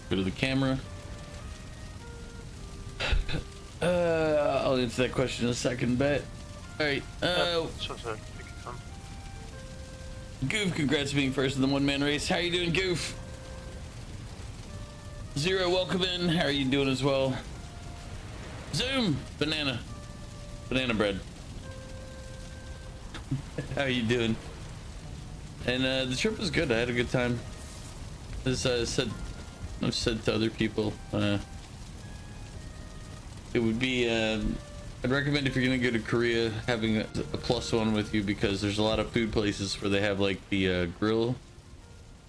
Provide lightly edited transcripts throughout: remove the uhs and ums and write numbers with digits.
Go to the camera. I'll answer that question in a second, bet. Alright, Goof, congrats being first in the one-man race. How you doing, Goof? Zero, welcome in. How are you doing as well? Zoom, banana bread. How are you doing? And the trip was good. I had a good time. As I've said to other people, it would be I'd recommend if you're gonna go to Korea having a +1 with you, because there's a lot of food places where they have like the grill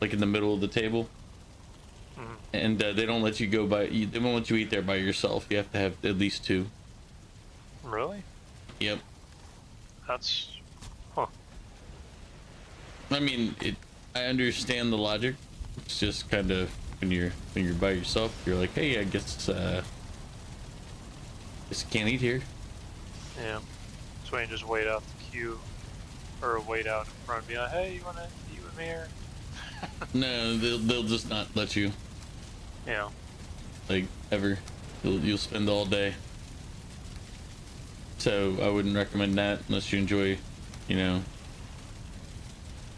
like in the middle of the table, and they don't let you go they won't let you eat there by yourself. You have to have at least 2. Really? Yep. That's I mean, I understand the logic. It's just kind of when you're by yourself, you're like, hey, I guess just can't eat here. Yeah. So you just wait out the queue, or wait out in front and be like, hey, you wanna eat with me or? No, they'll just not let you. Yeah. Like ever. You'll spend all day. So I wouldn't recommend that unless you enjoy, you know,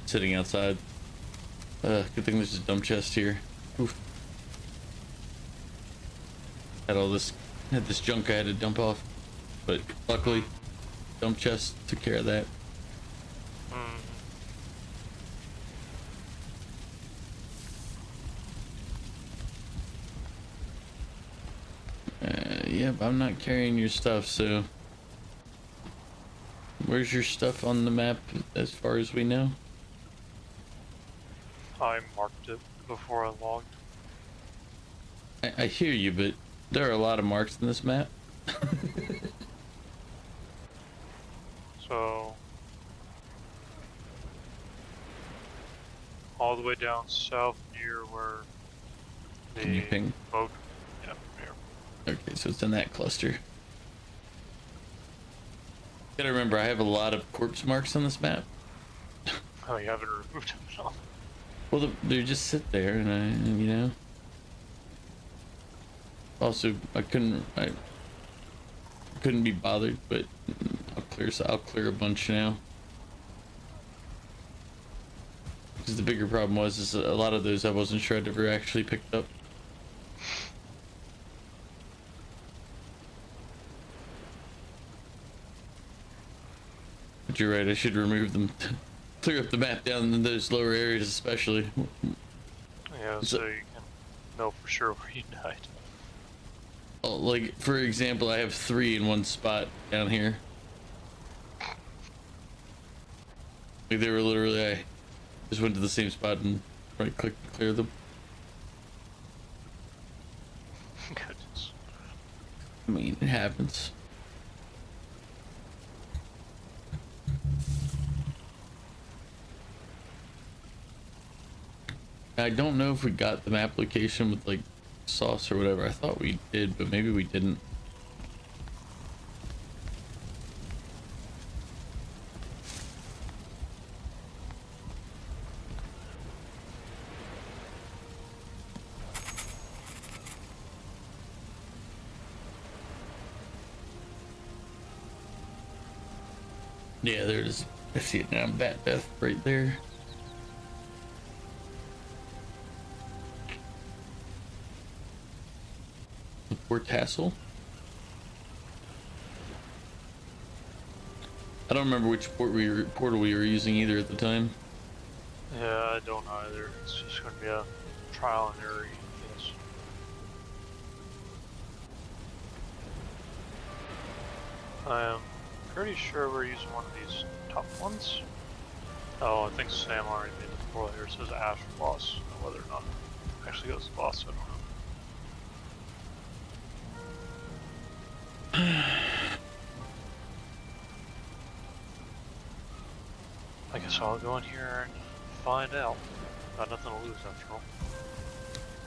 sitting outside. Good thing there's a dump chest here. Oof. Had this junk I had to dump off, but luckily dump chest took care of that. Yep, I'm not carrying your stuff, so where's your stuff on the map as far as we know? I marked it before I logged. I hear you, but there are a lot of marks in this map. So all the way down south near where the Can you ping? boat. Yeah, here. Okay, so it's in that cluster. Gotta remember, I have a lot of corpse marks on this map. Oh, you haven't removed them at all. Well, they just sit there, and you know. Also, I couldn't be bothered, but I'll clear a bunch now. Because the bigger problem is a lot of those I wasn't sure I'd ever actually picked up. But you're right, I should remove them. Clear up the map down in those lower areas especially. Yeah, so you can know for sure where you died. Oh, like, for example, I have 3 in one spot down here. Like, they were literally, I just went to the same spot and right click and clear them. Goodness. I mean, it happens. I don't know if we got the map location with like sauce or whatever. I thought we did, but maybe we didn't. Yeah, there it is. I see it now. Bat Death right there. The port tassel. I don't remember which portal we were using either at the time. Yeah, I don't either. It's just going to be a trial and error, I guess. I am pretty sure we're using one of these top ones. Oh, I think Sam already made the portal here. It says Ashlands Boss. Whether or not it actually goes to boss, I don't know. I guess I'll go in here and find out. Got nothing to lose after all.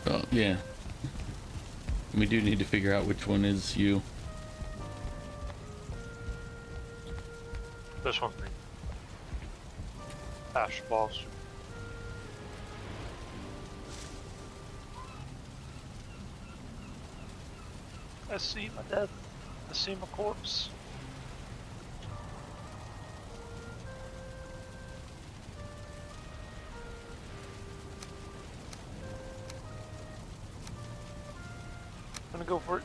Oh, yeah. We do need to figure out which one is you. This one's me. Ash Boss. I see my death. I see my corpse. I'm gonna go for it.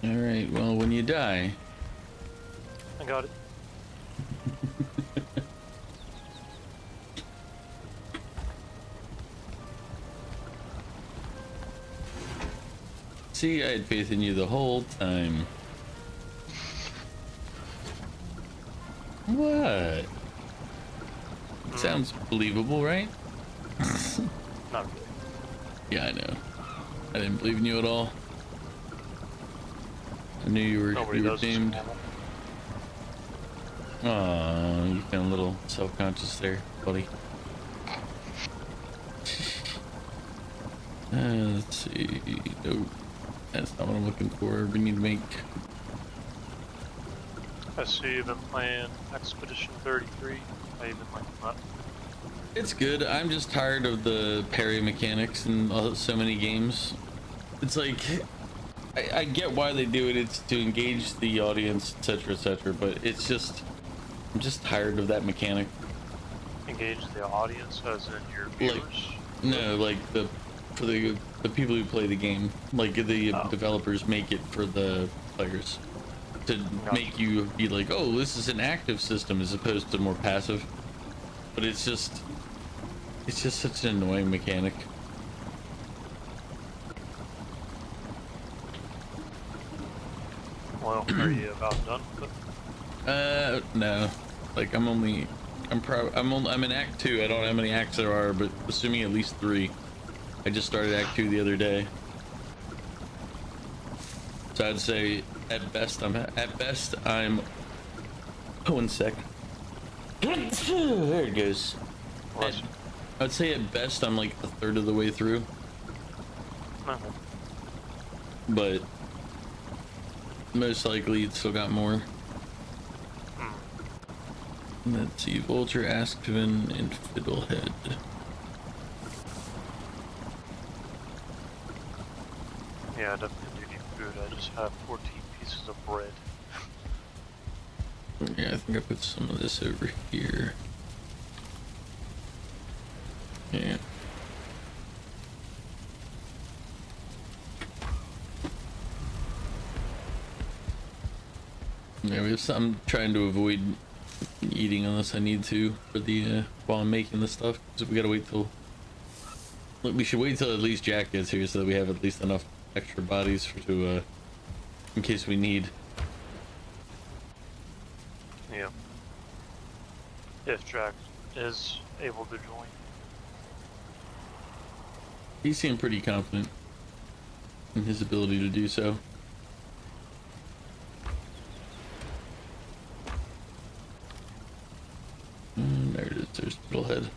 All right. Well, when you die, I got it. see, I had faith in you the whole time. What? Sounds believable, right? Not really. Yeah, I know. I didn't believe in you at all. I knew you were doomed. Aw, you feel a little self-conscious there, buddy. Let's see. Nope. That's not what I'm looking for. We need to make... I see you've been playing Expedition 33. I even like that. It's good. I'm just tired of the parry mechanics in so many games. It's like... I get why they do it. It's to engage the audience, etc., but it's just... I'm just tired of that mechanic. Engage the audience as in your viewers? No, like for the people who play the game. Like the developers make it for the players. To make you be like, oh, this is an active system as opposed to more passive. But it's just such an annoying mechanic. Well, are you about done with it? No. Like I'm in Act 2. I don't know how many acts there are, but assuming at least 3. I just started Act 2 the other day. So I'd say at best I'm oh, 1 sec. There it goes. I'd say at best I'm like a third of the way through. But most likely it's still got more. Let's see, Vulture, Askvin, and Fiddlehead. Yeah, I definitely do need food. I just have 14 pieces of bread. Yeah, I think I put some of this over here. Yeah. Yeah, we have some. I'm trying to avoid eating unless I need to for the while I'm making this stuff. So we gotta wait till. Look, we should wait till at least Jack gets here so that we have at least enough extra bodies to in case we need. Yeah. If Jack is able to join. He seemed pretty confident in his ability to do so. There it is. There's Fiddlehead.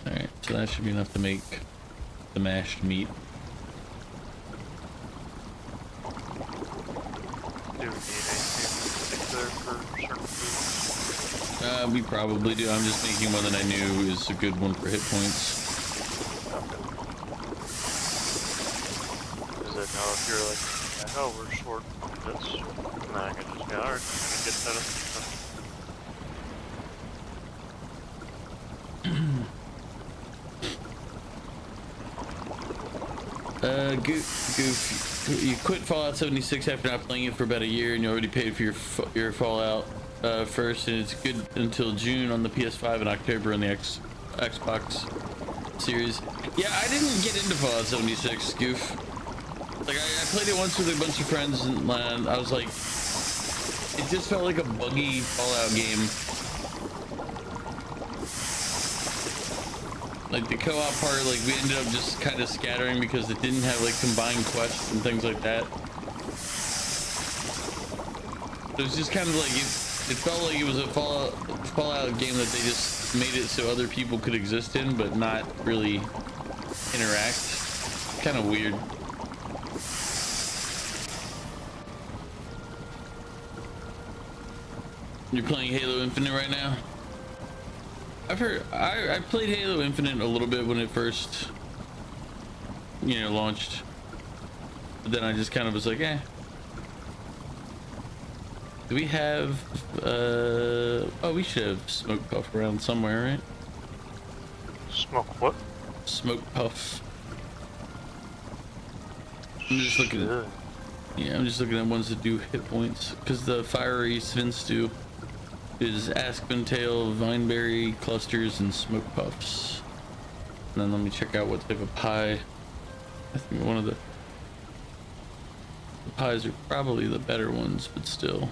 Alright, so that should be enough to make the mashed meat. Do we need anything particular for certain foods? We probably do. I'm just making one that I knew is a good one for hit points. Is it now if you're like, I know we're short this, then I can just go, alright, I can get that up. Goof, you quit Fallout 76 after not playing it for about a year, and you already paid for your Fallout first, and it's good until June on the PS5 and October on the Xbox Series. Yeah, I didn't get into Fallout 76, Goof. Like, I played it once with a bunch of friends, and I was like, it just felt like a buggy Fallout game. Like the co-op part, like we ended up just kind of scattering because it didn't have like combined quests and things like that. It was just kind of like it felt like it was a Fallout game that they just made it so other people could exist in, but not really interact. Kind of weird. You're playing Halo Infinite right now? I've heard. I played Halo Infinite a little bit when it first, launched. But then I just kind of was like, eh. Do we have? Oh, we should have smoke puff around somewhere, right? Smoke what? Smoke puff. I'm just looking at. Yeah, I'm just looking at ones that do hit points because the fiery Sven stew is aspen tail, vineberry clusters, and smoke puffs. And then let me check out what type of pie. I think one of the pies are probably the better ones, but still.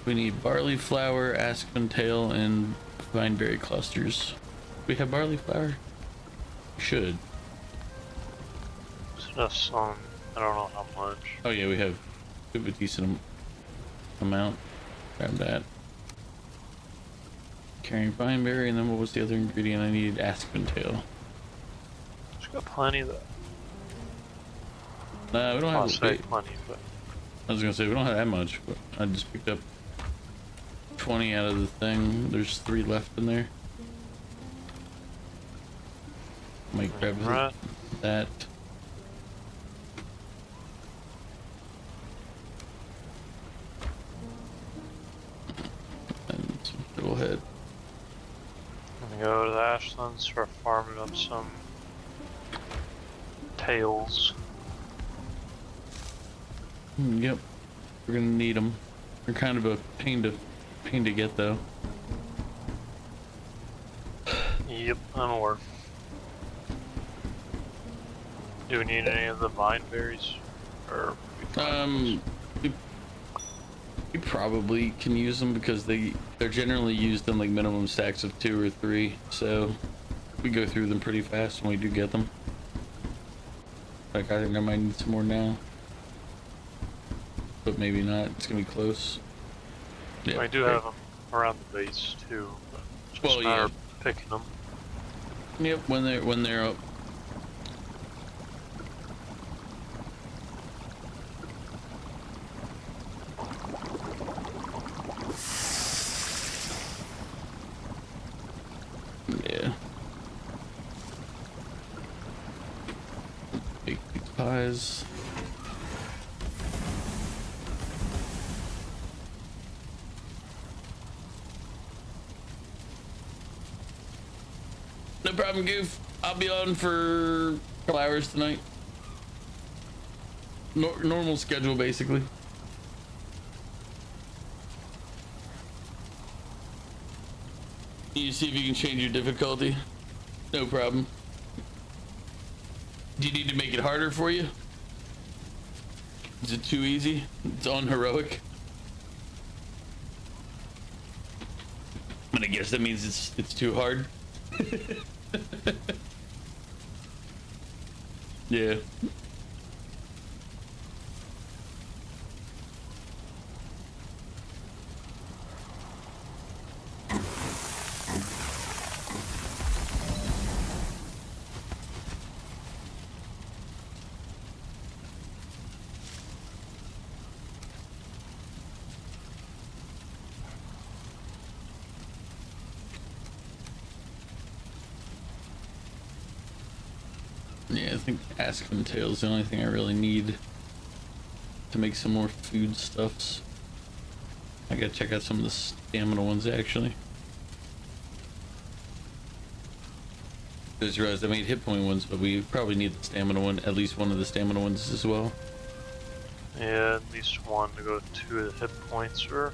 We need barley flour, aspen tail, and vineberry clusters. We have barley flour? We should. Just some, I don't know how much. Oh yeah, we have a decent amount. Grab that. Carrying vineberry, and then what was the other ingredient I needed? Aspen tail. Just got plenty of that. Nah, we don't have plenty, but I was gonna say we don't have that much, but I just picked up 20 out of the thing. There's 3 left in there. Might grab that. And some fiddlehead. I'm gonna go to the Ashlands, start farming up some tails. Yep, we're gonna need them. They're kind of a pain to get though. Yep, I'm aware. Do we need any of the vine berries? Or we probably can use them because they're generally used in like minimum stacks of 2 or 3, so we go through them pretty fast when we do get them. Like I think I might need some more now, but maybe not. It's gonna be close. Yeah, I do have them around the base too. But it's just a matter of picking them. Yep, when they're up. Yeah. Big pies. No problem, Goof. I'll be on for a couple hours tonight. Normal schedule, basically. You see if you can change your difficulty. No problem. Do you need to make it harder for you? Is it too easy? It's on heroic. I'm gonna guess that means it's too hard. Yeah. Yeah, I think aspen tail is the only thing I really need to make some more food stuffs. I gotta check out some of the stamina ones actually. I just realized I made hit point ones, but we probably need the stamina one, at least one of the stamina ones as well. Yeah, at least one to go 2 of the hit points, or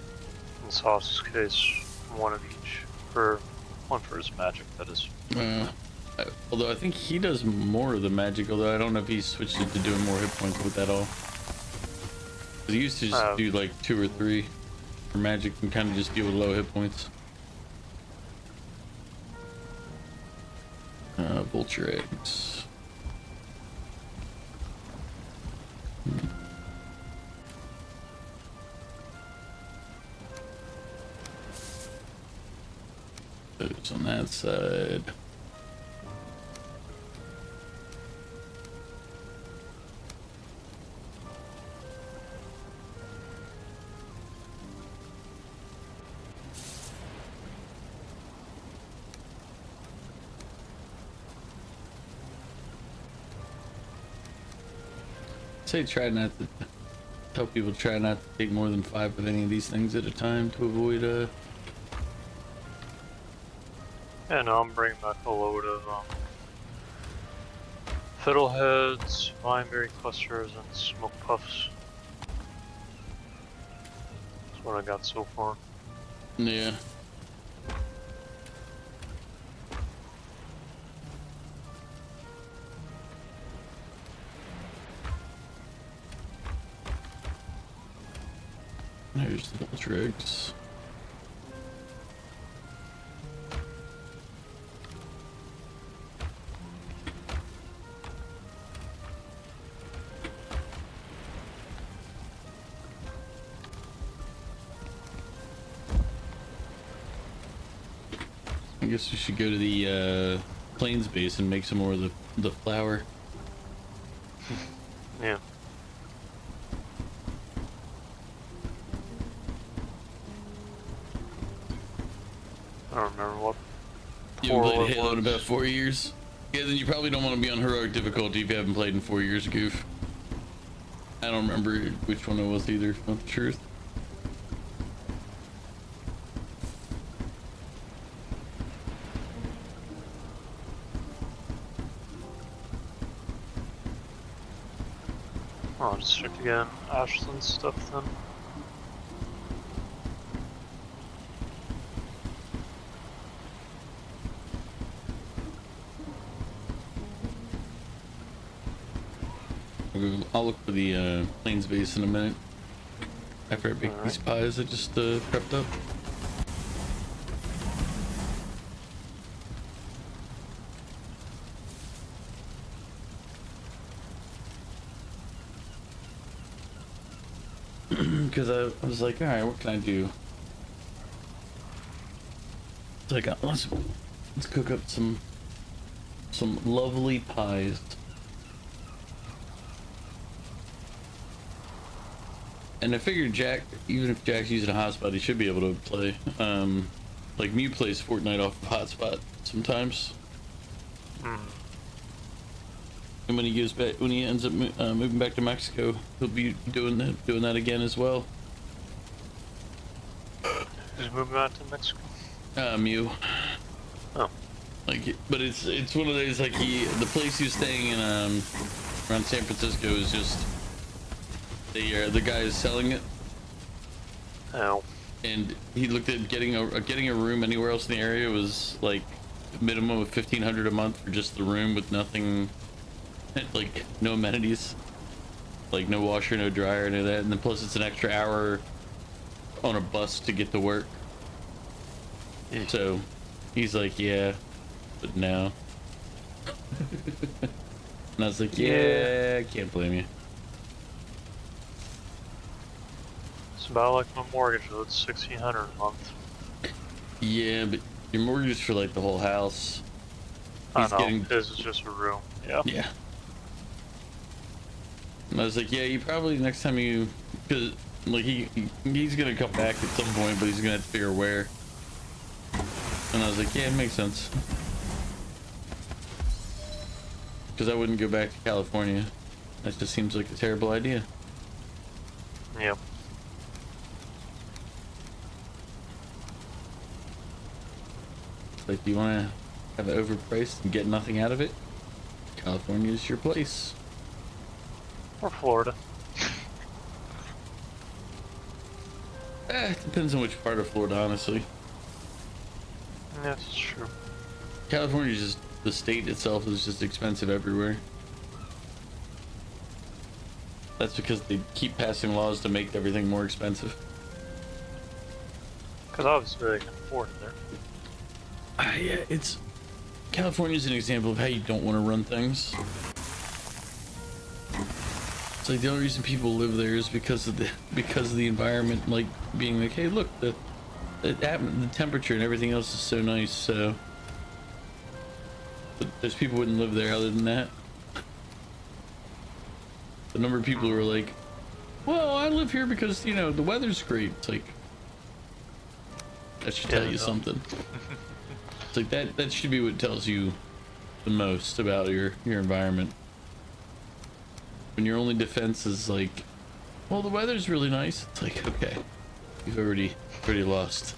in Sauce's case, 1 of each. For 1 for his magic, that is. Although I think he does more of the magic, although I don't know if he switched it to doing more hit points with that all. He used to just do like 2 or 3 for magic and kind of just deal with low hit points. Vulture eggs. Those on that side. say try not to tell people try not to take more than 5 of any of these things at a time to avoid Yeah, no, I'm bringing back a load of fiddleheads, vineberry clusters, and smoke puffs. That's what I got so far. yeah. There's the tricks. I guess we should go to the plains base and make some more of the flour. Yeah. I don't remember what. You haven't played Or Halo in was- about 4 years? Yeah, then you probably don't want to be on heroic difficulty if you haven't played in 4 years, Goof. I don't remember which one it was either, if not the truth. I'll just check again. Ashlands stuff then. I'll look for the plains base in a minute. After I bake Alright. these pies I just prepped up. Because I was like, alright, what can I do? It's like, let's cook up some lovely pies. And I figured Jack, even if Jack's using a hotspot, he should be able to play. Like Mew plays Fortnite off of hotspot sometimes. Hmm. And when he goes back, when he ends up moving back to Mexico, he'll be doing that again as well. Who's moving out to Mexico? Mew. Oh. Like, but it's one of those, like, the place he's staying in around San Francisco is just the guy is selling it, Oh. and he looked at getting a room anywhere else in the area was like a minimum of $1,500 a month for just the room with nothing, like no amenities, like no washer, no dryer, any of that, and then plus it's an extra hour on a bus to get to work. So he's like, yeah, but no. And I was like, yeah, I can't blame you. It's about like my mortgage, though. It's $1,600 a month. Yeah, but your mortgage for like the whole house. I know. His is just a room. Yeah. Yeah. And I was like, yeah, you probably next time you, because like he's gonna come back at some point, but he's gonna have to figure where. And I was like, yeah, it makes sense. Because I wouldn't go back to California. That just seems like a terrible idea. Yep. Like, do you want to have it overpriced and get nothing out of it? California is your place. Or Florida. It depends on which part of Florida, honestly. Yes, it's true. California is just, the state itself is just expensive everywhere. That's because they keep passing laws to make everything more expensive. Because obviously they can afford it there. Yeah, it's California is an example of how you don't want to run things. It's like the only reason people live there is because of the environment, like being like, hey, look, the temperature and everything else is so nice. So, but those people wouldn't live there other than that. The number of people who are like, well, I live here because the weather's great. It's like that should tell you something. It's like that should be what tells you the most about your environment. when your only defense is like, well, the weather's really nice. It's like, okay, you've already lost.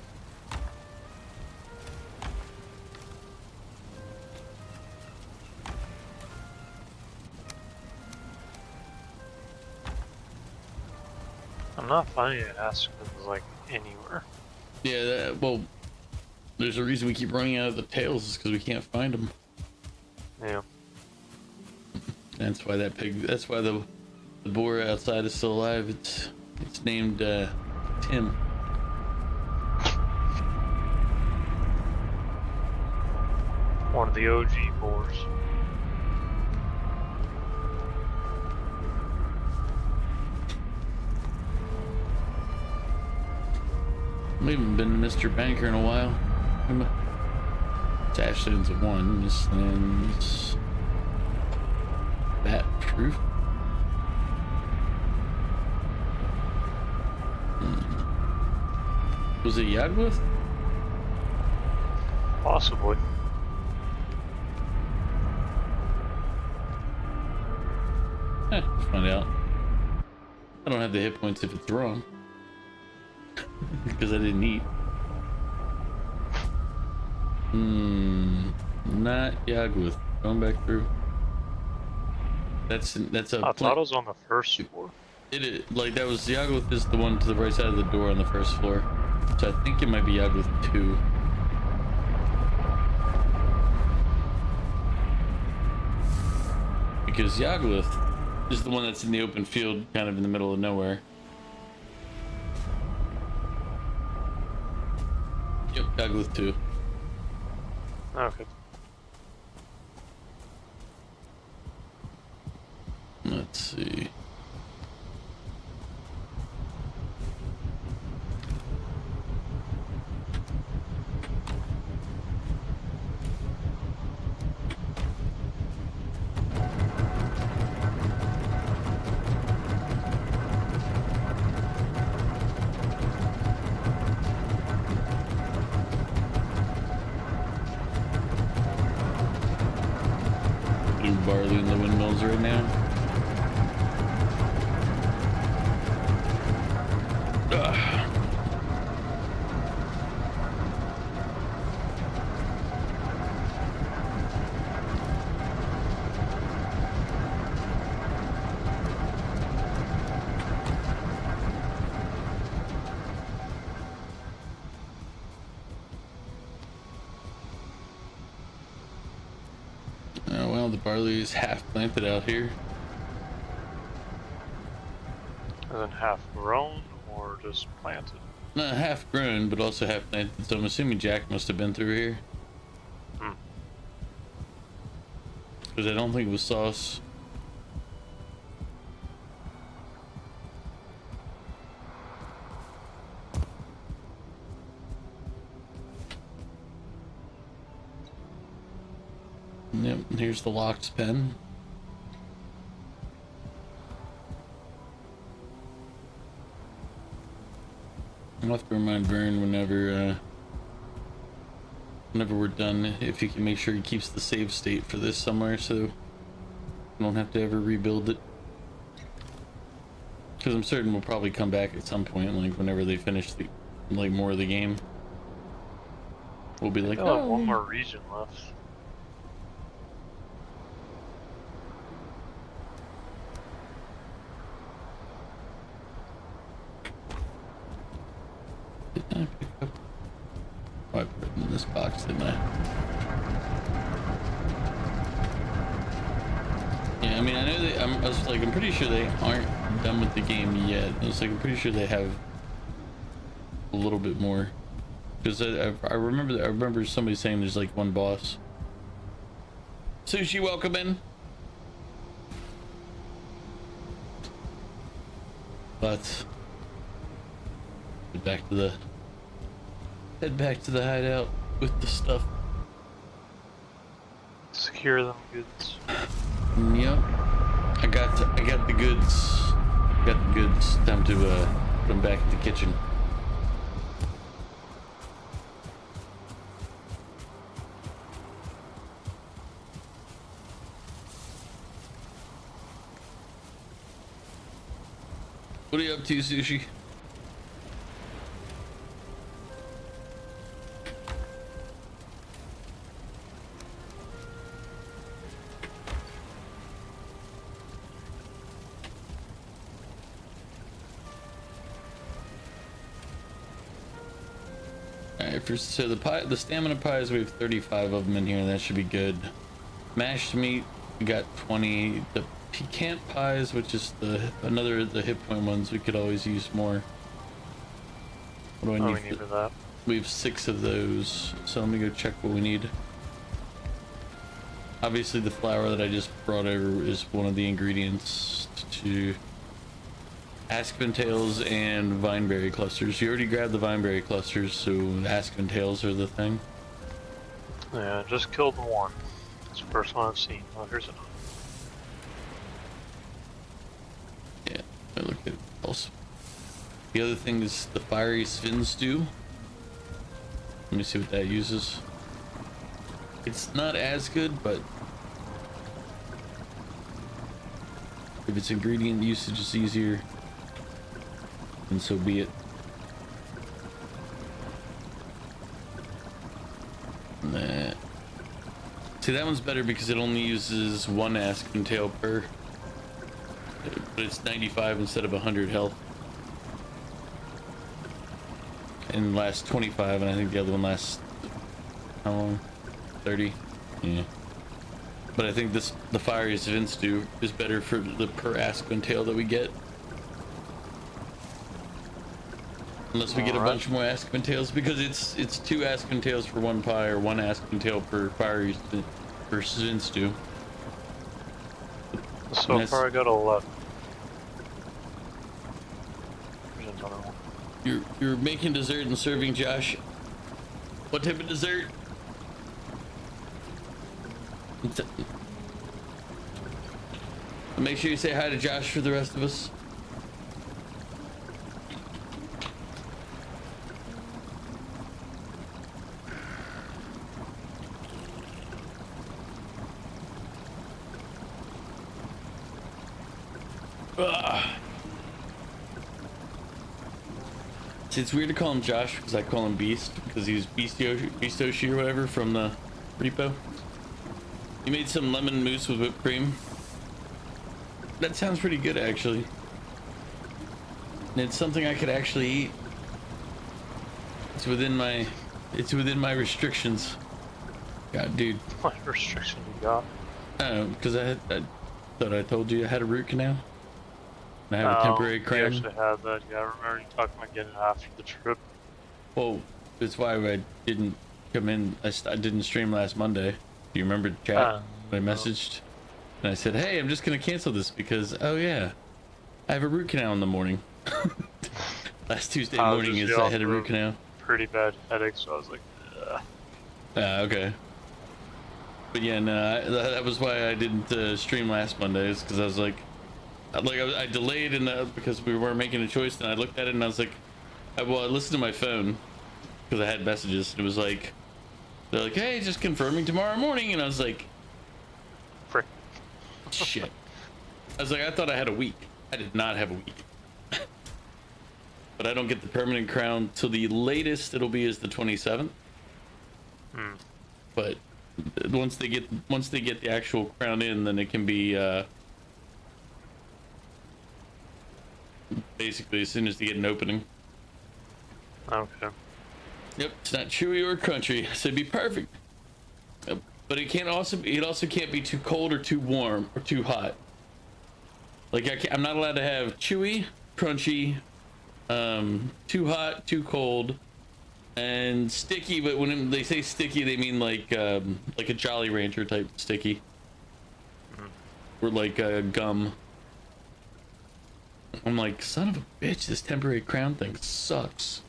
I'm not finding Ashlands like anywhere. Yeah, well, there's a reason we keep running out of the tails is because we can't find them. Yeah. That's why that's why the boar outside is still alive. It's named Tim. One of the OG boars. We haven't been Mr. Banker in a while. It's Ashlands of 1. Ashlands. That truth. Was it Yagluth? Possibly. We'll find out. I don't have the hit points if it's wrong. Because I didn't eat. Not Yagluth. Going back through. That's a. I thought it was on the first floor. Like that was Yagluth is the one to the right side of the door on the first floor. So I think it might be Yagluth 2. Because Yagluth is the one that's in the open field, kind of in the middle of nowhere. Yep, Yagluth 2. Okay. Let's see. Blue barley in the windmills right now. Oh well, the barley is half planted out here. And then half grown or just planted? Not half grown, but also half planted. So I'm assuming Jack must have been through here. Because I don't think it was sauce. Yep, here's the locked pen. I'll have to remind Vern whenever we're done, if he can make sure he keeps the save state for this somewhere, so I don't have to ever rebuild it. Because I'm certain we'll probably come back at some point, like whenever they finish the more of the game. We'll be like, oh, one more region left. Did I pick up? Oh, I put it in this box, didn't I? Yeah, I mean, I know I'm pretty sure they aren't done with the game yet. I'm pretty sure they have a little bit more. Because I remember somebody saying there's like one boss. Sushi, welcome in. But head back to the hideout with the stuff. Secure them goods. Yep. I got the goods. Got the goods. Time to put them back in the kitchen. What are you up to, Sushi? Alright, so the stamina pies, we have 35 of them in here, and that should be good. Mashed meat, we got 20. The piquant pies, which is the hit point ones, we could always use more. What do I need for that? We have 6 of those, so let me go check what we need. Obviously the flour that I just brought over is one of the ingredients to aspen tails and vineberry clusters. You already grabbed the vineberry clusters, so aspen tails are the thing. Yeah, just killed one. It's the first one I've seen. Oh, here's another. Yeah, I looked at it also. The other thing is the fiery Sven stew. Let me see what that uses. It's not as good, but if its ingredient usage is easier, then so be it. Nah. See, that one's better because it only uses 1 aspen tail per, but it's 95 instead of 100 health. And lasts 25, and I think the other one lasts, how long? 30? Yeah. But I think the fiery Sven stew is better for the per aspen tail that we get. Unless we get a bunch more aspen tails, because it's 2 aspen tails for 1 pie, or 1 aspen tail per fiery per Sven stew. So far I got 11. There's another one. You're making dessert and serving Josh. What type of dessert? Make sure you say hi to Josh for the rest of us. See, it's weird to call him Josh because I call him Beast because he's Beastoshi or whatever from the repo. You made some lemon mousse with whipped cream. That sounds pretty good, actually. And it's something I could actually eat. It's within my restrictions. God, dude. What restriction you got? I don't know, because I thought I told you I had a root canal. And I have a temporary crown. You actually had that. Yeah, I remember you talking about getting it after the trip. Well, that's why I didn't come in. I didn't stream last Monday. Do you remember the chat when I messaged? And I said, hey, I'm just going to cancel this because, oh yeah, I have a root canal in the morning. Last Tuesday morning I had a root canal. Pretty bad headache, so I was like, ugh. Okay. But yeah, no, that was why I didn't stream last Monday, is because I was like I delayed because we weren't making a choice, and I looked at it and I was like, I listened to my phone because I had messages, and it was like, they're like, hey, just confirming tomorrow morning, and I was like, frick. Shit. I was like, I thought I had a week. I did not have a week. But I don't get the permanent crown till the latest it'll be is the 27th. But once they get the actual crown in, then it can be basically as soon as they get an opening. Okay. Yep, it's not chewy or crunchy, so it'd be perfect. But it also can't be too cold or too warm or too hot. Like I'm not allowed to have chewy, crunchy, too hot, too cold, and sticky. But when they say sticky, they mean like a Jolly Rancher type sticky, or like gum. I'm like, son of a bitch, this temporary crown thing sucks.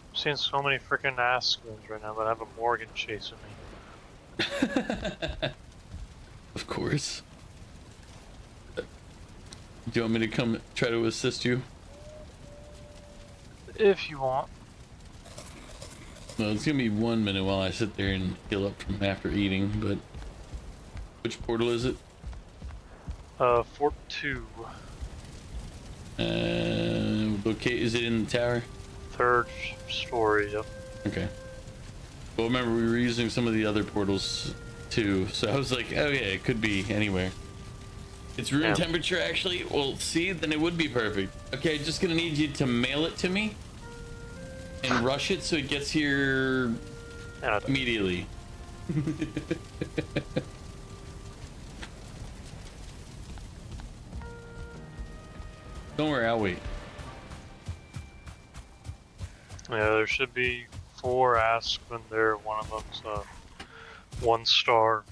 I'm seeing so many freaking Askins right now that have a Morgan chasing me. Of course. Do you want me to come try to assist you? If you want. Well, it's gonna be 1 minute while I sit there and heal up from after eating, but Which portal is it? Fort 2. Okay, is it in the tower? 3rd story, yep. Okay. Well, remember, we were using some of the other portals too, so I was like, oh yeah, it could be anywhere. It's room temperature, actually? Well, see, then it would be perfect. Okay, just gonna need you to mail it to me and rush it so it gets here immediately. Don't worry, I'll wait. Yeah, there should be 4 Aspen there. One of them's 1 star,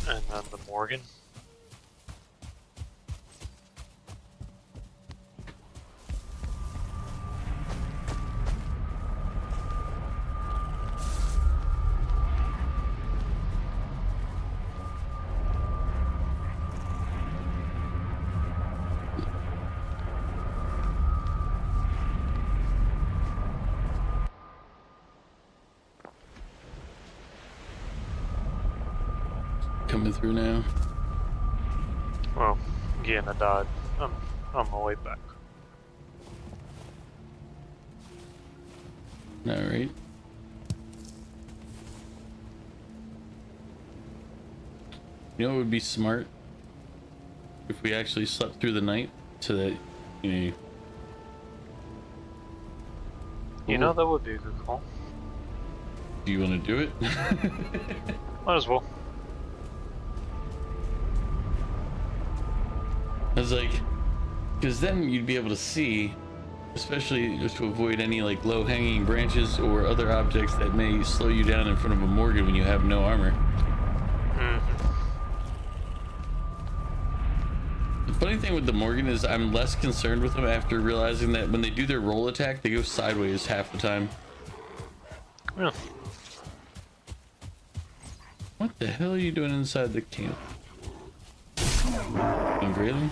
and then the Morgan. Coming through now. Well, again, I died. I'm on my way back. All right. You know what would be smart? If we actually slept through the night so that, you know... That would be a good call. Do you want to do it? Might as well. I was like, because then you'd be able to see, especially just to avoid any like low-hanging branches or other objects that may slow you down in front of a Morgan when you have no armor. The funny thing with the Morgan is I'm less concerned with them after realizing that when they do their roll attack, they go sideways half the time. Yeah. What the hell are you doing inside the camp? Ungrading?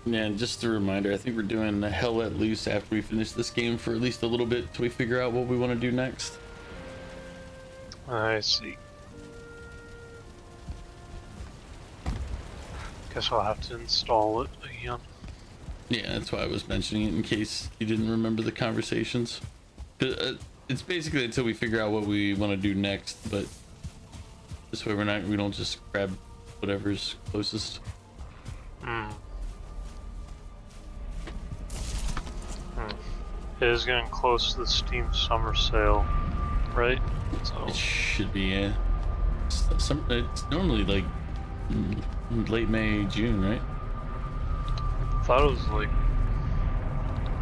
Yeah, just a reminder, I think we're doing Hell Let Loose after we finish this game for at least a little bit till we figure out what we want to do next. I see. Guess I'll have to install it again. Yeah, that's why I was mentioning it in case you didn't remember the conversations. It's basically until we figure out what we want to do next, but this way we don't just grab whatever's closest. It is getting close to the Steam Summer Sale, right? So it should be, yeah. It's normally like late May, June, right? I thought it was like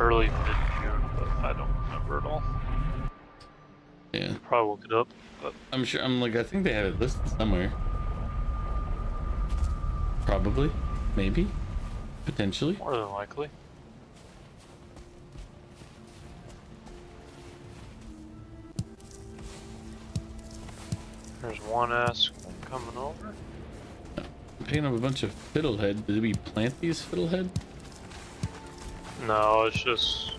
early mid-June, but I don't remember at all. Yeah. Probably look it up, but I'm sure. I think they have it listed somewhere. Probably, maybe, potentially. more than likely. There's one Aspen coming over. I'm picking up a bunch of fiddlehead. Did we plant these fiddlehead? No, it's just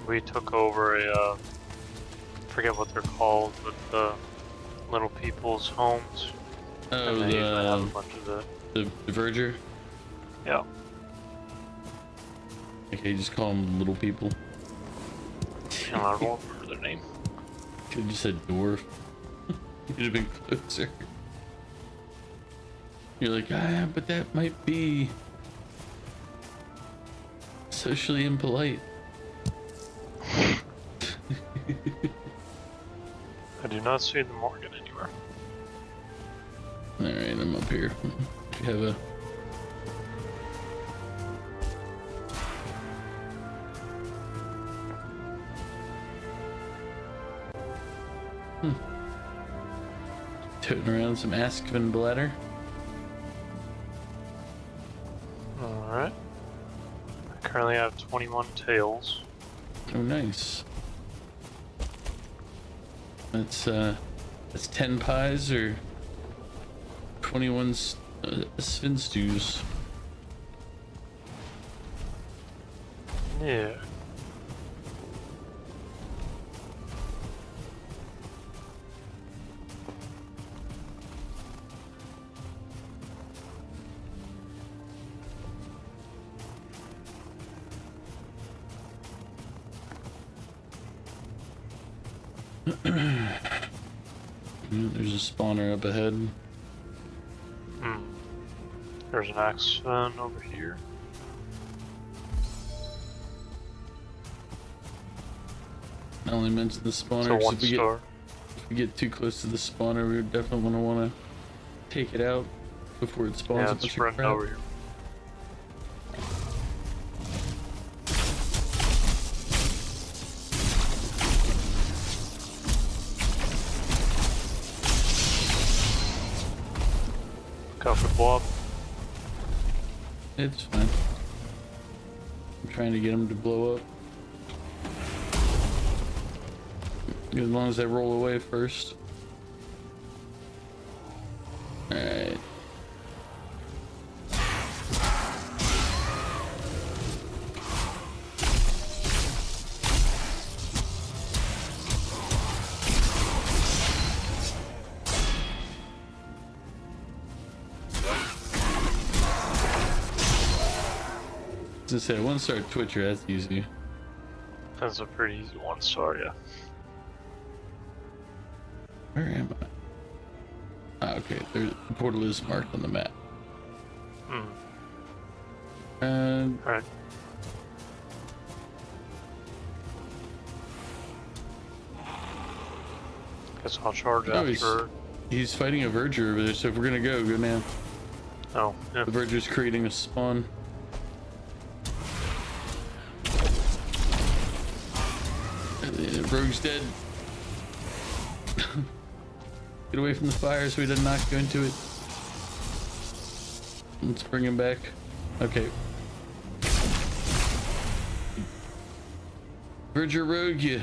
we took over a forget what they're called, but the little people's homes. Oh, and they usually have a bunch of the verger. Yeah. Okay, just call them little people. I don't remember their name. Could have just said dwarf. You'd have been closer. You're like, but that might be socially impolite. I do not see the Morgan anywhere. Alright, I'm up here. We have a... Toting around some Aspen bladder. Alright. I currently have 21 tails. Oh, nice. That's 10 pies or 21 spin stews. Yeah. There's a spawner up ahead. There's an axe over here. I only mentioned the spawner So because if we get too close to the spawner, we would definitely want to take it out before it spawns. Yeah, a it's bunch of running crap. over here. Go for the blob. It's fine. I'm trying to get him to blow up. As long as I roll away first. Alright. Just say 1-star Twitcher, that's easy. That's a pretty easy 1-star, yeah. Where am I? Ah, okay, the portal is marked on the map. Alright. Guess I'll charge after. He's fighting a verger over there, so if we're gonna go now. Oh, yeah. The verger's creating a spawn. Rogue's dead. Get away from the fire so he doesn't knock you into it. Let's bring him back. Okay. Verger Rogue, you.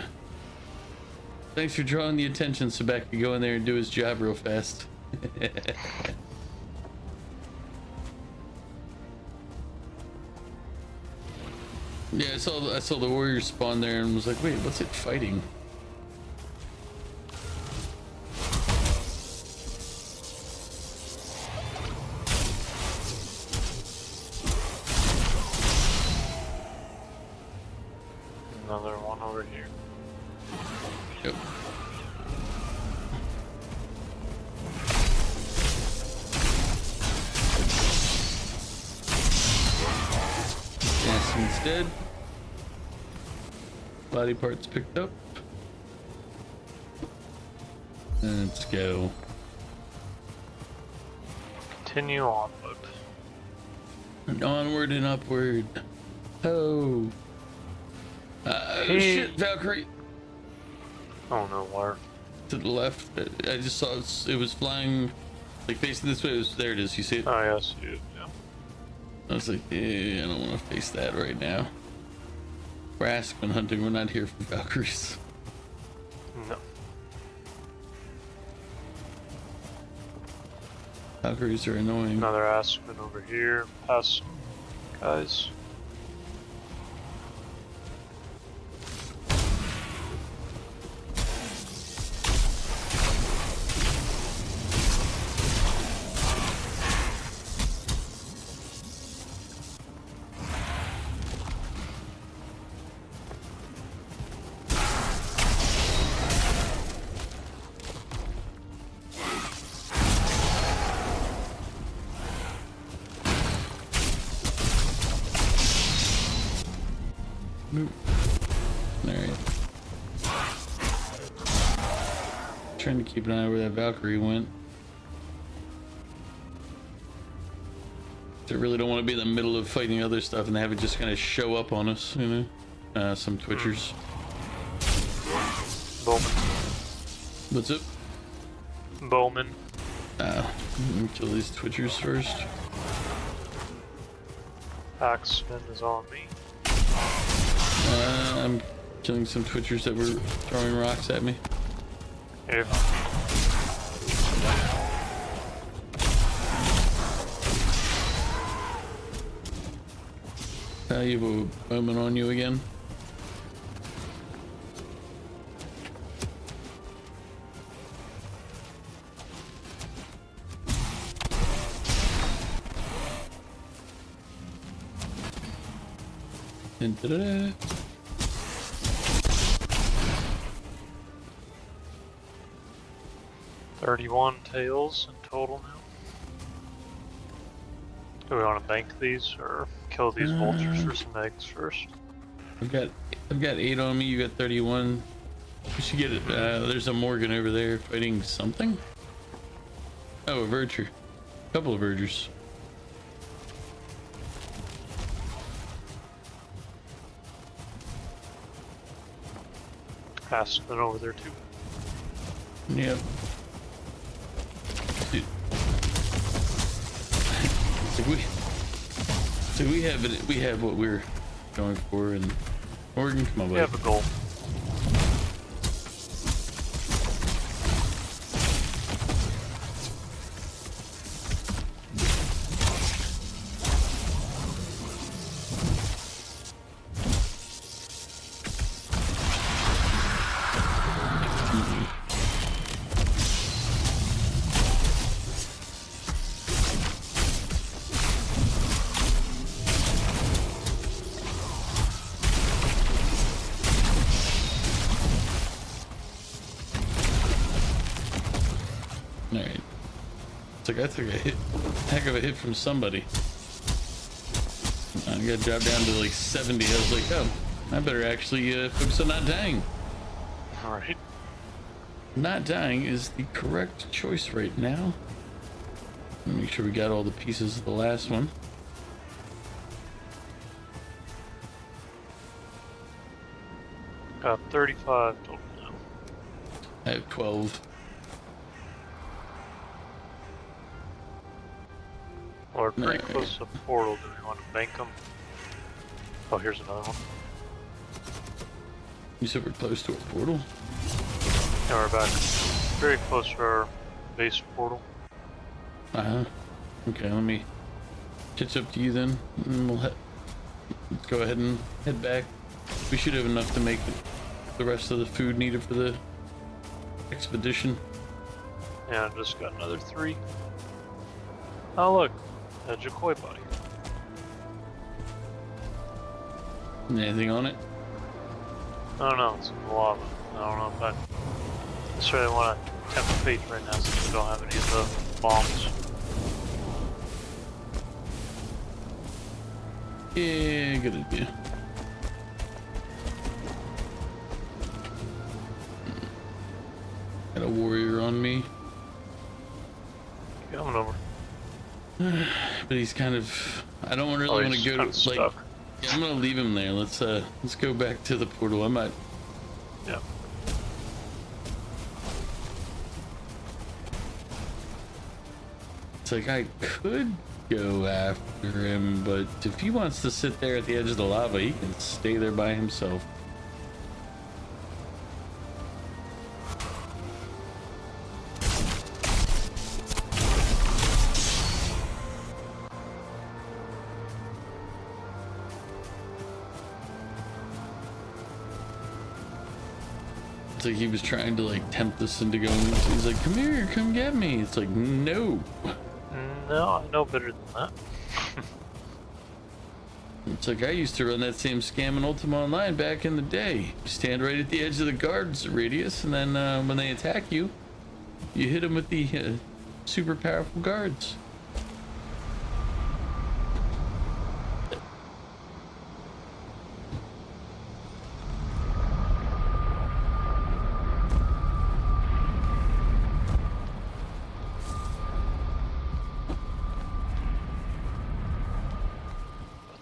Thanks for drawing the attention so Sebek could go in there and do his job real fast. Yeah, I saw the warrior spawn there and was like, wait, what's it fighting? Another one over here. Yep. Jasmine's dead. Body parts picked up. Let's go. Continue onward. And onward and upward. Oh. Hey. Shit, Valkyrie. Oh no, where? To the left. I just saw it was flying, like facing this way. There it is. You see it? Oh, yes, you. Yeah. I was like, I don't want to face that right now. We're Aspen hunting. We're not here for Valkyries. No. Valkyries are annoying. Another Aspen over here. Past guys. Alright. Trying to keep an eye where that Valkyrie went. I really don't want to be in the middle of fighting other stuff and have it just kind of show up on us, you know? Some Twitchers. Bowman. What's up? Bowman. Let me kill these Twitchers first. Axeman is on me. I'm killing some Twitchers that were throwing rocks at me. If You have a moment on you again. And da-da-da. 31 tails in total now. Do we want to bank these or kill these vultures for some eggs first? I've got 8 on me. You got 31. We should get it. There's a Morgan over there fighting something. Oh, a verger. A couple of vergers. Aspen over there too. Yep. Dude. So we have it. We have what we're going for, and Morgan, come on, buddy. We have a goal. Alright. It's like I took a heck of a hit from somebody. I got dropped down to like 70. I was like, oh, I better actually focus on not dying. Alright. Not dying is the correct choice right now. Make sure we got all the pieces of the last one. Got 35 total now. I have 12. We're pretty Alright. close to the portal. Do we want to bank them? Oh, here's another one. You said we're close to a portal? Yeah, we're back. Very close to our base portal. Uh-huh. Okay, let me catch up to you then. And we'll go ahead and head back. We should have enough to make the rest of the food needed for the expedition. Yeah, I just got another 3. Oh look, a Jacoi body. Anything on it? I don't know, it's in the lava. I don't know if I necessarily want to tempt fate right now since we don't have any of the bombs. Yeah, good idea. Got a warrior on me. Coming over. But he's kind of, I don't really want to he's go kind to of like, stuck. yeah, I'm gonna leave him there. Let's go back to the portal. I might. Yeah. It's like I could go after him, but if he wants to sit there at the edge of the lava, he can stay there by himself. It's like he was trying to like tempt us into going. He's like, "Come here, come get me." It's like, no. No, I know better than that. It's like I used to run that same scam in Ultima Online back in the day. You stand right at the edge of the guard's radius, and then when they attack you, you hit them with the super powerful guards.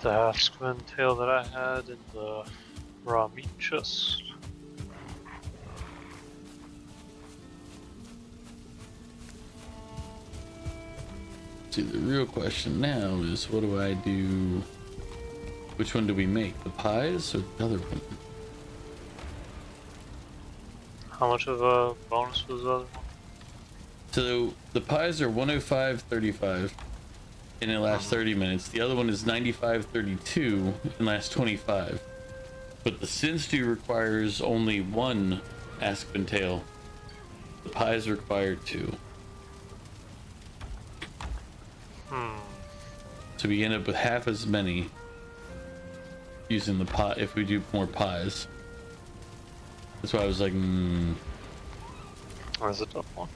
The Aspen tail that I had in the raw meat chest. See, the real question now is, what do I do? Which one do we make? The pies or the other one? How much of a bonus was the other one? So the pies are 105.35 and it lasts 30 minutes. The other one is 95.32 and lasts 25. But the sin stew requires only one aspen tail. The pies require two. So we end up with half as many using the pie if we do more pies. That's why I was like, That's a tough one.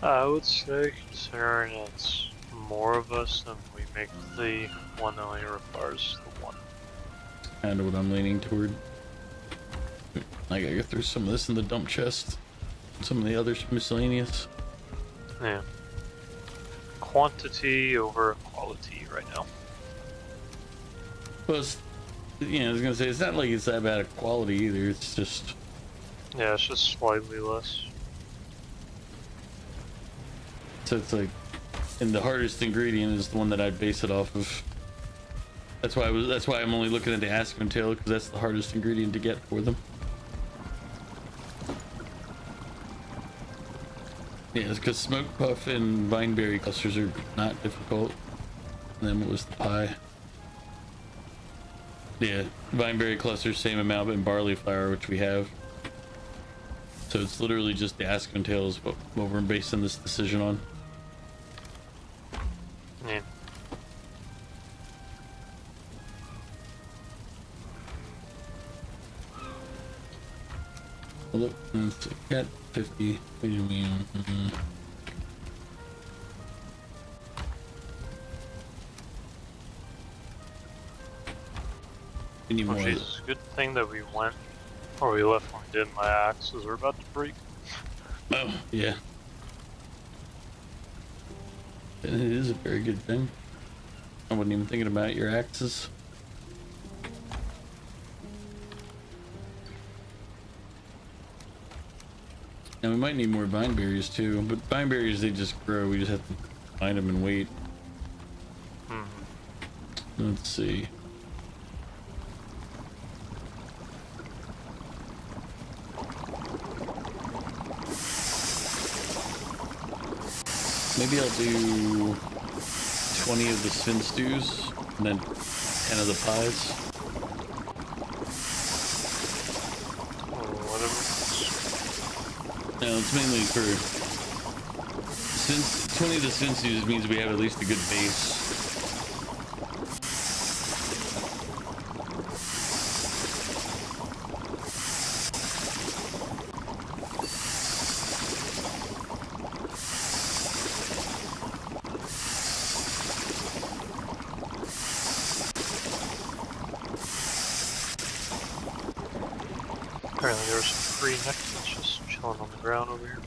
I would say, considering it's more of us, then we make the one that only requires the one. kind of what I'm leaning toward. I gotta get through some of this in the dump chest. Some of the other miscellaneous. Yeah. Quantity over quality right now. Plus, I was gonna say, it's not like it's that bad of quality either. It's just... Yeah, it's just slightly less. So it's like... And the hardest ingredient is the one that I'd base it off of. That's why I'm only looking at the aspen tail, because that's the hardest ingredient to get for them. Yeah, it's because smoke puff and vineberry clusters are not difficult. And then what was the pie? Yeah, vineberry clusters, same amount, but in barley flour, which we have. So it's literally just the aspen tail is what we're basing this decision on. Yeah. Look, it's got 50. We need more. Jesus, good thing that we went, or we left when we did. My axes are about to break. Oh, yeah. It is a very good thing. I wasn't even thinking about your axes. Now we might need more vine berries too, but vine berries, they just grow. We just have to find them and wait. Let's see. Maybe I'll do 20 of the sin stews and then 10 of the pies. Whatever. No, it's mainly for, since 20 of the sin stews means we have at least a good base. Apparently there was some free necklace just chilling on the ground over here.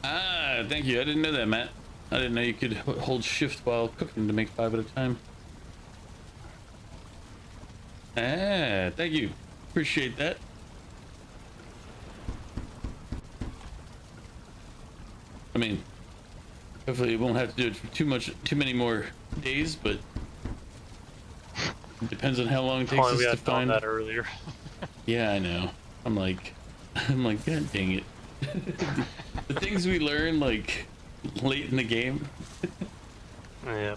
Ah, thank you. I didn't know that, Matt. I didn't know you could hold shift while cooking to make 5 at a time. Ah, thank you. Appreciate that. I mean, hopefully you won't have to do it for too many more days, but it depends on how long it takes us we to had done find that earlier. Yeah, I know. I'm like, God dang it. The things we learn like late in the game. Yeah.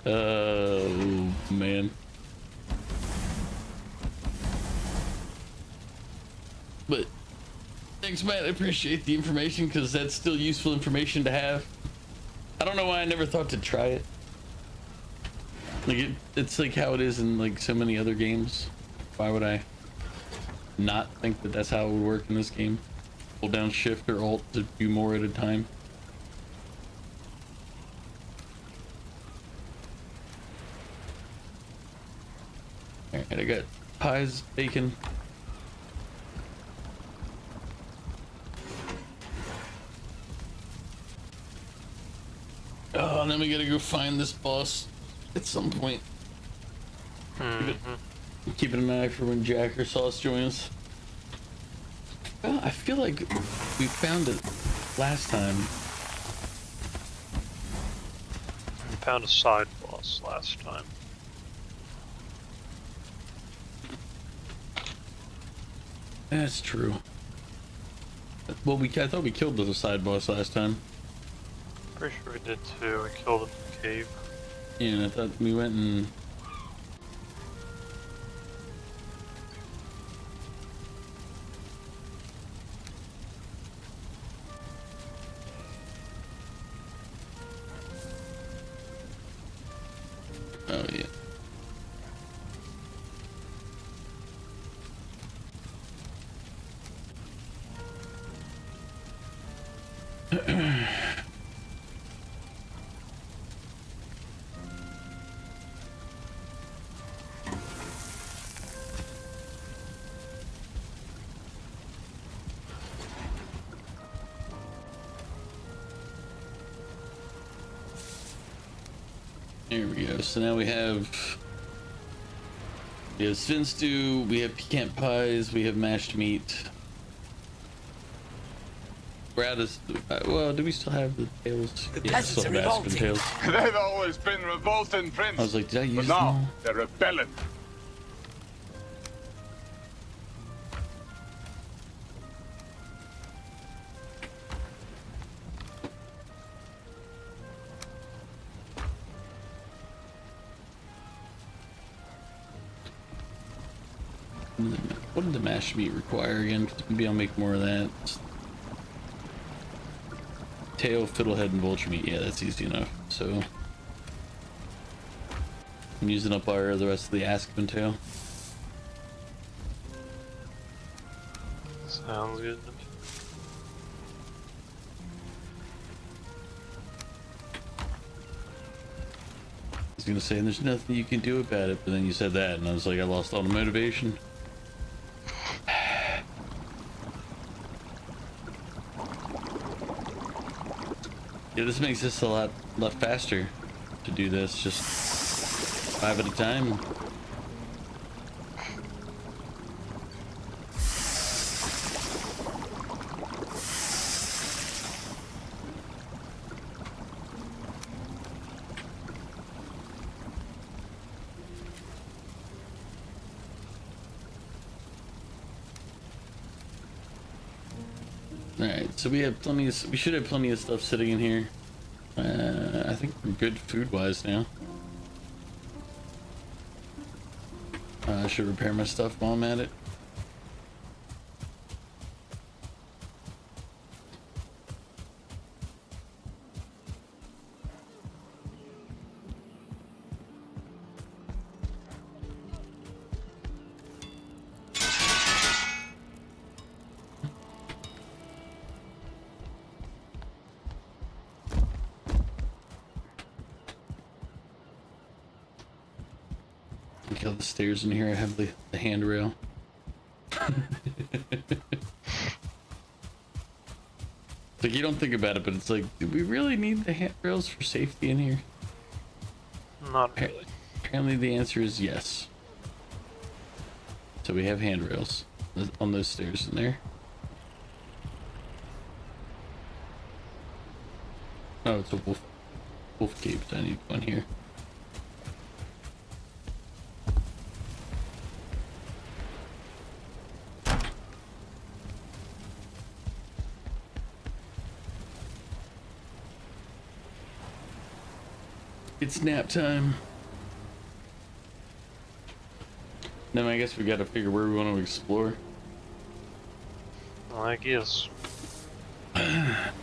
Oh man. But thanks, Matt. I appreciate the information because that's still useful information to have. I don't know why I never thought to try it. Like it's like how it is in like so many other games. Why would I not think that that's how it would work in this game? Hold down shift or alt to do more at a time. Alright, I got pies, bacon. Oh, and then we gotta go find this boss at some point. Keeping an eye for when Jack or Sauce joins. Well, I feel like we found it last time. found a side boss last time. That's true. Well, I thought we killed the side boss last time. Pretty sure we did too. We killed him in the cave. Yeah, and I thought we went and... Oh, yeah. There we go. So now we have spin stew, we have pecan pies, we have mashed meat. We're out of, well, do we still have the tails? Yeah, we still have aspen tails. They've always been revolting, Prince. I was like, did I use but now them all? they're rebelling. What did the mashed meat require again? Because maybe I'll make more of that. Tail, fiddlehead, and vulture meat. Yeah, that's easy enough. So I'm using up the rest of the aspen tail. Sounds good. I was gonna say, there's nothing you can do about it, but then you said that, and I was like, I lost all the motivation. Yeah, this makes this a lot faster to do this, just 5 at a time. Alright, so we have we should have plenty of stuff sitting in here. I think we're good food-wise now. I should repair my stuff while I'm at it. Look how the stairs in here have the handrail. Like, you don't think about it, but it's like, do we really need the handrails for safety in here? Not really. Apparently the answer is yes. So we have handrails on those stairs in there. Oh, it's a wolf cave. I need one here. It's nap time. Then I guess we gotta figure where we want to explore. I guess.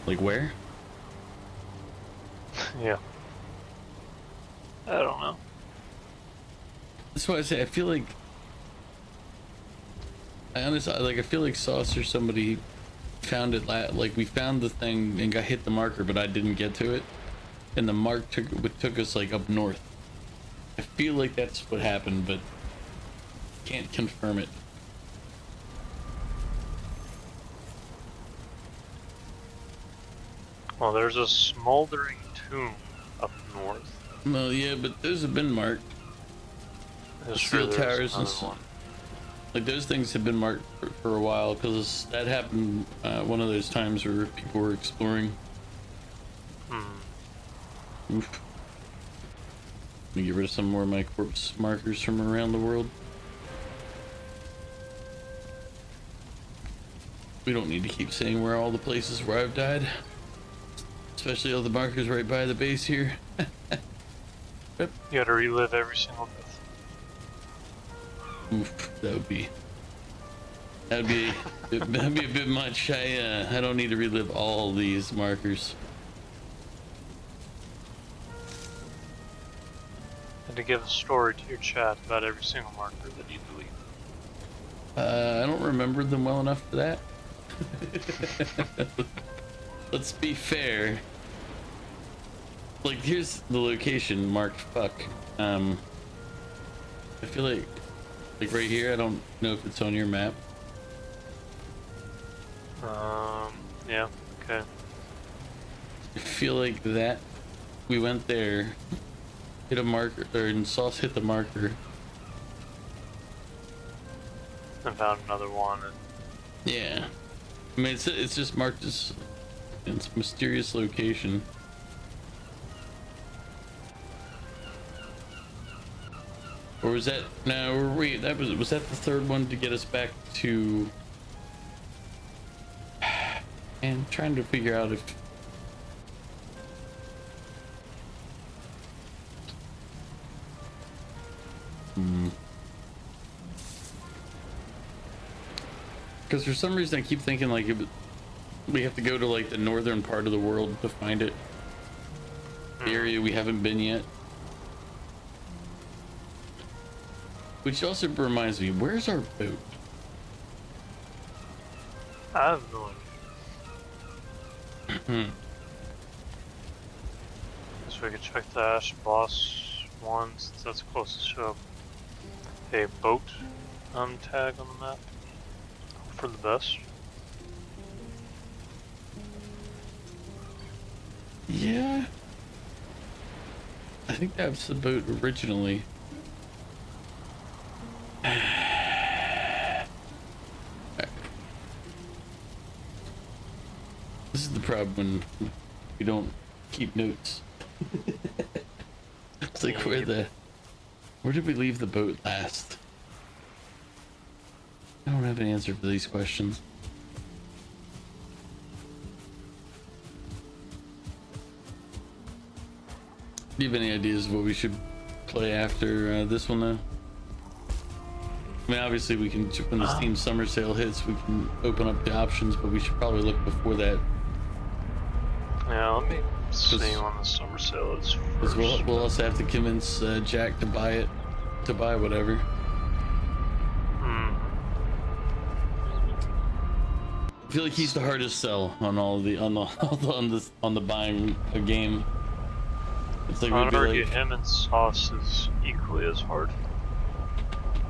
Like where? Yeah. I don't know. That's why I say I feel like I feel like Sauce or somebody found it like we found the thing and got hit the marker, but I didn't get to it, and the mark took us like up north. I feel like that's what happened, but can't confirm it. Well, there's a smoldering tomb up north. Well, yeah, but those have been marked. It's Steel true, there's towers and another one. like those things have been marked for a while, because that happened one of those times where people were exploring. Oof. Let me get rid of some more of my corpse markers from around the world. We don't need to keep saying where all the places where I've died. Especially all the markers right by the base here. You gotta relive every single death. Oof, that'd be a bit much. I don't need to relive all these markers. And to give a story to your chat about every single marker that you delete. I don't remember them well enough for that. Let's be fair. Like, here's the location marked fuck. I feel like right here, I don't know if it's on your map. Yeah, okay. I feel like that we went there, hit a marker, or and Sauce hit the marker. I found another one. And Yeah. I mean, it's just marked as its mysterious location. Or was that, no, wait, was that the third one to get us back to, and trying to figure out if, because for some reason I keep thinking like we have to go to like the northern part of the world to find it. The area we haven't been yet. Which also reminds me, where's our boat? I have no idea. Guess we could check the Ashlands Boss one, since that's closest to a boat tag on the map. Hope for the best. Yeah. I think that's the boat originally. This is the problem when we don't keep notes. It's like where did we leave the boat last? I don't have an answer for these questions. Do you have any ideas of what we should play after this one though? I mean, obviously we can, when the Steam summer sale hits, we can open up the options, but we should probably look before that. Yeah, let me see when the summer sale is first. We'll also have to convince Jack to buy it, to buy whatever. I feel like he's the hardest sell on all the on the buying a game. It's like I'd argue him and Sauce is equally as hard.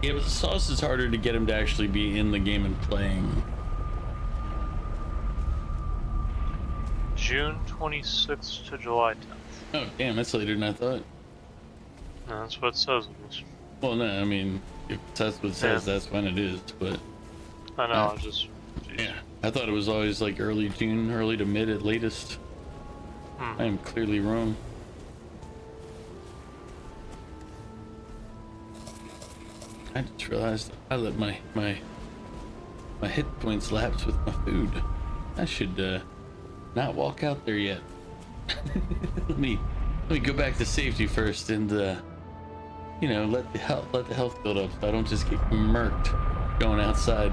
Yeah, but Sauce is harder to get him to actually be in the game and playing. June 26th to July 10th. Oh, damn, that's later than I thought. No, that's what it says it is. Well, no, I mean, if that's what it says, that's when it is, but... I know, I just... Geez. Yeah, I thought it was always like early June, early to mid at latest. I am clearly wrong. I just realized I let my hit points lapse with my food. I should not walk out there yet. let me go back to safety first and you know, let the health build up so I don't just get murked going outside.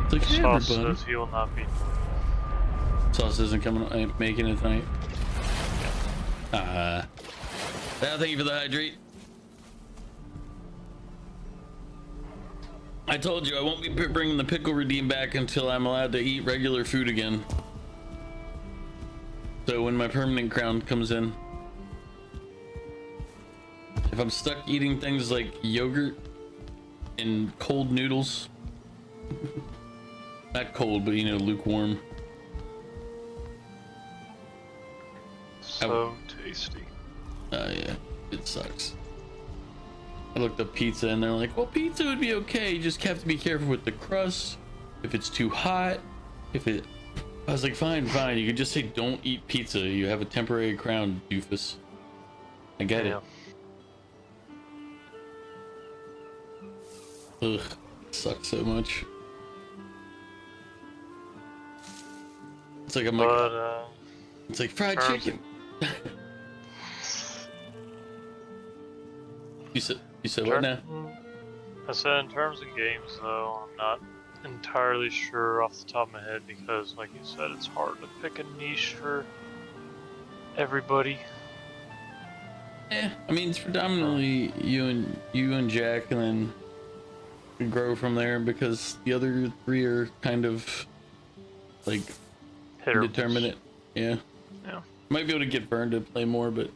It's like, hey, Sauce everybody. says he will not be. Sauce isn't coming, ain't making it tonight. Thank you for the hydrate. I told you I won't be bringing the pickle redeem back until I'm allowed to eat regular food again. So when my permanent crown comes in, if I'm stuck eating things like yogurt and cold noodles, not cold, but you know, lukewarm. So tasty. Oh yeah, it sucks. I looked up pizza and they're like, well, pizza would be okay. You just have to be careful with the crust. If it's too hot, I was like, fine. You can just say, don't eat pizza. You have a temporary crown, doofus. I get Yeah. it. Ugh, sucks so much. It's like I'm like, But it's like fried terms- chicken. You said what now? I said in terms of games, though, I'm not entirely sure off the top of my head because, like you said, it's hard to pick a niche for everybody. Yeah, I mean it's predominantly you and Jack, and then we grow from there because the other three are kind of like Hit or miss. indeterminate. Yeah. Yeah. Might be able to get Burned to play more, but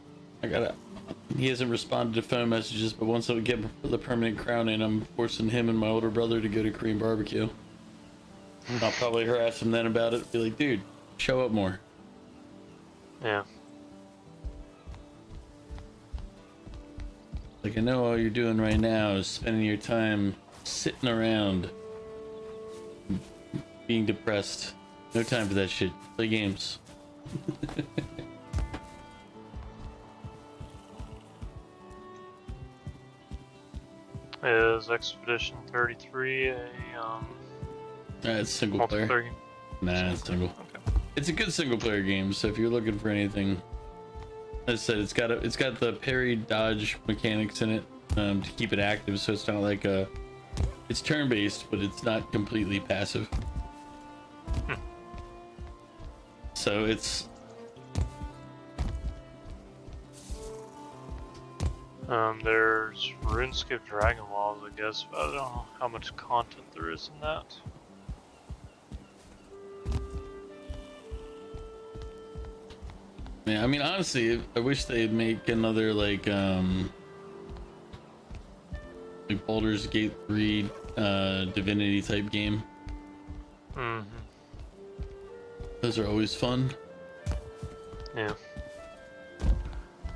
he hasn't responded to phone messages, but once I get the permanent crown in, I'm forcing him and my older brother to go to Korean barbecue. I'll probably harass him then about it. Be like, dude, show up more. Yeah. Like, I know all you're doing right now is spending your time sitting around being depressed. No time for that shit. Play games. Is Expedition 33 a It's single player. multiplayer game? Nah, it's single. Okay. It's a good single player game, so if you're looking for anything, as I said, it's got the parry dodge mechanics in it to keep it active, so it's not like it's turn-based, but it's not completely passive. So it's There's RuneScape Dragon Walls, I guess, but I don't know how much content there is in that. yeah, I mean honestly, I wish they'd make another like Baldur's Gate 3 Divinity type game. Mm-hmm. Those are always fun. Yeah.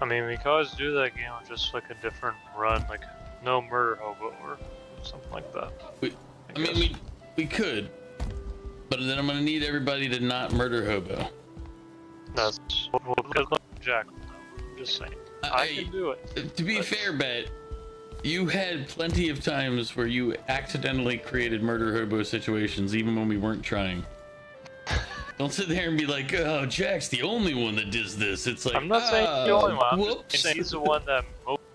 I mean, we could always do that game with just like a different run, like no murder hobo or something like that. I mean, we could, but then I'm gonna need everybody to not murder hobo. That's Jack. I'm just saying. I can do it. To be fair, Bet, you had plenty of times where you accidentally created murder hobo situations, even when we weren't trying. Don't sit there and be like, "Oh, Jack's the only one that does this." It's like, I'm not saying the only one. I'm Whoops. just saying he's the one that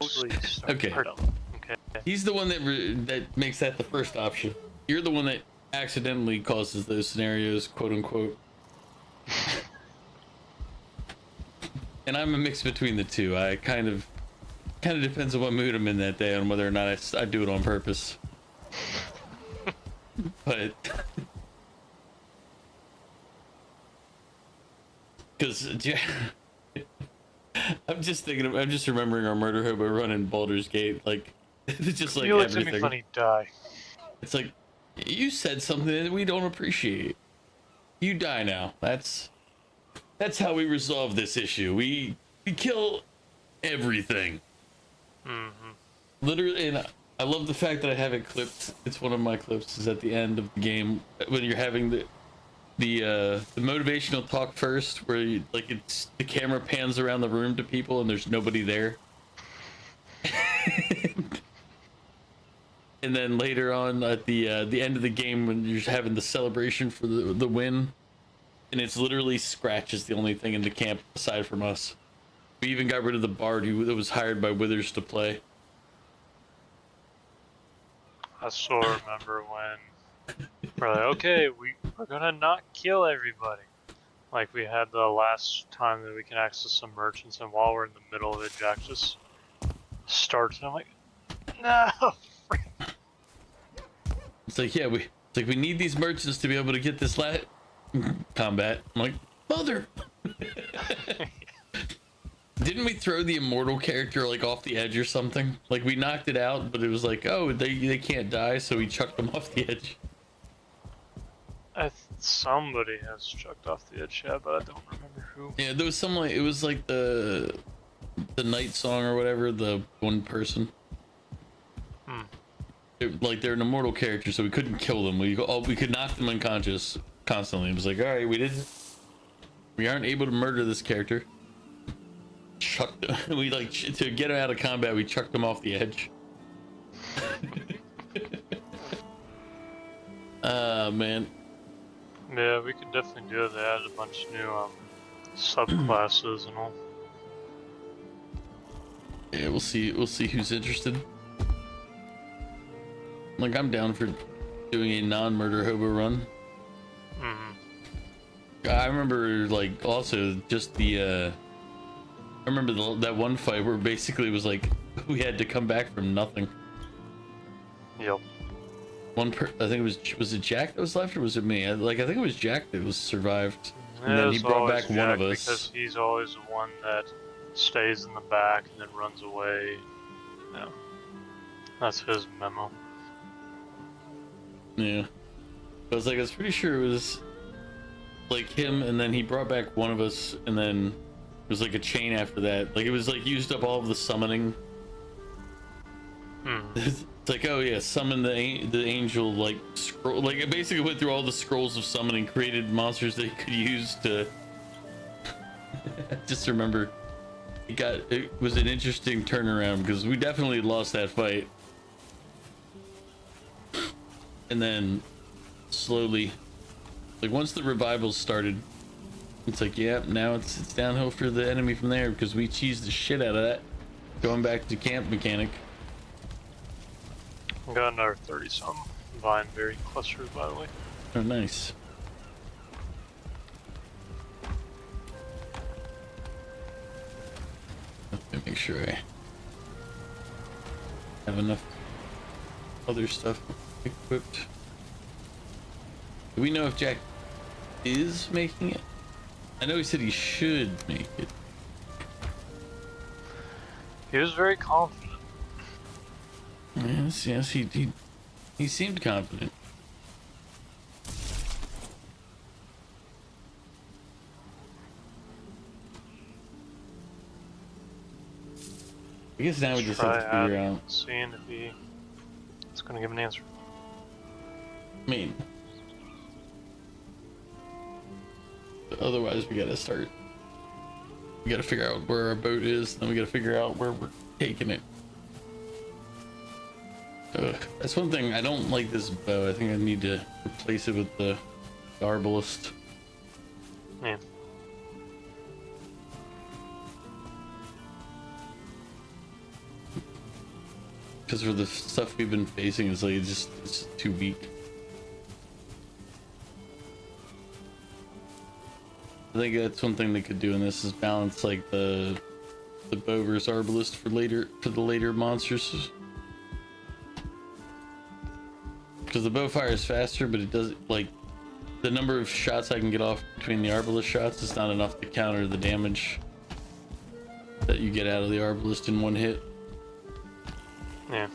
mostly Okay. started them. Okay. He's the one that makes that the first option. You're the one that accidentally causes those scenarios, quote unquote. And I'm a mix between the two. I kind of depends on what mood I'm in that day on whether or not I do it on purpose. But because I'm just remembering our murder hobo run in Baldur's Gate, like it's just like You looked at me everything. funny, die. It's like you said something that we don't appreciate. You die now. That's how we resolve this issue. We kill everything. Mm-hmm. Literally, and I love the fact that I have it clipped. It's one of my clips. Is at the end of the game when you're having the motivational talk first, where you, like the camera pans around the room to people and there's nobody there. And then later on at the end of the game when you're having the celebration for the win, and it's literally Scratch is the only thing in the camp aside from us. We even got rid of the bard that was hired by Withers to play. I still remember when we're like, okay, we're gonna not kill everybody. Like we had the last time that we can access some merchants, and while we're in the middle of it, Jack just starts, and I'm like, no. It's like, yeah, we need these merchants to be able to get this combat. I'm like, mother. Didn't we throw the immortal character like off the edge or something? Like we knocked it out, but it was like, oh, they can't die, so we chucked them off the edge. Somebody has chucked off the edge, yeah, but I don't remember who. Yeah, there was some like it was like the night song or whatever. The one person. Like they're an immortal character, so we couldn't kill them. We could knock them unconscious constantly. It was like, all right, we aren't able to murder this character. chucked him. We like to get him out of combat. We chucked him off the edge. Man. Yeah, we could definitely do it. They added a bunch of new subclasses and all. Yeah, we'll see. We'll see who's interested. Like, I'm down for doing a non-murder hobo run. I remember, like, also just the I remember that one fight where basically it was like we had to come back from nothing. Yep. I think it was it Jack that was left, or was it me? I think it was Jack that was survived, and Yeah, then he it's brought always back one Jack of us. because he's always the one that stays in the back and then runs away. Yeah, that's his memo. Yeah, I was like, I was pretty sure it was like him, and then he brought back one of us, and then it was like a chain after that. Like, it was like used up all of the summoning. It's like, oh yeah, summon the angel, like scroll. Like, it basically went through all the scrolls of summoning, created monsters that he could use to. I just remember it was an interesting turnaround because we definitely lost that fight, and then slowly, like, once the revivals started, it's like, yeah, now it's downhill for the enemy from there because we cheesed the shit out of that. Going back to camp mechanic. I got another 30-some vine berry clusters, by the way. Oh, nice. Let me make sure I have enough other stuff equipped. Do we know if Jack is making it? I know he said he should make it. He was very confident. Yes, he seemed confident. I guess now we just have to figure out. Seeing if he's gonna give an answer. I mean, otherwise we gotta start. We gotta figure out where our boat is, then we gotta figure out where we're taking it. That's one thing, I don't like this bow. I think I need to replace it with the arbalist. Yeah. Because for the stuff we've been facing, it's like it's too weak. I think that's one thing they could do in this is balance like the bow versus arbalist for the later monsters. Because the bow fire is faster, but it does, like, the number of shots I can get off between the arbalist shots is not enough to counter the damage that you get out of the arbalist in one hit. Yeah.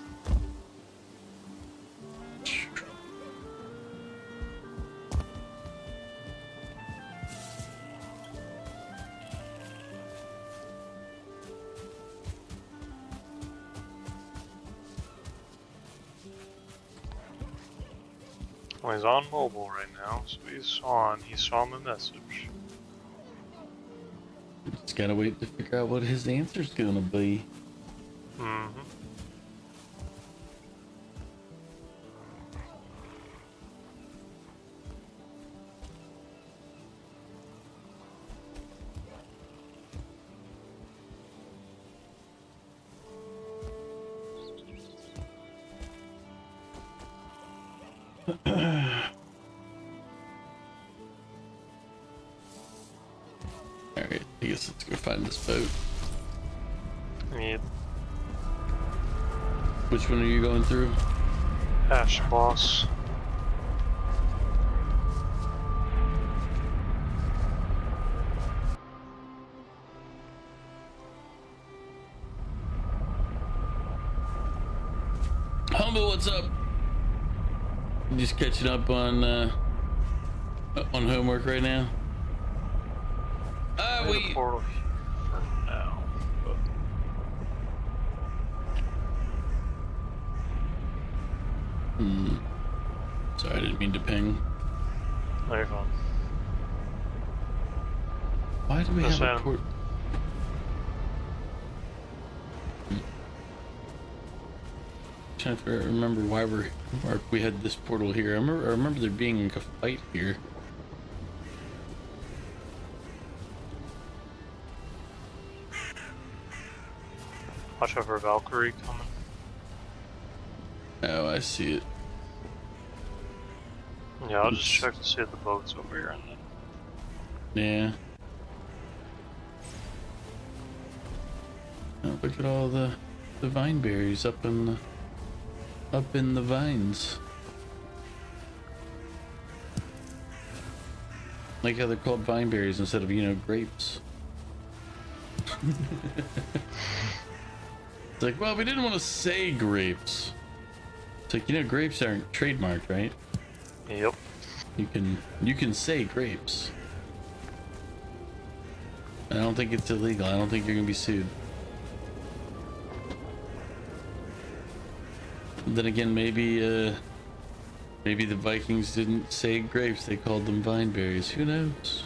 Well, he's on mobile right now, so he saw my message. Just gotta wait to figure out what his answer's gonna be. Mm-hmm. Alright, I guess let's go find this boat. Yep. Which one are you going through? Ashlands Boss. Humble, what's up? Just catching up on homework right now. The portal for now. Sorry, I didn't mean to ping. No, you're fine. Why do we have a port? Trying to remember why we had this portal here. I remember there being a fight here. Watch out for Valkyrie coming. Oh, I see it. Yeah, I'll just check to see if the boat's over here and then. Yeah. Oh, look at all the vine berries up in the vines. Like how they're called vine berries instead of, you know, grapes. It's like, well, we didn't want to say grapes. It's like, you know, grapes aren't trademarked, right? Yep. You can say grapes. I don't think it's illegal. I don't think you're gonna be sued. Then again, maybe the Vikings didn't say grapes, they called them vine berries. Who knows?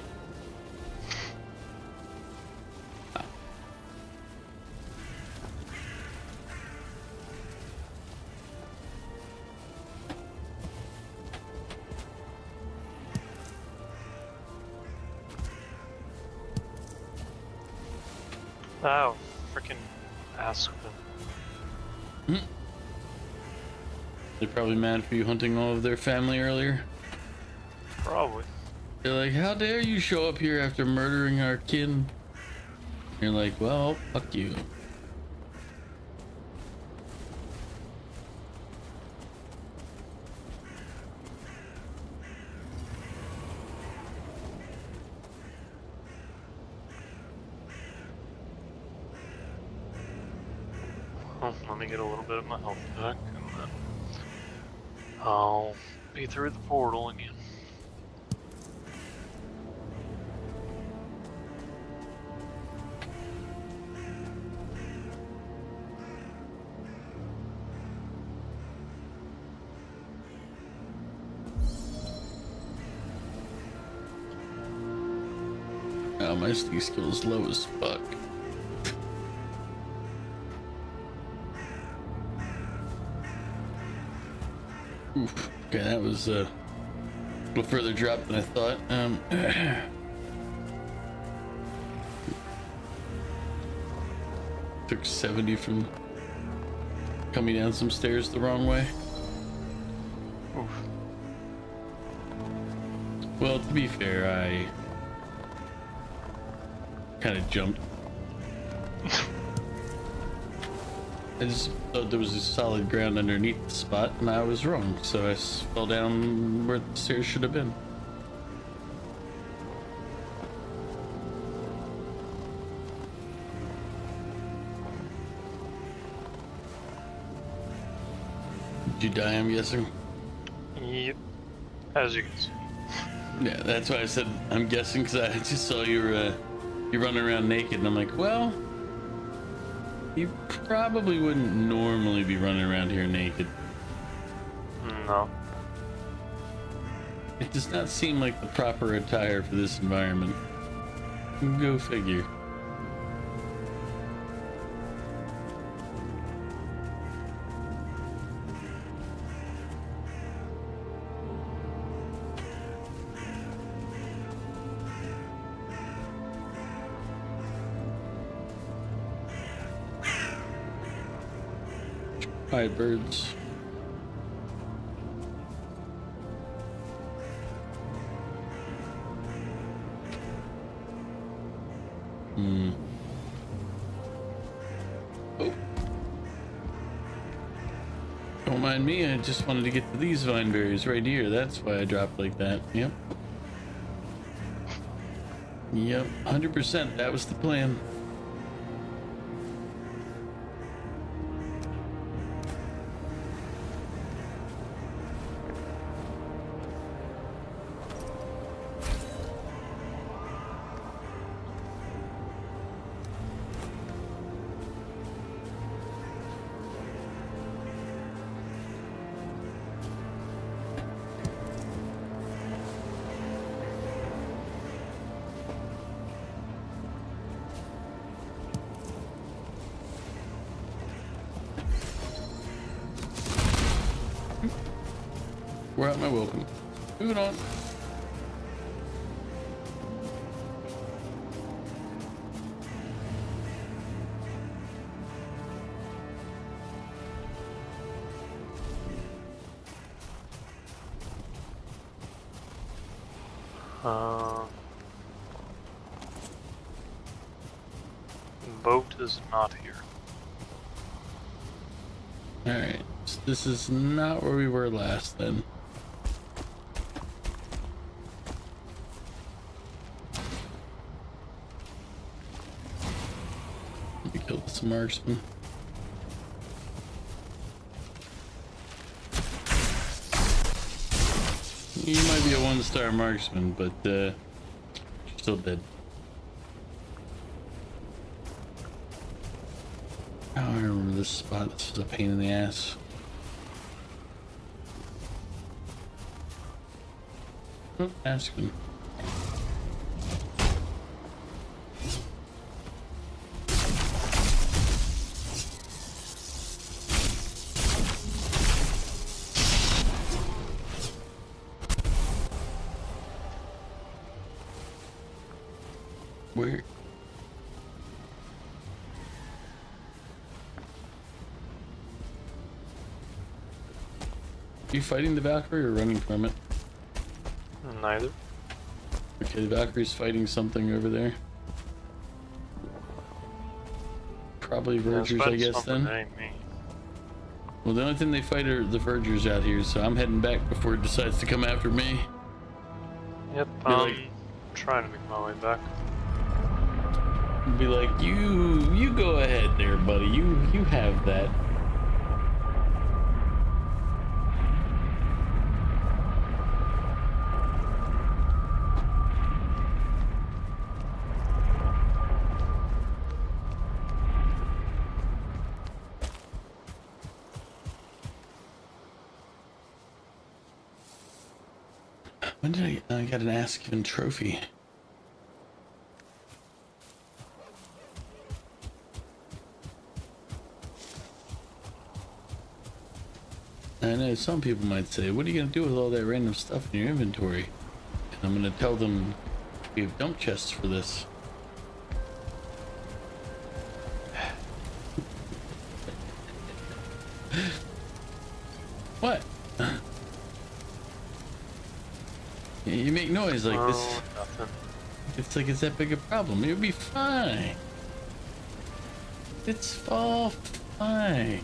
Oh, freaking Aspen. They're probably mad for you hunting all of their family earlier. Probably. They're like, how dare you show up here after murdering our kin? You're like, well, fuck you. Oh, let me get a little bit of my health back, and then I'll be through the portal again. Oh, my sneak skill is low as fuck. Oof. Okay, that was a little further drop than I thought. Took 70 from coming down some stairs the wrong way. Oof. Well, to be fair, I kind of jumped. I just thought there was a solid ground underneath the spot, and I was wrong, so I fell down where the stairs should have been. Did you die, I'm guessing? Yep. As you can see. Yeah, that's why I said I'm guessing, because I just saw you running around naked, and I'm like, well, you probably wouldn't normally be running around here naked. No. It does not seem like the proper attire for this environment. Go figure. Hi, birds. Oh. Don't mind me, I just wanted to get to these vine berries right here. That's why I dropped like that. Yep. Yep, 100%. That was the plan. We're at my welcome. Moving on. Boat is not here. Alright, so this is not where we were last then. Let me kill this marksman. You might be a 1-star marksman, but you're still dead. Oh, I remember this spot. This is a pain in the ass. Oh, ask him. Where? Are you fighting the Valkyrie or running from it? Neither. Okay, the Valkyrie's fighting something over there. Probably Vergers, I guess, then. Well, the only thing they fight are the Vergers out here, so I'm heading back before it decides to come after me. Yep, trying to make my way back. Be like, you go ahead there, buddy. You have that. When did I got an ass-given trophy? I know some people might say, what are you going to do with all that random stuff in your inventory? And I'm going to tell them we have dump chests for this. What? You make noise like this. Nothing. It's like it's that big a problem. You'll be fine. It's all fine.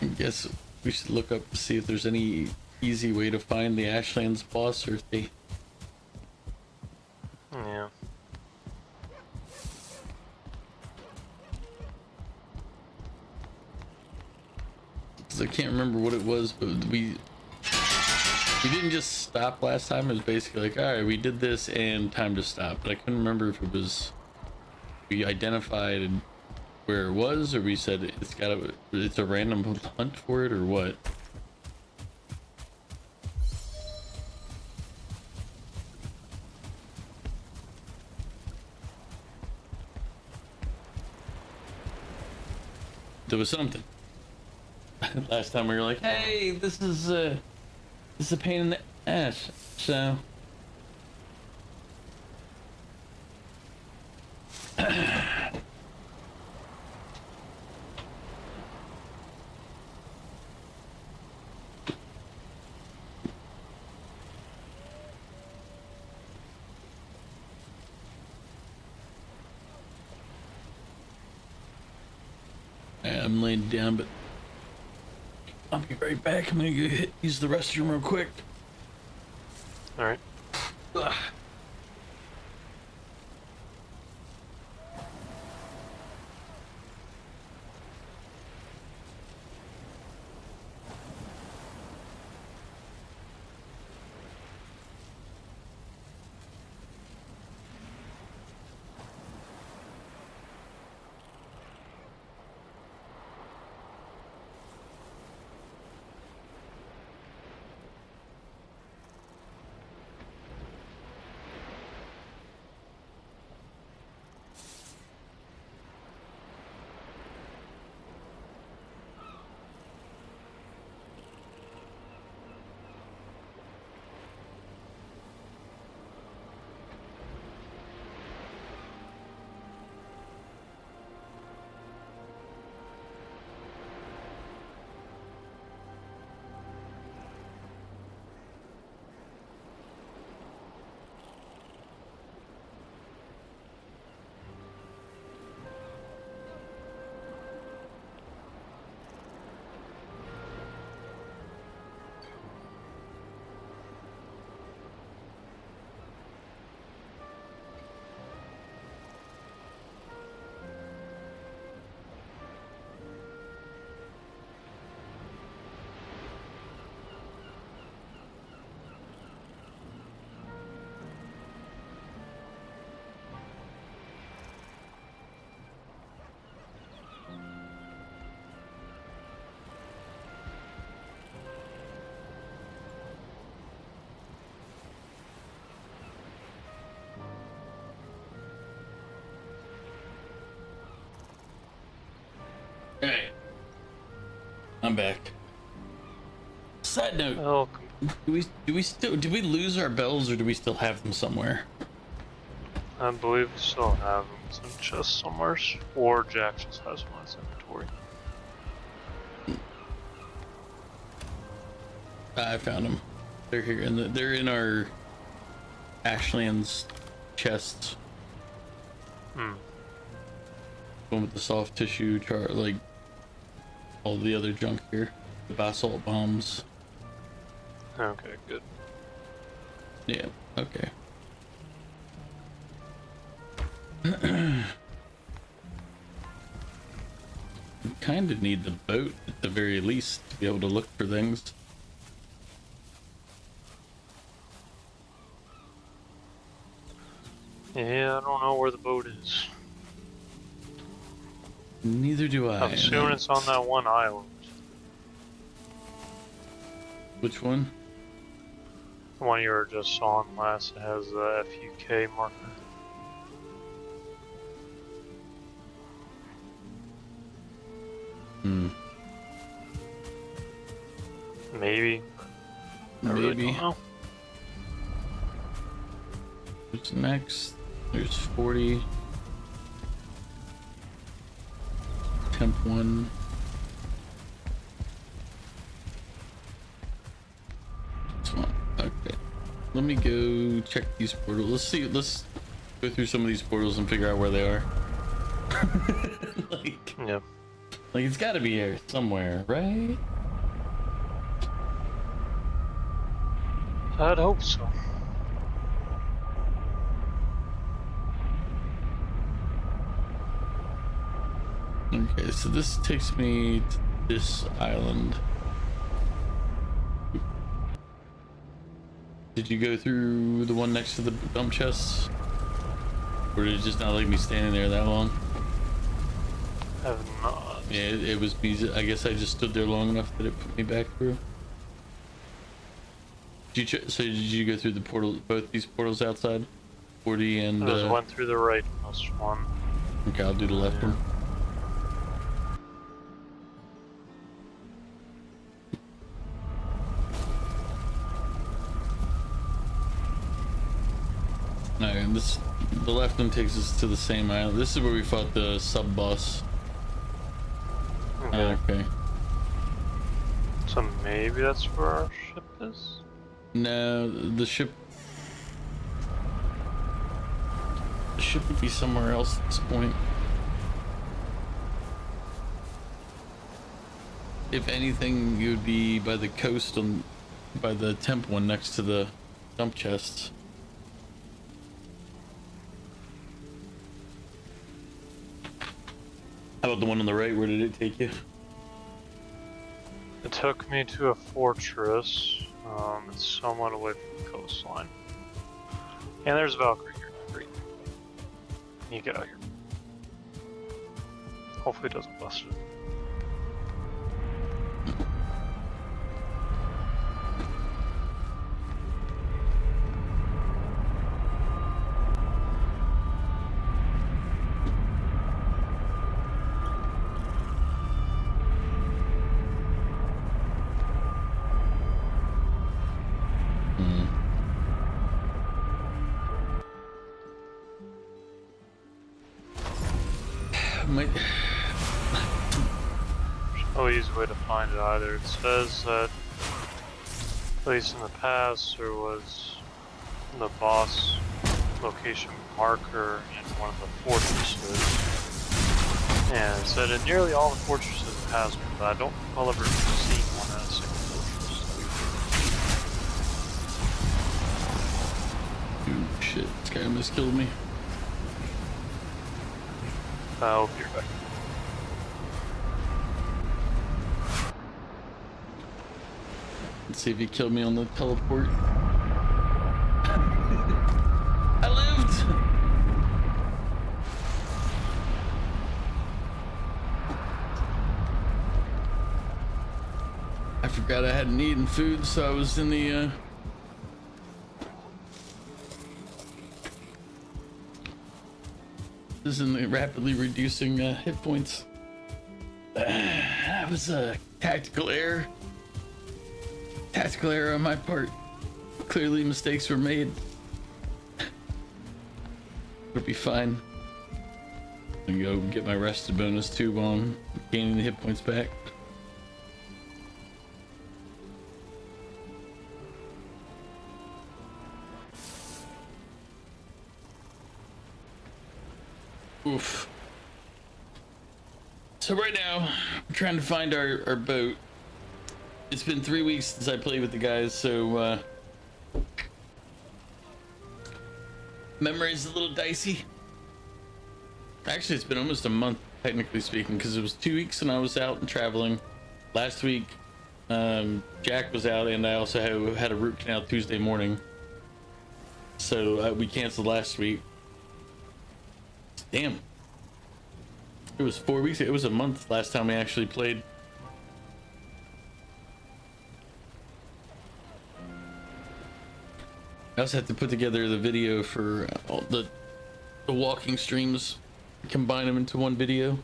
I guess we should look up to see if there's any easy way to find the Ashlands Boss, or if they... Yeah. I can't remember what it was, but we didn't just stop last time. It was basically like, all right, we did this and time to stop. But I couldn't remember if it was we identified where it was, or we said it's a random hunt for it, or what. There was something. Last time we were like, hey, this is a pain in the ass, so I'm laying down, but I'll be right back. I'm gonna go use the restroom real quick. All right. Ugh. I'm back. Side note, Welcome. do we lose our bells or do we still have them somewhere? I believe we still have them. It's in chest somewhere, or Jack just has one in his inventory. I found them. They're here, and they're in our Ashlands chests. Hmm. One with the soft tissue, like all the other junk here. The basalt bombs. Okay, good. Yeah, okay. We kind of need the boat at the very least to be able to look for things. Yeah, I don't know where the boat is. Neither do I. I'm assuming it's on that one island. Which one? The one you were just on last. It has the FUK marker. Hmm. Maybe. I really Maybe. don't know. What's next? There's 40. Temp 1. This one. Okay. Let me go check these portals. Let's go through some of these portals and figure out where they are. Yeah. Like it's gotta be here somewhere, right? I'd hope so. Okay, so this takes me to this island. Did you go through the one next to the dump chests? Or did it just not like me standing there that long? I have not. Yeah, it was me. I guess I just stood there long enough that it put me back through. So did you go through the portal, both these portals outside? 40 and... There's one through the rightmost one. Okay, I'll do the left one. Alright, and the left one takes us to the same island. This is where we fought the sub-boss. Okay. Okay. So maybe that's where our ship is? No, the ship would be somewhere else at this point. If anything, it would be by the coast by the temp one next to the dump chests. How about the one on the right? Where did it take you? It took me to a fortress. It's somewhat away from the coastline. And there's Valkyrie here. Great. You get out here. Hopefully it doesn't bust it. Might... No easy way to find it either. It says that, at least in the past, there was the boss location marker in one of the fortresses. And it said in nearly all the fortresses it has one, but I don't recall ever seeing one in a single fortress. Ooh, shit, this guy almost killed me. I'll be right back. Let's see if he killed me on the teleport. I lived! I forgot I hadn't eaten food, so I was in the this is in the rapidly reducing hit points. That was a tactical error. Tactical error on my part. Clearly mistakes were made. It'll be fine. I'm gonna go get my rested bonus too while I'm gaining the hit points back. Oof. So right now, we're trying to find our boat. It's been 3 weeks since I played with the guys, so memory's a little dicey. Actually, it's been almost a month, technically speaking, because it was 2 weeks and I was out and traveling. Last week, Jack was out, and I also had a root canal Tuesday morning. So we canceled last week. Damn. It was 4 weeks. It was a month last time we actually played. I also had to put together the video for all the walking streams, combine them into one video.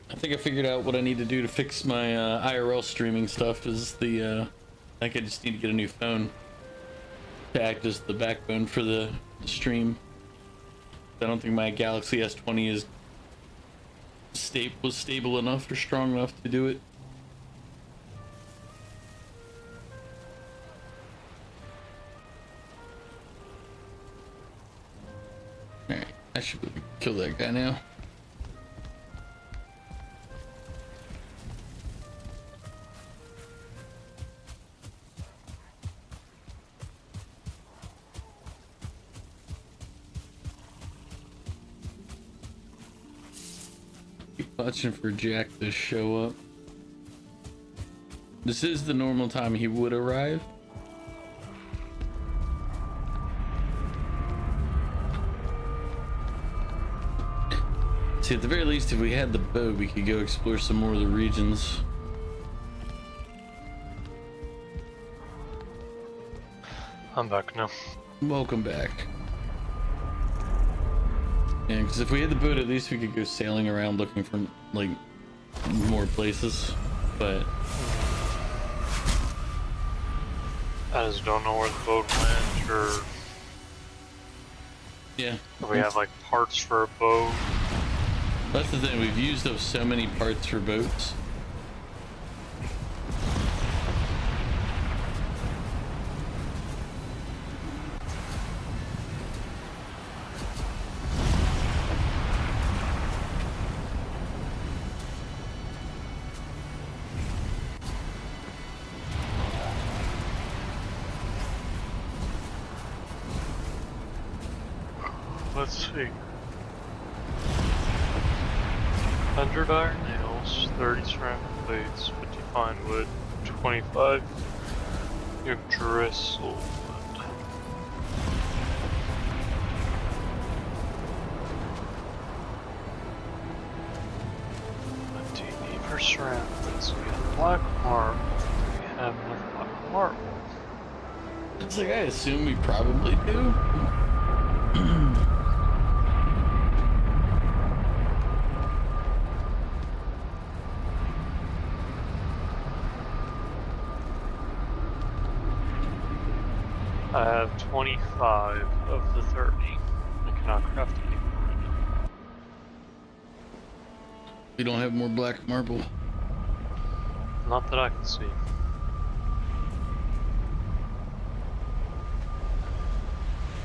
I think I figured out what I need to do to fix my IRL streaming stuff. Is I think I just need to get a new phone to act as the backbone for the stream. I don't think my Galaxy S20 is stable enough or strong enough to do it. Alright, I should kill that guy now. Watching for Jack to show up. This is the normal time he would arrive. See, at the very least, if we had the boat, we could go explore some more of the regions. I'm back now. Welcome back. Yeah, because if we had the boat, at least we could go sailing around looking for, like, more places. But I just don't know where the boat went, or yeah, if we have like parts for a boat. that's the thing. We've used up so many parts for boats. Let's see. 100 iron nails, 30 ceramic plates, 50 fine wood, 25 Yggdrasil wood. What do you need for ceramics? We have black marble. We have enough black marble. It's like, I assume we probably do. I have 25 of the 30. I cannot craft any more right now. We don't have more black marble. Not that I can see.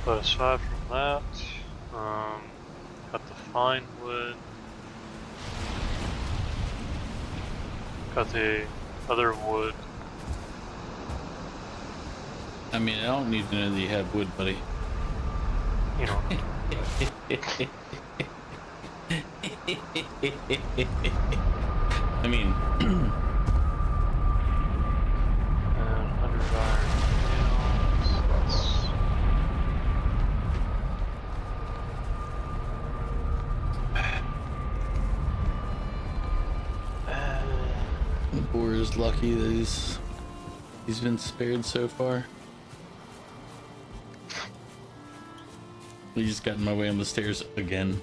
But aside from that, got the fine wood. Got the other wood. I mean, I don't need to know that you have wood, buddy. You know. I mean, And 100 iron nails. the boar is lucky that he's been spared so far. He just got in my way on the stairs again.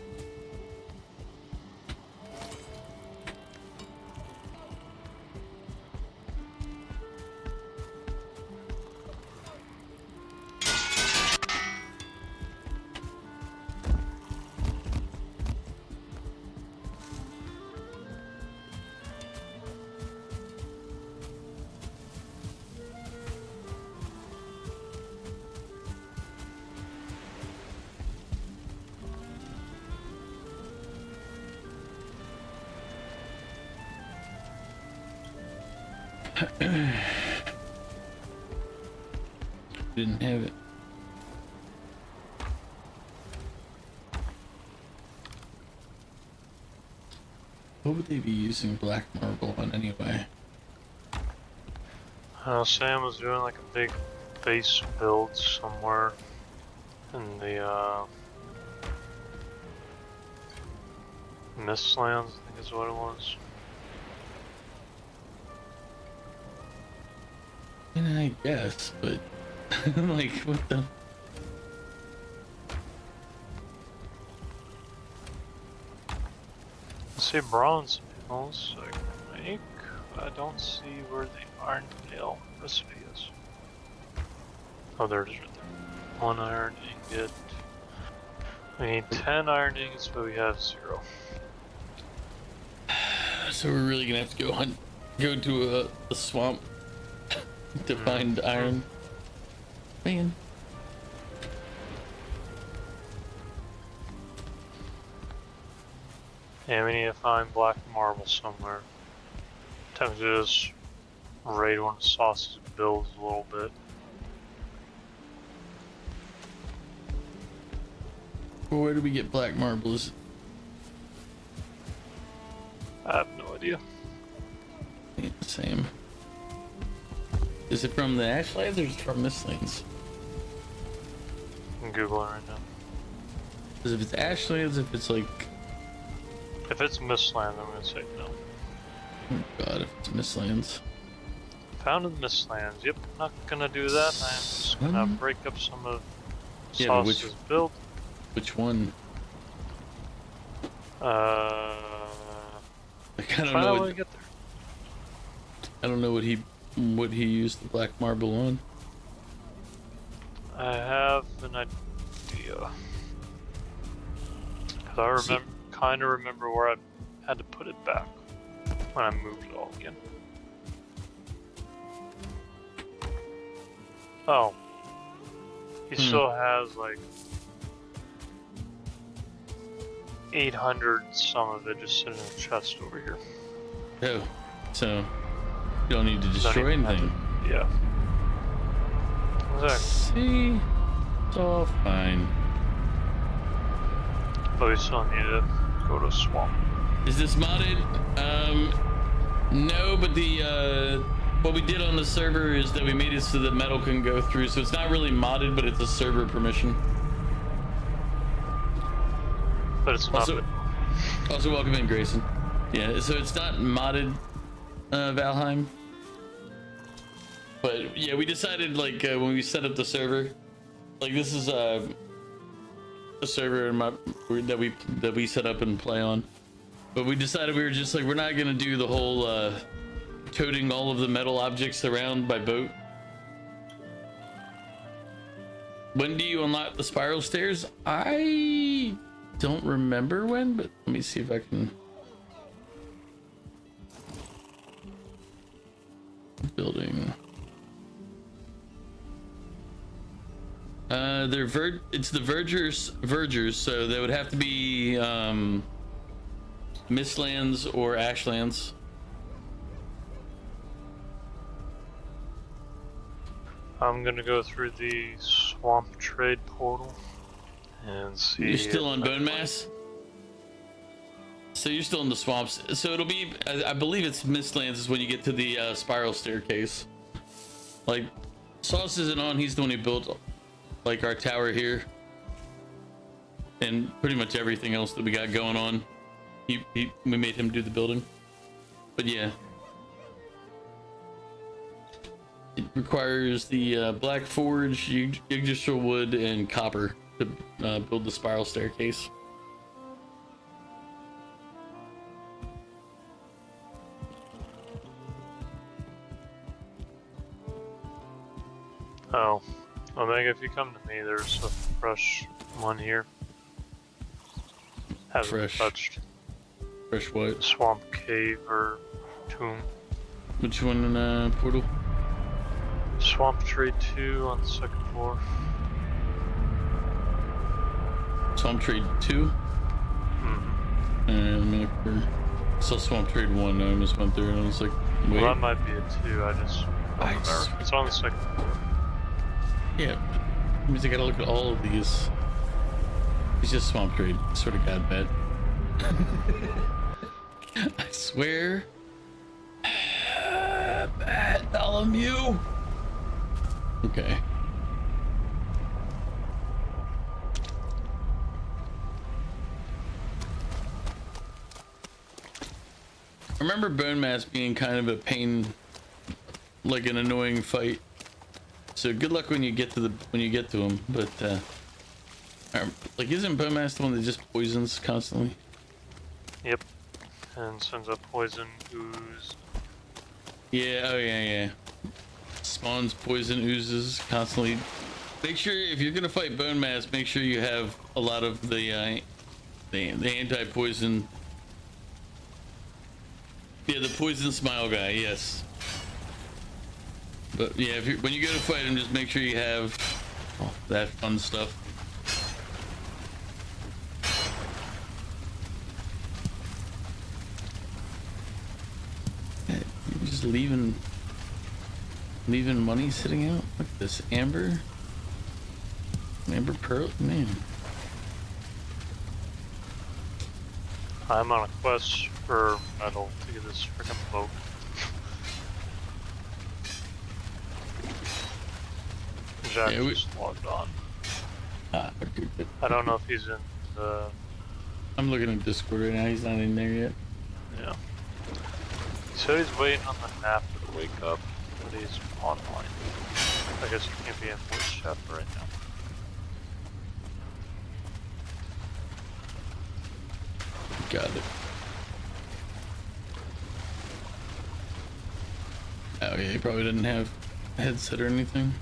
Didn't have it. What would they be using black marble on anyway? Sam was doing like a big base build somewhere in the Mistlands, I think is what it was. And I guess, but like, what the? Let's see, bronze nails I can make. I don't see where the iron nail recipe is. Oh, there's right there. 1 iron ingot. We need 10 iron ingots, but we have 0. So we're really gonna have to go to a swamp to find iron. Man. Yeah, we need to find black marble somewhere. Time to just raid one of the sauces builds a little bit. Well, where do we get black marbles? I have no idea. Yeah, same. Is it from the Ashlands or is it from Mistlands? I'm Googling right now. Because if it's Ashlands, if it's like... If it's Mistland, I'm gonna say no. Oh god, if it's Mistlands. Found in Mistlands. Yep, not gonna do that. I'm just gonna break up some of Yeah, but Sauce's build. which one? Like, I don't Find know. out when we get there. I don't know what he used the black marble on. I have an idea. Cause I remember, kind of remember where I had to put it back when I moved it all again. Oh, he still has like 800 some of it just sitting in a chest over here. Oh, so you don't need to destroy anything. Yeah. Exactly. See, it's all fine. But we still need to go to a swamp. Is this modded? No, but the what we did on the server is that we made it so that metal can go through. So it's not really modded, but it's a server permission. But it's not. Also, welcome in, Grayson. Yeah, so it's not modded, Valheim. But yeah, we decided like when we set up the server, like this is a server that we set up and play on. But we decided we were just like, we're not gonna do the whole toting all of the metal objects around by boat. When do you unlock the spiral stairs? I don't remember when, but let me see if I can. Building. It's the vergers, so they would have to be Mistlands or Ashlands. I'm gonna go through the swamp trade portal and see. You're still on Bone Mass? So you're still in the swamps. So it'll be, I believe it's Mistlands is when you get to the spiral staircase. Like, Sauce isn't on, he's the one who built like our tower here. And pretty much everything else that we got going on. We made him do the building. But yeah. It requires the black forge, Yggdrasil wood, and copper to build the spiral staircase. Oh, Omega, if you come to me, there's a fresh one here. Hasn't Fresh. touched. Fresh what? Swamp cave or tomb. Which one in Portal? Swamp trade 2 on the 2nd floor. Swamp Trade 2? Mm-hmm. And let me look for... I saw Swamp Trade 1, I almost went through and I was like, Wait. Well, that might be it too. I just don't remember. just- It's on the second floor. Yeah. That means I gotta look at all of these. He's just swamp trade. Sort of god bad. I swear. Bartholomew. Okay. I remember bone mass being kind of a pain, like an annoying fight. So good luck when you get to him. But like, isn't bone mass the one that just poisons constantly? Yep. And sends a poison ooze. Yeah. Oh yeah. Spawns poison oozes constantly. Make sure if you're gonna fight bone mass, make sure you have a lot of the anti-poison. Yeah, the poison smile guy. Yes. But yeah, when you go to fight him, just make sure you have that fun stuff. You're just leaving money sitting out. Look at this amber pearl, man. I'm on a quest for metal to get this freaking boat. Jack just logged on. Okay. I don't know if he's in the... I'm looking at Discord right now. He's not in there yet. Yeah. He said he's waiting on the nap to wake up, but he's online. I guess he can't be in voice chat right now. Got it. Oh yeah, he probably didn't have a headset or anything.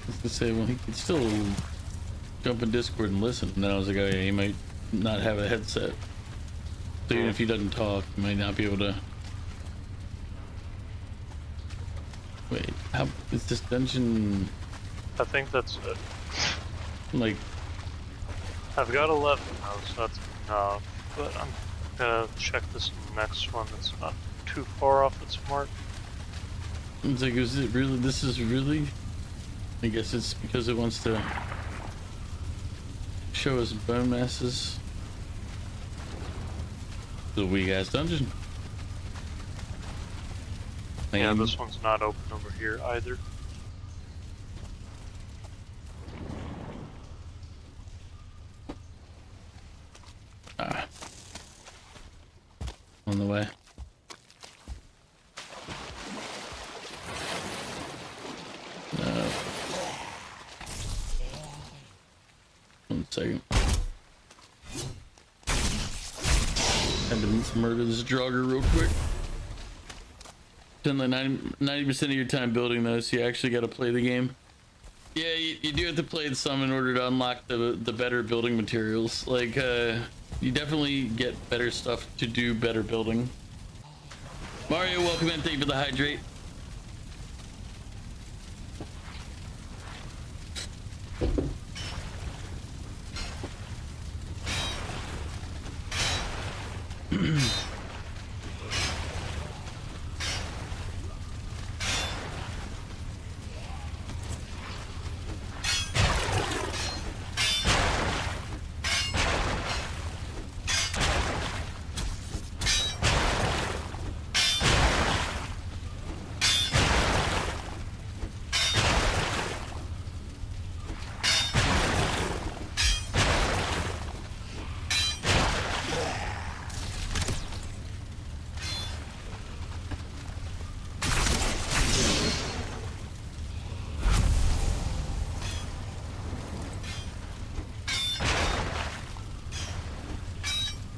I was gonna say, well, he could still jump in Discord and listen. And then I was like, oh yeah, he might not have a headset. So even if he doesn't talk, he might not be able to. Wait, how is this dungeon? I think that's it. Like, I've got 11 now, so that's enough. But I'm gonna check this next one that's not too far off its mark. it's like, is it really? This is really? I guess it's because it wants to show us bone masses. The weak ass dungeon. Yeah, this one's not open over here either. On the way. No. 1 second. Had to murder this jogger real quick. Spend like 90% of your time building those, so you actually got to play the game. Yeah, you do have to play some in order to unlock the better building materials. Like, you definitely get better stuff to do better building. Mario, welcome in. Thank you for the hydrate.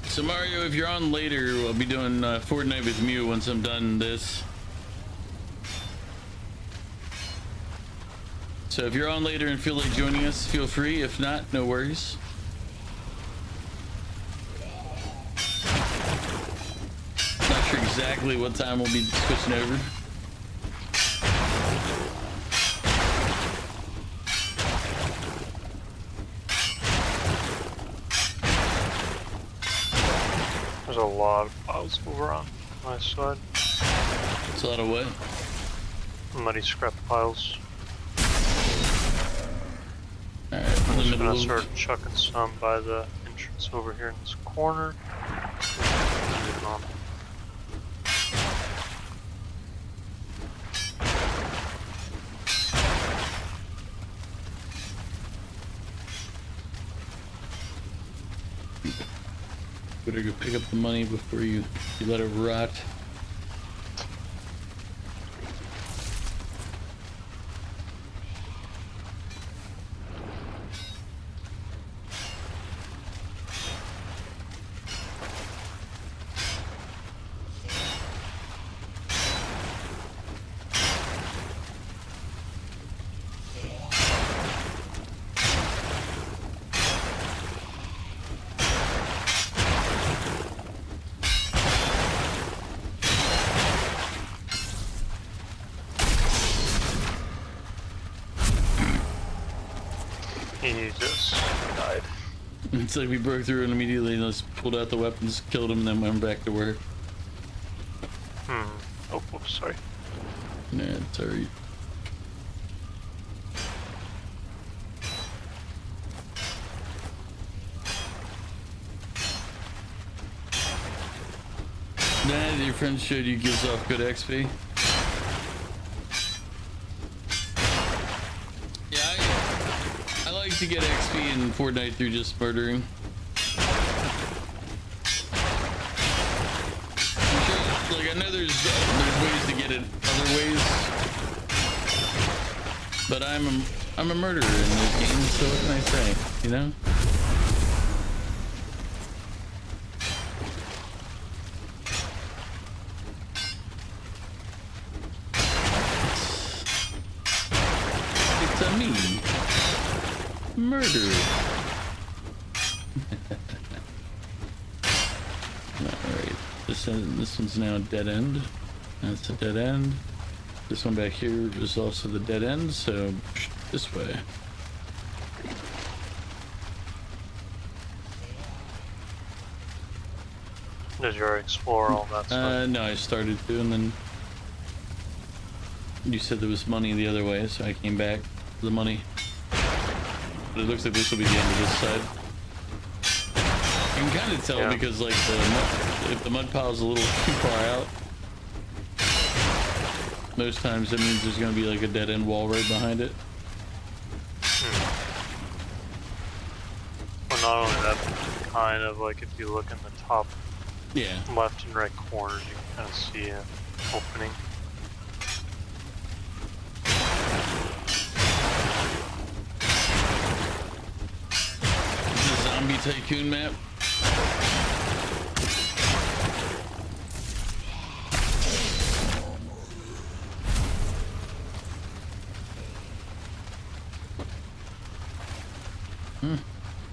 So Mario, if you're on later, I'll be doing Fortnite with Mew once I'm done this. So if you're on later and feel like joining us, feel free. If not, no worries. Not sure exactly what time we'll be switching over. There's There's a lot of piles over on my side. It's a lot of what? Muddy scrap piles. Alright, I'm in the just middle gonna of... start chucking some by the entrance over here in this corner. Moving on. Better go pick up the money before you let it rot. He just died. It's like we broke through and immediately just pulled out the weapons, killed him, and then went back to work. Oh, whoops, sorry. Nah, it's alright. Nah, your friend showed you gives off good XP. Yeah, I like to get XP in Fortnite through just murdering. I'm sure, like, I know there's ways to get it other ways, but I'm a murderer in this game, so what can I say, you know? It's a me. Murder. Alright, this one's now a dead end. That's a dead end. This one back here is also the dead end, so this way. Did you already explore all that stuff? No, I started to, and then you said there was money the other way, so I came back for the money. But it looks like this will be the end of this side. You can kind of tell because, like, if the mud pile's a little too far out, most times that means there's going to be like a dead end wall right behind it. Well, not only that, but kind of like if you look in the top left and right corners, you can kind of see an opening. This is a zombie tycoon map.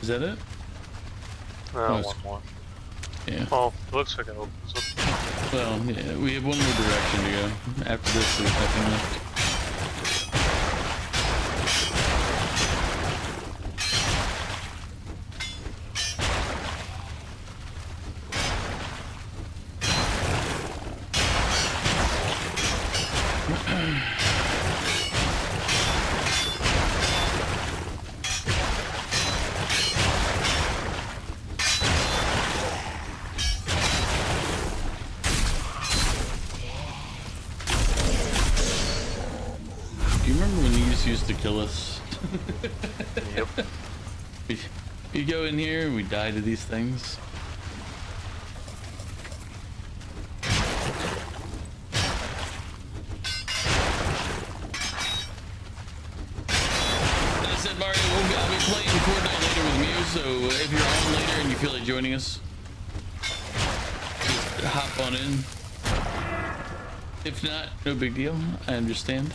Is that it? One more. Yeah. Oh, it looks like it opens up. Well, yeah, we have one more direction to go. After this, there's nothing left. Do you remember when these used to kill us? Yep. We go in here and we die to these things. As I said, Mario, we'll be playing Fortnite later with Mew, so if you're on later and you feel like joining us, just hop on in. If not, no big deal. I understand.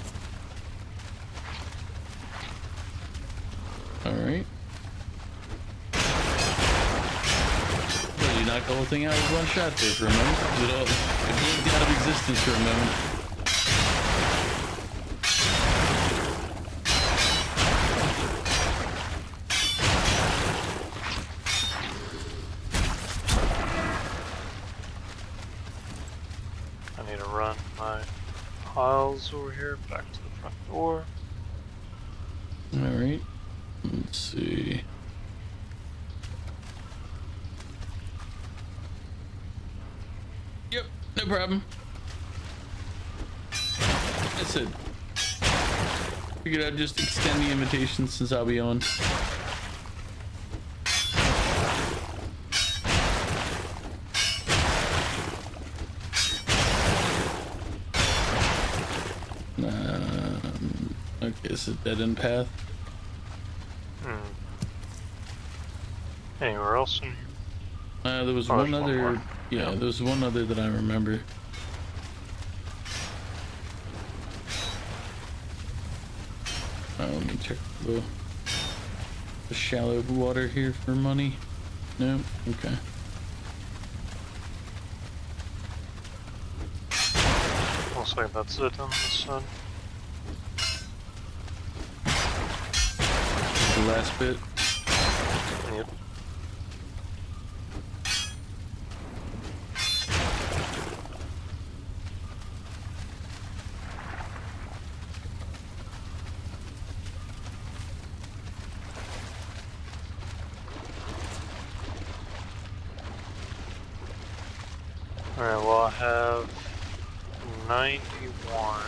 Alright. Well, you knocked the whole thing out with one shot there for a moment. It blinked out of existence for a moment. box over here, back to the front door. All right. Let's see. Yep, no problem. That's it. Figured I'd just extend the invitation since I'll be on. Okay, it's a dead end path. Anywhere else in here? There was Oh, one there's one other. more. Yeah, there was one other that I remember. Let me check the shallow water here for money. No, okay. Looks like that's it on this side. The last bit. Yep. Alright, well I have 91.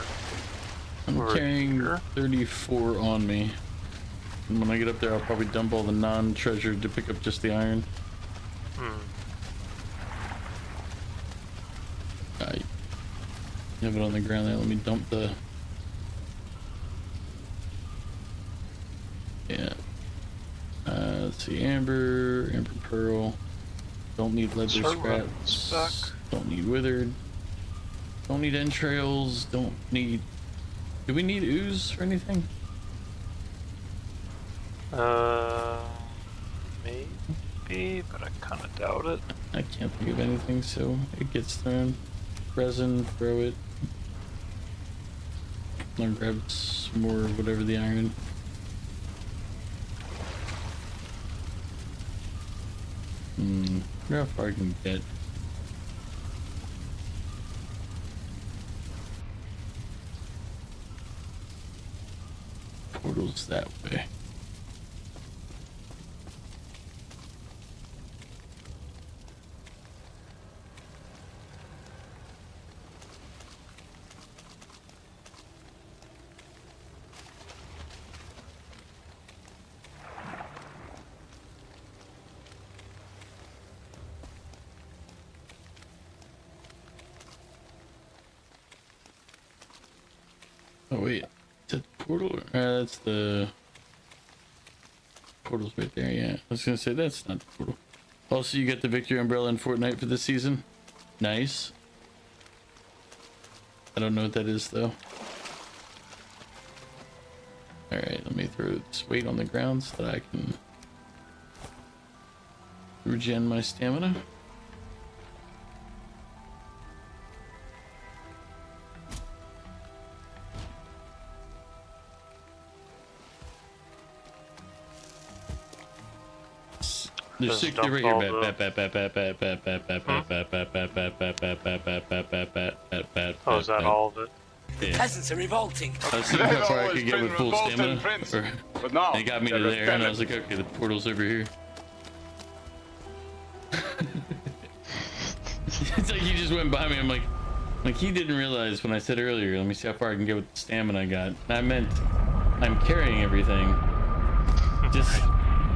I'm Over carrying here. 34 on me. And when I get up there, I'll probably dump all the non-treasure to pick up just the iron. I have it on the ground there. Let me dump the... Yeah. Let's see. Amber pearl. Don't need leather Start running scraps. back. Don't need withered. Don't need entrails. Don't need... Do we need ooze or anything? Maybe, but I kind of doubt it. I can't think of anything, so it gets thrown. Resin, throw it. I'll grab some more, whatever the iron. How far I can get. Portals that way. Oh wait, is that the portal? That's the portal's right there. Yeah, I was gonna say that's not the portal. Also, you get the victory umbrella in Fortnite for this season. Nice. I don't know what that is though. All right, let me throw this weight on the ground so that I can regen my stamina. There's Just 60 right dump here. all Oh, is that all of it? The peasants are revolting. I was thinking how far I could get with full stamina. But now, They got me to they're there, and I was rebelling. like, okay, the portal's over here. It's like you just went by me. I'm like he didn't realize when I said earlier, let me see how far I can get with the stamina I got. And I meant I'm carrying everything. Just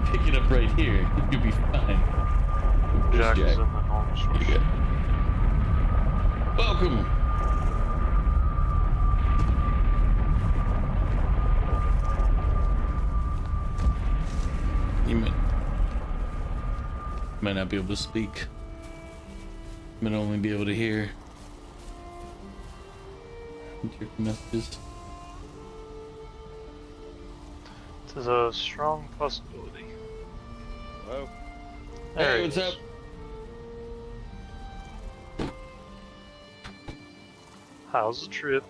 pick it up right here. You'll be fine. Jack Jack. is in the normal source. Yeah. Welcome. You might not be able to speak. You might only be able to hear. Your messages. There's a strong possibility. Hello? There Hey, he what's is. up? How's the trip?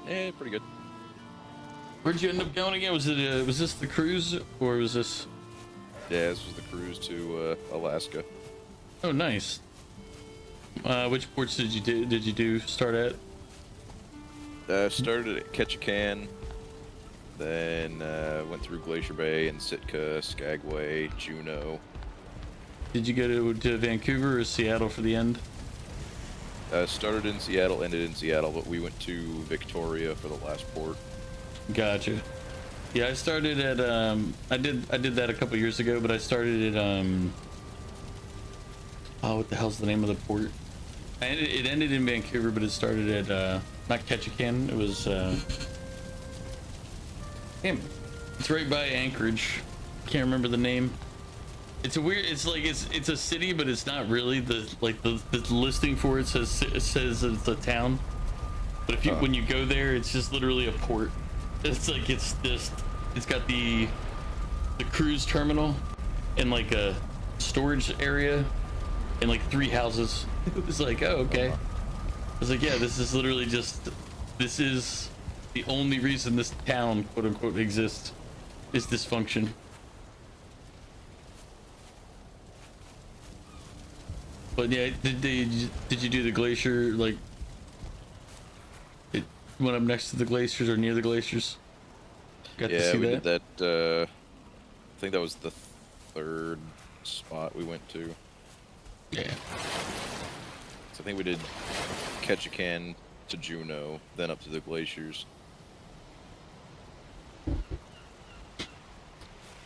Eh, pretty good. Where'd you end up going again? Was it was this the cruise or was this? Yeah, this was the cruise to Alaska. Oh, nice. Which ports did you do? Start at? Started at Ketchikan, then went through Glacier Bay and Sitka, Skagway, Juneau. Did you go to Vancouver or Seattle for the end? Started in Seattle, ended in Seattle, but we went to Victoria for the last port. Gotcha. Yeah, I started at I did that a couple years ago, but I started at oh, what the hell's the name of the port? It ended in Vancouver, but it started at not Ketchikan. It was damn, it's right by Anchorage. Can't remember the name. It's a weird. It's like it's a city, but it's not really. The listing for it says it's a town, but if you when you go there, it's just literally a port. It's like it's got the cruise terminal and like a storage area and like 3 houses. It was like, oh, okay. I was like, yeah, this is literally just, this is the only reason this town, quote unquote, exists, is this function. But yeah, did you do the glacier, like, it went up next to the glaciers or near the glaciers? Got to see we that? did that, I think that was the 3rd spot we went to. Yeah. So I think we did Ketchikan to Juneau, then up to the glaciers.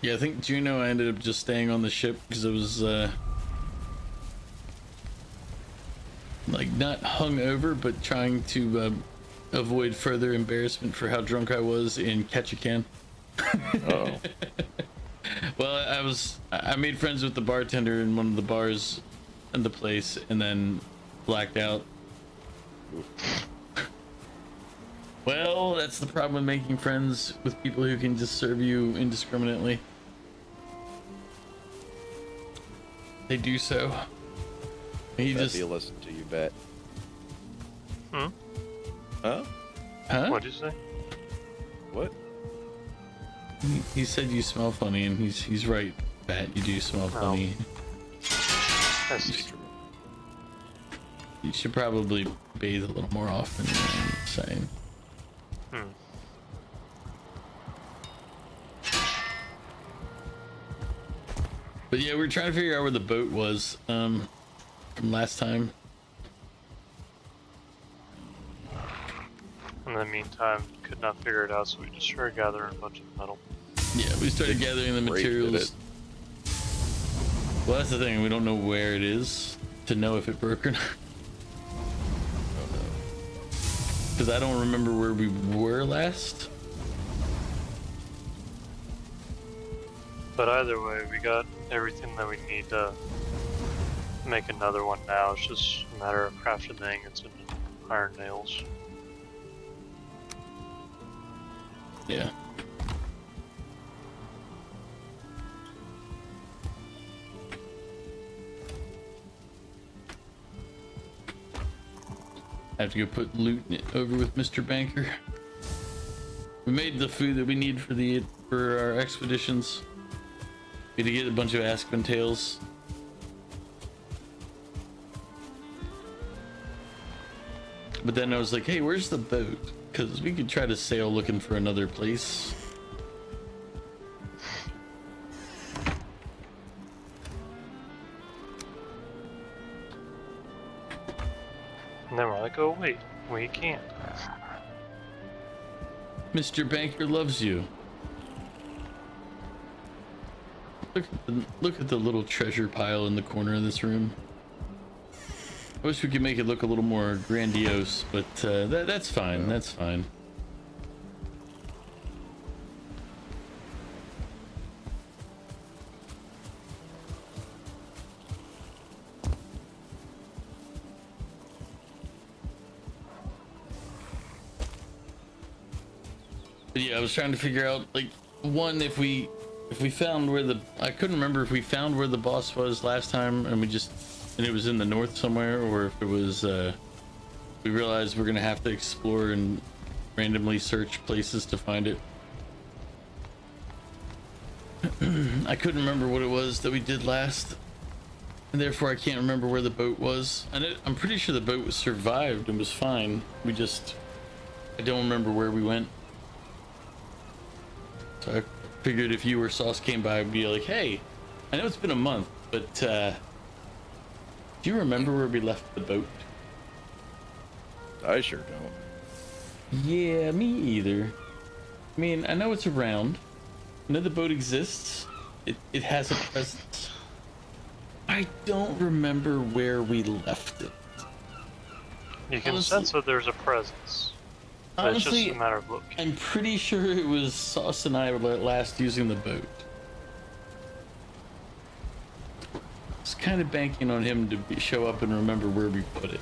Yeah, I think Juneau, I ended up just staying on the ship because it was like not hung over, but trying to avoid further embarrassment for how drunk I was in Ketchikan. Oh. Well, I made friends with the bartender in one of the bars in the place and then blacked out. Well, that's the problem with making friends with people who can just serve you indiscriminately. They do so. He That'd just be a lesson to you, Bet. Hmm? Huh? huh? What'd you say? What? He said you smell funny, and he's right, Bat. You do smell funny. That's true. You should probably bathe a little more often. I'm saying. Hmm. But yeah, we were trying to figure out where the boat was from last time. In the meantime, could not figure it out, so we just started gathering a bunch of metal. Yeah, we started gathering the Great, did materials. it? Well, that's the thing. We don't know where it is to know if it broke or not. Because I don't remember where we were last. But either way, we got everything that we need to make another one now. It's just a matter of crafting the ingots and iron nails. Yeah. I have to go put loot over with Mr. Banker. We made the food that we need for our expeditions. We had to get a bunch of aspen tails. But then I was like, hey, where's the boat? Because we could try to sail looking for another place. And then we're like, oh wait, we can't. Mr. Banker loves you. Look at the little treasure pile in the corner of this room. I wish we could make it look a little more grandiose, but that's fine. Yeah. That's fine. But yeah, I was trying to figure out, like, one, if we found where I couldn't remember if we found where the boss was last time and it was in the north somewhere, or if it was we realized we're gonna have to explore and randomly search places to find it. I couldn't remember what it was that we did last, and therefore I can't remember where the boat was. And I'm pretty sure the boat was survived and was fine. We just I don't remember where we went. So I figured if you or Sauce came by, I'd be like, hey, I know it's been a month, but do you remember where we left the boat? I sure don't. Yeah, me either. I mean, I know it's around. I know the boat exists. It has a presence. I don't remember where we left it. You can Honestly- sense that there's a presence. But it's just Honestly, a matter of location. I'm pretty sure it was Sauce and I were last using the boat. I was kind of banking on him to show up and remember where we put it.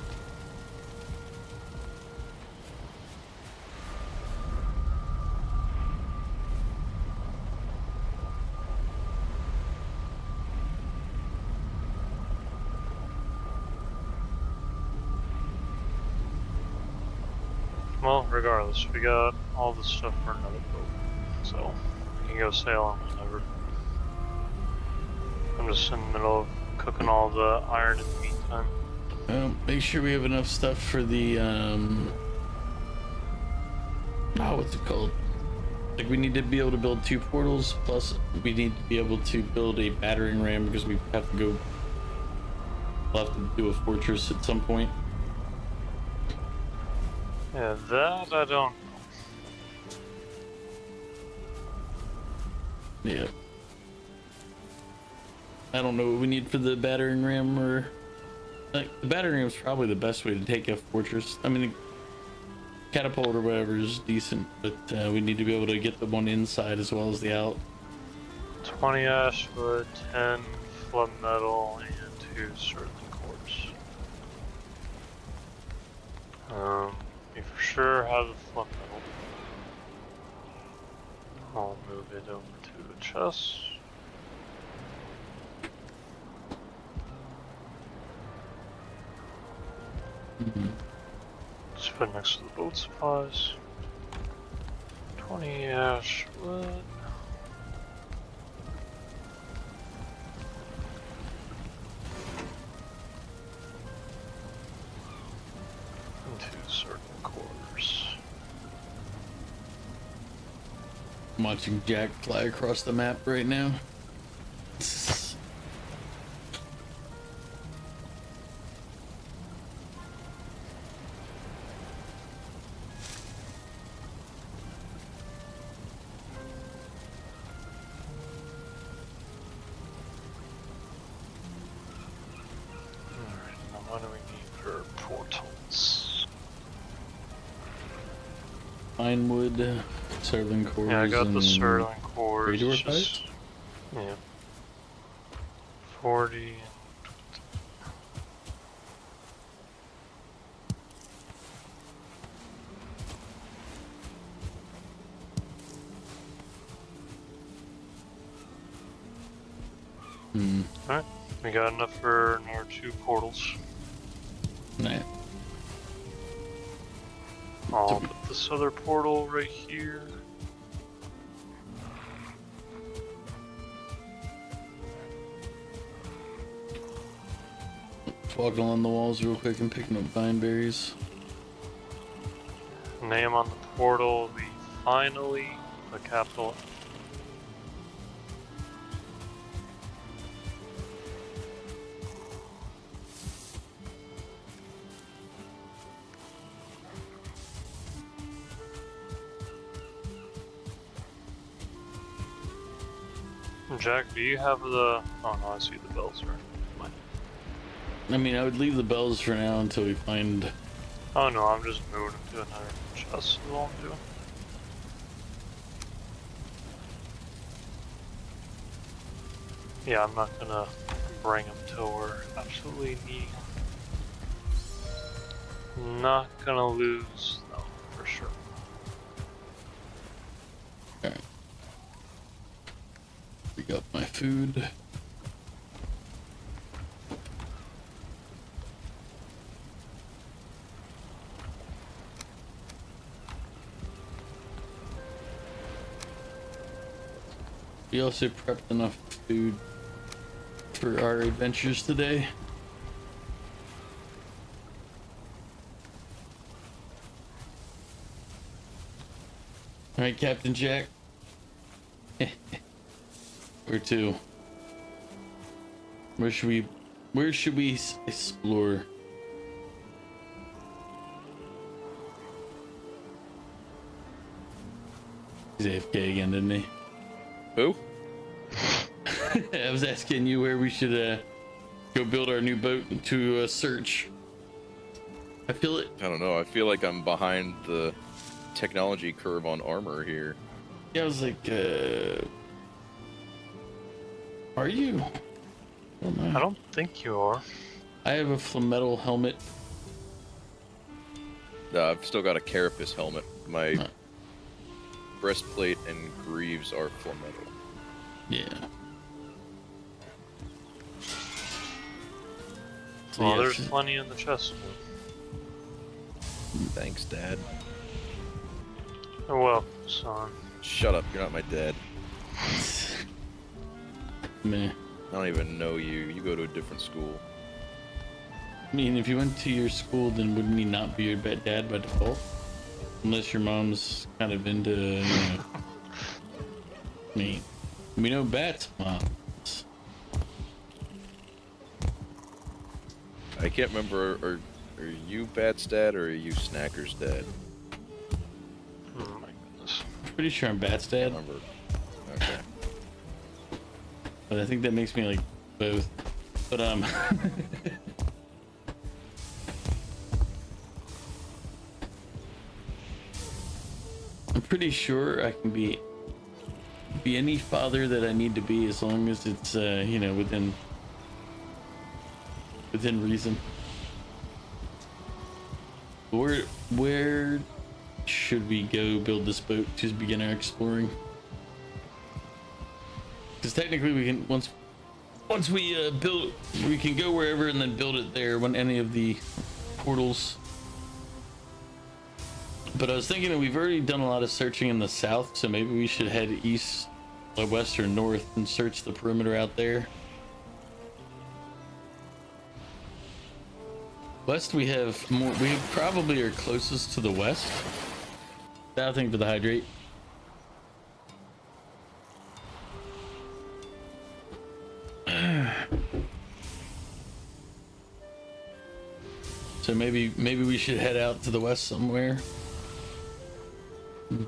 Well, regardless, we got all the stuff for another boat, so we can go sailing whenever. I'm just in the middle of cooking all the iron in the meantime. Make sure we have enough stuff for the what's it called? Like, we need to be able to build 2 portals, plus we need to be able to build a battering ram because we have to go. We'll have to do a fortress at some point. Yeah, that I don't know. Yeah. I don't know what we need for the battering ram, or like the battering ram is probably the best way to take a fortress. I mean, the catapult or whatever is decent, but we need to be able to get the one inside as well as the out. 20 ash wood, 10 flub metal, and 2 sterling quartz. We for sure have the flub metal. I'll move it over to a chest. Just put it next to the boat supplies. 20 ash wood. And 2 certain quarters. I'm watching Jack fly across the map right now. Alright, now what do we need for portals? Pine wood, serving cores. Yeah, I got the and sterling cores. radar it's just- pipes? Yeah. 40 and Alright, we got enough for our 2 portals. Nah. I'll put this other portal right here. Walking along the walls real quick and picking up vine berries. Name on the portal will be finally the capital. Jack, do you have the... Oh no, I see the bells, right? Mine. I mean, I would leave the bells for now until we find. Oh no, I'm just moving them to another chest is all I'm doing. Yeah, I'm not gonna bring them till we're absolutely needing them. Not gonna lose though, for sure. Alright. Pick up my food. We also prepped enough food for our adventures today. All right, Captain Jack. Where to? Where should we explore? He's AFK again, didn't he? Who? I was asking you where we should go build our new boat to search. I feel it. I don't know. I feel like I'm behind the technology curve on armor here. Yeah, I was like, are you? Oh, no. I don't think you are. I have a flametal helmet. I've still got a carapace helmet. My breastplate and greaves are flametal. Yeah. So Well, yeah, there's plenty in the chest. Thanks, Dad. Oh well, son. Shut up. You're not my dad. meh. I don't even know you. You go to a different school. I mean, if you went to your school, then wouldn't he not be your dad by default? Unless your mom's kind of into, you know. I mean, we know Bat's moms. I can't remember. Are you Bat's dad or are you Snacker's dad? Oh my goodness. Pretty sure I'm Bat's I dad, remember. Okay. but I think that makes me like both. But I'm pretty sure I can be any father that I need to be as long as it's you know, within reason. Where should we go build this boat to begin our exploring? Because technically we can once we build, we can go wherever and then build it there when any of the portals. But I was thinking that we've already done a lot of searching in the south, so maybe we should head east, west, or north and search the perimeter out there. West, we have more. We probably are closest to the west. I think for the hydrate. So maybe we should head out to the west somewhere.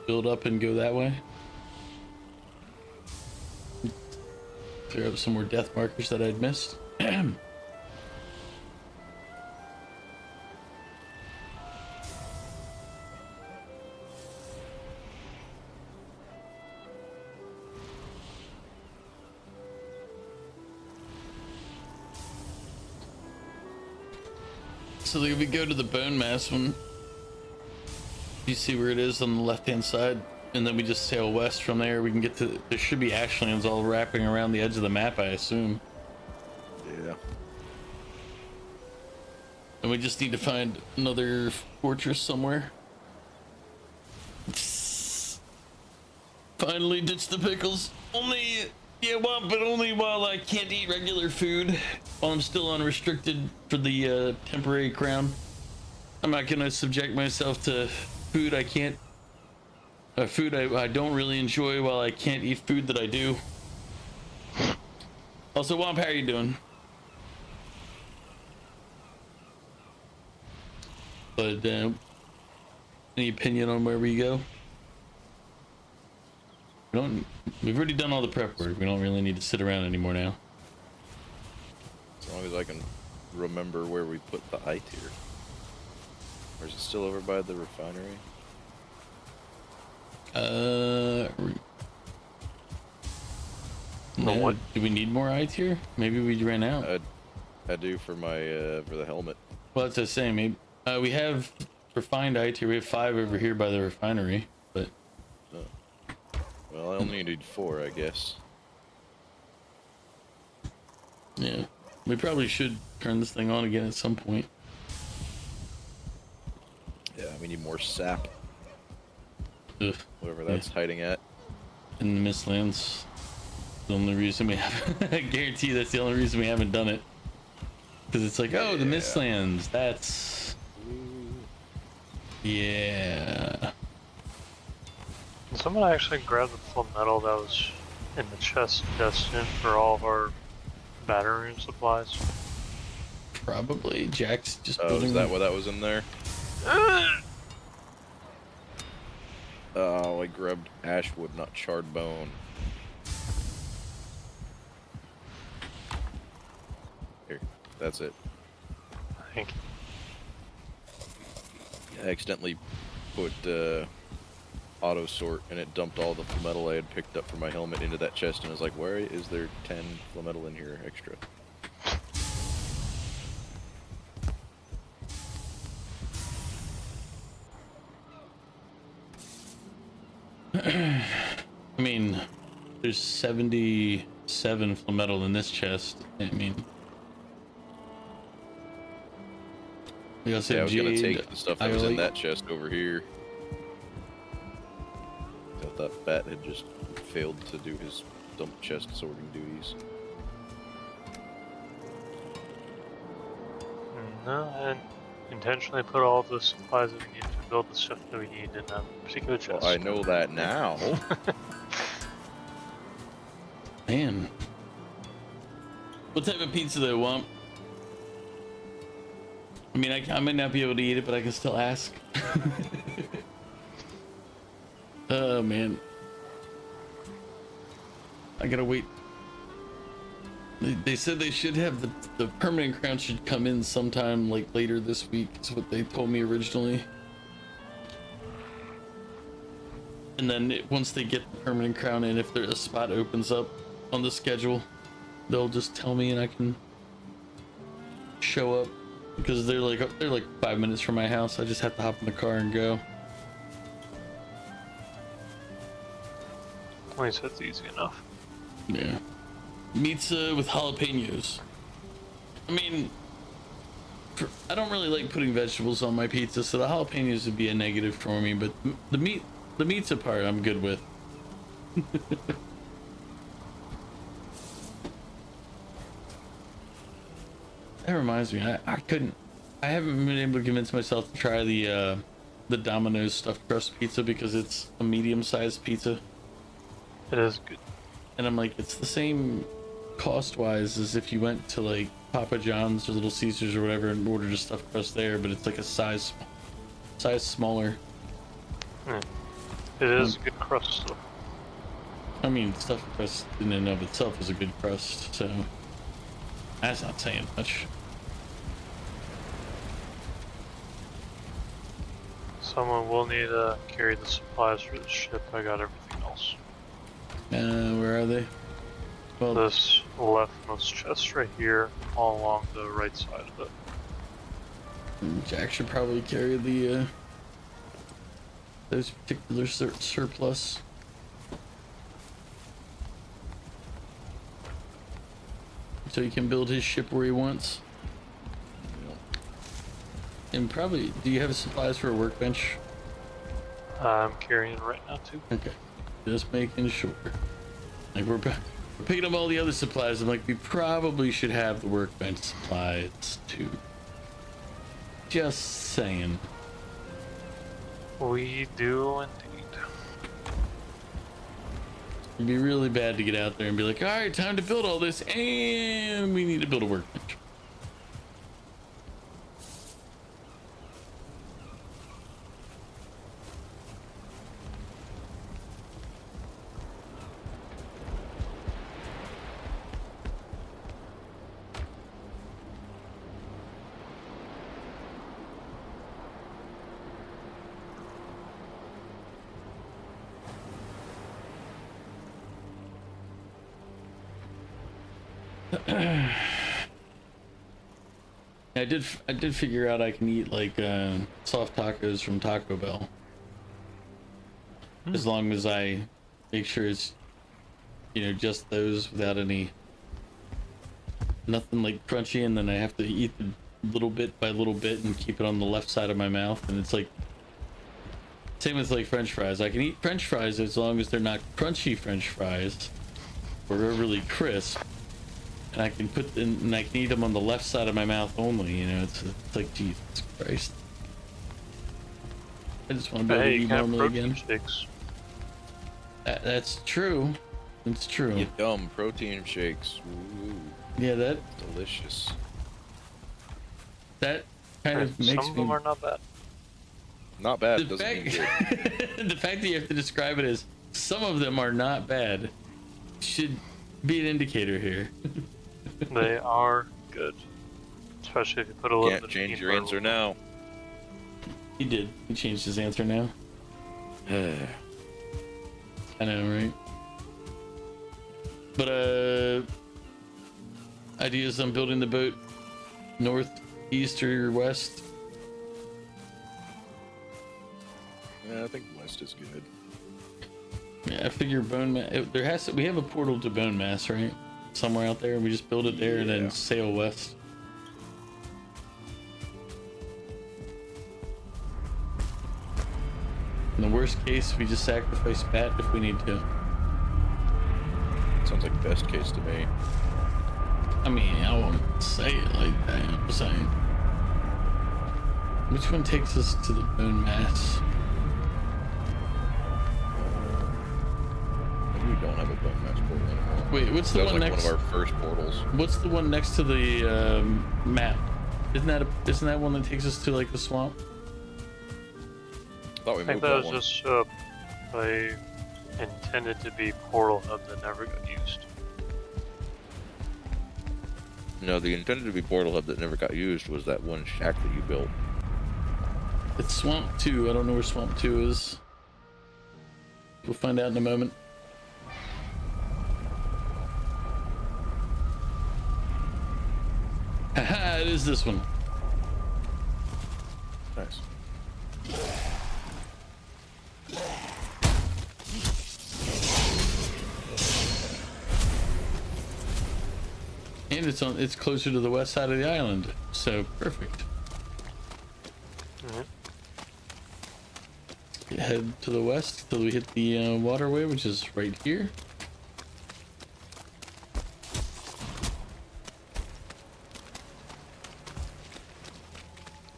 Build up and go that way. Clear up some more death markers that I'd missed. So we go to the bone mass one. You see where it is on the left hand side, and then we just sail west from there. We can get to, there should be Ashlands all wrapping around the edge of the map, I assume. Yeah. And we just need to find another fortress somewhere. Finally ditch the pickles. Only while I can't eat regular food, while I'm still unrestricted for the temporary crown. I'm not gonna subject myself to food I can't, food I don't really enjoy while I can't eat food that I do. Also, Womp, how are you doing? But any opinion on where we go? We've already done all the prep work. We don't really need to sit around anymore now. As long as I can remember where we put the I tier. Or is it still over by the refinery? No, what? do we need more I tier? Maybe we ran out. I do for my for the helmet. Well, that's the same. Maybe we have refined I tier. We have 5 over here by the refinery, but Well, I only need 4, I guess. yeah, we probably should turn this thing on again at some point. Yeah, we need more sap. Ugh. Whatever that's hiding at. In the Mistlands. The only reason we have I guarantee that's the only reason we haven't done it. Because it's like, oh, the Mistlands, that's... Yeah. someone actually grab the full metal that was in the chest destined for all of our battery room supplies? Probably. Jack's just Oh, building is that what that was in there? Oh, I grabbed ashwood, not charred bone. Here, that's it. Thank you. I accidentally put auto sort, and it dumped all the metal I had picked up for my helmet into that chest, and I was like, where is there 10 metal in here extra? I mean, there's 77 metal in this chest. I mean, we also Yeah, I have was gonna jade, take the stuff that was in iolite. that chest over here. Thought that bat had just failed to do his dump chest sorting duties. No, and intentionally put all the supplies that we need to build the stuff that we need in a particular chest. Well, I know that now. Man, what type of pizza do I want? I mean, I might not be able to eat it, but I can still ask. Oh man, I gotta wait. They said they should have the permanent crown should come in sometime like later this week is what they told me originally. And then once they get the permanent crown in, if a spot opens up on the schedule, they'll just tell me and I can show up because they're like 5 minutes from my house. I just have to hop in the car and go. At least that's easy enough. Yeah. Pizza with jalapenos. I mean, I don't really like putting vegetables on my pizza, so the jalapenos would be a negative for me, but the pizza part I'm good with. That reminds me, I haven't been able to convince myself to try the Domino's stuffed crust pizza because it's a medium-sized pizza. It is good. And I'm like, it's the same cost-wise as if you went to like Papa John's or Little Caesars or whatever and ordered a stuffed crust there, but it's like a size smaller. It is a good crust though. I mean, stuffed crust in and of itself is a good crust, so that's not saying much. Someone will need to carry the supplies for the ship. I got everything else. Where are they? Well, This leftmost chest right here, all along the right side of it. Jack should probably carry the those particular surplus. So he can build his ship where he wants. And probably, do you have supplies for a workbench? I'm carrying it right now too. Okay, just making sure. Like we're picking up all the other supplies. I'm like, we probably should have the workbench supplies too. Just saying. We do indeed. It'd be really bad to get out there and be like, all right, time to build all this, and we need to build a workbench. I did figure out I can eat like soft tacos from Taco Bell, as long as I make sure it's, you know, just those without nothing like crunchy, and then I have to eat the little bit by little bit and keep it on the left side of my mouth. And it's like same with like French fries. I can eat French fries as long as they're not crunchy French fries or really crisp. And I can and I can eat them on the left side of my mouth only, you know. It's like, Jesus Christ. I just want to be able to eat normally again. Shakes. That's true. It's true. You dumb protein shakes. Ooh, Yeah, that delicious. kind of Some makes of them me. are not bad. Not bad. The Doesn't mean fact, good. the fact that you have to describe it as some of them are not bad should be an indicator here. They are good, especially if you put a little Can't bit change of your peanut answer butter. now. He did. He changed his answer now. I know, right? But ideas on building the boat north, east, or west? Yeah, I think west is good. Yeah, I figure bone mass. There has to. We have a portal to bone mass, right? Somewhere out there. We just build it there and then Yeah. sail west. In the worst case, we just sacrifice Bat if we need to. Sounds like best case to me. I mean, I won't say it like that. I'm saying. Which one takes us to the bone mass? Maybe we don't have a bone mass portal anymore. Wait, what's the That was one like next? one of our first portals. What's the one next to the map? Isn't that one that takes us to like the swamp? Thought we I think moved that that was one. just a intended to be portal hub that never got used. No, the intended to be portal hub that never got used was that one shack that you built. It's Swamp 2. I don't know where Swamp 2 is. We'll find out in a moment. Haha, it is this one. Nice. And it's closer to the west side of the island. So perfect. Mhm. Head to the west till we hit the waterway, which is right here.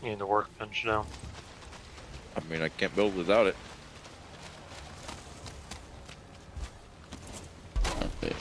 You need the workbench down. I mean, I can't build without it. Okay.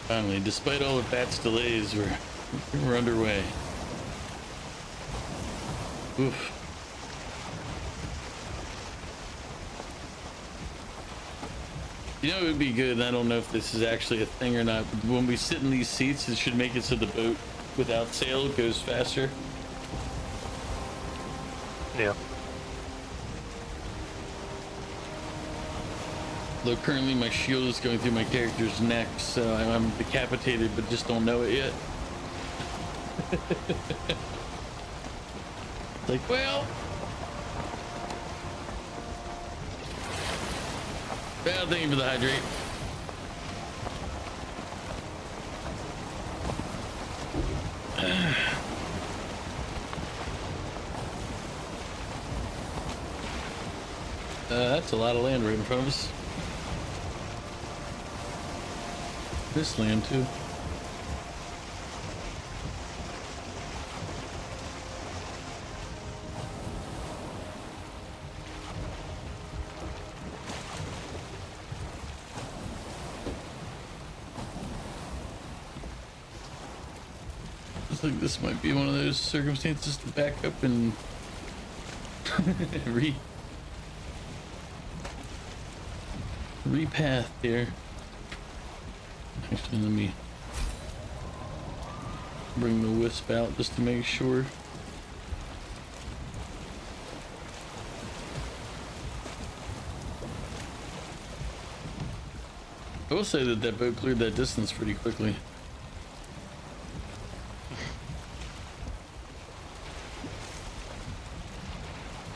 Finally, despite all of Bat's delays, we're underway. Oof. You know, it would be good, and I don't know if this is actually a thing or not, but when we sit in these seats, it should make it so the boat without sail goes faster. Yeah. Though currently my shield is going through my character's neck, so I'm decapitated, but just don't know it yet. Like, well, thank you for the hydrate. That's a lot of land right in front of us. This land too. Looks like this might be one of those circumstances to back up and repath here. Actually, let me bring the wisp out just to make sure. I will say that boat cleared that distance pretty quickly.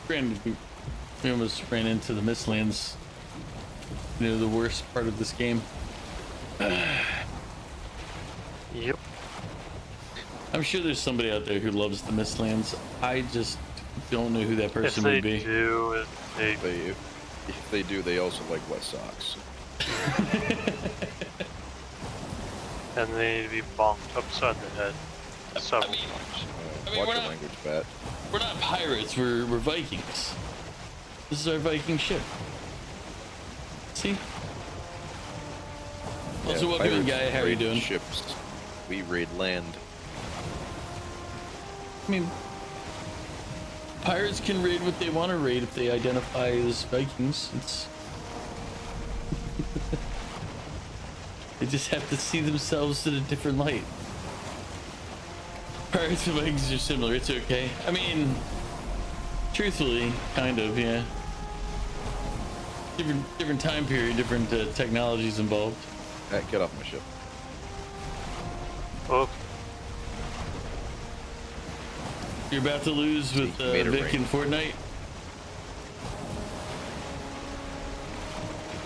Granted, we almost ran into the Mistlands you know, the worst part of this game. Yep. I'm sure there's somebody out there who loves the Mistlands. I just don't know who that If person they would be. do, If they do, they also like wet socks. and they need to be bonked upside the head several times. I mean, Watch we're your not- language, Pat. We're not pirates, we're Vikings. This is our Viking ship. See? Also, welcome in, pirates guy. How are you raid doing? Ships. We raid land. I mean, pirates can raid what they want to raid if they identify as Vikings. It's they just have to see themselves in a different light. Pirates and Vikings are similar. It's okay. I mean, truthfully, kind of, yeah. Different time period, different technologies involved. Pat, get off my ship. Oh, You're about to lose with You made it Vic rain. and Fortnite.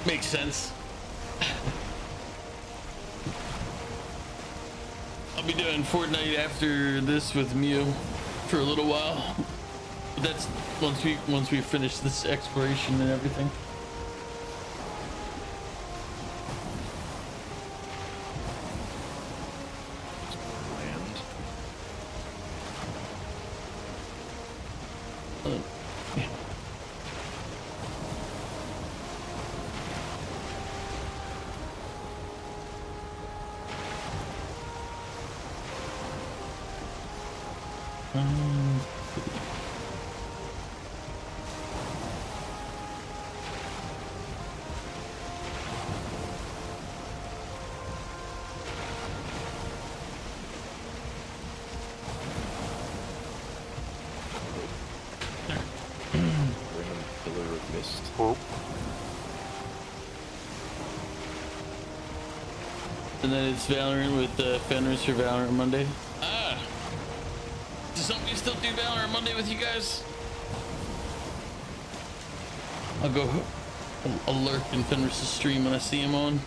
Makes sense. I'll be doing Fortnite after this with Mew for a little while. But that's once we finish this exploration and everything. Land. Yeah. Bring them pillar of mist. whoop. And then it's Valorant with Fenris for Valorant Monday. Ah! Does somebody still do Valorant Monday with you guys? I'll go alert in Fenris' stream when I see him on.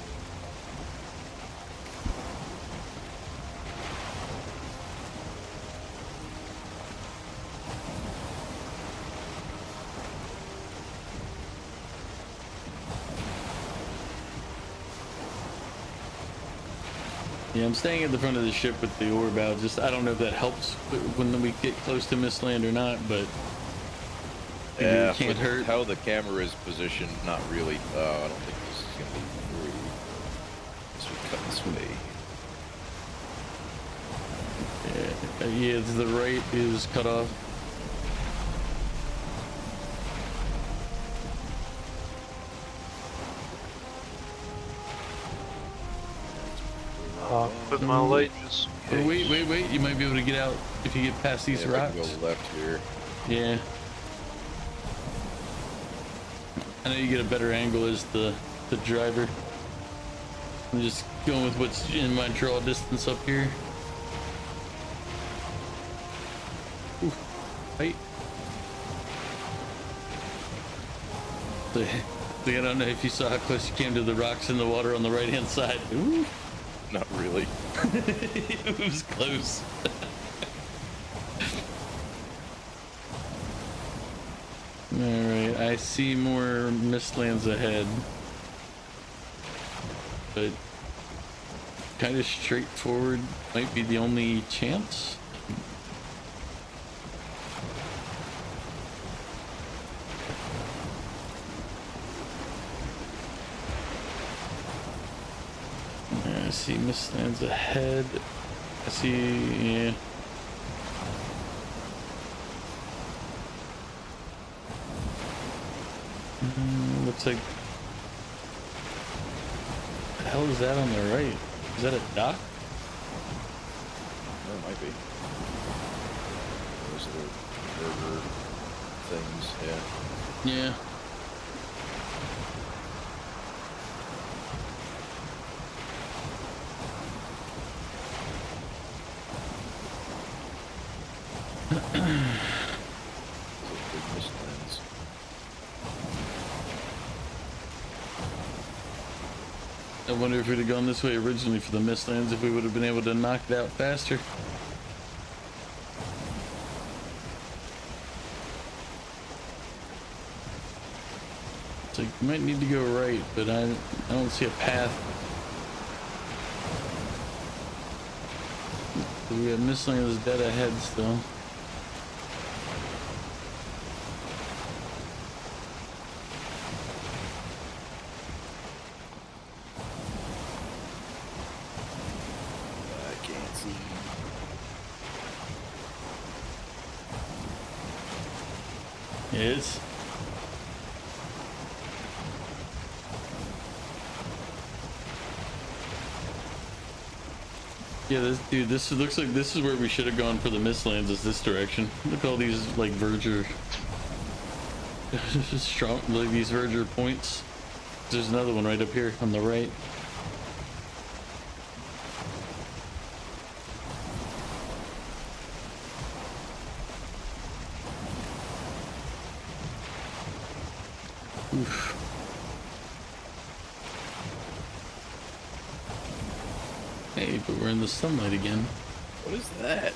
Yeah, I'm staying at the front of the ship with the orb out. Just, I don't know if that helps when we get close to Mistland or not, but Yeah, it can't with hurt. how the camera is positioned, not really. I don't think this is gonna be through. So we cut this way. Yeah, to the right is cut off. Put my light just in Oh, case. wait. You might be able to get out if you get past these Yeah, if I can rocks. go left here. Yeah. I know you get a better angle as the driver. I'm just going with what's in my draw distance up here. Ooh, right. I don't know if you saw how close you came to the rocks in the water on the right hand side. Ooh. Not really. It was close. Alright, I see more Mistlands ahead. But kind of straightforward might be the only chance. I see Mistlands ahead. I see, yeah. Looks like. What the hell is that on the right? Is that a dock? There might be. Those are the burger things, yeah. Yeah. Those big mist lands. I wonder if we'd have gone this way originally for the Mistlands, if we would have been able to knock it out faster. It's like, you might need to go right, but I don't see a path. We have Mistlands dead ahead still. Yes. Yeah, this looks like this is where we should have gone for the Mistlands, is this direction. Look at all these like verger strong, like these verger points. There's another one right up here on the right. Oof. Hey, but we're in the sunlight again. What is that?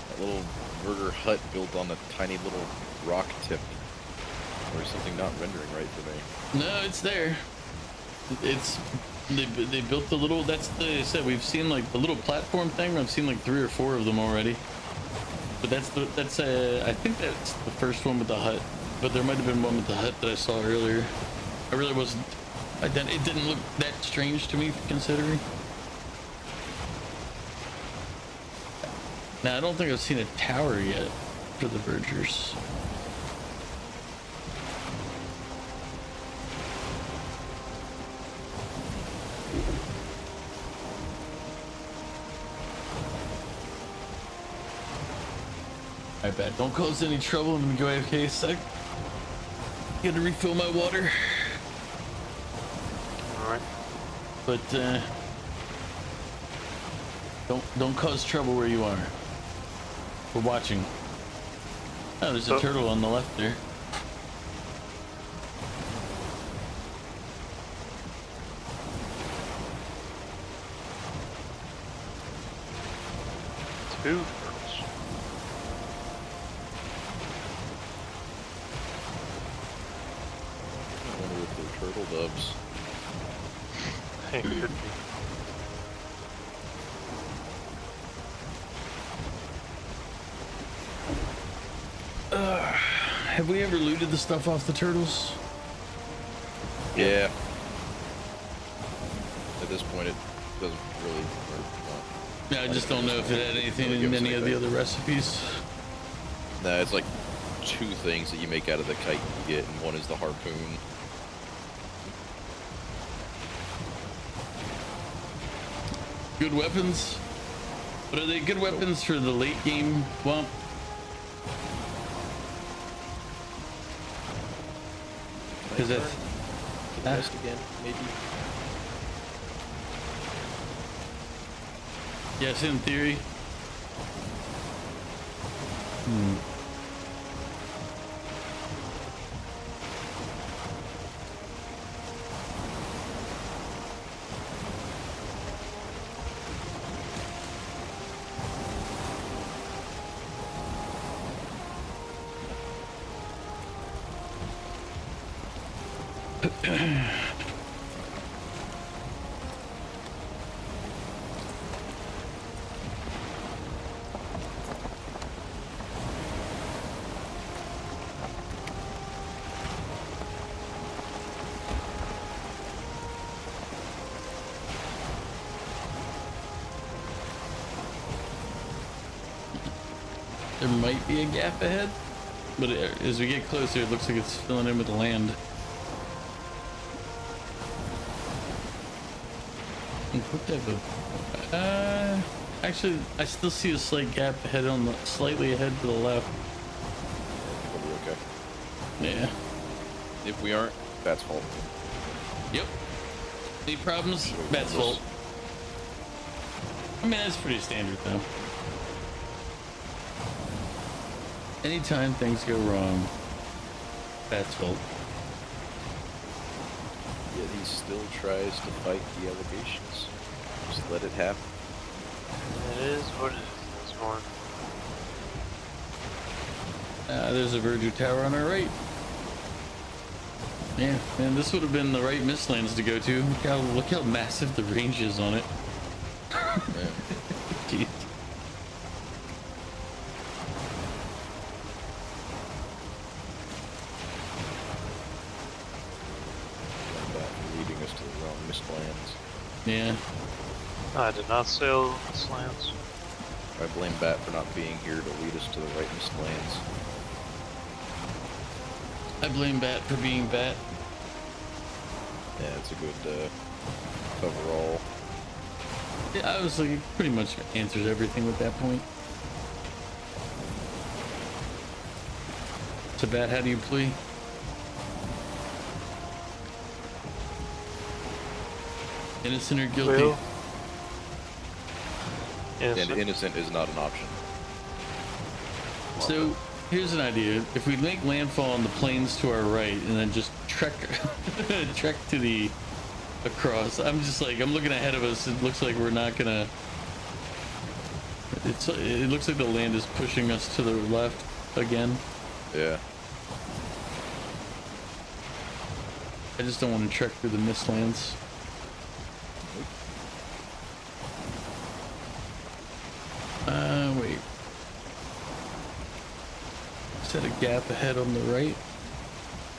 That little burger hut built on a tiny little rock tip. Or something not rendering right for me. No, it's there. It's they built the little. That's the I said we've seen like the little platform thing. I've seen like 3 or 4 of them already. But that's I think that's the first one with the hut. But there might have been one with the hut that I saw earlier. I really wasn't. It didn't look that strange to me considering. Now I don't think I've seen a tower yet for the vergers. I bet. Don't cause any trouble. I'm gonna go AFK a sec. Gotta refill my water. Alright. But don't cause trouble where you are. We're watching. Oh, there's a turtle on the left there. Two. I wonder if they're turtle doves. It could be. Have we ever looted the stuff off the turtles? Yeah. At this point, it doesn't really work. Yeah, I just don't know if it had anything in any of the other recipes. Nah, it's like 2 things that you make out of the kite you get, and one is the harpoon. Good weapons? But are they good weapons for the late game womp? Because that's Test again, maybe. yes, in theory. There might be a gap ahead, but as we get closer, it looks like it's filling in with land. Actually, I still see a slight gap ahead on the slightly ahead to the left. We'll be okay. Yeah. If we aren't, that's fault. Yep. Any problems? That's fault. I mean, that's pretty standard though. Anytime things go wrong, that's fault. he still tries to fight the allegations. Just let it happen. It is what it is this one. There's a Virgin Tower on our right. Yeah, man, this would have been the right Mistlands to go to. Look how massive the range is on it. Yeah. Jeez. Leading us to the wrong Mistlands. Yeah. I did not sail slants. I blame Bat for not being here to lead us to the right Mistlands. I blame Bat for being Bat. Yeah, it's a good overall. Yeah, I was like, it pretty much answers everything with that point. So Bat, how do you plea? Innocent or guilty? Well, And innocent. innocent is not an option. So here's an idea: if we make landfall on the plains to our right, and then just trek, trek to the across. I'm looking ahead of us. It looks like we're not gonna. It looks like the land is pushing us to the left again. Yeah. I just don't want to trek through the Mistlands. Wait. Set a gap ahead on the right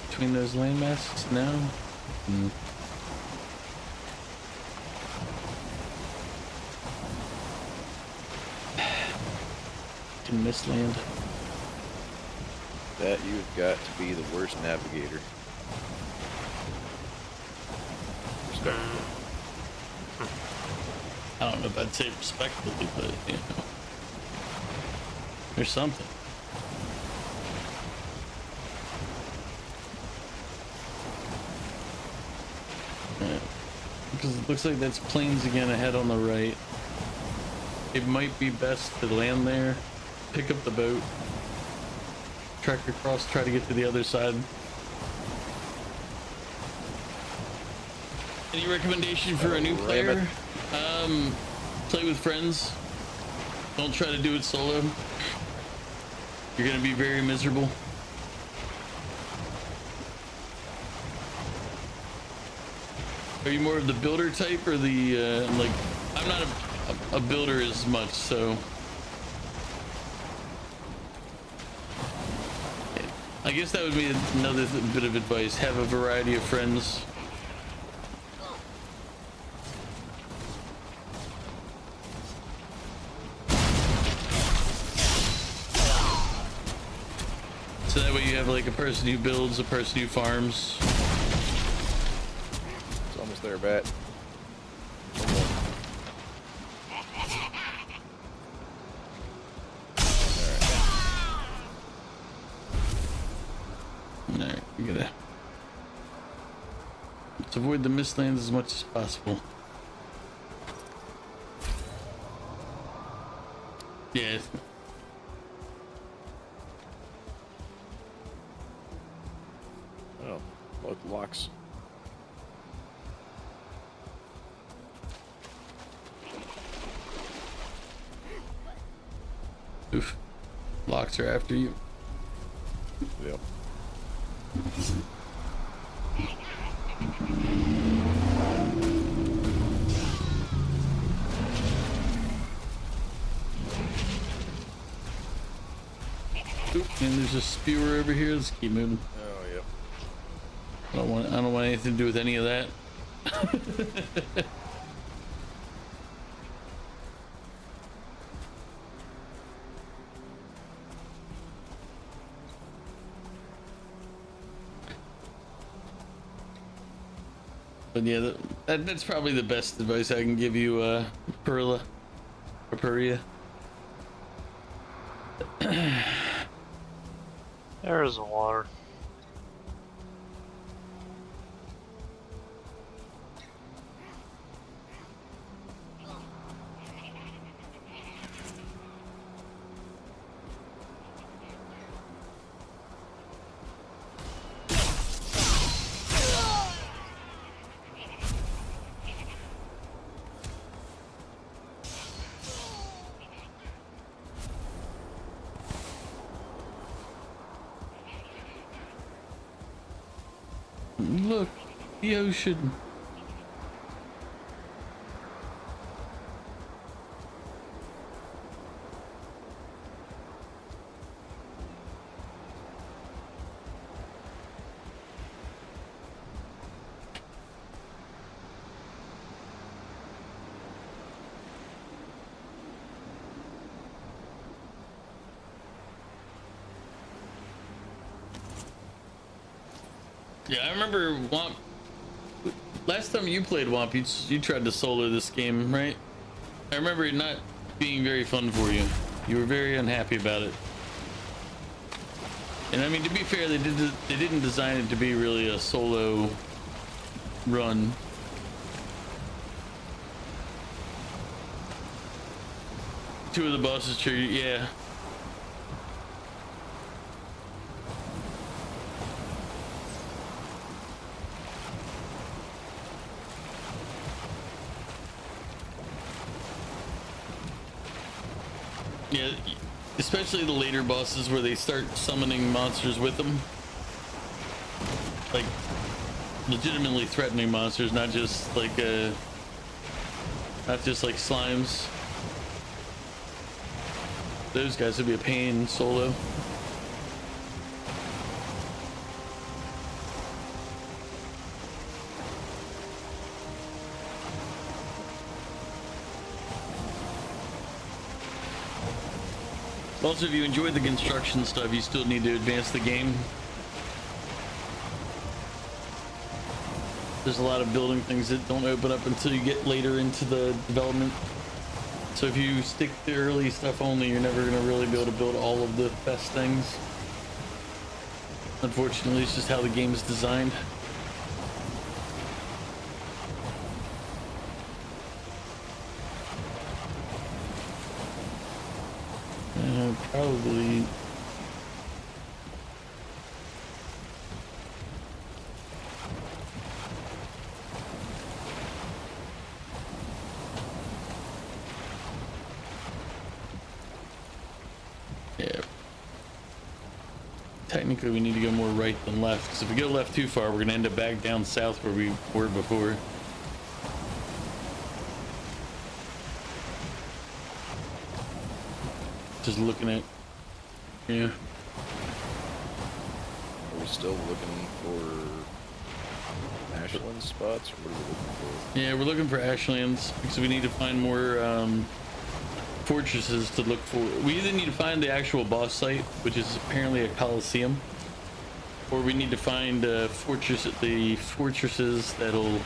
between those landmasses now. Can Mistland. That you've got to be the worst navigator. Respectfully. I don't know if I'd say respectfully, but you know, there's something. Yeah. Because it looks like that's plains again ahead on the right. It might be best to land there, pick up the boat, trek across, try to get to the other side. Any recommendation for a new player? Play with friends. Don't try to do it solo. You're gonna be very miserable. Are you more of the builder type or the like? I'm not a builder as much, so I guess that would be another bit of advice. Have a variety of friends. So that way you have like a person who builds, a person who farms. It's almost there, Bat. Alright, we gotta let's avoid the Mistlands as much as possible. Yeah. Oh, look, locks. Oof. Locks are after you. Yep. Oop, and there's a spewer over here. Let's keep moving. Oh, yep. I don't want anything to do with any of that. But yeah, that's probably the best advice I can give you, Perla or Peria. There is water. the ocean. Yeah, I remember Womp. Last time you played Womp, you tried to solo this game, right? I remember it not being very fun for you. You were very unhappy about it. And I mean, to be fair, they didn't design it to be really a solo run. Two of the bosses cheer you, yeah. Yeah, especially the later bosses where they start summoning monsters with them. Like, legitimately threatening monsters, not just like slimes. Those guys would be a pain solo. Also, if you enjoy the construction stuff, you still need to advance the game. There's a lot of building things that don't open up until you get later into the development. So if you stick to early stuff only, you're never going to really be able to build all of the best things. Unfortunately, it's just how the game is designed. Probably. Yeah. Technically, we need to go more right than left, because if we go left too far, we're going to end up back down south where we were before. Just looking at, yeah. Are we still looking for Ashlands spots, or what are we looking for? Yeah, we're looking for Ashlands because we need to find more fortresses to look for. We either need to find the actual boss site, which is apparently a coliseum, or we need to find the fortresses that'll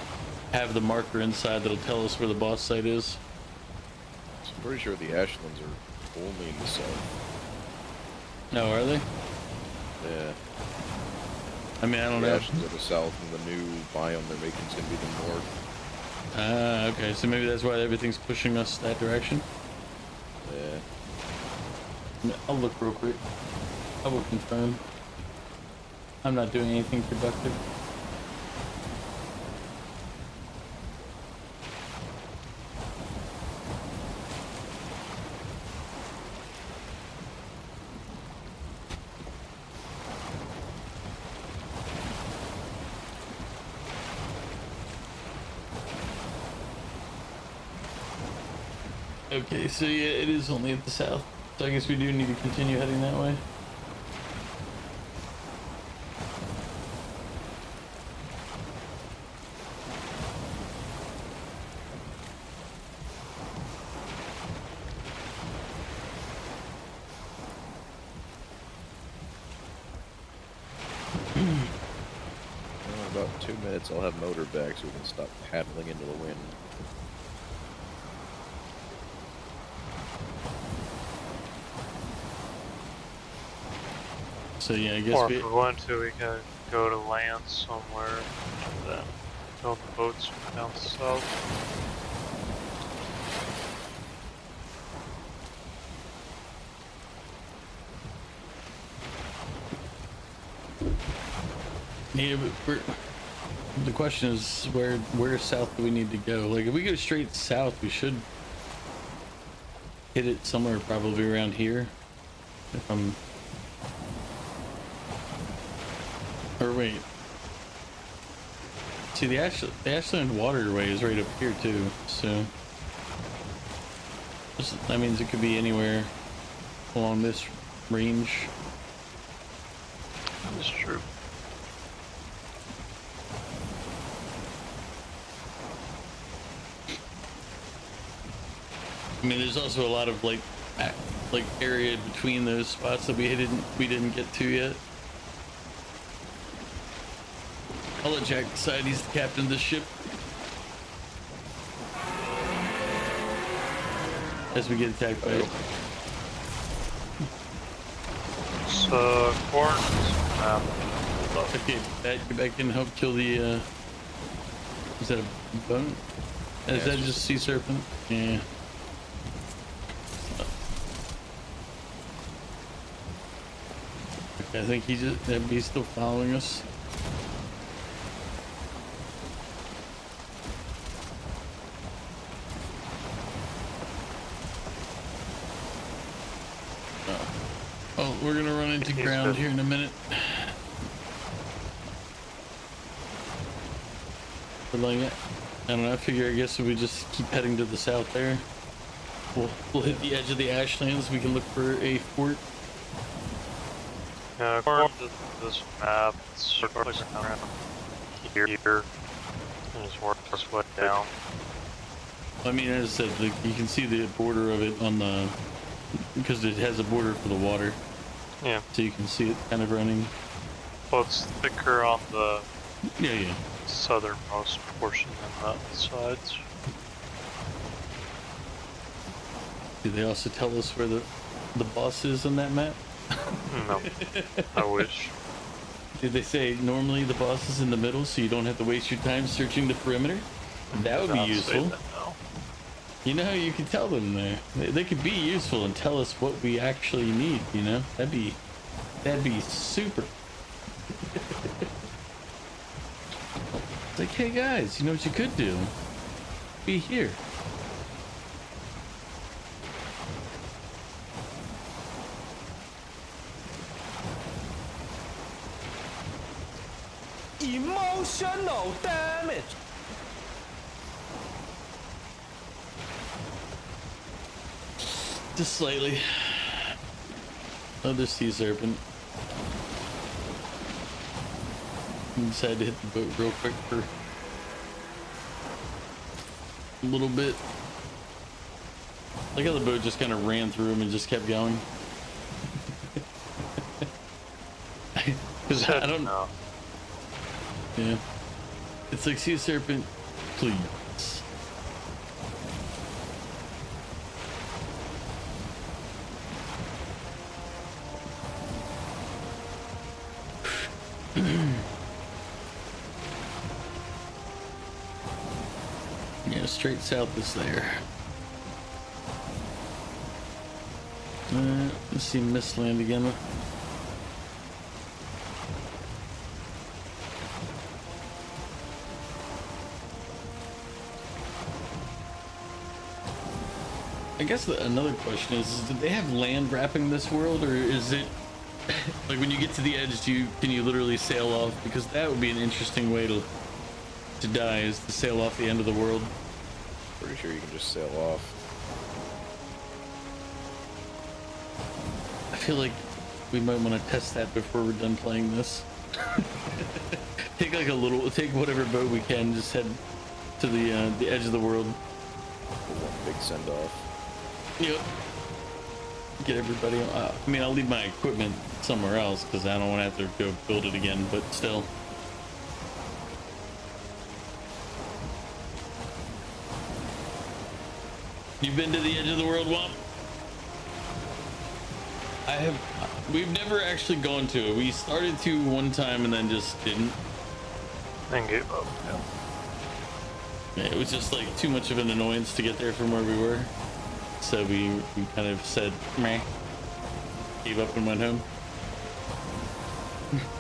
have the marker inside that'll tell us where the boss site is. So I'm pretty sure the Ashlands are only in the south. No, are they? Yeah. I mean, I don't The know. Ashlands are the south, and the new biome they're making is going to be the north. Ah, okay. So maybe that's why everything's pushing us that direction. Yeah. I'll look real quick. I will confirm. I'm not doing anything productive. Okay, so yeah, it is only at the south. So I guess we do need to continue heading that way. Well, in about 2 minutes, I'll have motor back so we can stop paddling into the wind. So yeah, I guess Or we, if we want to, we can go to land somewhere and then build the boats down south. yeah, but the question is where south do we need to go? Like if we go straight south, we should hit it somewhere probably around here. If I'm, or wait. See, the Ashland waterway is right up here too, so that means it could be anywhere along this range. That's true. I mean, there's also a lot of like area between those spots that we didn't get to yet. I'll let Jack decide. He's the captain of this ship. As we get attacked by it. So, corn. Okay, that can help kill the. Is that a bone? Is that just sea serpent? Yeah. Okay, I think he's still following us. Oh, we're gonna run into ground here in a minute. But like, I don't know. I figure I guess if we just keep heading to the south there, we'll hit the edge of the Ashlands. We can look for a fort. Yeah, according to this map, it's sort of around here, and just work its way down. I mean, as I said, like, you can see the border of it on the, because it has a border for the water. Yeah. So you can see it kind of running. Well, it's thicker on the Yeah. southernmost portion than the sides. Do they also tell us where the boss is on that map? No, I wish. Did they say normally the boss is in the middle so you don't have to waste your time searching the perimeter? That would be useful. That now. You know how you can tell them there. They could be useful and tell us what we actually need, you know? That'd be super. It's like, hey guys, you know what you could do? Be here. Emotional damage. Just slightly. Another sea serpent. Decided to hit the boat real quick for a little bit. Like how the boat just kind of ran through him and just kept going. Because I don't know. Yeah. It's like, sea serpent, please. Yeah, straight south is there. Let's see Mistland again. I guess another question is did they have land wrapping this world, or is it like when you get to the edge, can you literally sail off? Because that would be an interesting way to die, is to sail off the end of the world. Pretty sure you can just sail off. I feel like we might want to test that before we're done playing this. Take whatever boat we can, just head to the edge of the world. One big send off. Yep. Get everybody. I mean, I'll leave my equipment somewhere else because I don't want to have to go build it again. But still. You've been to the edge of the world, Womp? I have. We've never actually gone to it. We started to one time and then just didn't. Then gave up. Yeah, it was just like too much of an annoyance to get there from where we were. So we kind of said, meh, gave up and went home.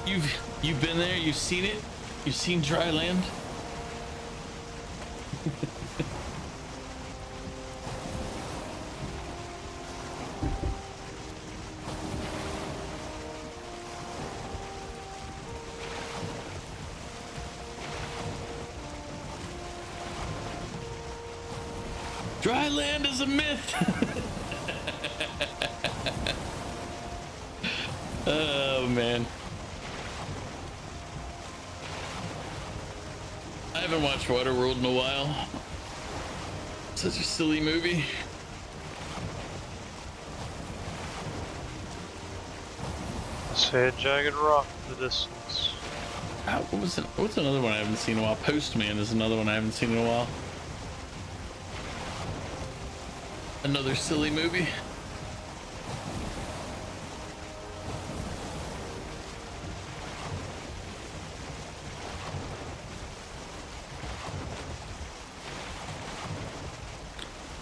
You've been there, you've seen it, you've seen dry land. Dry land is a myth. Oh man. I haven't watched Waterworld in a while. Such a silly movie. Say a jagged rock in the distance. What's another one I haven't seen in a while? Postman is another one I haven't seen in a while. Another silly movie.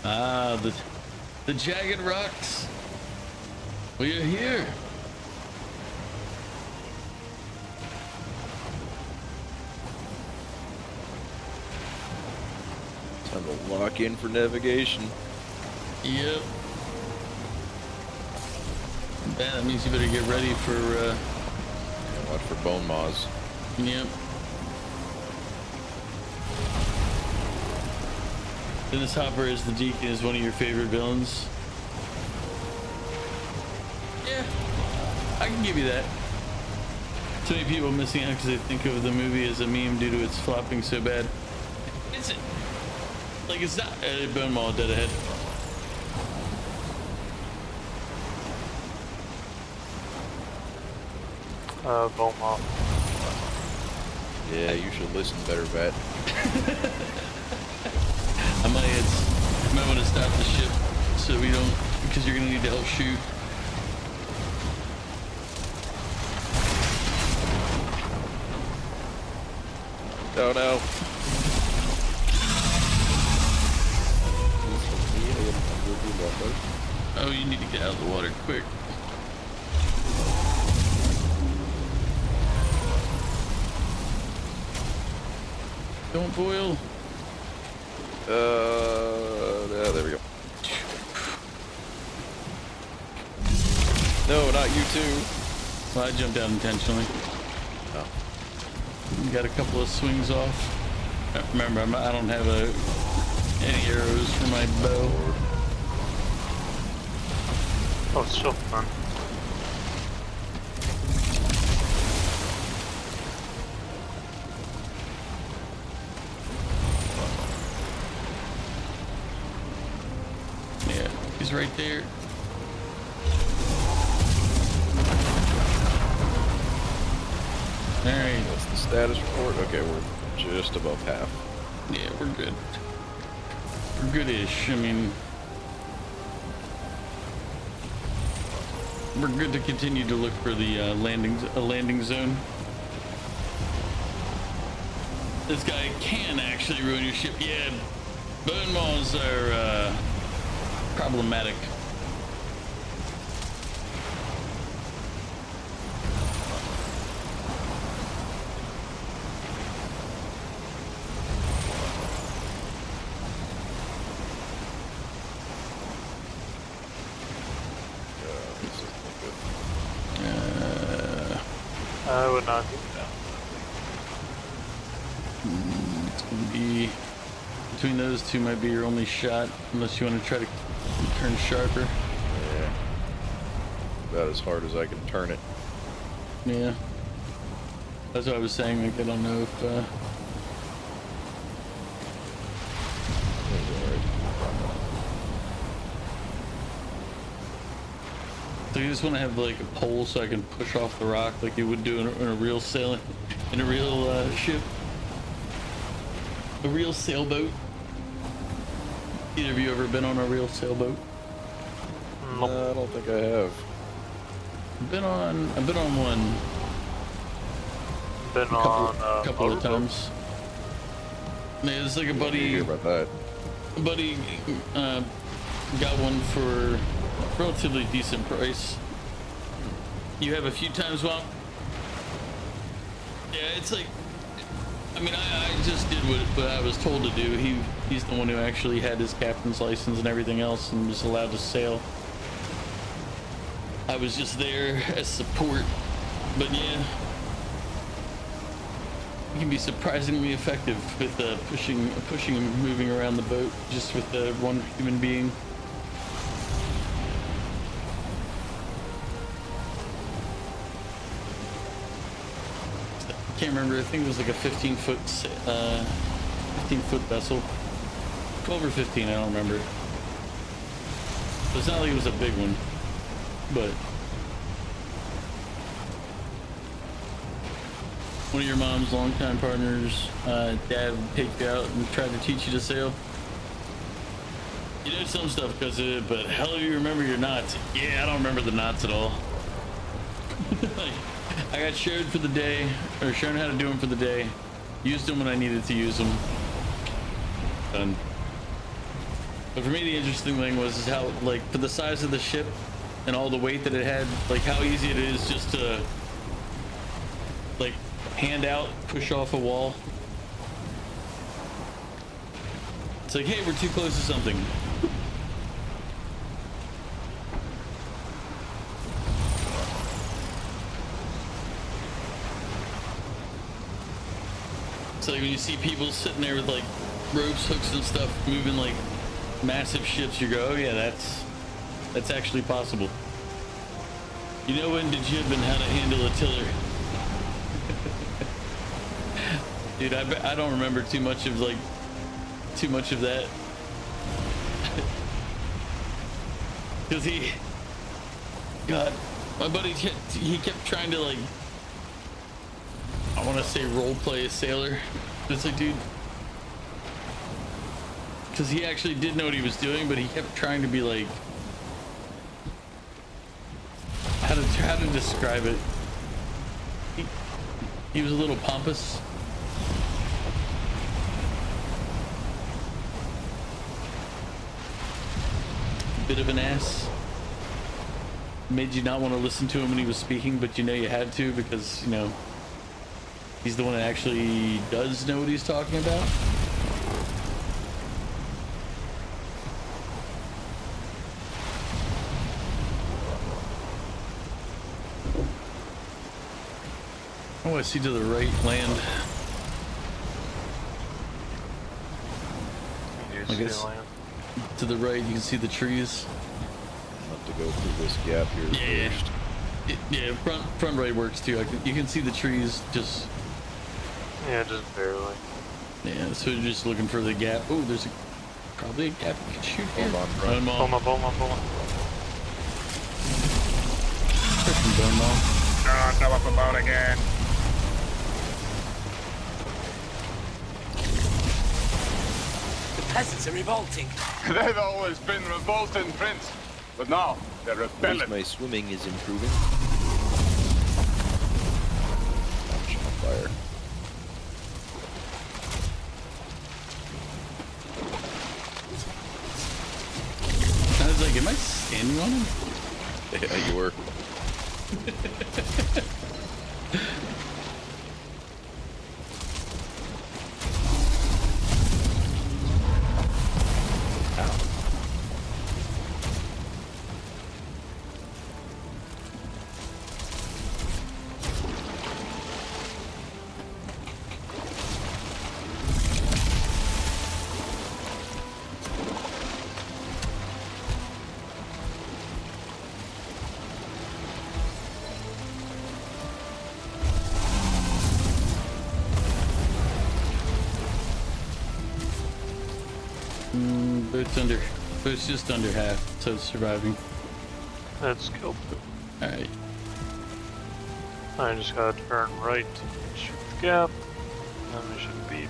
Ah, the jagged rocks. We are here. Time to lock in for navigation. Yep. Yeah, that means you better get ready for Watch for bone maws. yep. Dennis Hopper as the Deacon is one of your favorite villains. Yeah, I can give you that. Too many people missing out because they think of the movie as a meme due to its flopping so bad. It's like it's not Bone Maw dead ahead. Beaumont. Yeah, you should listen better, Vat. I might want to stop the ship so we don't, because you're gonna need to help shoot. Oh no. Oh, you need to get out of the water quick. Don't boil. Yeah, there we go. No, not you too. Well, I jumped out intentionally. Oh. Got a couple of swings off. Remember, I don't have any arrows for my bow. Oh, it's so fun. Yeah, he's right there. All right. What's the status report? Okay, we're just above half. Yeah, we're good. We're good-ish. I mean, we're good to continue to look for the landing zone. This guy can actually ruin your ship. Yeah, bone maws are problematic. I would not do that. It's gonna be between those two. Might be your only shot, unless you want to try to turn sharper. Yeah. About as hard as I can turn it. Yeah, that's what I was saying. Like, I don't know if so you just want to have like a pole so I can push off the rock like you would do in a real sailing, in a real ship, a real sailboat. Either of you ever been on a real sailboat? I don't think I have. I've been on one Been a couple of times. Yeah, it's like a Hear buddy. about that? A buddy got one for relatively decent price. You have a few times while. Yeah, it's like. I mean, I just did what I was told to do. He's the one who actually had his captain's license and everything else and was allowed to sail. I was just there as support, but yeah. You can be surprisingly effective with pushing and moving around the boat just with one human being. I can't remember. I think it was like a 15-foot vessel, 12 or 15. I don't remember. So it's not like it was a big one, but one of your mom's longtime partners, dad would take you out and try to teach you to sail. You know some stuff because of it, but hell if you remember your knots. Yeah, I don't remember the knots at all. Like, I got showed for the day, or shown how to do them for the day. Used them when I needed to use them. Done. But for me, the interesting thing was is how, like, for the size of the ship and all the weight that it had, like how easy it is just to, like, hand out, push off a wall. It's like, hey, we're too close to something. It's like when you see people sitting there with like ropes, hooks and stuff, moving like massive ships, you go, oh yeah, that's actually possible. You know when did you have been how to handle a tiller? Dude, I don't remember too much of that. Because God, my buddy, he kept trying to, like, I want to say role play a sailor. It's like, dude, because he actually did know what he was doing, but he kept trying to be like, how to describe it. He was a little pompous. Bit of an ass. Made you not want to listen to him when he was speaking, but you know you had to because, you know, he's the one that actually does know what he's talking about. Oh, I see to the right land. I guess to the right you can see the trees. I'll have to go through this gap here first. Yeah, front right works too. You can see the trees just. Yeah, just barely. Yeah, so you're just looking for the gap. Oh, there's probably a gap you can shoot here. Hold on, bro. Boma. Freaking bone maul. Oh, no, up about again. Peasants are revolting. They've always been revolting, Prince. But now, they're At rebelling. least my swimming is improving. Ouch, on fire. I was like, am I standing on him? Yeah, you were. Boat's just under half, so it's surviving. That's cool. Alright. I just gotta turn right to shoot the gap, and then we should be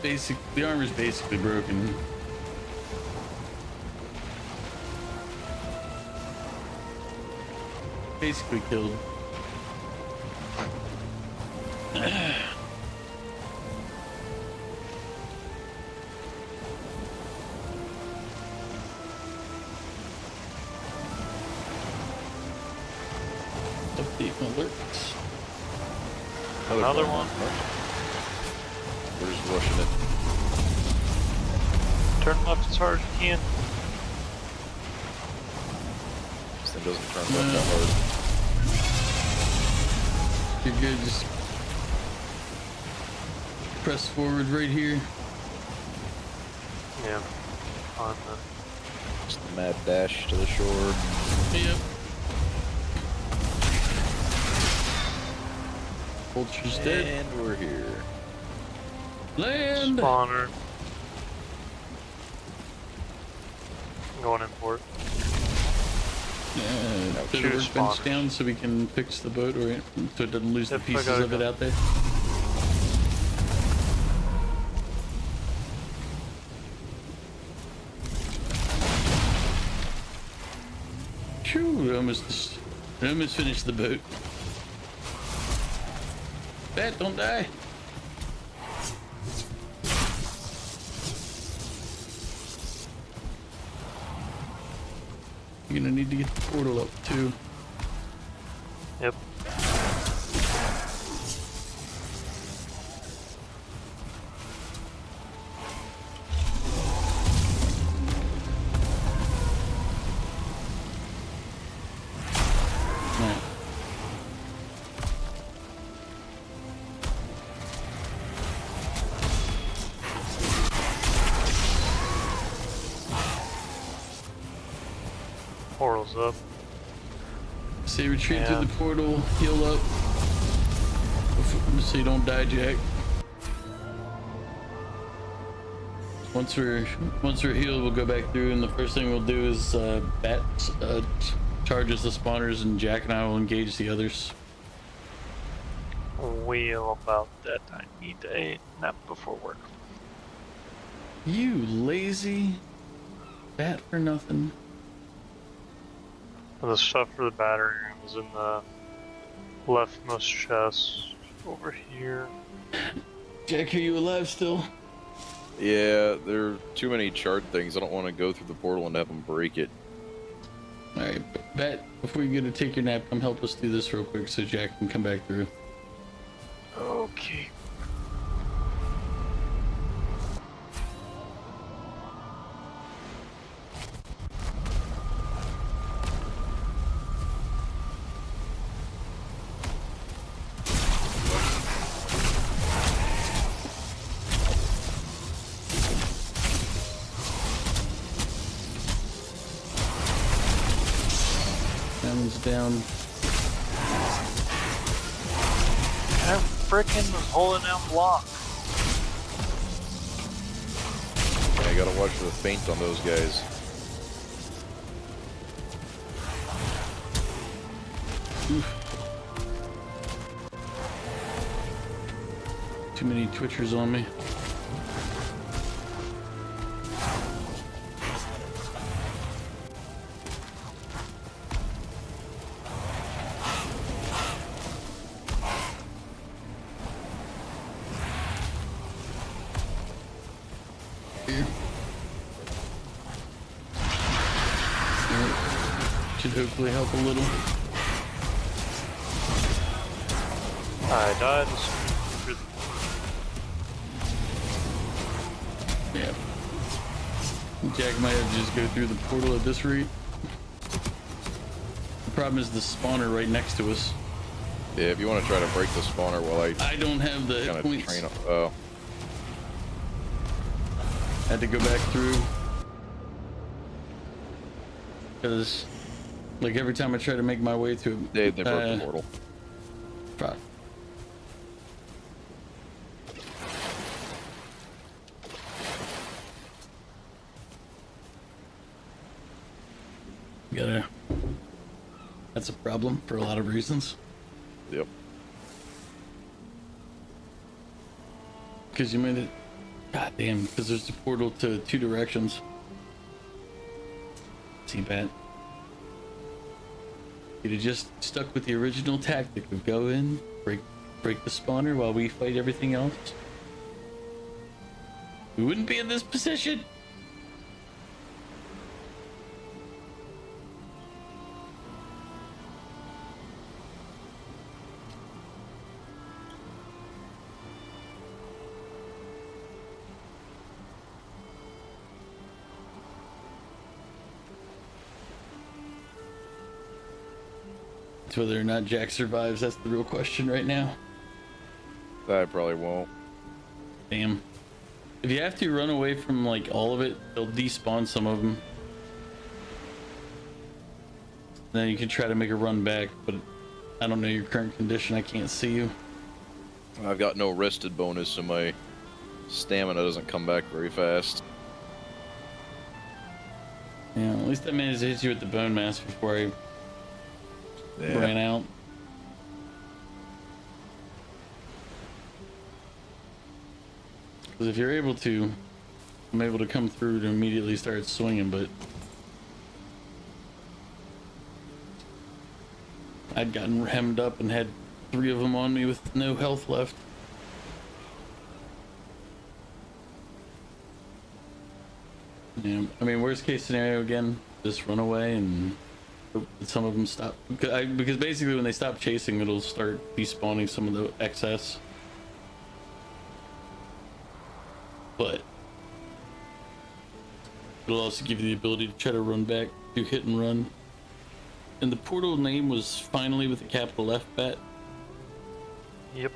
basically. The armor's basically broken. Basically killed. Update alerts. Another one. We're just rushing it. Turn left as hard as you can. This thing doesn't turn left that hard. You're good. Just press forward right here. Yeah. On the. Just the mad dash to the shore. Yep. Vulture's dead. And we're here. Land! Spawner. Going in port. Yeah, put the Shoot workbench spawners. down so we can fix the boat, or so it doesn't lose Yep, the I pieces got it of it done. out there. Phew, I almost finished the boat. Bat, don't die. You're gonna need to get the portal up too. Yep. Alright. Portal's up. Say retreat through Yeah. the portal, heal up. So you don't die, Jack. Once we're healed, we'll go back through, and the first thing we'll do is Bat charges the spawners, and Jack and I will engage the others. Wheel about that. I need a nap before work. You lazy bat for nothing. The stuff for the battery room is in the leftmost chest over here. Jack, are you alive still? Yeah, there are too many chart things. I don't want to go through the portal and have them break it. Alright, Bat, before you go to take your nap, come help us do this real quick so Jack can come back through. Okay. That one's down. I frickin' was holding down block. Yeah, I gotta watch for the feint on those guys. Too many twitchers on me. Here. Alright. Should hopefully help a little. I died. Yeah. Jack might have to just go through the portal at this rate. The problem is the spawner right next to us. Yeah, if you want to try to break the spawner while I I don't have the hit kind of points. train up. Oh, Had to go back through. Because, like, every time I try to make my way to it, they broke the portal. fuck. Gotta. That's a problem for a lot of reasons. Yep. Because you made it. God damn, because there's a portal to two directions. See, Bat. You'd have just stuck with the original tactic of go in, break the spawner while we fight everything else. We wouldn't be in this position. whether or not Jack survives. That's the real question right now. I probably won't. Damn. If you have to run away from like all of it, they'll despawn some of them. Then you can try to make a run back, but I don't know your current condition. I can't see you. I've got no rested bonus, so my stamina doesn't come back very fast. Yeah, at least I managed to hit you with the bone mass before I ran out. Because if you're able to, I'm able to come through to immediately start swinging, but I'd gotten hemmed up and had 3 of them on me with no health left. Yeah, I mean, worst case scenario again, just run away and hope that some of them stop. Because basically when they stop chasing, it'll start despawning some of the excess. But it'll also give you the ability to try to run back, do hit and run. And the portal name was finally with a capital F, Bat. Yep.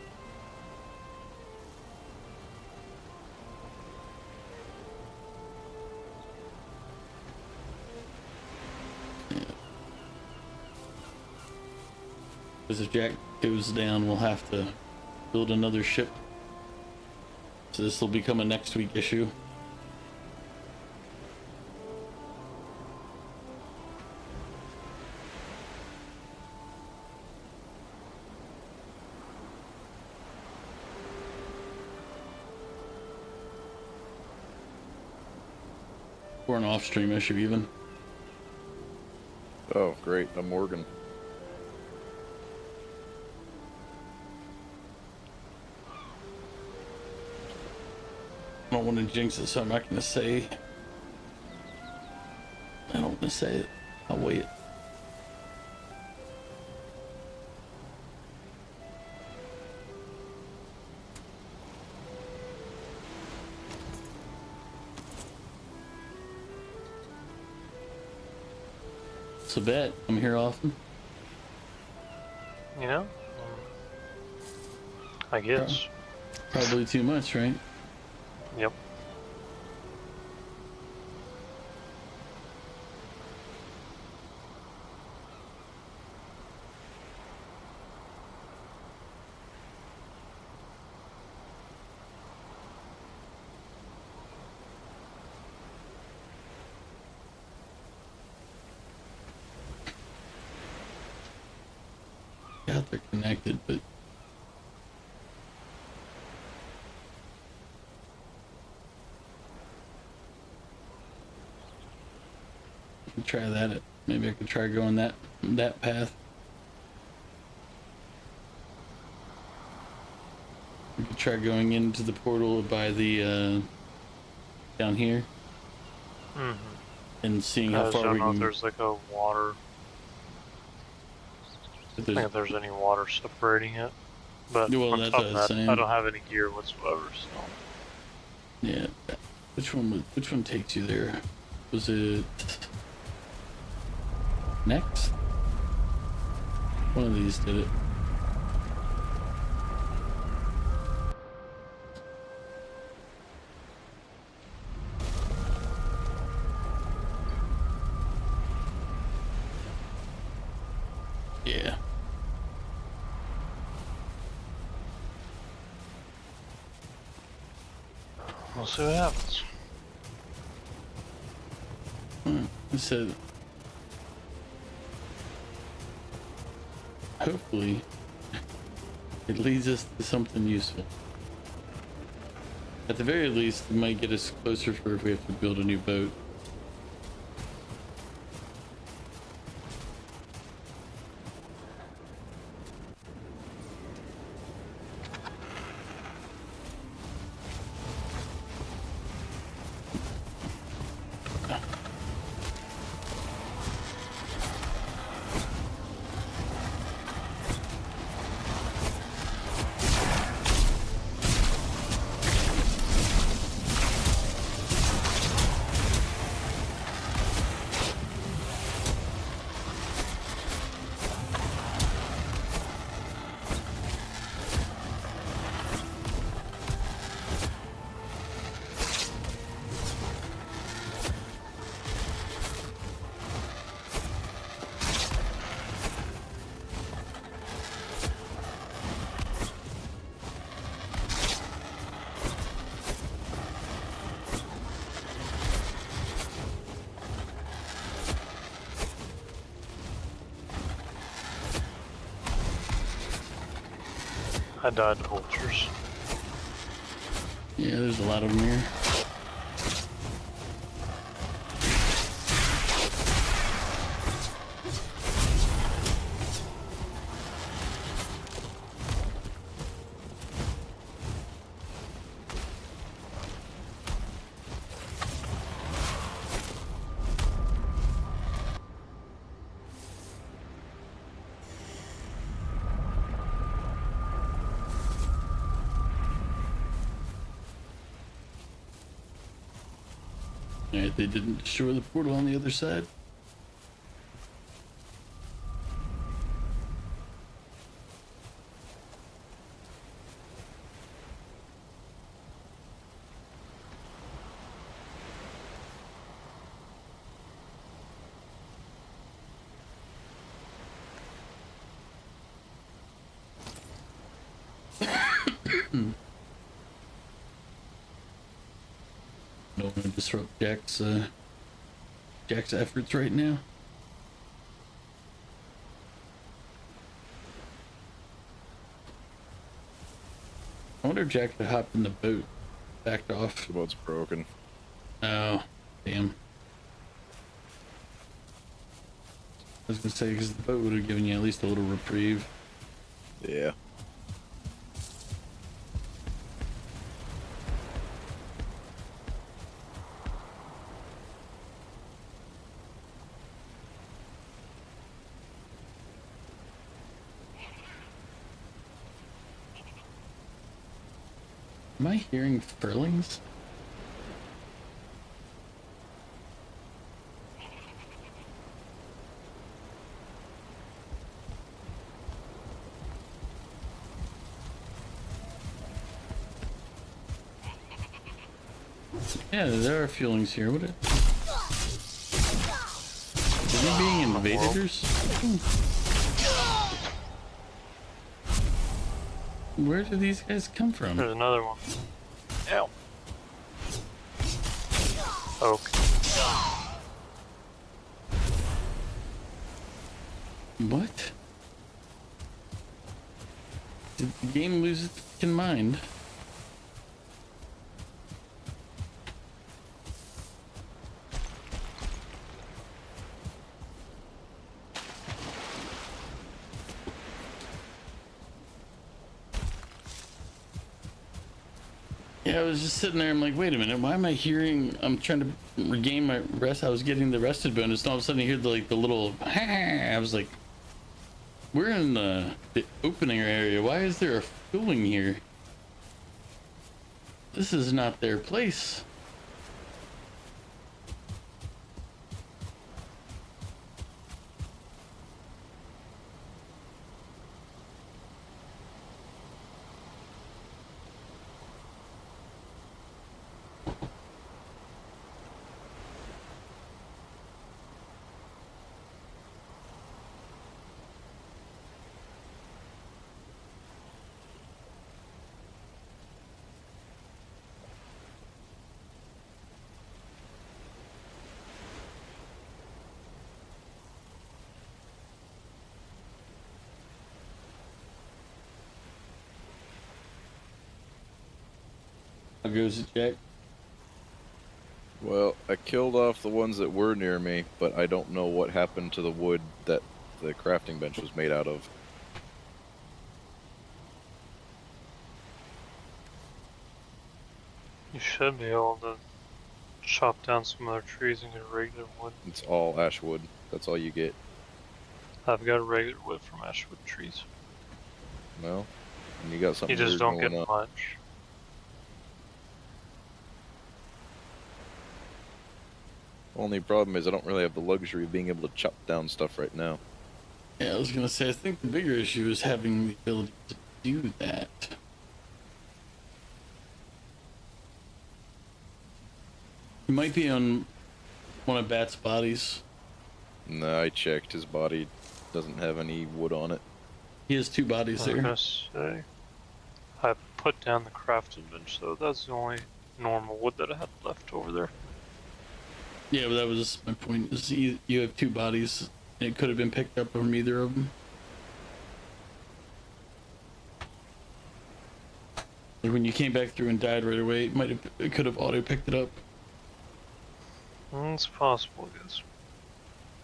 Because if Jack goes down, we'll have to build another ship. So this will become a next week issue. Or an off-stream issue even. Oh, great. I'm Morgan. I don't want to jinx it, so I'm not going to say. I don't want to say it. I'll wait. So bet I'm here often. You know? I guess. Probably too much, right? Yep. Yeah, they're connected, but try that. Maybe I could try going that path. We could try going into the portal by the down here, and seeing how I far don't we know if can. there's like a water. I think if there's any water separating it. But Well, on that's top what I of was that, saying. I don't have any gear whatsoever, so. Yeah. Which one takes you there? Was it next? One of these did it. Yeah. We'll see what happens. I said, hopefully, it leads us to something useful. At the very least, it might get us closer for if we have to build a new boat. I died to vultures. Yeah, there's a lot of them here. Alright, they didn't destroy the portal on the other side. Don't want to disrupt Jack's efforts right now. I wonder if Jack could hop in the boat, backed off. The boat's broken. Oh, damn. I was gonna say, because the boat would have given you at least a little reprieve. Yeah. Am I hearing furlings? Yeah, there are feelings here. What? Is he being invaded or something? Where do these guys come from? There's another one. Ow. Okay. What? Did the game lose its fucking mind? Yeah, I was just sitting there. I'm like, wait a minute. Why am I hearing? I'm trying to regain my rest. I was getting the rested bonus. And all of a sudden, I hear the little. I was like, we're in the opening area. Why is there a fueling here? This is not their place. How goes it, Jack? Well, I killed off the ones that were near me, but I don't know what happened to the wood that the crafting bench was made out of. You should be able to chop down some other trees and get regular wood. It's all ash wood. That's all you get. I've got regular wood from ashwood trees. No? And you got something You just weird don't get going on. much. Only problem is I don't really have the luxury of being able to chop down stuff right now. Yeah, I was gonna say. I think the bigger issue is having the ability to do that. He might be on one of Bat's bodies. No, I checked. His body doesn't have any wood on it. He has two bodies I was there. gonna say, I put down the crafting bench, so that's the only normal wood that I had left over there. Yeah, but that was my point. Is you have two bodies. It could have been picked up from either of them. Like when you came back through and died right away, it could have auto picked it up. It's possible, I guess.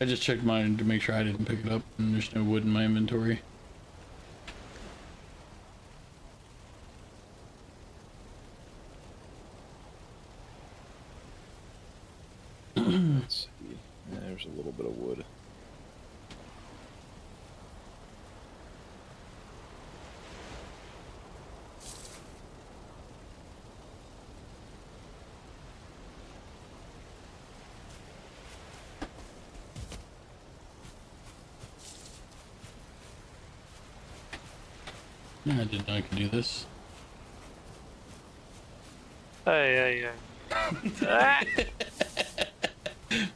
I just checked mine to make sure I didn't pick it up, and there's no wood in my inventory. Let's see. There's a little bit of wood. I didn't know I could do this. Hey. Ah!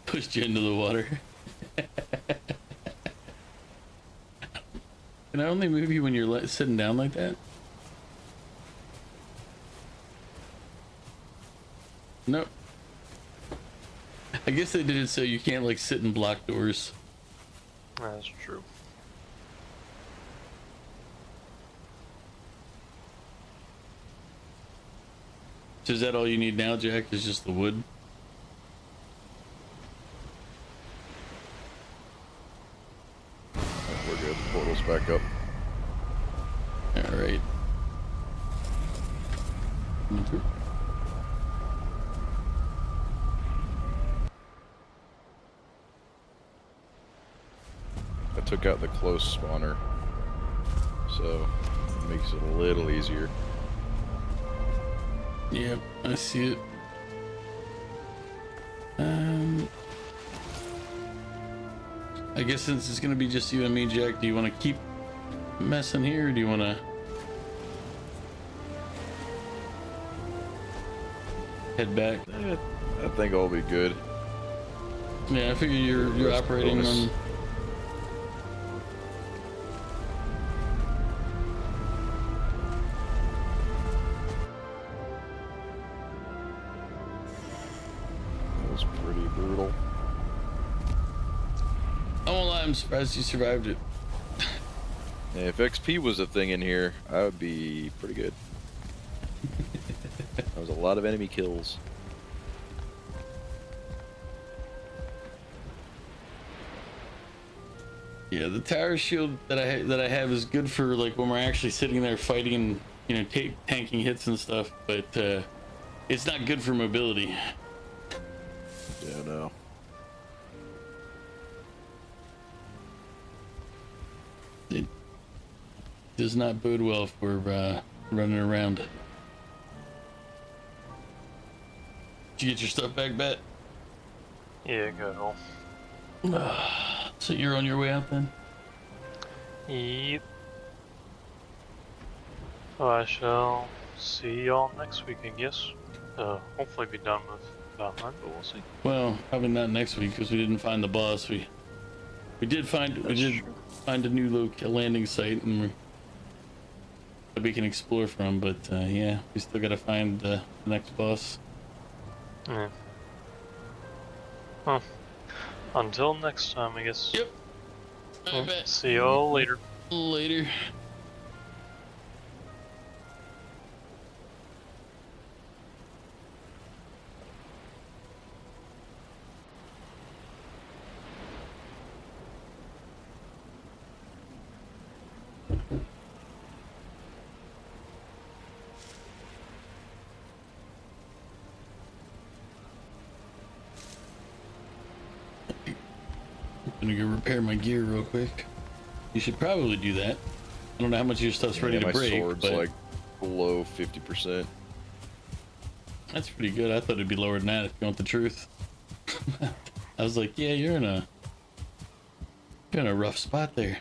Pushed you into the water. Can I only move you when you're sitting down like that? Nope. I guess they did it so you can't like sit and block doors. That's true. So is that all you need now, Jack? Is just the wood? We're good. The portal's back up. All right. Coming through. I took out the close spawner, so it makes it a little easier. Yep, I see it. I guess since it's gonna be just you and me, Jack, do you want to keep messing here, or do you want to head back? I think I'll be good. Yeah, I figure you're Rest operating bonus. on. That was pretty brutal. I won't lie, I'm surprised you survived it. Yeah, if XP was a thing in here, I would be pretty good. That was a lot of enemy kills. Yeah, the tower shield that I have is good for like when we're actually sitting there fighting and tanking hits and stuff, but it's not good for mobility. Yeah, no. It does not bode well if we're running around. Did you get your stuff back, Bet? Yeah, good. Well, So you're on your way out then? yep. I shall see y'all next week, I guess. Hopefully be done with Batman, but we'll see. Well, probably not next week because we didn't find the boss. We did find a new landing site and that we can explore from, but yeah, we still gotta find the next boss. Yeah. Well, until next time, I guess. Yep. I Well, bet. see y'all later. Later. I'm gonna go repair my gear real quick. You should probably do that. I don't know how much of your stuff's ready to my break, sword's but like below 50%. that's pretty good. I thought it'd be lower than that if you want the truth. I was like, yeah, you're in a rough spot there.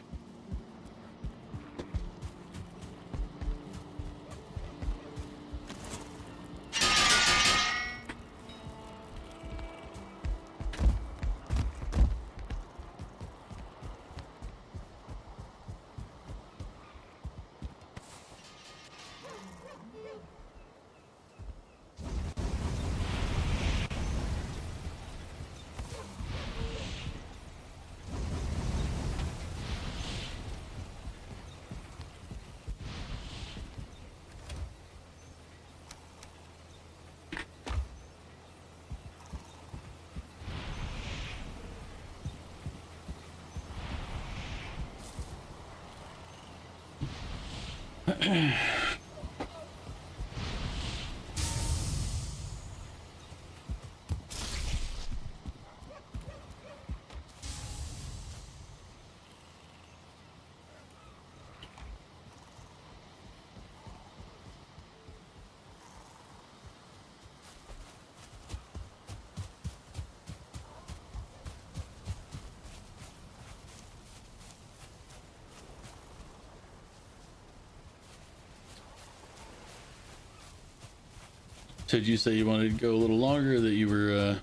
So did you say you wanted to go a little longer, or that you were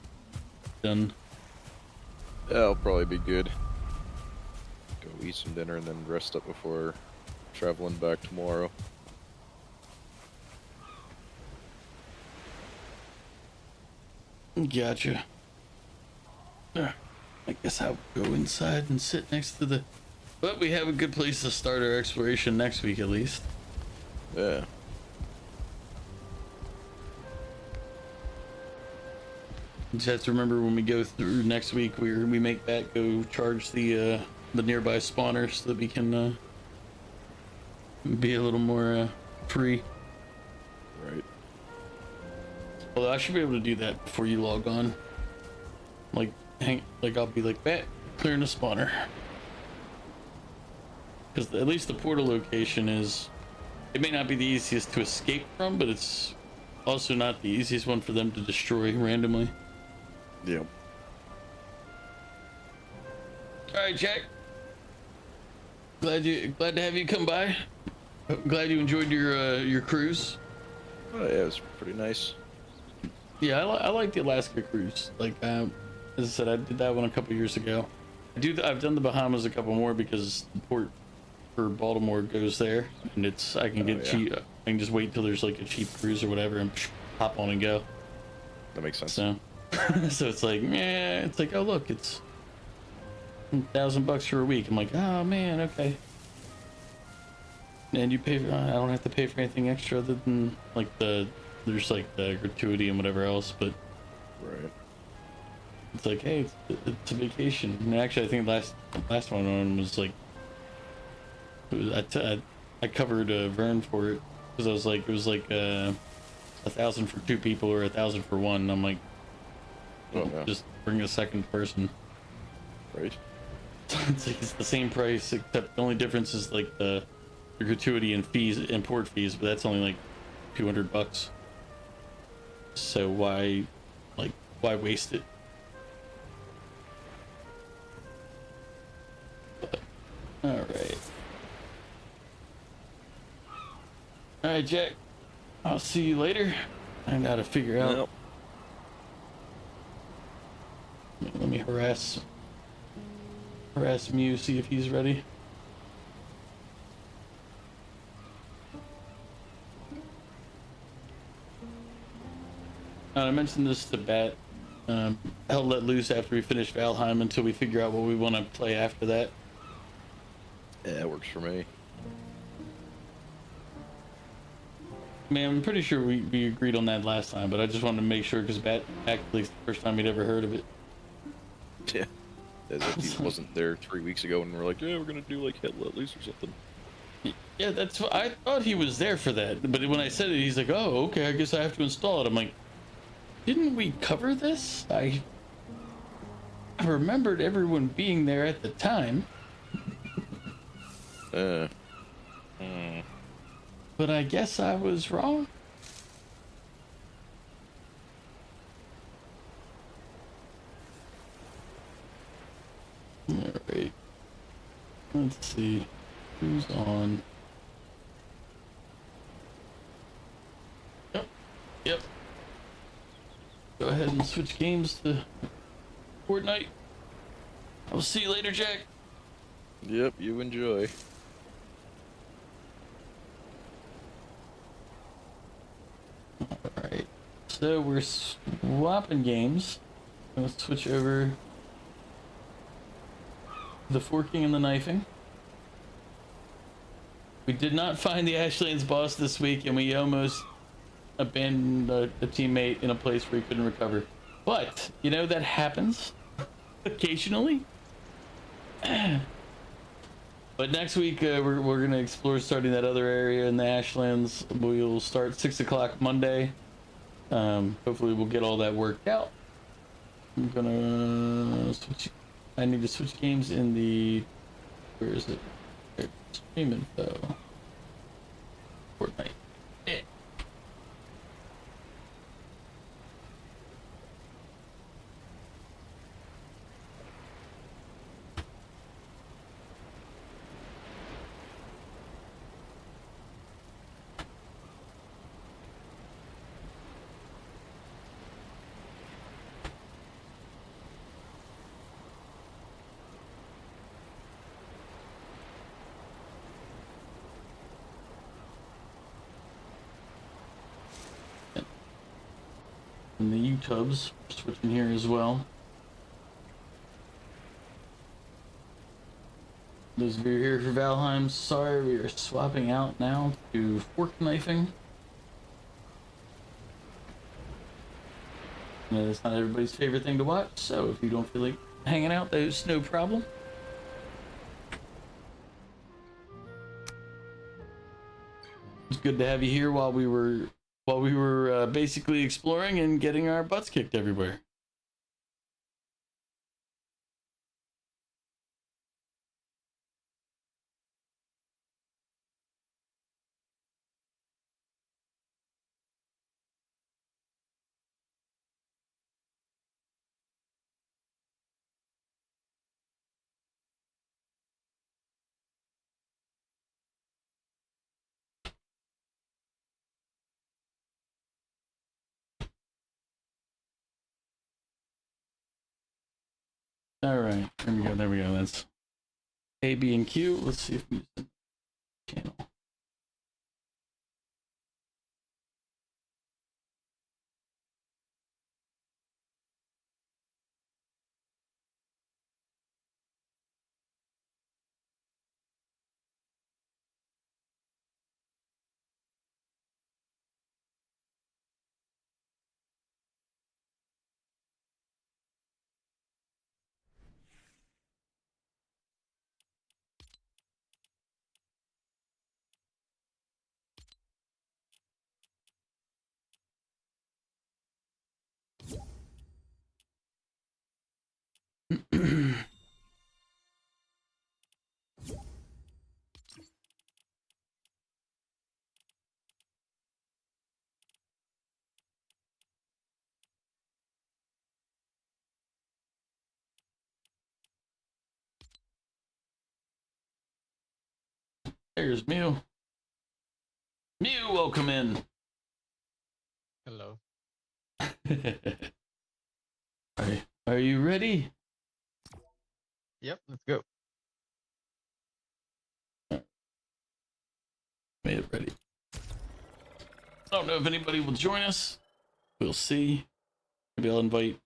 done? Yeah, I'll probably be good. Go eat some dinner and then rest up before traveling back tomorrow. Gotcha. I guess I'll go inside and sit next to the... But we have a good place to start our exploration next week, at least. Yeah. You just have to remember when we go through next week, we make that go charge the nearby spawner so that we can be a little more free. Right. Although I should be able to do that before you log on. Like I'll be like, Matt, clearing the spawner. Because at least the portal location is, it may not be the easiest to escape from, but it's also not the easiest one for them to destroy randomly. Yep. All right, Jack. Glad to have you come by. Glad you enjoyed your cruise. Oh, yeah, it was pretty nice. Yeah, I like the Alaska cruise. Like, as I said, I did that one a couple years ago. I've done the Bahamas a couple more because the port for Baltimore goes there, and I can get cheap. I can just wait till there's like a cheap cruise or whatever and hop on and go. That makes sense. So, so it's like, yeah, it's like, oh look, it's $1,000 for a week. I'm like, oh man, okay. And you pay. I don't have to pay for anything extra other than like there's like the gratuity and whatever else, but Right. it's like, hey, it's a vacation. And actually, I think last one on was like, I covered Vern for it because I was like, it was like 1,000 for 2 people or 1,000 for 1. And I'm like, Oh, yeah. just bring a second person. Right. It's like it's the same price, except the only difference is like the gratuity and fees, import fees, but that's only like $200. So why waste it? But, all right, Jack. I'll see you later. I gotta figure out. Nope. Let me harass Mew, see if he's ready. I mentioned this to Bat. I'll let loose after we finish Valheim until we figure out what we want to play after that. Yeah, it works for me. Man, I'm pretty sure we agreed on that last time, but I just wanted to make sure because Bat actually it's the first time he'd ever heard of it. Yeah. As if he wasn't there 3 weeks ago and we're like, yeah, we're gonna do like hit let loose or something. Yeah, that's what I thought he was there for that. But when I said it, he's like, oh, okay, I guess I have to install it. I'm like, didn't we cover this? I remembered everyone being there at the time. But I guess I was wrong. Alright. Let's see. Who's on? Yep. Go ahead and switch games to Fortnite. I'll see you later, Jack. Yep, you enjoy. Alright. So we're swapping games. Let's switch over the forking and the knifing. We did not find the Ashlands boss this week, and we almost abandoned a teammate in a place where he couldn't recover. But, you know, that happens occasionally. But next week we're gonna explore starting that other area in the Ashlands. We'll start 6 o'clock Monday. Hopefully we'll get all that worked out. I'm gonna switch. I need to switch games in the. Where is it? Stream info. Fortnite. Yeah. And the YouTubes switching here as well. Those of you here for Valheim, sorry, we are swapping out now to fork knifing. It's not everybody's favorite thing to watch, so if you don't feel like hanging out, there's no problem. It's good to have you here while we were basically exploring and getting our butts kicked everywhere. All right, there we go. There we go. That's A, B, and Q. Let's see if we use the channel. There's Mew. Mew, welcome in. Hello. Are you ready? Yep, let's go. Made it ready. I don't know if anybody will join us. We'll see. Maybe I'll invite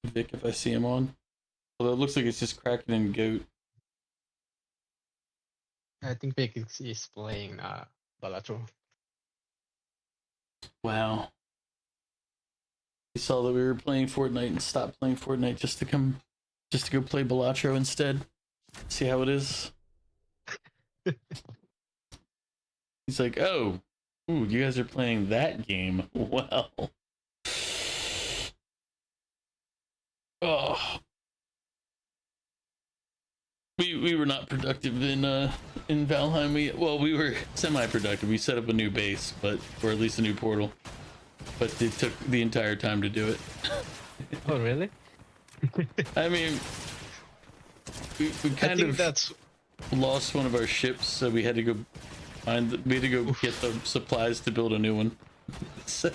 Vic if I see him on. Although it looks like it's just Kraken and Goat. I think Vic is playing Balatro. Wow. He saw that we were playing Fortnite and stopped playing Fortnite just to go play Balatro instead. See how it is. He's like, oh, ooh, you guys are playing that game. Well. Oh. We were not productive in Valheim. We were semi-productive. We set up a new base, or at least a new portal. But it took the entire time to do it. Oh, really? I mean, we kind of lost one of our ships, so we had to go get the supplies to build a new one. So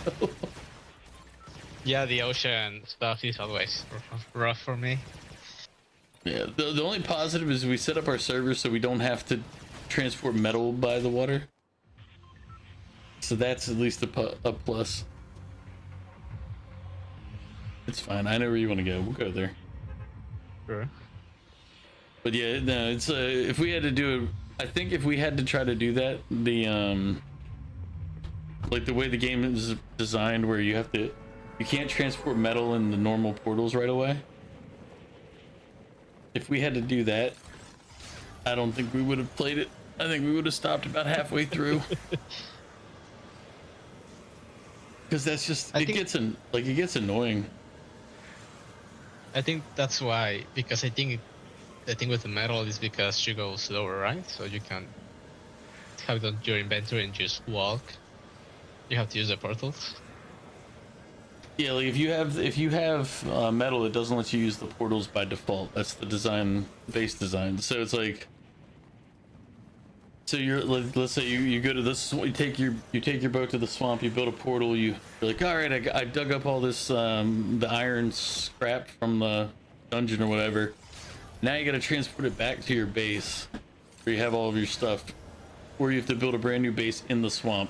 yeah, the ocean stuff is always rough for me. yeah, the only positive is we set up our server so we don't have to transport metal by the water. So that's at least a plus. It's fine. I know where you want to go. We'll go there. Sure. But yeah, no, it's if we had to do it, I think if we had to try to do that, the like the way the game is designed, where you can't transport metal in the normal portals right away. If we had to do that, I don't think we would have played it. I think we would have stopped about halfway through. Because that's just it gets annoying. I think that's why, because I think the thing with the metal is because you go slower, right? So you can have it on your inventory and just walk. You have to use the portals. Yeah, like if you have metal, it doesn't let you use the portals by default. That's the base design. So it's like, so you're let's say you go to this, you take your boat to the swamp, you build a portal, you're like, all right, I dug up all this the iron scrap from the dungeon or whatever. Now you got to transport it back to your base where you have all of your stuff, or you have to build a brand new base in the swamp,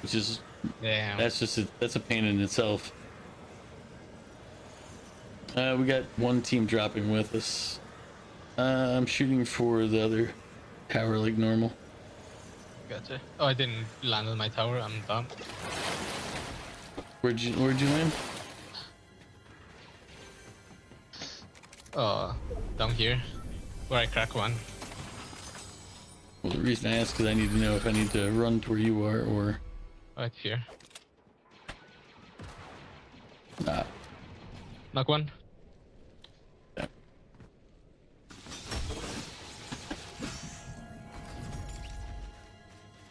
which is that's a pain in itself. We got one team dropping with us. I'm shooting for the other tower like normal. Gotcha. Oh, I didn't land on my tower. I'm dumb. Where'd you land? Down here, where I crack one. Well, the reason I ask is I need to know if I need to run to where you are or. Right here. Nah. Knock one. Yeah.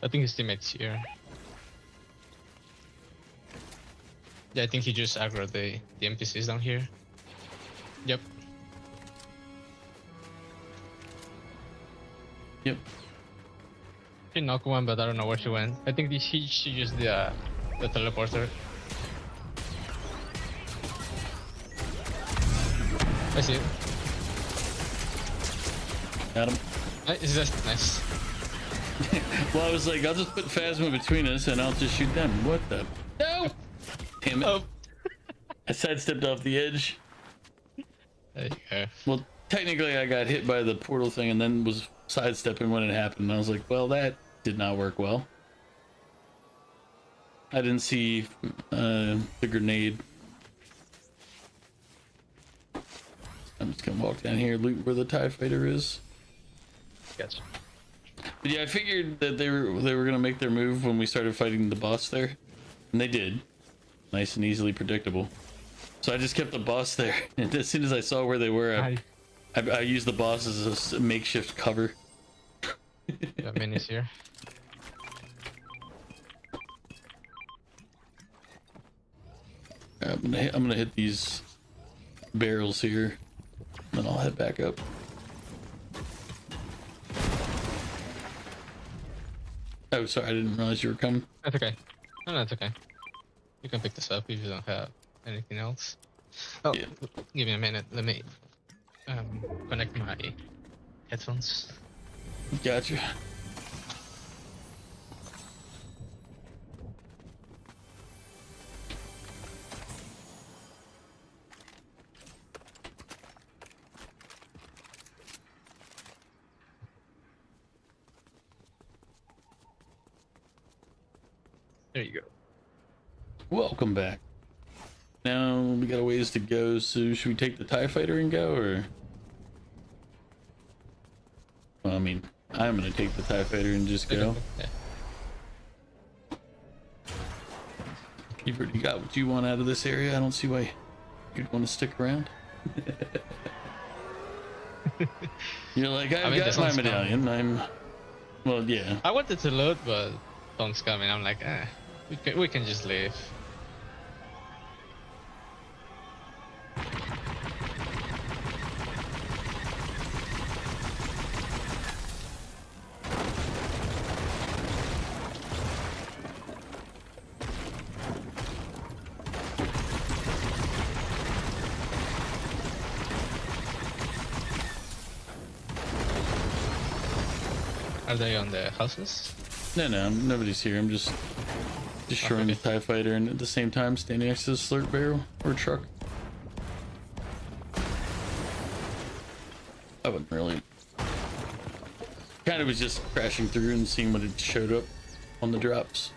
I think his teammate's here. Yeah, I think he just aggroed the NPCs down here. Yep. Yep. She knocked one, but I don't know where she went. I think she used the teleporter. I see it. Got him. Is that nice? Well, I was like, I'll just put Phasma between us and I'll just shoot them. What the? No! Damn it. Oh. I sidestepped off the edge. There you go. Well, technically I got hit by the portal thing and then was sidestepping when it happened. And I was like, well, that did not work well. I didn't see the grenade. I'm just gonna walk down here, loot where the TIE fighter is. Gotcha. But yeah, I figured that they were gonna make their move when we started fighting the boss there, and they did. Nice and easily predictable. So I just kept the boss there, and as soon as I saw where they were, I used the boss as a makeshift cover. Got minis here. I'm gonna hit these barrels here, then I'll head back up. Oh, sorry, I didn't realize you were coming. That's okay. No, that's okay. You can pick this up if you don't have anything else. Oh, Yeah. give me a minute. Let me connect my headphones. Gotcha. There you go. Welcome back. Now we got a ways to go, so should we take the TIE fighter and go, or? Well, I mean, I'm gonna take the TIE fighter and just go. Yeah. You've already got what you want out of this area. I don't see why you'd want to stick around. You're like, I've mean, got this my one's medallion. Well, yeah. I wanted to load, but Tom's coming. I'm like, we can just leave. Are they on the houses? No, nobody's here. I'm just destroying the TIE fighter and at the same time standing next to the slurp barrel or truck. I wouldn't really. Kind of was just crashing through and seeing what had showed up on the drops.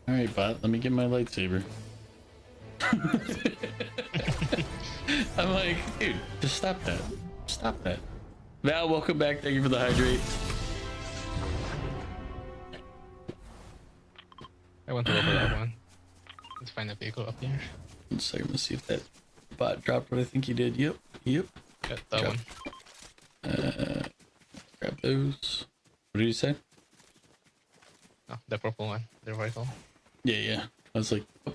All right, bot. Let me get my lightsaber. I'm like, dude, just stop that. Stop that. Val, welcome back. Thank you for the hydrate. I want to go for that one. Let's find a vehicle up here. One second, let's see if that bot dropped what I think he did. Yep, yep. Got that Drop. one. Grab those. What did you say? Oh, the purple one. The rifle. Yeah, yeah. I was like, oh.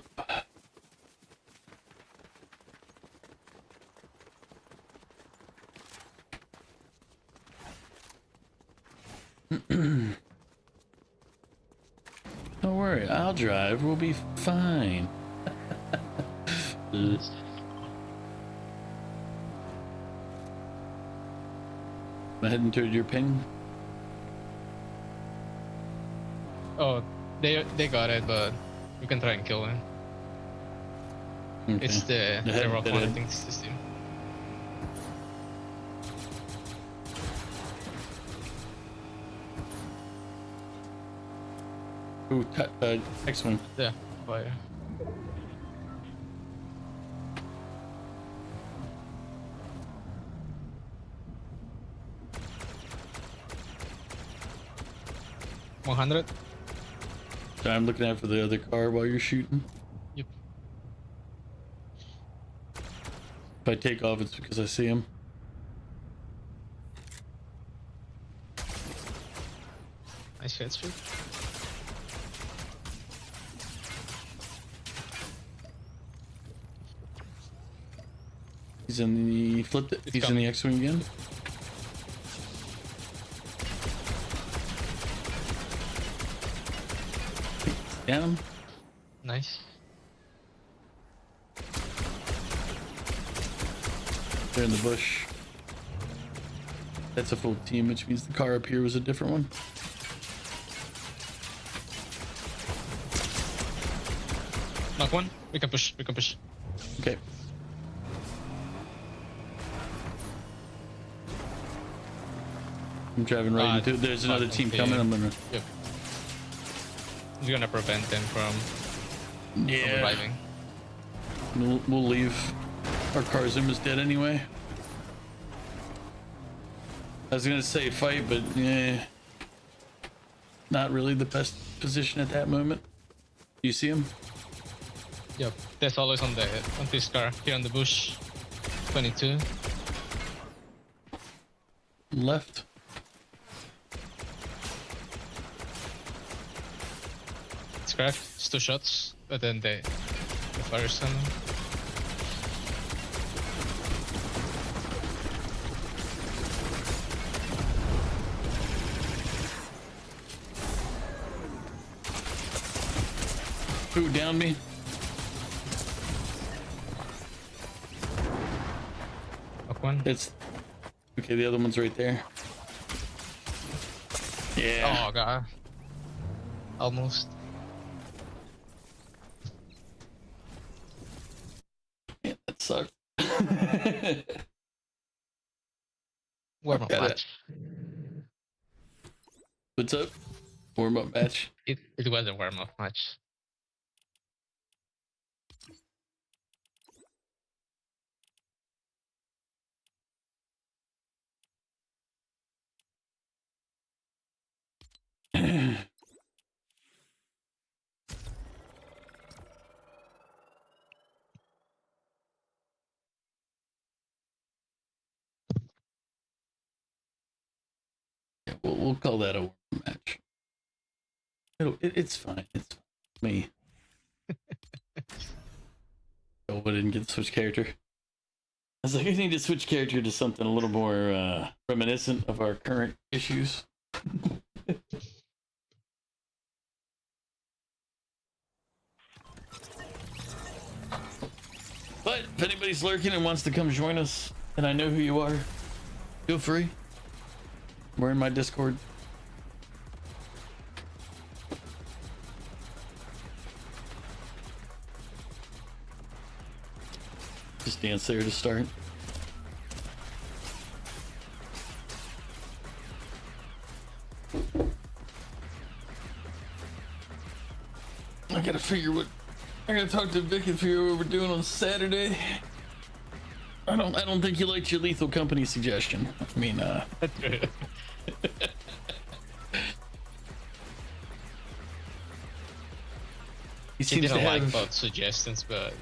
Don't worry, I'll drive. We'll be fine. Nice. I'm heading toward your ping. Oh, they got it, but you can try and kill them. Okay. It's the Dead, rock dead. monitoring system. Ooh, next one. Yeah, fire. $100. So I'm looking out for the other car while you're shooting. Yep. If I take off, it's because I see him. Nice head streak. He's in the flipped it. It's He's coming. in the X-wing again. Down. Nice. They're in the bush. That's a full team, which means the car up here was a different one. Knock one. We can push. We can push. Okay. I'm driving right into it. There's another team okay. coming. I'm gonna. Yep. It's gonna prevent them from Yeah. arriving. We'll leave. Our car's almost dead anyway. I was gonna say fight, but yeah, not really the best position at that moment. You see him? Yep. There's always on this car here on the bush. 22. Left. It's cracked. It's 2 shots, but then the fire's coming. Who downed me? Knock one. It's okay. The other one's right there. Yeah. Oh god. Almost. Man, that sucked. Warm up Got it. match. What's up? Warm up match. It was a warm up match. Yeah, we'll call that a warm match. It's fine. It's fine. Me. Oh, I didn't get to switch character. I was like, I need to switch character to something a little more reminiscent of our current issues. But if anybody's lurking and wants to come join us, and I know who you are, feel free. We're in my Discord. Just dance there to start. I gotta figure what I gotta talk to Vic and figure out what we're doing on Saturday. I don't think you liked your Lethal Company suggestion. I mean, he She seems to didn't like have. both suggestions, but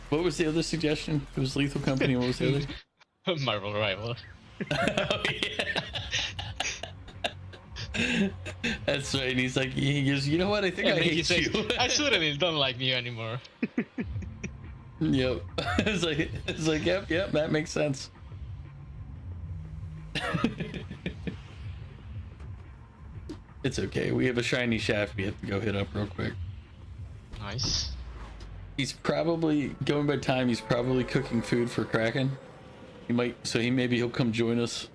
What was the other suggestion? It was Lethal Company. What was the other? Marvel Rival. Oh, yeah. That's right. And he's like, he goes, you know what? I think I And then he hate says, you. I certainly don't like you anymore. Yep. It's like, yep, that makes sense. It's okay. We have a shiny shaft we have to go hit up real quick. Nice. He's probably going by time. He's probably cooking food for Kraken. He might, so maybe he'll come join us.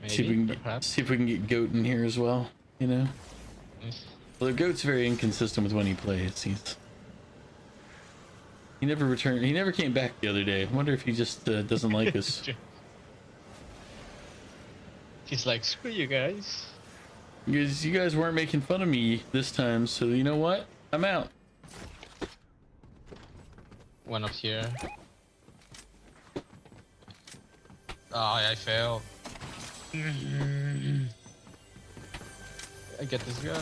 Maybe, See if we can perhaps. see if we can get Goat in here as well. You know. Nice. Well, the Goat's very inconsistent with when he plays. He never returned. He never came back the other day. I wonder if he just doesn't like us. He's like, screw you guys. Because you guys weren't making fun of me this time, so you know what? I'm out. One up here. Oh, I failed. I get this guy.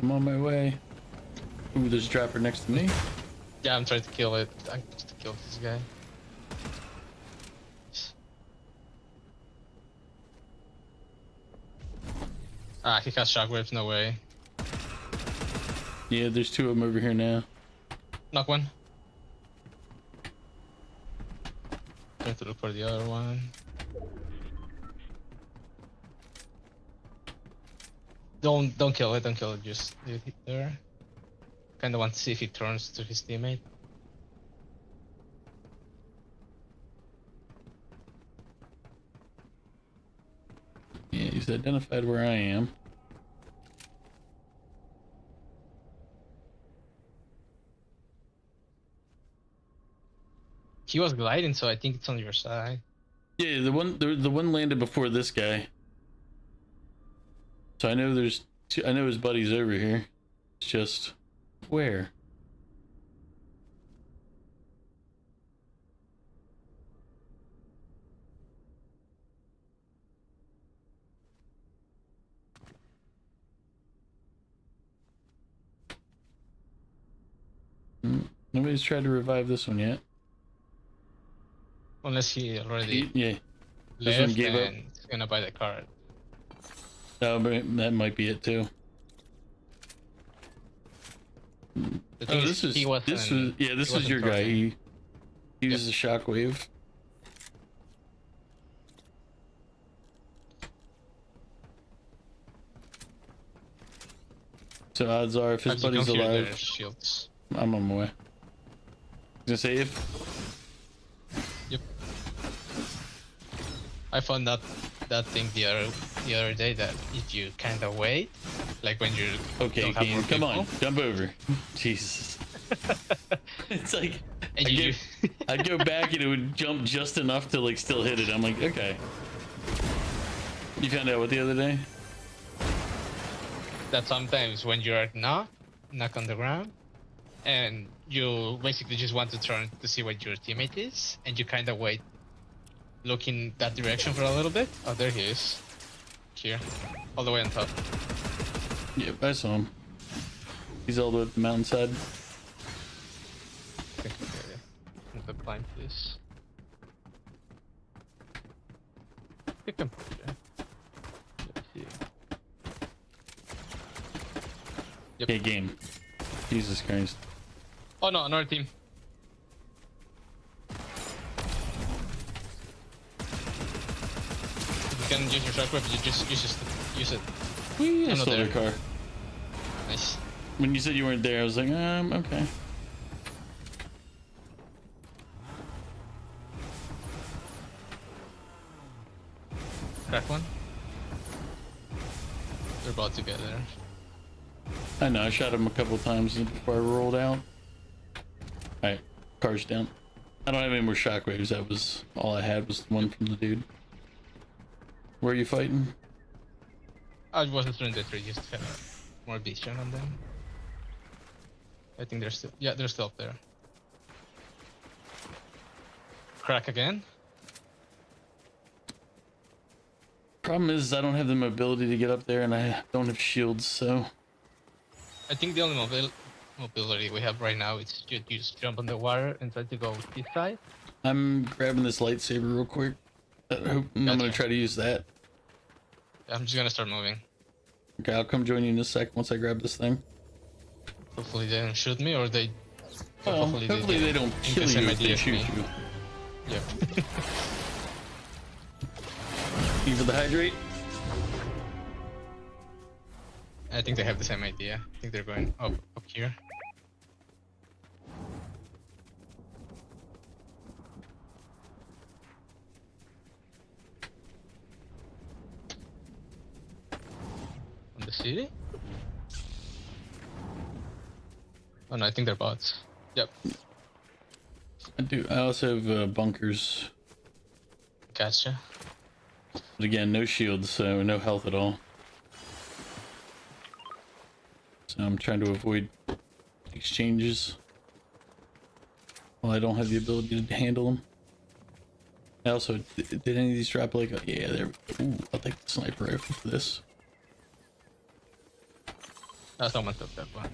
I'm on my way. Ooh, there's a dropper next to me. Yeah, I'm trying to kill it. I'm just to kill this guy. Ah, he has shockwaves, no way. Yeah, there's two of them over here now. Knock one. Trying to look for the other one. Don't kill it, just leave it there. Kinda want to see if he turns to his teammate. Yeah, he's identified where I am. He was gliding, so I think it's on your side. Yeah, the one landed before this guy. So I know there's two, I know his buddy's over here. It's just where? Nobody's tried to revive this one yet. Unless he already Yeah, this one left gave up. and he's gonna buy the card. Oh, but that might be it too. The thing Oh, is, this he was your guy. turning. He uses a shockwave. So odds are, if his As you buddy's can hear their alive, shields. I'm on my way. I was gonna say if. Yep. I found that thing the other day that if you kind of wait, like when you Okay, don't have more Ian, come on, people, jump over. Jesus. It's like and you I'd go back and it would jump just enough to like still hit it. I'm like, okay. You found out what the other day? that sometimes when you're knock on the ground, and you basically just want to turn to see what your teammate is, and you kind of wait, looking that direction for a little bit. Oh, there he is. Here, all the way on top. Yep, I saw him. He's all the way up the mountainside. Okay, move the climb, please. You can put it there. Yep. Okay, game. Jesus Christ. Oh no, another team. You can use your shockwave, you just use it. Whee, I I'm not stole their there. car. Nice. When you said you weren't there, I was like, okay. Crack one. They're about to get there. I know, I shot him a couple times before I rolled out. Alright, car's down. I don't have any more shockwaves. That was all I had, was the one from the dude. Where are you fighting? I wasn't through the tree, just had more vision on them. I think they're still, yeah, they're still up there. Crack again? Problem is, I don't have the mobility to get up there, and I don't have shields, so. I think the only mobility we have right now is you just jump on the water and try to go this side. I'm grabbing this lightsaber real quick. I'm gonna try to use that. I'm just gonna start moving. Okay, I'll come join you in a sec once I grab this thing. Hopefully they don't shoot me, or they. Well, hopefully they don't kill the same you if they idea as shoot me. you. Yep. You for the hydrate? I think they have the same idea. I think they're going up here. On the city? Oh no, I think they're bots. Yep, I do. I also have bunkers. gotcha. But again, no shields, so no health at all. So I'm trying to avoid exchanges. Well, I don't have the ability to handle them. I also, did any of these drop like, yeah, there. Ooh, I'll take the sniper rifle for this. Someone took that one.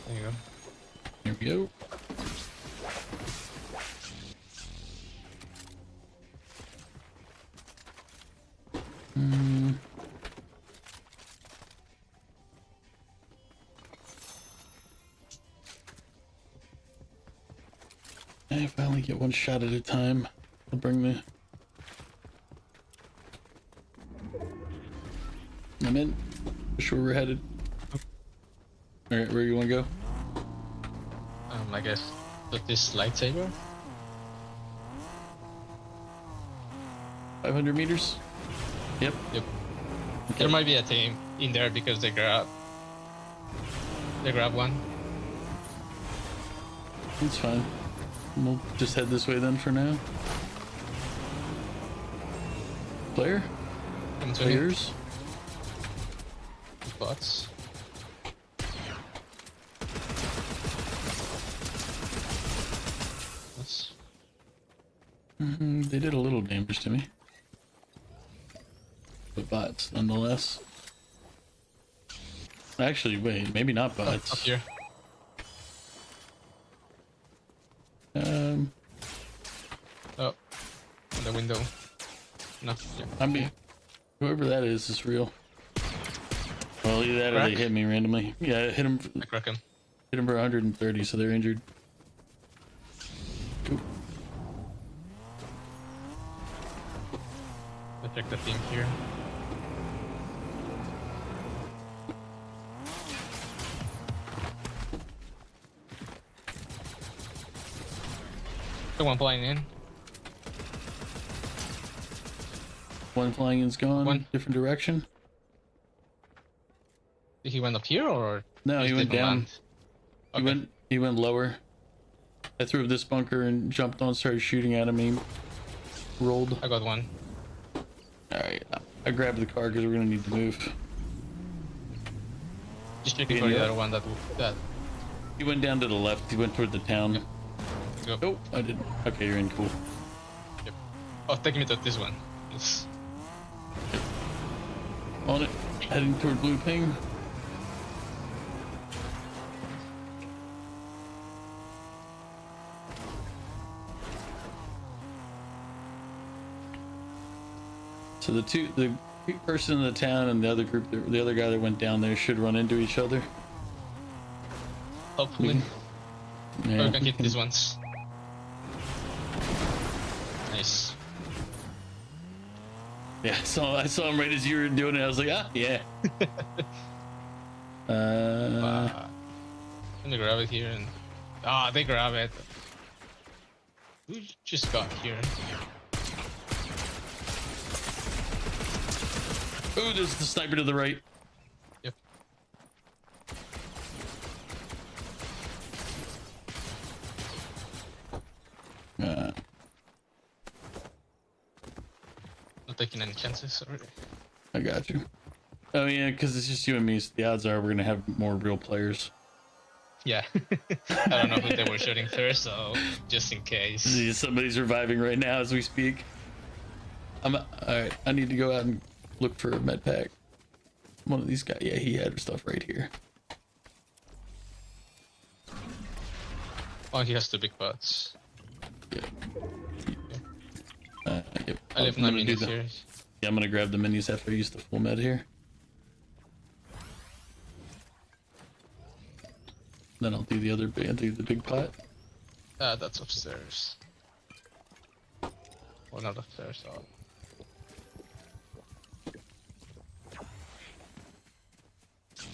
There you go. Here we go. If I only get one shot at a time, I'll bring the... I'm in. That's where we're headed. Alright, where you want to go? I guess with this lightsaber. 500 meters? Yep. Yep. There might be a team in there because they grab one. That's fine. We'll just head this way then for now. Player? Come to Players? bots. That's They did a little damage to me. But bots, nonetheless. Actually, wait, maybe not bots. up here. Oh, in the window. No. Yeah. I mean, whoever that is real. Well, either that or they Crack? hit me randomly. Yeah, I hit him. I crack him. Hit him for 130, so they're injured. Oop. I check the team here. The one flying in. One flying in's gone. One. Different direction. He went up here or? No, he just went didn't down. land? He Okay. went lower. I threw up this bunker and jumped on, started shooting at him. He rolled. I got one. All right, I grabbed the car because we're gonna need to move. Just checking Yeah, for the yeah. other one that He went down to the left. He went toward the town. go. Oh, I didn't. Okay, you're in. Cool. Yep. Oh, take me to this one. Yes. On it. Heading toward blue ping. So the person in the town and the other group, the other guy that went down there should run into each other. Hopefully. Yeah, Oh, we can hit these ones. Nice. Yeah, I saw him right as you were doing it. I was like, ah, yeah. Let me grab it here and... Ah, they grab it. We just got here. Oh, there's the sniper to the right. Yep. Not taking any chances already. I got you. Oh yeah, because it's just you and me, so the odds are we're gonna have more real players. Yeah. I don't know who they were shooting first, so just in case. See, somebody's reviving right now as we speak. Alright, I need to go out and look for a med pack. One of these guys, yeah, he had stuff right here. Oh, he has 2 big pots. Yep. Yep. I live I'm 9 gonna do minutes the- here. Yeah, I'm gonna grab the minis after I use the full med here. Then I'll do the other big, do the big pot. That's upstairs. Well, not upstairs. Oh.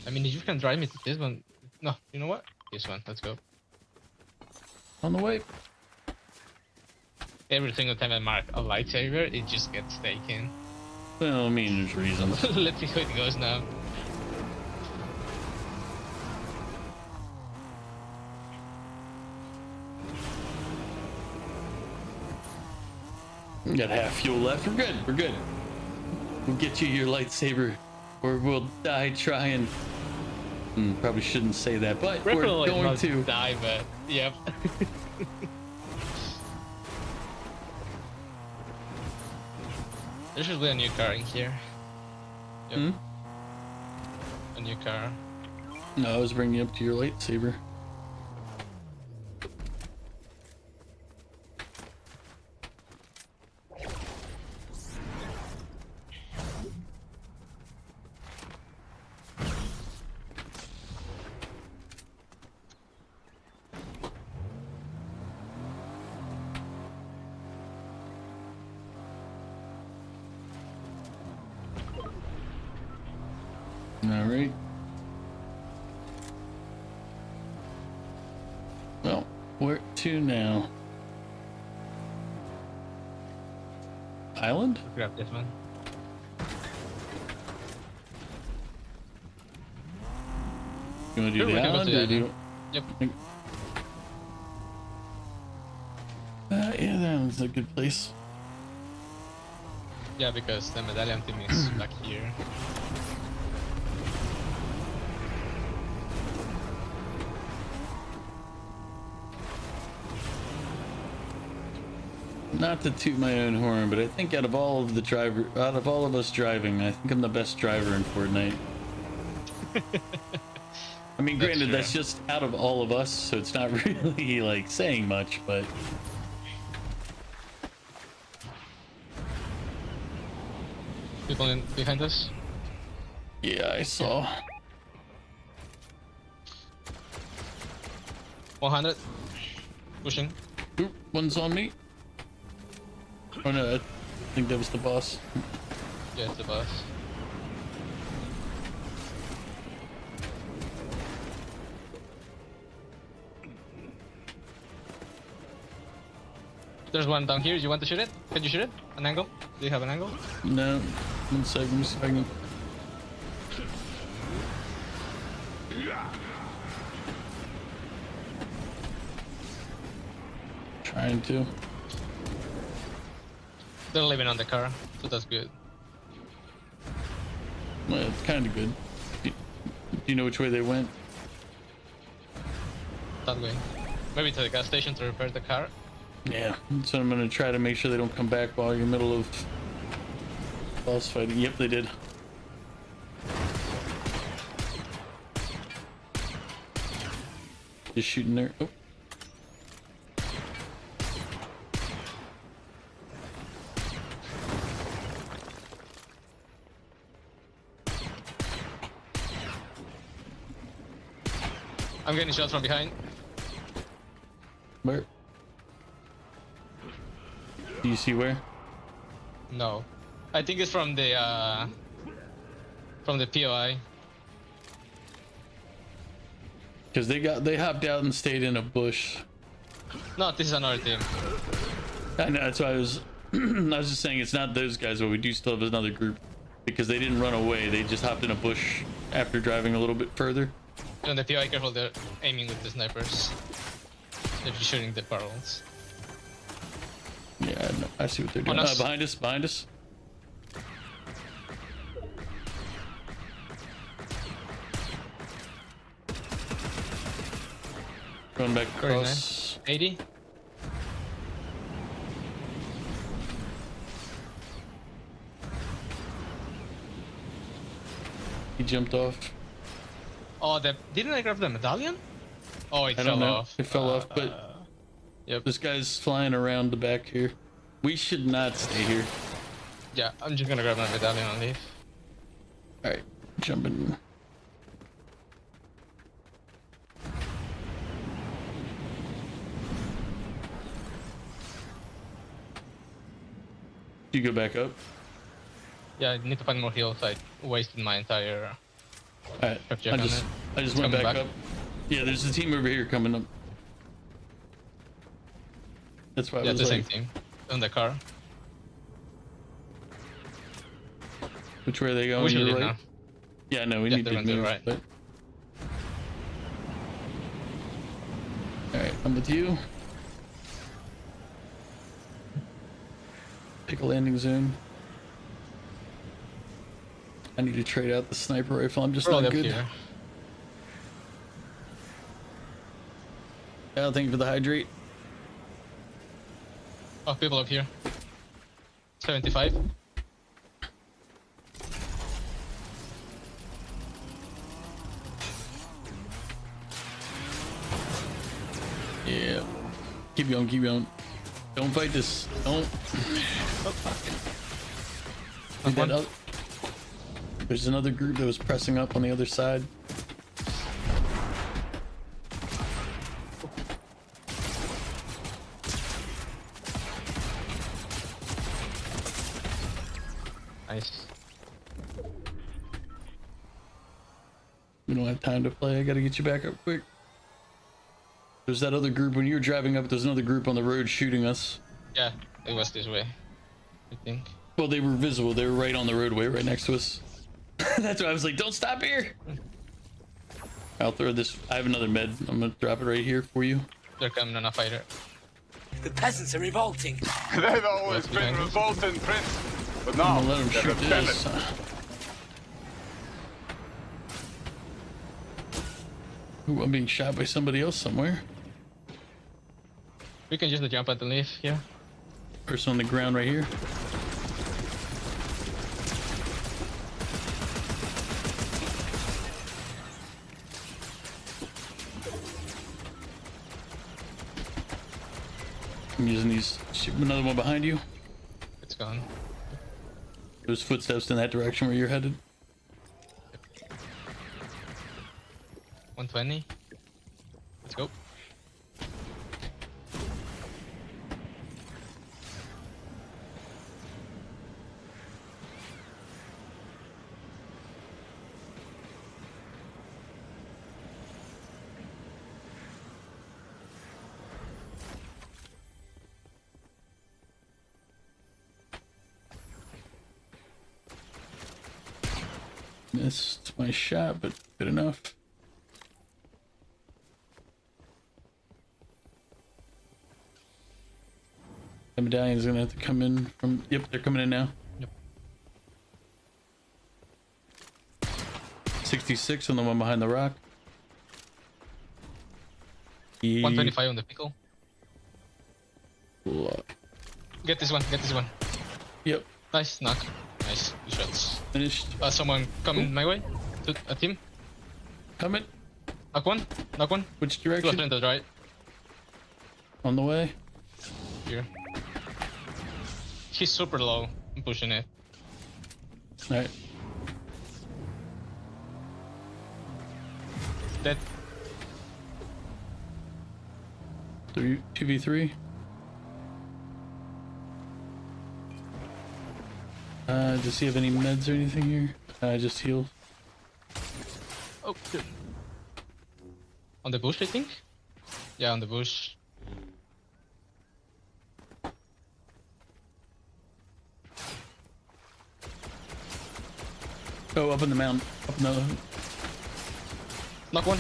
I mean, you can drive me to this one. No, you know what? This one. Let's go. On the way. Every single time I mark a lightsaber, it just gets taken. Well, I mean, there's reasons. Let's see how it goes now. We got half fuel left. We're good. We're good. We'll get you your lightsaber, or we'll die trying. Probably shouldn't say that, but we're Preferably going not to. die, but yep. There should be a new car in here. Yep. A new car. No, I was bringing you up to your lightsaber. All right. Well, where to now? Island? Grab this one. You want to do Sure, we the can go island to the or do you? island. Yep. Yeah, that one's a good place. Yeah, because the medallion thing is back here. Not to toot my own horn, but I think out of all of us driving, I think I'm the best driver in Fortnite. I mean, That's granted, true. that's just out of all of us, so it's not really like saying much, but People behind us. yeah, I saw. 100. Pushing. Oop, one's on me. Oh no, I think that was the boss. Yeah, it's the boss. There's one down here. You want to shoot it? Can you shoot it? An angle? Do you have an angle? No, 1 second, let me see if I can. Trying to. They're living on the car, so that's good. Well, it's kind of good. Do you know which way they went? That way. Maybe to the gas station to repair the car. Yeah, so I'm gonna try to make sure they don't come back while you're in the middle of boss fighting. Yep, they did. Just shooting there. Oh. I'm getting shots from behind. Where? Do you see where? No. I think it's from the POI. Because they hopped out and stayed in a bush. No, this is another team. I know, that's why I was I was just saying it's not those guys, but we do still have another group. because they didn't run away. They just hopped in a bush after driving a little bit further. On the PI, careful, they're aiming with the snipers. They're just shooting the barrels. Yeah, I see what they're doing. On us. Behind us, behind us. Going back Very across. nice. 80. He jumped off. Oh, didn't I grab the medallion? Oh, it I fell don't know. off. It fell off, but Yep. this guy's flying around the back here. We should not stay here. Yeah, I'm just gonna grab my medallion and leave. All right, jumping. You go back up. Yeah, I need to find more heals. I wasted my entire. All right, Check I on just it. went Coming back back. up. Yeah, there's a team over here coming up. That's why I Yeah, was it's the like, same thing. On the car. which way are they going? We should Your leave right? now. Yeah, no, we Yeah, need they're to on the move. right. But... All right, I'm with you. Pick a landing zone. I need to trade out the sniper rifle. I'm just We're all not up good. here. Yeah, thank you for the hydrate. Oh, people up here. 75. Yeah. Keep going, keep going. Don't fight this. Don't. Oh, fuck. Dude, that other... There's another group that was pressing up on the other side. Nice. We don't have time to play. I gotta get you back up quick. There's that other group. When you were driving up, there's another group on the road shooting us. Yeah, it was this way. I think. Well, they were visible. They were right on the roadway, right next to us. That's why I was like, don't stop here. I'll throw this. I have another med. I'm gonna drop it right here for you. They're coming on a fighter. The peasants are revolting. They've always What's been behind us? revolting, Prince. But I'm now gonna let them they're shoot rebelling. this. Ooh, I'm being shot by somebody else somewhere. We can use the jump at the leaf here. Person on the ground right here. I'm using these. Shoot, another one behind you. It's gone. Those footsteps in that direction where you're headed. 120. Let's go. Missed my shot, but good enough. The medallion's gonna have to come in from. Yep, they're coming in now. Yep. 66 on the one behind the rock. 125 on the pickle. Get this one, get this one. Yep, Nice, knock. Nice, good shots. finished. Someone coming my way. A team. Coming. Knock one, knock one. Which Left direction? and to the right. On the way. Here. He's super low. I'm pushing it. All right. Dead. 2v3. Does he have any meds or anything here? Just heal. Oh, good. On the bush, I think? Yeah, on the bush. Oh, up in the mountain. Up in the Knock one.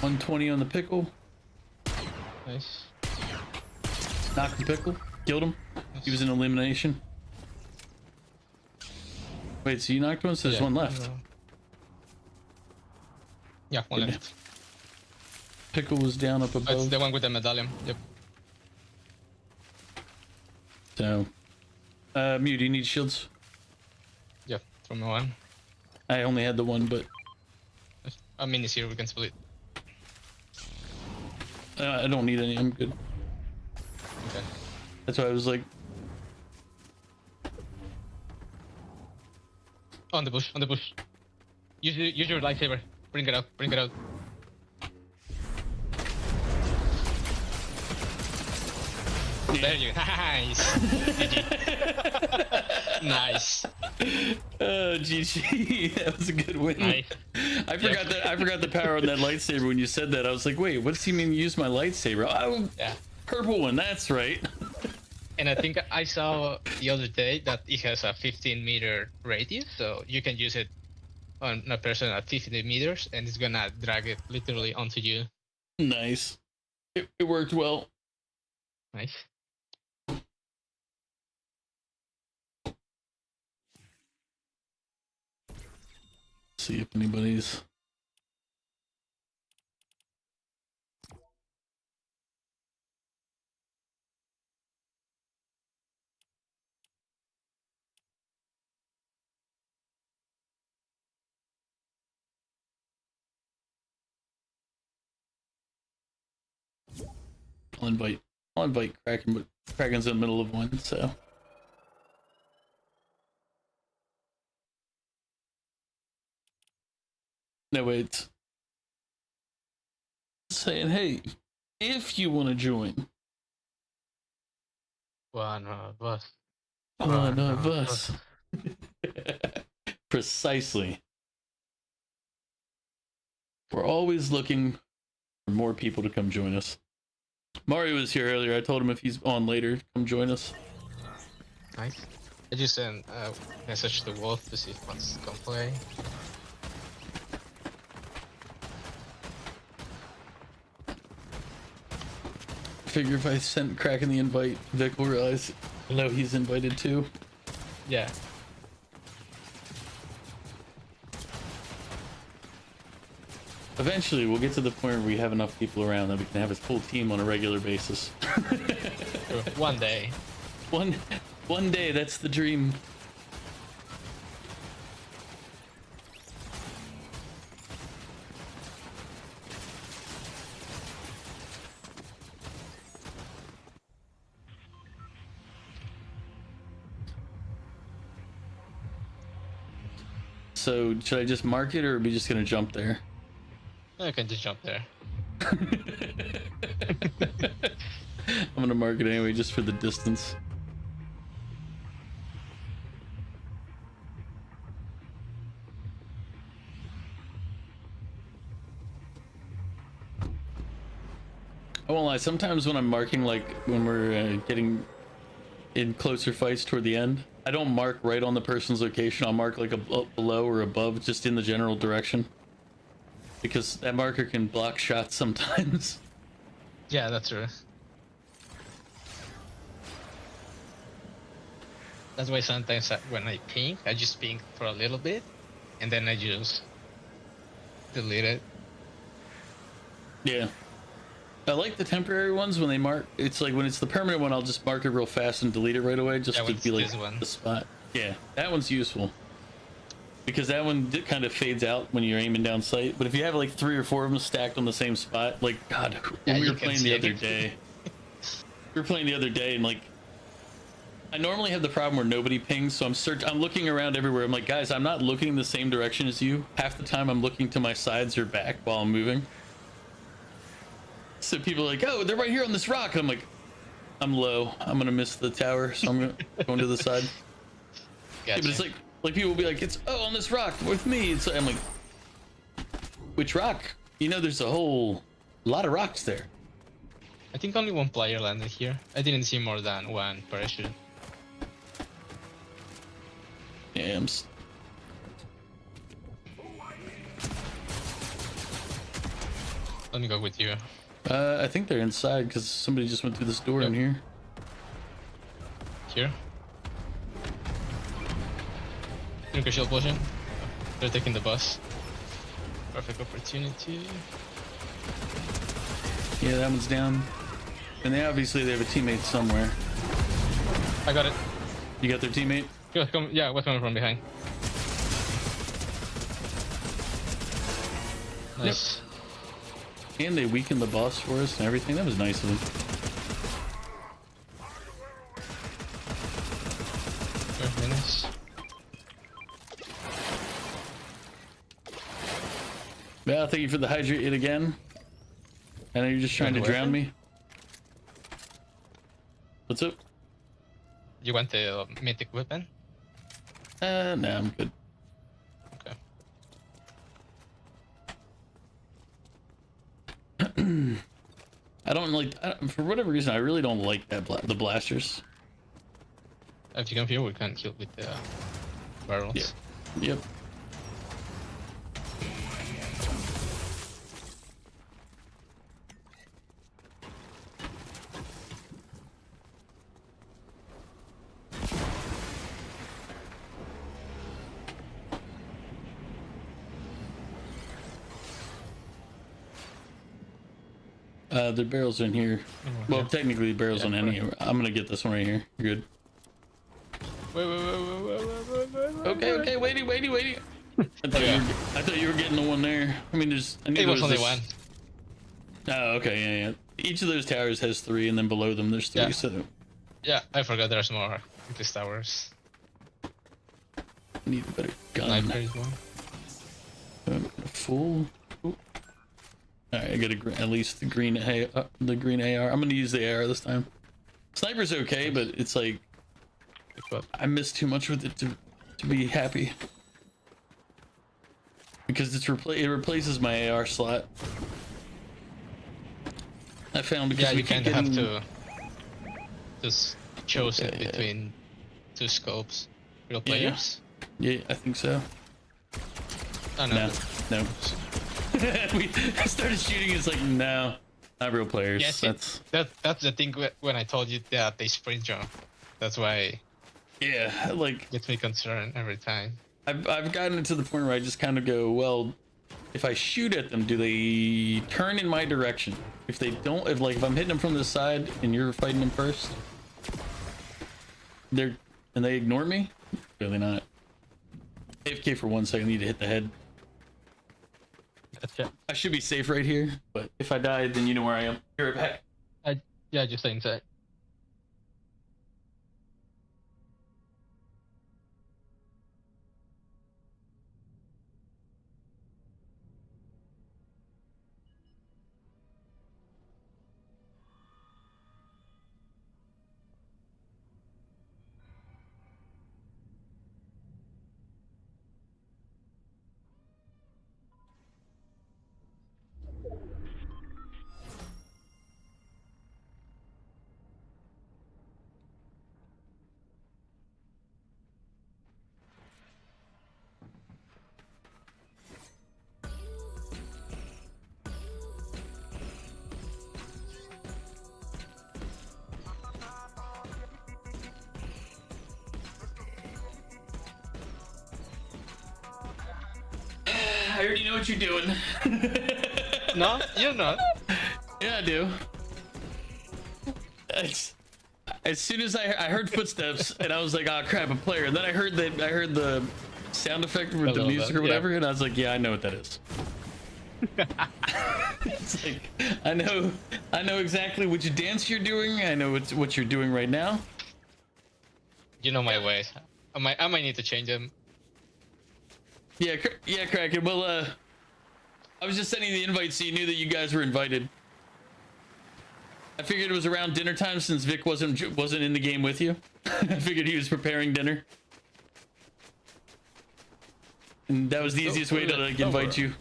120 on the pickle. Nice. Knocked the pickle. Killed him. He was in elimination. Wait, so you knocked one? So there's one left. Yeah, one left. Pickle was down up Oh, it's above. the one with the medallion. Yep. So, Mew, do you need shields? Yep, from the one. I only had the one, but A mini's here, we can split. I don't need any. I'm good. Okay. That's why I was like, On the bush, on the bush. Use your lightsaber. Bring it out, bring it out. There you go. Nice. GG. Nice. GG. That was a good win. Nice. I forgot that. I forgot the power on that lightsaber when you said that. I was like, wait, what does he mean? Use my lightsaber? Oh, Yeah. purple one. That's right. And I think I saw the other day that it has a 15-meter radius, so you can use it on a person at 50 meters, and it's gonna drag it literally onto you. Nice. It worked well. Nice. See if anybody's. I'll invite Kraken, but Kraken's in the middle of one, so. No, wait. Saying, hey, if you want to join, One of us. one of us. Precisely. We're always looking for more people to come join us. Mario was here earlier. I told him if he's on later, come join us. Nice. I just sent a message to Wolf to see if he wants to come play. Figure if I sent Kraken the invite, Vic will realize, no, he's invited too. Yeah. Eventually, we'll get to the point where we have enough people around that we can have a full team on a regular basis. Sure. One day. One day, that's the dream. So, should I just mark it, or are we just gonna jump there? I can just jump there. I'm gonna mark it anyway, just for the distance. I won't lie, sometimes when I'm marking, like when we're getting in closer fights toward the end, I don't mark right on the person's location. I'll mark like below or above, just in the general direction. Because that marker can block shots sometimes. Yeah, that's true. That's why sometimes when I ping, I just ping for a little bit, and then I just delete it. Yeah. I like the temporary ones when they mark. It's like when it's the permanent one, I'll just mark it real fast and delete it right away, just Yeah, to when be like it's this one. the spot. Yeah, that one's useful. Because that one kind of fades out when you're aiming down sight. But if you have like 3 or 4 of them stacked on the same spot, like, God, when Yeah, we you were can playing see the other anything. day. We were playing the other day, and like, I normally have the problem where nobody pings, so I'm looking around everywhere. I'm like, guys, I'm not looking the same direction as you. Half the time I'm looking to my sides or back while I'm moving. So people are like, oh, they're right here on this rock. And I'm like, I'm low. I'm gonna miss the tower, so I'm going to the side. Yeah, Gotcha. but it's like people will be like, it's on this rock with me. I'm like, which rock? You know, there's a whole lot of rocks there. I think only one player landed here. I didn't see more than one parachute. Yeah, Let me go with you. I think they're inside because somebody just went through this door in here. Here. Drink a shield potion. They're taking the bus. Perfect opportunity. Yeah, that one's down. And they obviously they have a teammate somewhere. I got it. You got their teammate? Yeah, what's coming from behind? Nice. And they weakened the boss for us and everything. That was nice of them. Very nice. Yeah, thank you for the hydrate yet again. I know you're just trying to drown me. What's up? You want the mythic weapon? No, I'm good. Okay. I don't like, for whatever reason, I really don't like that the blasters. If you come here, we can kill with the barrels. Yep. Yep. The barrels are in here. Well, technically the barrels on any. I'm gonna get this one right here. You're good. Wait. Okay, waiting. I thought you were getting the one there. I mean, there's. I knew It there was only this... one. Oh, okay, yeah. Each of those towers has 3, and then below them there's 3. Yeah. So Yeah, I forgot there's more with these towers. I need a better gun. Sniper is one. Full. All right, I got at least the green AR. I'm gonna use the AR this time. Sniper's okay, but it's like I miss too much with it to be happy because it replaces my AR slot. I found because Yeah, we you keep kind of have getting... to just choose it Yeah. between 2 scopes. Real Yeah. players? Yeah, I think so. Oh no. No. We started shooting. It's like no, not real players. Yeah, see, that's the thing when I told you that they sprint jump. That's why yeah, like it gets me concerned every time. I've gotten to the point where I just kind of go, well, if I shoot at them, do they turn in my direction? If they don't, if I'm hitting them from the side and you're fighting them first, they ignore me? Really not. AFK for 1 second. I need to hit the head. Gotcha. I should be safe right here, but if I die, then you know where I am. Be right back. Yeah, just stay inside. I already know what you're doing. No, you're not. Yeah, I do. As soon as I heard footsteps, and I was like, "Oh crap, a player!" And then I heard the sound effect with the music or whatever, and I was like, "Yeah, I know what that is." It's like I know exactly which dance you're doing. I know what you're doing right now. You know my ways. I might need to change them. Yeah, Kraken. Well, I was just sending the invite so you knew that you guys were invited. I figured it was around dinner time since Vic wasn't in the game with you. I figured he was preparing dinner, and that was the easiest way to like invite you.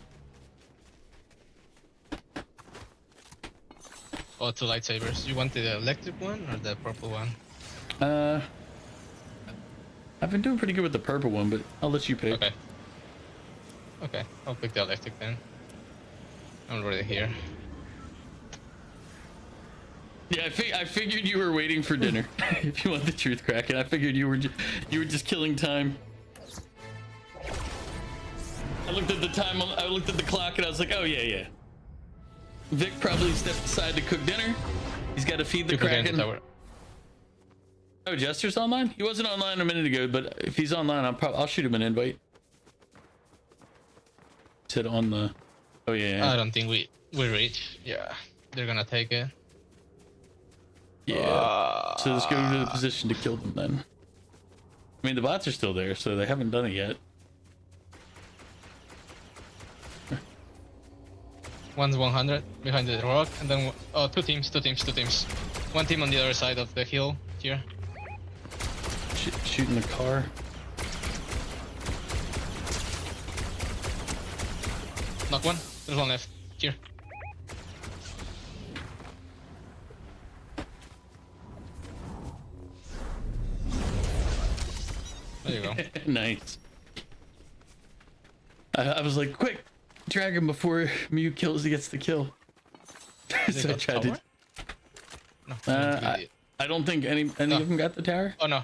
Oh, 2 lightsabers. You want the electric one or the purple one? I I've been doing pretty good with the purple one, but I'll let you pick. Okay. Okay, I'll pick the electric then. I'm already here. Yeah, I figured you were waiting for dinner. If you want the truth, Kraken, I figured you were just killing time. I looked at the time. I looked at the clock, and I was like, oh yeah. Vic probably stepped aside to cook dinner. He's got to feed the Kraken. Oh, Jester's online? He wasn't online a minute ago, but if he's online, I'll shoot him an invite. Said on the. Oh yeah. I don't think we reach. Yeah, they're gonna take it. Yeah. So let's go to the position to kill them then. I mean, the bots are still there, so they haven't done it yet. One's 100 behind the rock, and then two teams. One team on the other side of the hill here. Shooting the car. Knock one. There's one left here. There you go. Nice. I was like, quick, drag him before Mew gets the kill. So I tried to. No, I don't think any of them got the tower. Oh no,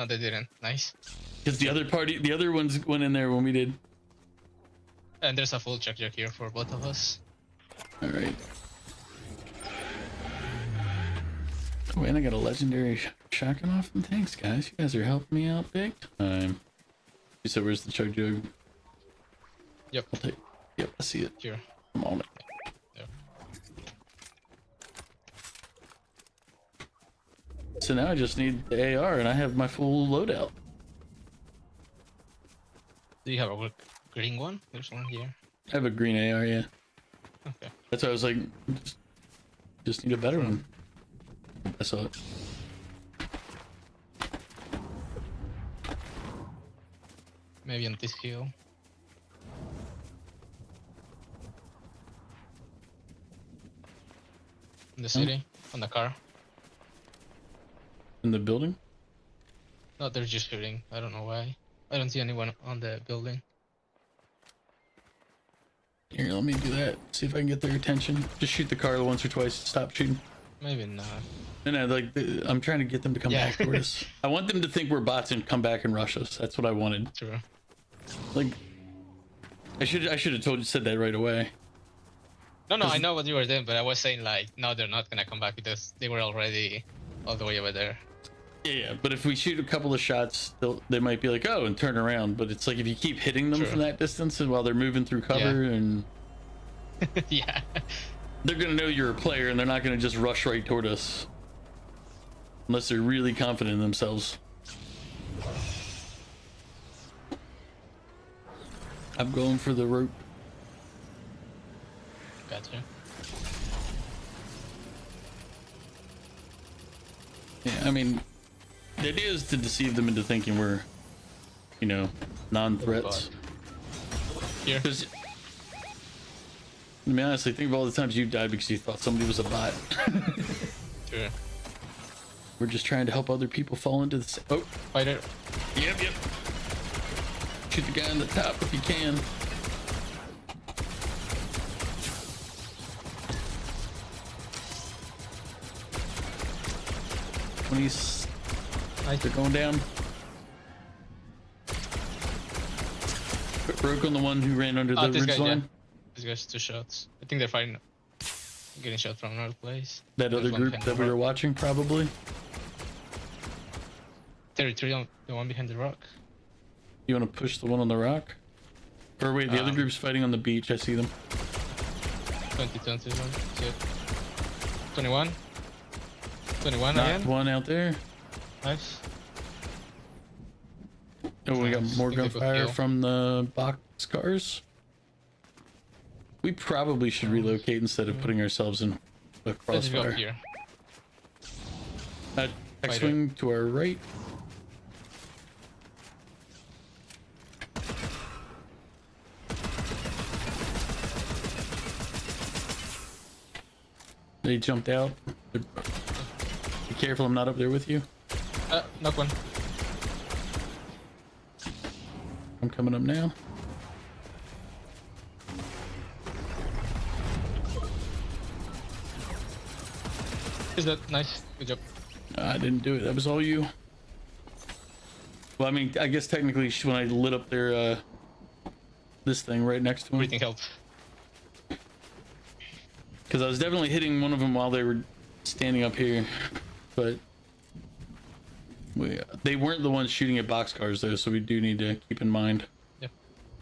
they didn't. Nice. Because the other ones went in there when we did. And there's a full check here for both of us. All right. Oh, and I got a legendary shotgun off them. Thanks, guys. You guys are helping me out big time. You said, where's the chug jug? Yep. I'll take. Yep, I see it. Here. I'm on it. Yep. So now I just need the AR, and I have my full loadout. Do you have a green one? There's one here. I have a green AR, yeah. Okay. That's why I was like, just need a better one. I saw it. Maybe on this hill. In the city, on the car. In the building? No, they're just shooting. I don't know why. I don't see anyone on the building. Here, let me do that. See if I can get their attention. Just shoot the car once or twice. Stop shooting. Maybe not. And I'm trying to get them to come back toward us. I want them to think we're bots and come back and rush us. That's what I wanted. True. Like, I should have said that right away. No, I know what you were doing, but I was saying like, no, they're not gonna come back because they were already all the way over there. Yeah, but if we shoot a couple of shots, they might be like, oh, and turn around. But it's like if you keep hitting them from that distance and while they're moving through cover and yeah, they're gonna know you're a player and they're not gonna just rush right toward us unless they're really confident in themselves. I'm going for the rope. gotcha. Yeah, I mean, the idea is to deceive them into thinking we're, non-threats. Here. Because, I mean, honestly, think of all the times you died because you thought somebody was a bot. Sure. We're just trying to help other people fall into the... Oh, Fighter. yep. Shoot the guy on the top if you can. When he's... They're going down. Broke on the one who ran under the ridge line. Yeah. These guys 2 shots. I think they're fighting. Getting shot from another place. That other group that we were watching, probably. Territory on the one behind the rock. You want to push the one on the rock? Or wait, the other group's fighting on the beach. I see them. 21. See it. 21. 21 Knocked again. one out there. Nice. Oh, we got more Think they could gunfire kill. from the box cars. We probably should relocate instead of putting ourselves in a Let's go crossfire. here. X-wing to our right. They jumped out. Be careful, I'm not up there with you. Knock one. coming up now. Is that nice? Good job. I didn't do it. That was all you. Well, I mean, I guess technically when I lit up their this thing right next to him. Everything helped. Because I was definitely hitting one of them while they were standing up here, but they weren't the ones shooting at boxcars though, so we do need to keep in mind. Yeah.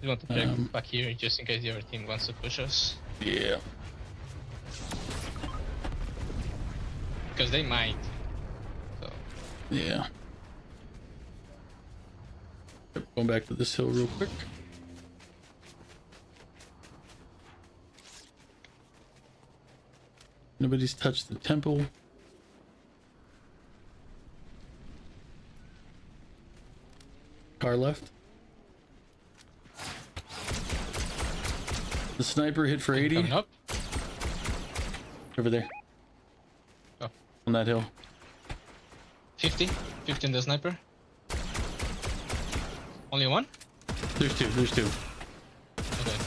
You want to check back here just in case the other team wants to push us. Yeah. Because they might. So. Yeah. Going back to this hill real quick. Nobody's touched the temple. Car left. The sniper hit for 80. Coming up. Over there. Oh. On that hill. 50. 50 in the sniper. Only one? There's two. There's two. Okay.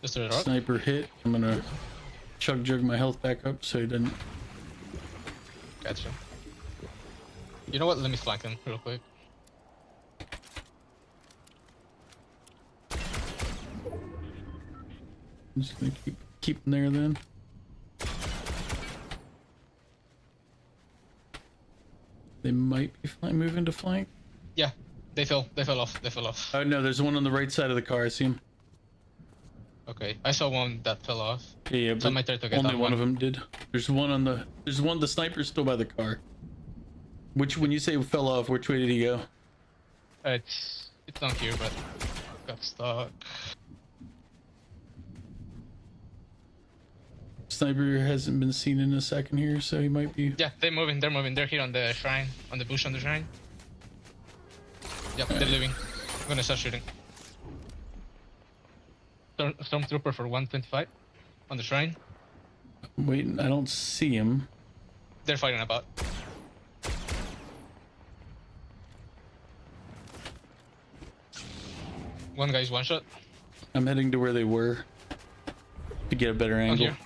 Just a rock. Sniper hit. I'm gonna chug jug my health back up so he doesn't. Gotcha. You know what? Let me flank him real quick. I'm just gonna keep him there then. They might be moving to flank. Yeah, they fell off. They fell off. Oh no, there's one on the right side of the car. I see him. Okay, I saw one that fell off. Yeah, So I but might try to get only that one of them did. There's one on the. There's one. The sniper's still by the car. Which, when you say fell off, which way did he go? It's not here, but got stuck. Sniper hasn't been seen in a second here, so he might be. Yeah, they're moving. They're moving. They're here on the shrine, on the bush on the shrine. Yep, they're leaving. I'm gonna start shooting. Stormtrooper for 125 on the shrine. Wait, I don't see him. They're fighting about. One guy's one shot. I'm heading to where they were to get a better On angle. here.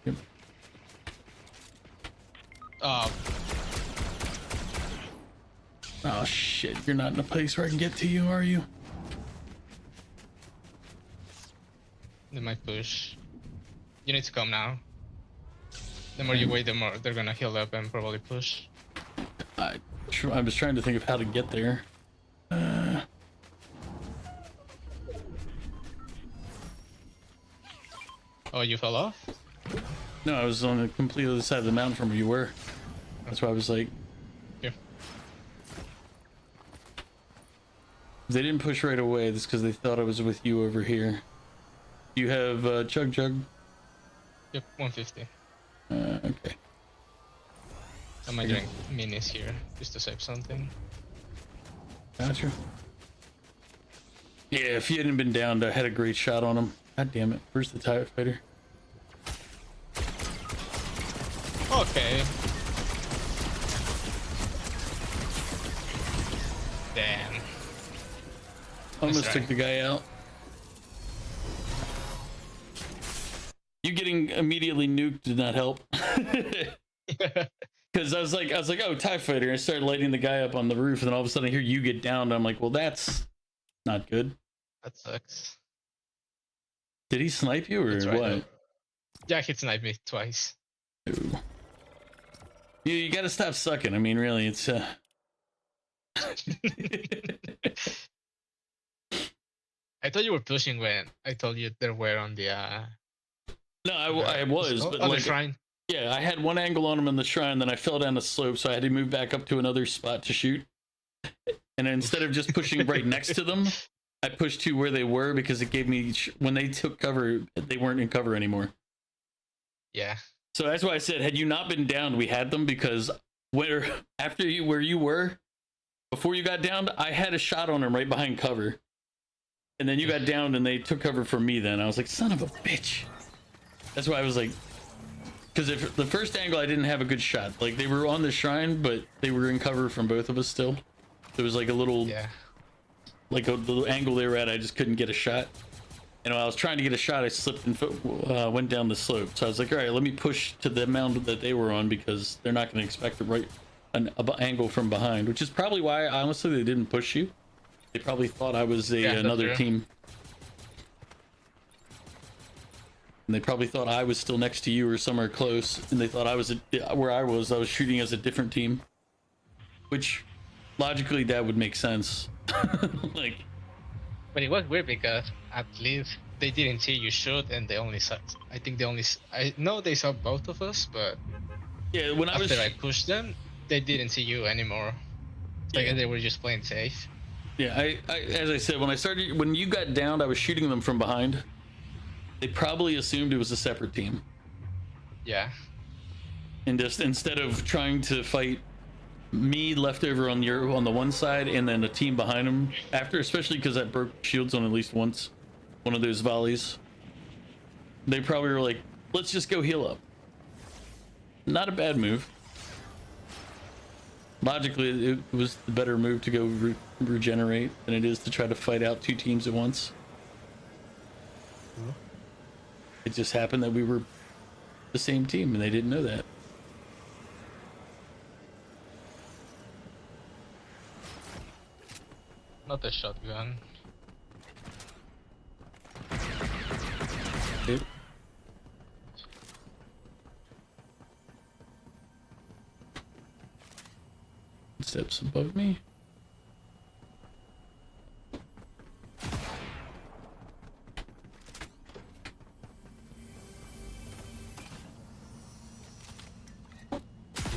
Yep. Oh shit! You're not in a place where I can get to you, are you? They might push. You need to come now. The more you wait, the more they're gonna heal up and probably push. I was trying to think of how to get there. Oh, you fell off? No, I was on the complete other side of the mountain from where you were. That's why I was like, Here. they didn't push right away. That's because they thought I was with you over here. You have chug jug. Yep, 150. Okay. I might drink minis here just to save something. Gotcha. Yeah, if you hadn't been downed, I had a great shot on him. God damn it. Where's the TIE fighter? Okay. Damn. Almost Nice took the guy out. You getting immediately nuked did not help. Because I was like, oh, TIE fighter. I started lighting the guy up on the roof, and then all of a sudden I hear you get down. I'm like, well, that's not good. That sucks. Did he snipe you or That's right, what? though. Yeah, he sniped me twice. Ooh. You got to stop sucking. I mean, really, it's. I thought you were pushing when I told you they were on the. No, I was, but on like, the shrine. yeah, I had one angle on him in the shrine, then I fell down the slope, so I had to move back up to another spot to shoot. And instead of just pushing right next to them, I pushed to where they were because it gave me when they took cover, they weren't in cover anymore. Yeah. So that's why I said, had you not been down, we had them because where you were, before you got down, I had a shot on him right behind cover. And then you got down and they took cover for me then. I was like, son of a bitch. That's why I was like, Because if the first angle I didn't have a good shot. Like they were on the shrine, but they were in cover from both of us still. There was like a little, like a little angle they were at. I just couldn't get a shot. And when I was trying to get a shot, I slipped and went down the slope. So I was like, all right, let me push to the mound that they were on because they're not going to expect an angle from behind, which is probably why honestly they didn't push you. They probably thought I was another team. And they probably thought I was still next to you or somewhere close, and they thought I was where I was shooting as a different team, which logically that would make sense. Like, but it was weird because at least they didn't see you shoot, and they only saw. I think they only. I know they saw both of us, but yeah, when after I pushed them, they didn't see you anymore. So I guess they were just playing safe. Yeah, I as I said, when you got downed, I was shooting them from behind. They probably assumed it was a separate team. Yeah. And just instead of trying to fight me left over on the one side and then a team behind them after, especially because I broke shields on at least once, one of those volleys, they probably were like, let's just go heal up. Not a bad move. Logically, it was the better move to go regenerate than it is to try to fight out two teams at once. It just happened that we were the same team and they didn't know that. Not a shotgun. Yep. Steps above me.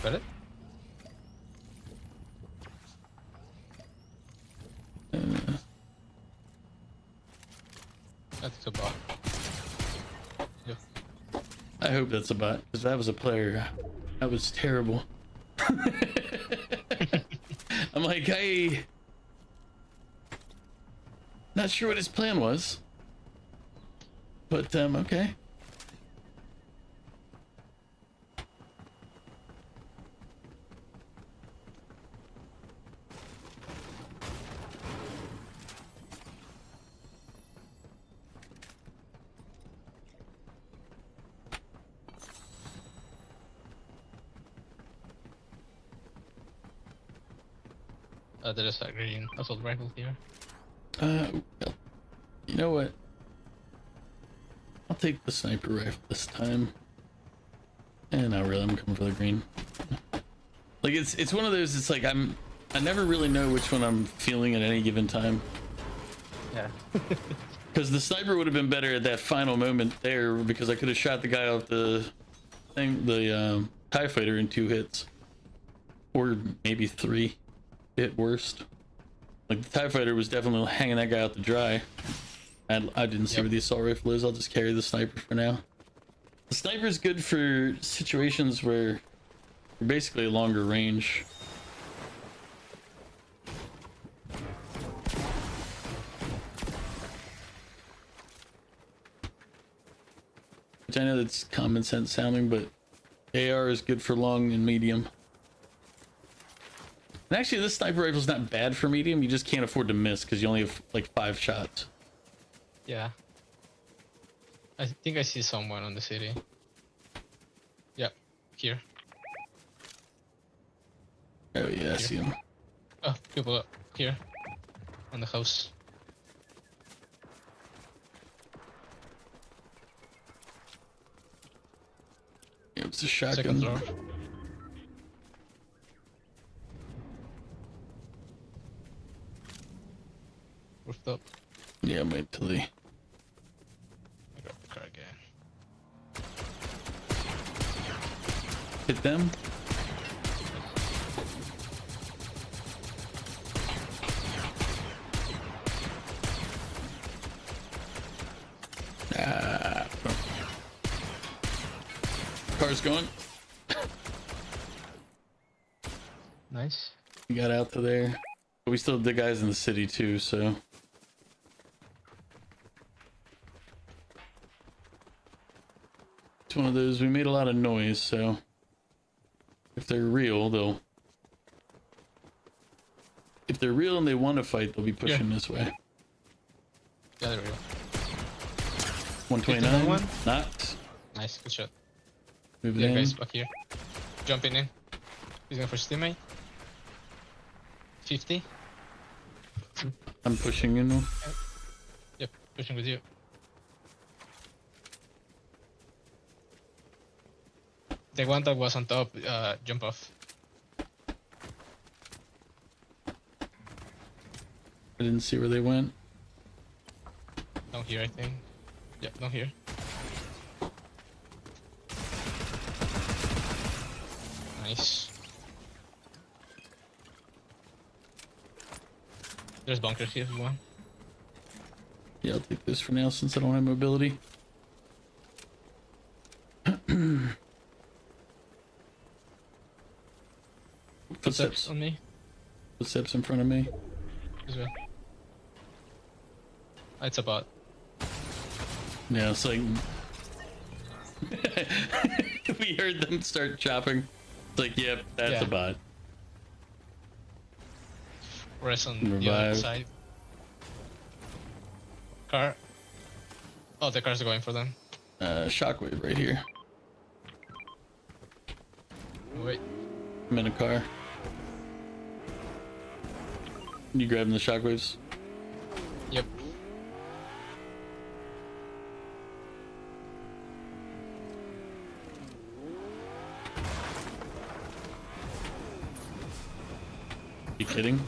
Got it? That's a bot. Yep. I hope that's a bot, because that was a player. That was terrible. I'm like, hey, not sure what his plan was, but okay. There's a green assault rifle here. You know what? I'll take the sniper rifle this time. And not really, I'm coming for the green. Like it's one of those. It's like I never really know which one I'm feeling at any given time. Yeah. Because the sniper would have been better at that final moment there, because I could have shot the guy off the thing, the TIE fighter in 2 hits, or maybe 3 at worst. Like the TIE fighter was definitely hanging that guy out to dry. I didn't see where the assault rifle is. I'll just carry the sniper for now. The sniper is good for situations where you're basically a longer range. Which I know that's common sense sounding, but AR is good for long and medium. And actually, this sniper rifle is not bad for medium. You just can't afford to miss because you only have like 5 shots. Yeah. I think I see someone on the city. Yep, here. Oh yeah, I see him. Oh, people up here on the house. Yeah, it's a Second shotgun. floor. Roofed up. Yeah, wait till they. I got the car again. Hit them. Ah. Car's going. Nice. We got out to there. But we still have the guys in the city too, so. It's one of those, we made a lot of noise, so if they're real, they'll... If they're real and they want to fight, they'll be pushing this way. Yeah, there we go. 129. One. Knocked. Nice, good shot. Moving Yeah, in. guys, back here. Jumping in. He's going for his teammate. 50. I'm pushing, you know. Yep, pushing with you. The one that was on top, jump off. I didn't see where they went. Down here, I think. Yep, down here. Nice. There's bunkers here if you want. Yeah, I'll take this for now since I don't have mobility. Footsteps on me Footsteps in front of me. as well. It's a bot. Yeah, it's like... we heard them start chopping. It's like, yep, that's a bot. Rest on the other Revive. side. Car. Oh, the cars are going for them. Shockwave right here. Wait. I'm in a car. You grabbing the shockwaves? Yep. You kidding?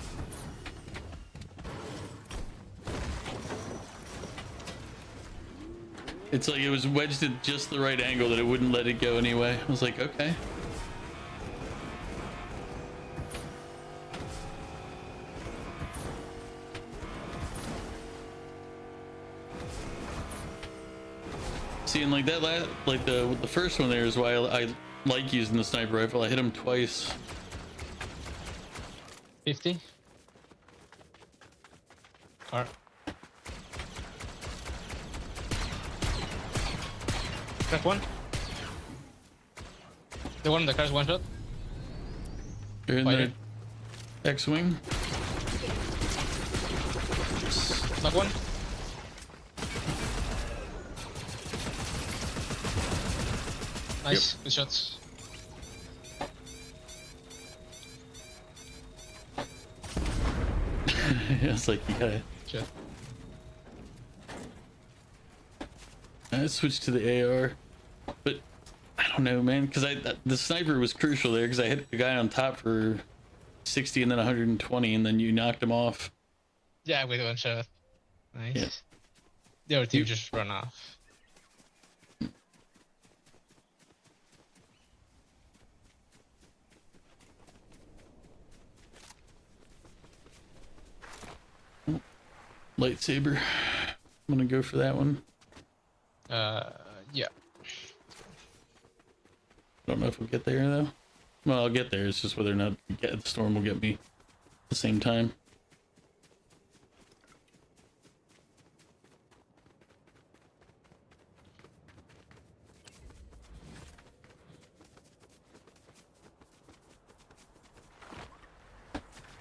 It's like it was wedged at just the right angle that it wouldn't let it go anyway. I was like, okay. See, and like that like the first one there is why I like using the sniper rifle. I hit him twice. 50. Car. Crack one. The one in the car's one shot. They're in Fighter. the X-wing. Knock one. Nice, good shots. It's like, yeah. Shit. I switched to the AR, but I don't know, man, because the sniper was crucial there because I hit the guy on top for 60 and then 120, and then you knocked him off. Yeah, with one shot. Nice. Yeah. The other two just run off. Lightsaber. I'm gonna go for that one. Yeah. I don't know if we'll get there though. Well, I'll get there. It's just whether or not the storm will get me at the same time.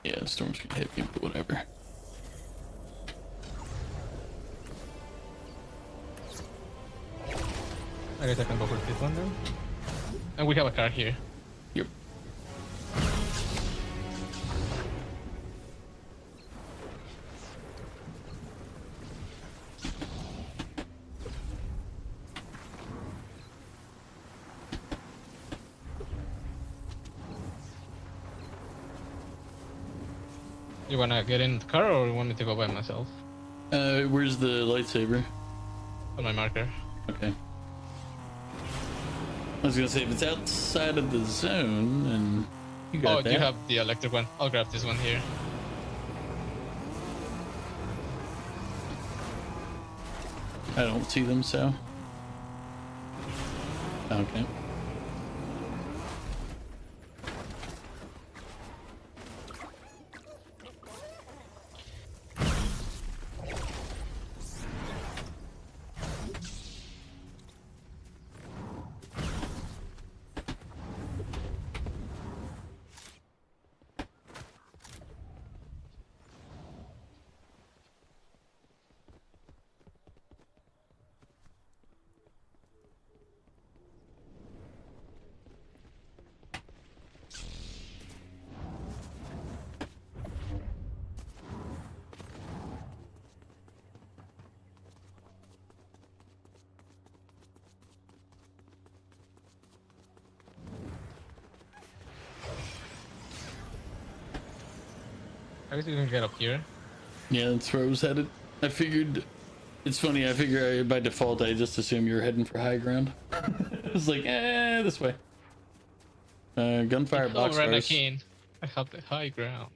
Yeah, the storm's gonna hit me, but whatever. I guess I can go for this one then. And we have a car here. Yep. You wanna get in the car or you want me to go by myself? Where's the lightsaber? On my marker. Okay. I was gonna say, if it's outside of the zone, and you got Oh, that. you have the electric one. I'll grab this one here. I don't see them, so. Okay. I guess we can get up here. Yeah, that's where I was headed. I figured. It's funny. I figure by default I just assume you're heading for high ground. I was like, this way. Gunfire Oh, right, boxcars. I have the high ground.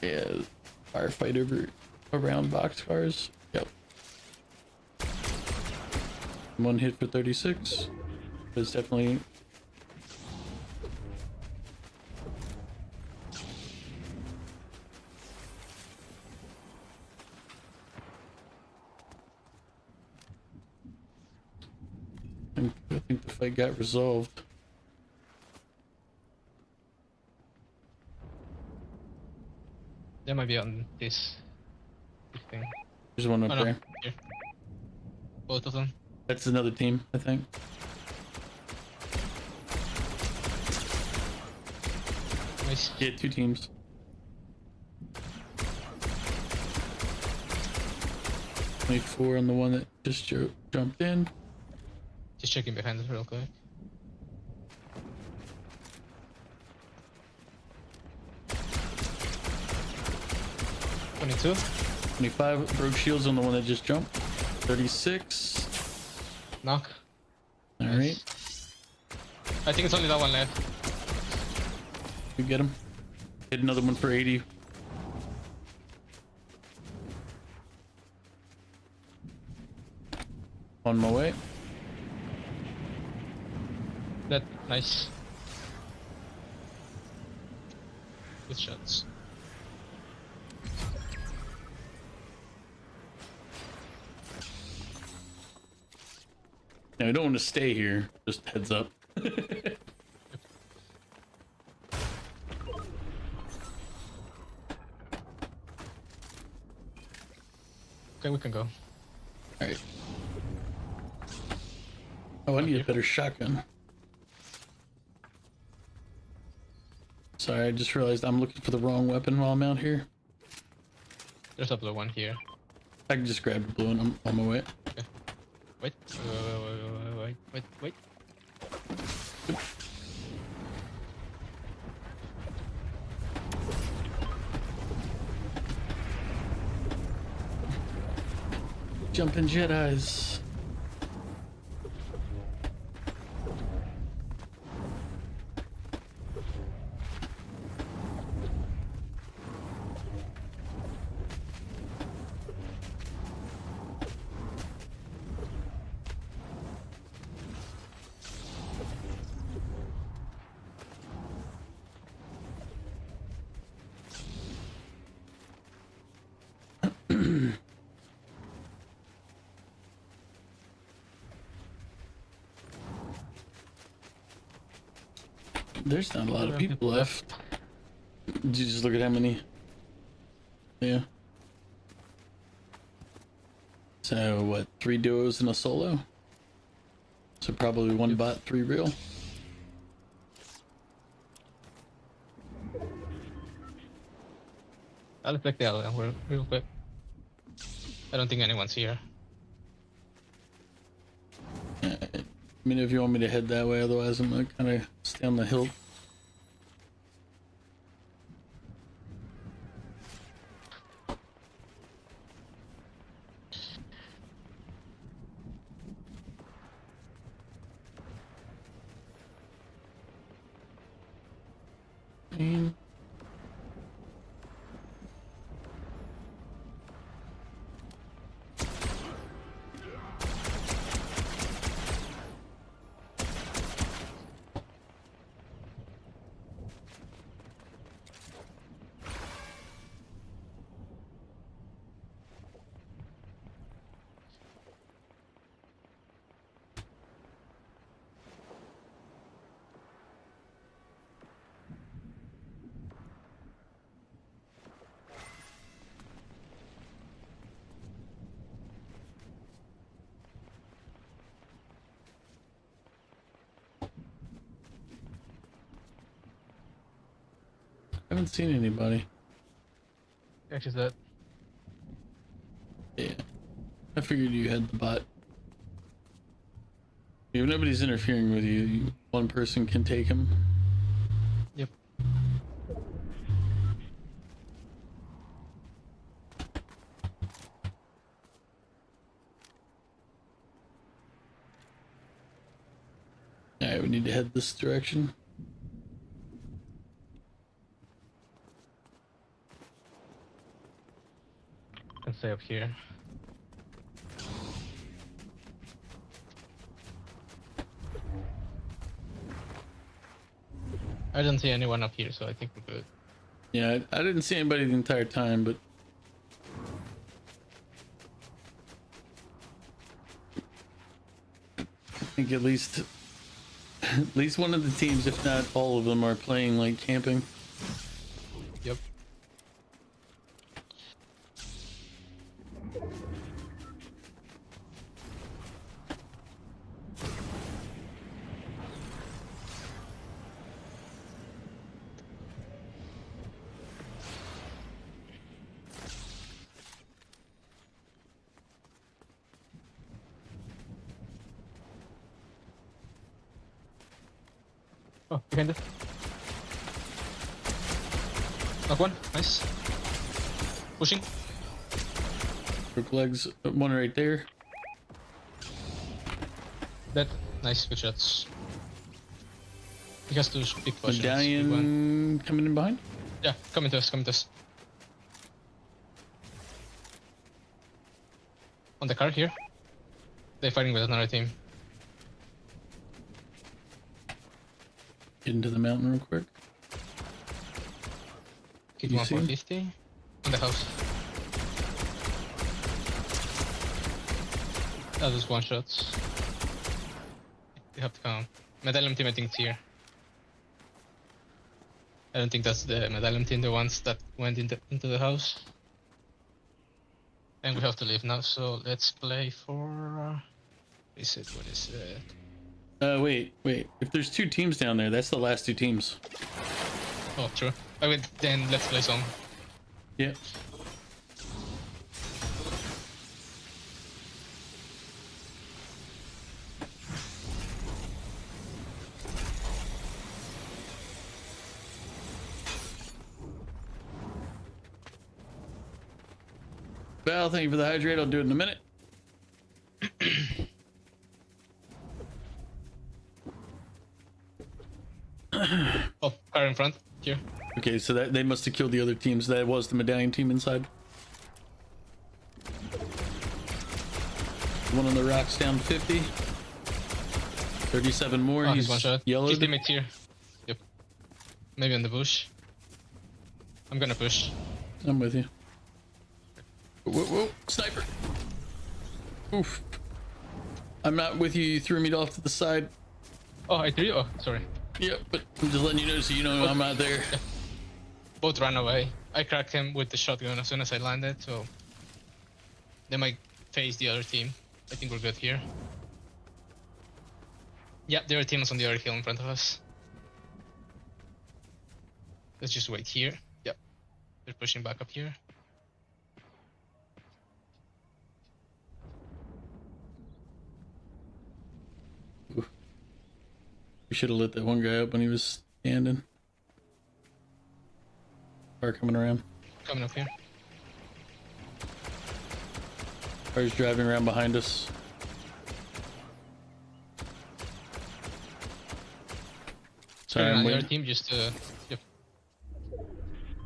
Yeah, firefight over around boxcars. Yep. One hit for 36. It's definitely. I think the fight got resolved. They might be on this thing. There's one up Oh, no, there. here. Both of them. That's another team, I think. Nice. Yeah, 2 teams. Four on the one that just jumped in. Just checking behind us real quick. $22. 25 broke shields on the one that just jumped. 36. Knock. All right, I think it's only that one left. you get him. Hit another one for 80. On my way. That nice. Good shots. Now, I don't want to stay here. Just heads up. Okay, we can go. All right. Oh, I need a better shotgun. Sorry, I just realized I'm looking for the wrong weapon while I'm out here. There's a blue one here. I can just grab the blue one. I'm on my way. Wait. Wait. Jumping Jedis. There's not a lot of people left. Did you just look at how many? Yeah. So what, 3 duos and a solo? So probably 1 bot, 3 real. I'll check the other one real quick. I don't think anyone's here. I mean, if you want me to head that way, otherwise I'm gonna kind of stay on the hill. And I haven't seen anybody. Actually, that. Yeah. I figured you had the bot. If nobody's interfering with you, one person can take him. Yep. we need to head this direction. Let's stay up here. I don't see anyone up here, so I think we're good. Yeah, I didn't see anybody the entire time, but I think at least one of the teams, if not all of them, are playing like camping. Yep. Oh, behind it. Knock one, nice. Pushing. Broke legs, one right there. Dead. Nice, good shots. He has two big pushes. Medallion coming in behind. Yeah, coming to us, coming to us. On the car here. They're fighting with another team. Get into the mountain real quick. Hit You one see him? 450. In the house. That was one shot. You have to count. Medallion team, I think, it's here. I don't think that's the medallion team, the ones that went into the house. And we have to leave now, so let's play for. What is it? What is it? Wait. If there's two teams down there, that's the last two teams. Oh, true. Okay, then let's play some. Yeah. Well, thank you for the hydrate. I'll do it in a minute. Oh, car in front. Here. Okay, so that they must have killed the other teams. That was the medallion team inside. One on the rocks down 50. 37 more. Oh, He's he's one shot. yellowed. His teammates here. Yep. Maybe on the bush. I'm gonna push. I'm with you. Whoa, sniper. Oof. I'm not with you. You threw me off to the side. Oh, I threw you? Oh, sorry. Yep, but I'm just letting you know so you know I'm not there. Both ran away. I cracked him with the shotgun as soon as I landed, so they might face the other team. I think we're good here. Yeah, the other team is on the other hill in front of us. Let's just wait here. Yep. They're pushing back up here. We should have lit that one guy up when he was standing. Car coming around. Coming up here. Car's driving around behind us. Sorry, Turning I'm on the other waiting, team just to. Yep.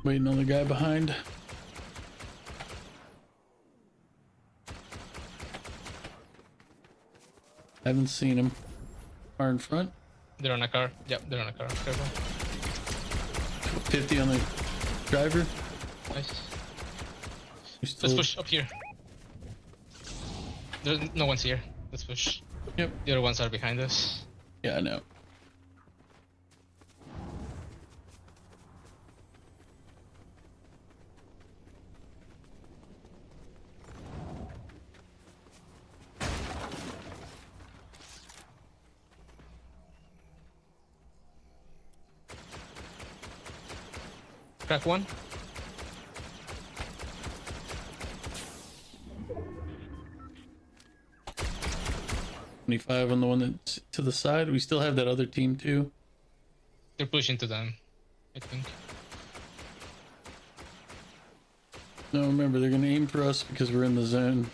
waiting on the guy behind. Haven't seen him. Car in front. They're on a car. Yep, they're on a car. Careful. 50 on the driver. Nice. He's Let's still, push up here. There's no one's here. Let's push. Yep. The other ones are behind us. Yeah, I know. Crack one. $25 on the one that's to the side. We still have that other team too. They're pushing to them, I think. No, remember, they're gonna aim for us because we're in the zone.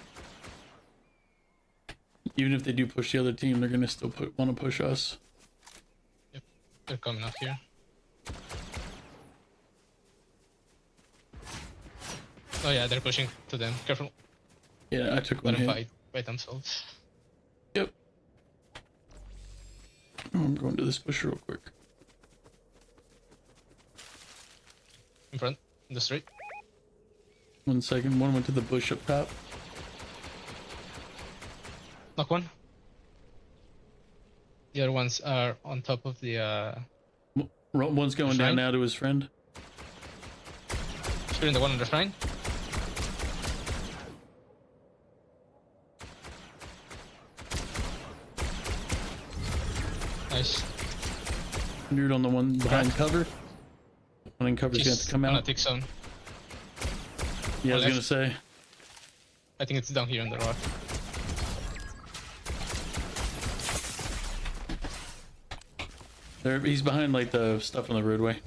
Even if they do push the other team, they're gonna still want to push us. They're coming up here. Oh yeah, they're pushing to them. Careful. Yeah, I took one Let them hit. fight by themselves. Yep. Oh, I'm going to this bush real quick. In front, in the street. 1 second. One went to the bush up top. Knock one. The other ones are on top of the One's going down Shrine? now to his friend. shooting the one on the shrine. Nice. Dude on the one behind cover. One in cover's gonna have to come on a out. tick zone. Yeah, I was left. gonna say. I think it's down here on the rock. There, he's behind like the stuff on the roadway.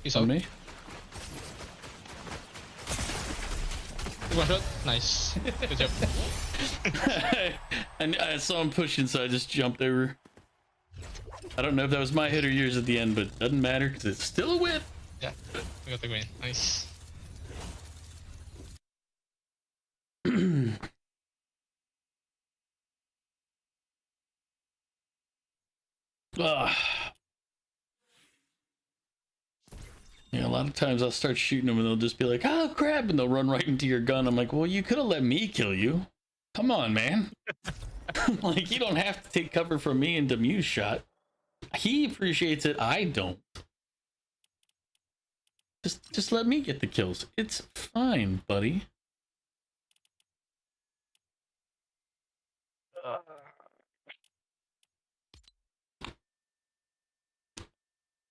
He's On out. me. One shot. Nice. Good job. And I saw him pushing, so I just jumped over. I don't know if that was my hit or yours at the end, but it doesn't matter because it's still a whip. Yeah, we got the win. Nice. Ugh. Yeah, a lot of times I'll start shooting them and they'll just be like, "Oh crap," and they'll run right into your gun. I'm like, "Well, you could have let me kill you. Come on, man." Like, you don't have to take cover from me and Demuse shot. He appreciates it. I don't. Just let me get the kills. It's fine, buddy.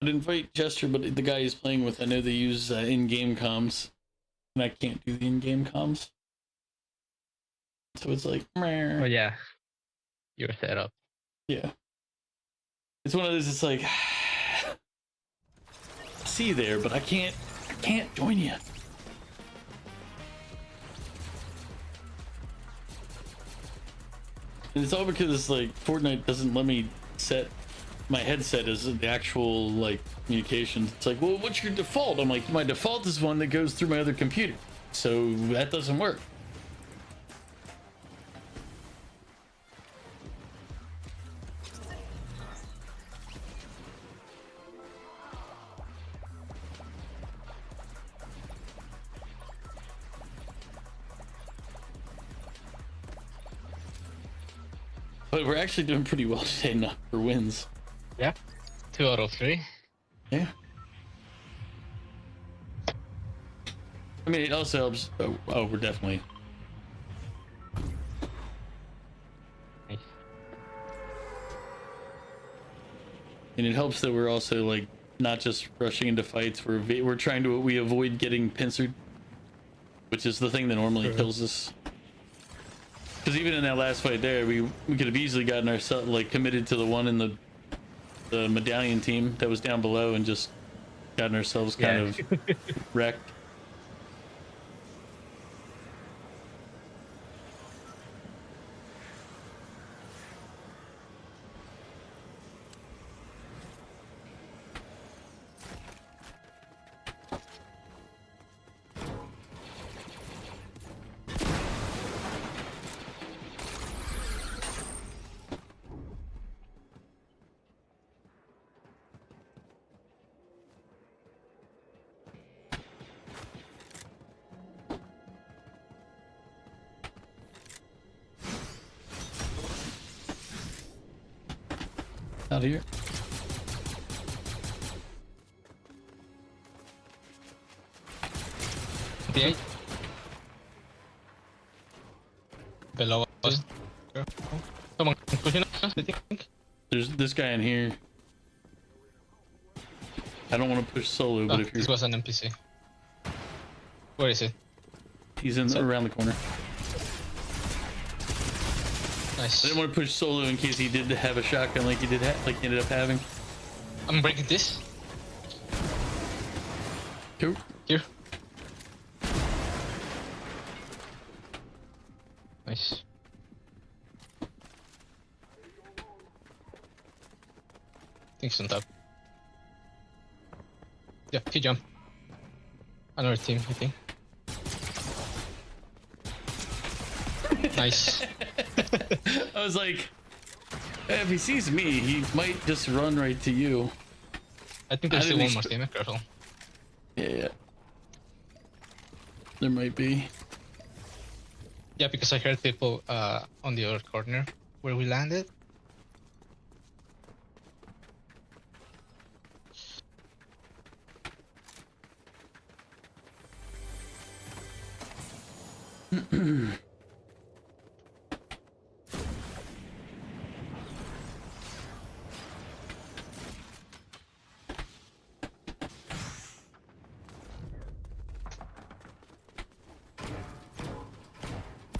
I'd invite Jester, but the guy he's playing with, I know they use in-game comms, and I can't do the in-game comms. So it's like, meh. Oh yeah, you're set up. Yeah. It's one of those, it's like, see you there, but I can't join you. And it's all because, like, Fortnite doesn't let me set my headset as the actual, like, communications. It's like, well, what's your default? I'm like, my default is one that goes through my other computer. So that doesn't work. But we're actually doing pretty well today, not for wins. Yeah. 2 out of 3. Yeah. I mean, it also helps. Oh, we're definitely. Nice. And it helps that we're also like not just rushing into fights. We're trying to avoid getting pincered, which is the thing that normally kills us. Because even in that last fight there, we could have easily gotten ourselves like committed to the one in the medallion team that was down below and just gotten ourselves kind of wrecked. Out here. The 8. Below us. Someone pushing us, I think. There's this guy in here. I don't want to push solo, but if This you're, was an NPC. Where is it? he's in around the corner. I Nice. didn't want to push solo in case he did have a shotgun like he did, like he ended up having. I'm breaking this. Cool. Here. Nice. think he's on top. Yeah, he jumped. Another team, I think. Nice. I was like, if he sees me, he might just run right to you. I think there's I still didn't one more team. Careful. Yeah. There might be. Yeah, because I heard people on the other corner where we landed.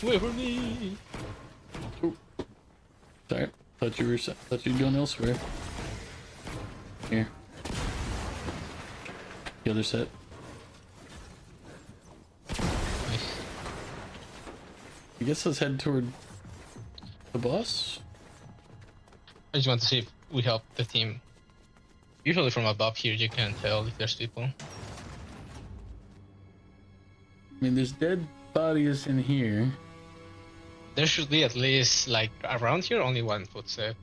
Wait for me! Sorry, thought you were going elsewhere. Here. The other set. Nice. I guess let's head toward the boss. I just want to see if we help the team. Usually from above here you can tell if there's people. I mean, there's dead bodies in here. There should be at least, like, around here, only one footstep.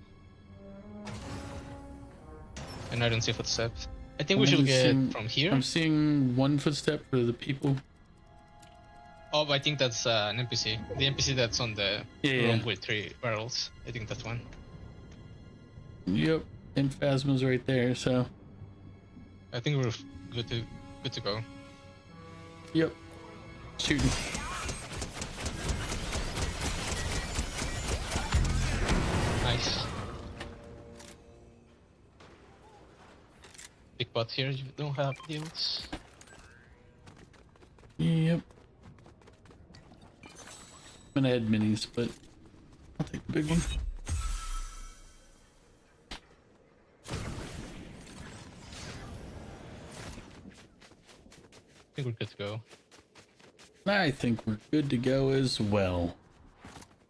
And I don't see footsteps. I think we I'm should get seeing- from here. I'm seeing one footstep for the people. Oh, I think that's an NPC. The NPC that's on the Yeah, room yeah. with 3 barrels. I think that's one. Yep, and Phasma's right there, so. I think we're good to go. Yep. Shooting. Nice. Big pot here, you don't have deals. Yep. I'm gonna head minis, but I'll take the big one. I think we're good to go. I think we're good to go as well.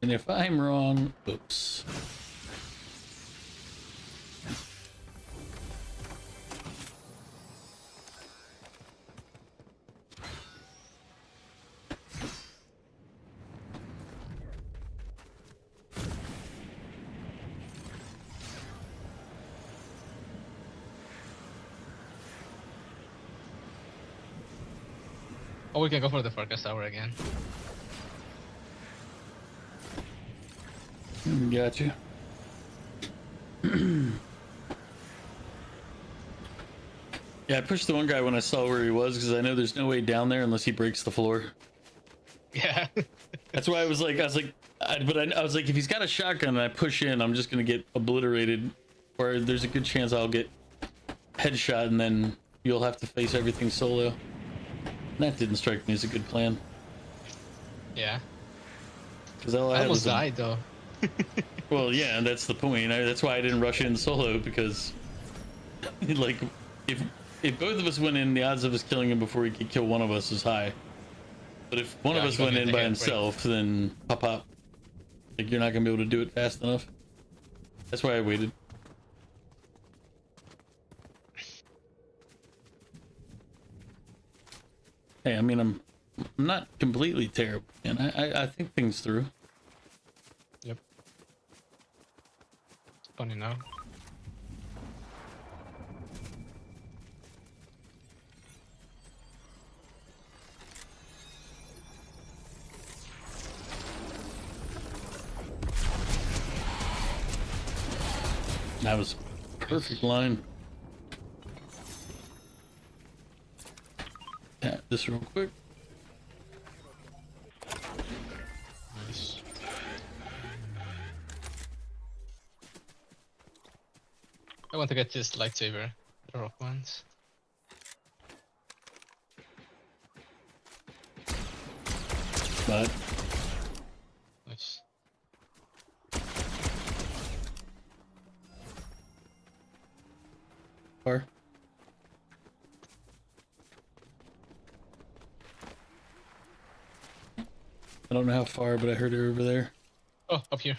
And if I'm wrong, oops. Oh, we can go for the forecast tower again. Gotcha. Yeah, I pushed the one guy when I saw where he was because I know there's no way down there unless he breaks the floor. Yeah. That's why I was like, I was like, if he's got a shotgun and I push in, I'm just gonna get obliterated, or there's a good chance I'll get headshot and then you'll have to face everything solo. And that didn't strike me as a good plan. Yeah. Because all I I had almost was died though. well, yeah, and that's the point. That's why I didn't rush in solo, because like if both of us went in, the odds of us killing him before he could kill one of us is high. But if one of Yeah, us you went gotta in get by the hand himself, then pop. Like, you're not gonna be able to do it fast enough. That's why I waited. Hey, I mean, I'm not completely terrible, and I think things through. Yep. It's funny now. That was perfect line. Tap this real quick. Nice. I want to get this lightsaber. The rock ones. But Nice. far. I don't know how far, but I heard her over there. Oh, up here.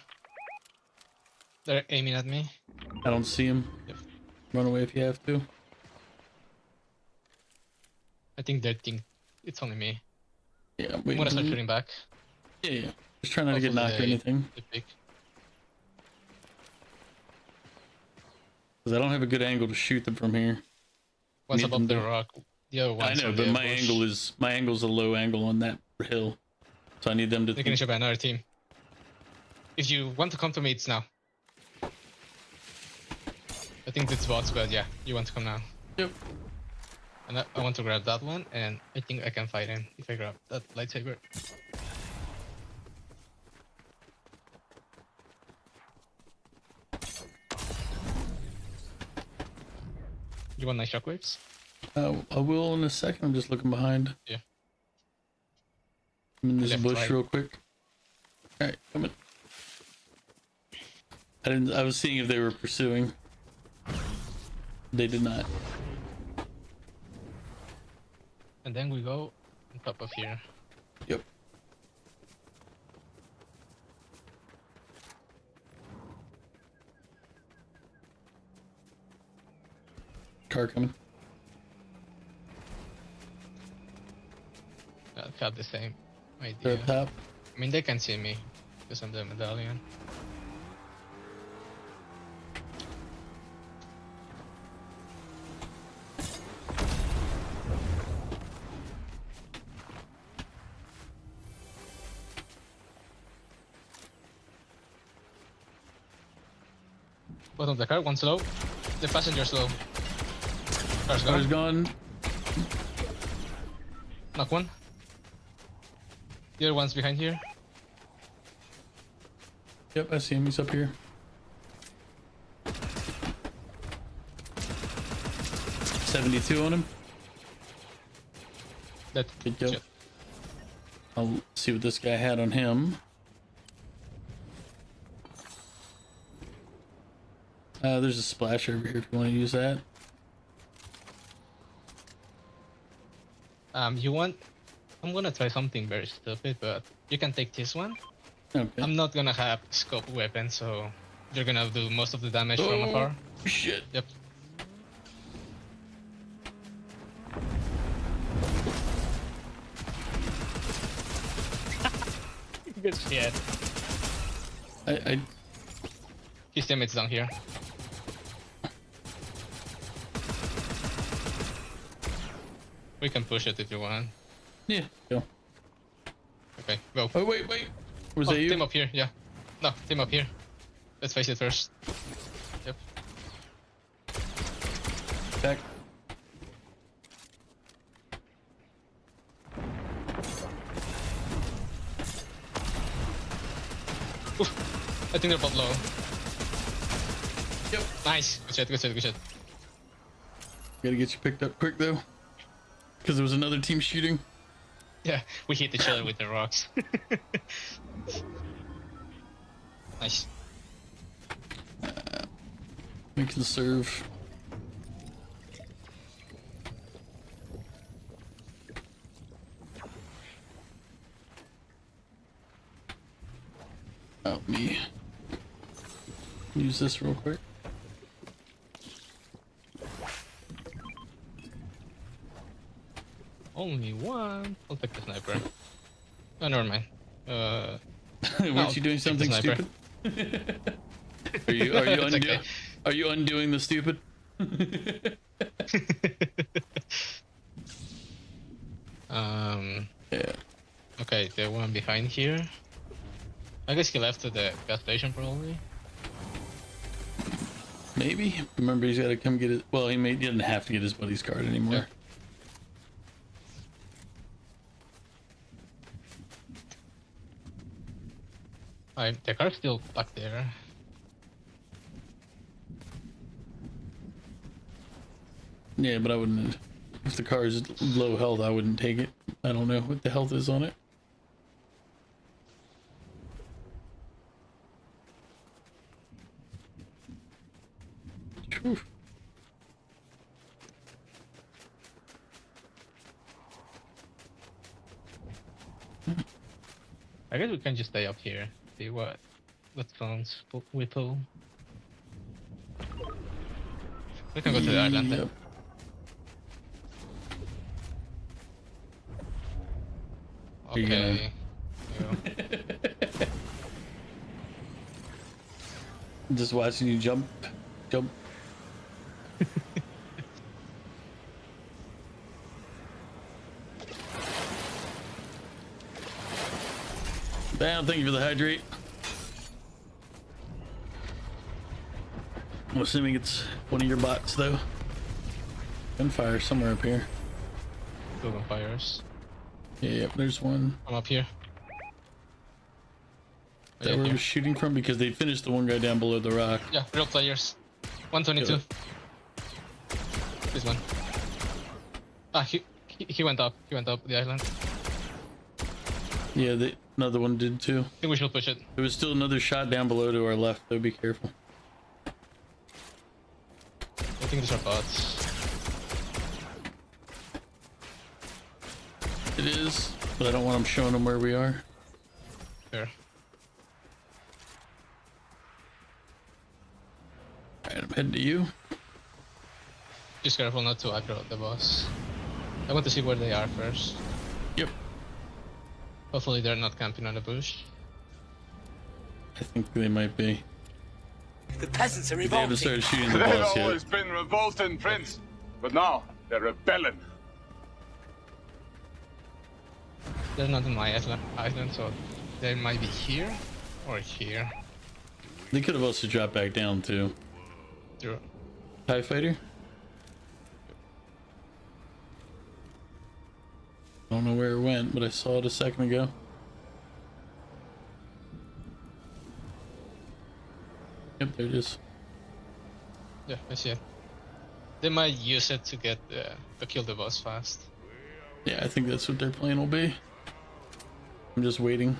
They're aiming at me. I don't see him. Yep. Run away if you have to. I think they think it's only me. Yeah, I'm wait. gonna start shooting back. Yeah, yeah. Just try not to get Hopefully knocked or they- anything. they pick. Because I don't have a good angle to shoot them from here. One's Need above them the to- rock. The other I one's know, on but the my bush. angle's a low angle on that hill. So I need them to They're getting shot by another team. If you want to come to me, it's now. I think it's bots, but yeah, you want to come now. Yep. And I want to grab that one, and I think I can fight him if I grab that lightsaber. You want nice shockwaves? I will in a second. I'm just looking behind. Yeah. I'm in this Left, bush right. real quick. All right, coming. I was seeing if they were pursuing. They did not. And then we go on top of here. Yep. Car coming. I've got the same They're idea. up top. I mean, they can see me because I'm the medallion. Bottom of the car, one's low. The passenger's low. Car's Car's gone. gone. Knock one. The other one's behind here. Yep, I see him. He's up here. $72 on him. That Good job. shit. I'll see what this guy had on him. There's a splash over here if you want to use that. You want? I'm gonna try something very stupid, but you can take this one. Okay. I'm not gonna have scope weapon, so you're gonna do most of the damage from afar. Shit. Yep. Good shit. I His teammates down here. We can push it if you want. yeah. Go. Okay, go. Oh wait. Was Oh, that you? team up here, yeah. No, team up here. Let's face it first. Yep. Back. Oof. I think they're both low. Yep. Nice. Good shit, good shit, good shit. Gotta get you picked up quick though, because there was another team shooting. Yeah, we hit each other with the rocks. Nice. We can serve. Help me use this real quick. Only one. I'll take the sniper. Oh, never mind. Weren't you doing take the something sniper. stupid? Are you It's okay. Are you undoing the stupid? Yeah. Okay, the one behind here. I guess he left to the gas station probably. Maybe. Remember, he's got to come get it. Well, he didn't have to get his buddy's card anymore. Yeah. The car's still back there. Yeah, but I wouldn't. If the car is low health, I wouldn't take it. I don't know what the health is on it. Phew. I guess we can just stay up here. See what phones we pull. We can go to the island then. Yep. Here you go. Okay. You. Just watching you jump. Bam, thank you for the hydrate. I'm assuming it's one of your bots though. Gunfire somewhere up here. Building fires. Yeah, yep, there's one. I'm up here. Is that where we're shooting from? Because they finished the one guy down below the rock. Yeah, real players. 122. This one. Ah, he went up. He went up the island. Yeah, another one did too. I think we should push it. There was still another shot down below to our left, though. Be careful. I think these are bots. It is, but I don't want them showing them where we are. Sure. Alright, I'm heading to you. Just careful not to aggro the boss. I want to see where they are first. Yep. Hopefully they're not camping on the bush. I think they might be. The peasants are They haven't revolting. started shooting the They've boss yet. always been revolting, Prince. But now, they're rebelling. They're not in my island, so they might be here or here. They could have also dropped back down too. Sure. TIE fighter? I don't know where it went, but I saw it a second ago. Yep, there it is. Yeah, I see it. They might use it to get to kill the boss fast. Yeah, I think that's what their plan will be. I'm just waiting.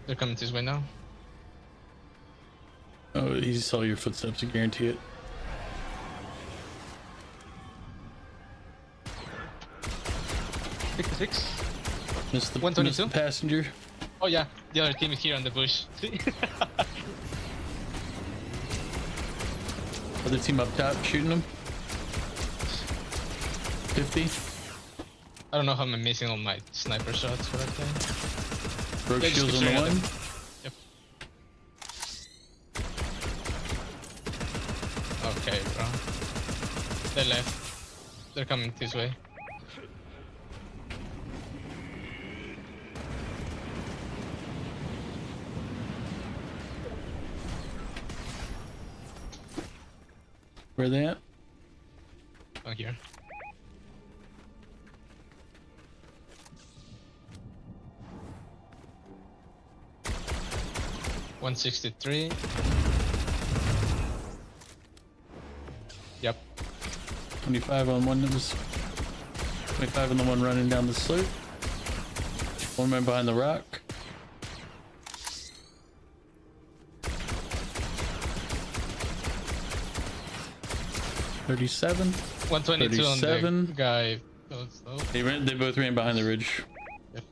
They're coming this way now. Oh, he saw your footsteps, I guarantee it. Six. Missed the 122? passenger. Oh yeah, the other team is here on the bush. Other team up top shooting them. 50. I don't know how I'm missing all my sniper shots for that thing. Broke Yeah, just shields on keep the shooting at one. them. Yep. Okay, bro. They left. They're coming this way. Where they at? Oh, here. $163. Yep. 25 on one that was 25 on the one running down the slope. One man behind the rock. $37. 122 on the 37. guy. Oh, oh. They both ran behind the ridge. Yep.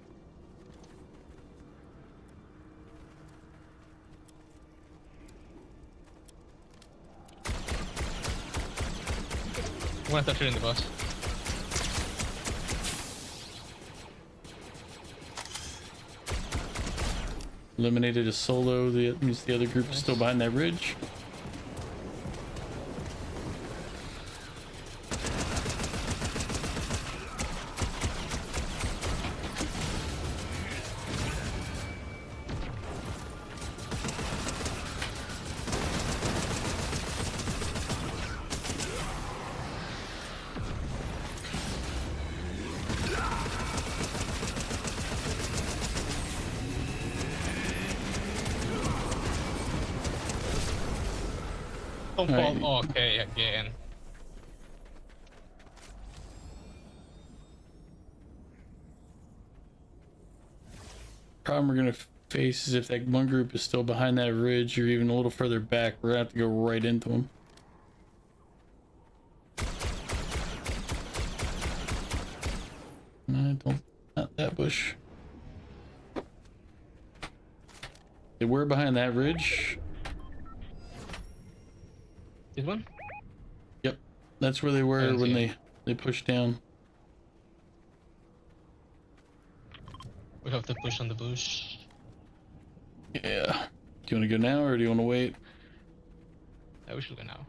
One toucher in the boss. Eliminated a solo. That means the other group is still behind that ridge. Don't Alright. fall. Okay, again. Problem we're gonna face is if that one group is still behind that ridge or even a little further back, we're gonna have to go right into them. No, don't, not that bush. They were behind that ridge. This one? Yep, that's where they were Didn't when see they pushed down. We have to push on the bush. Yeah. Do you want to go now or do you want to wait? I wish we go now.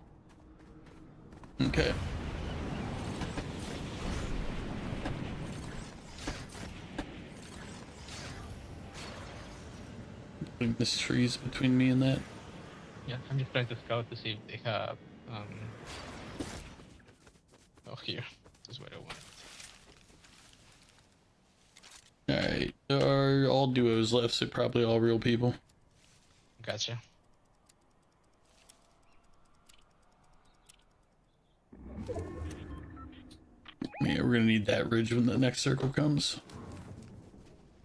Okay. Putting this trees between me and that. Yeah, I'm just trying to scout to see if they have. Oh, here. This is where I want it. Alright. There are all duos left, so probably all real people. Gotcha. Yeah, we're gonna need that ridge when the next circle comes.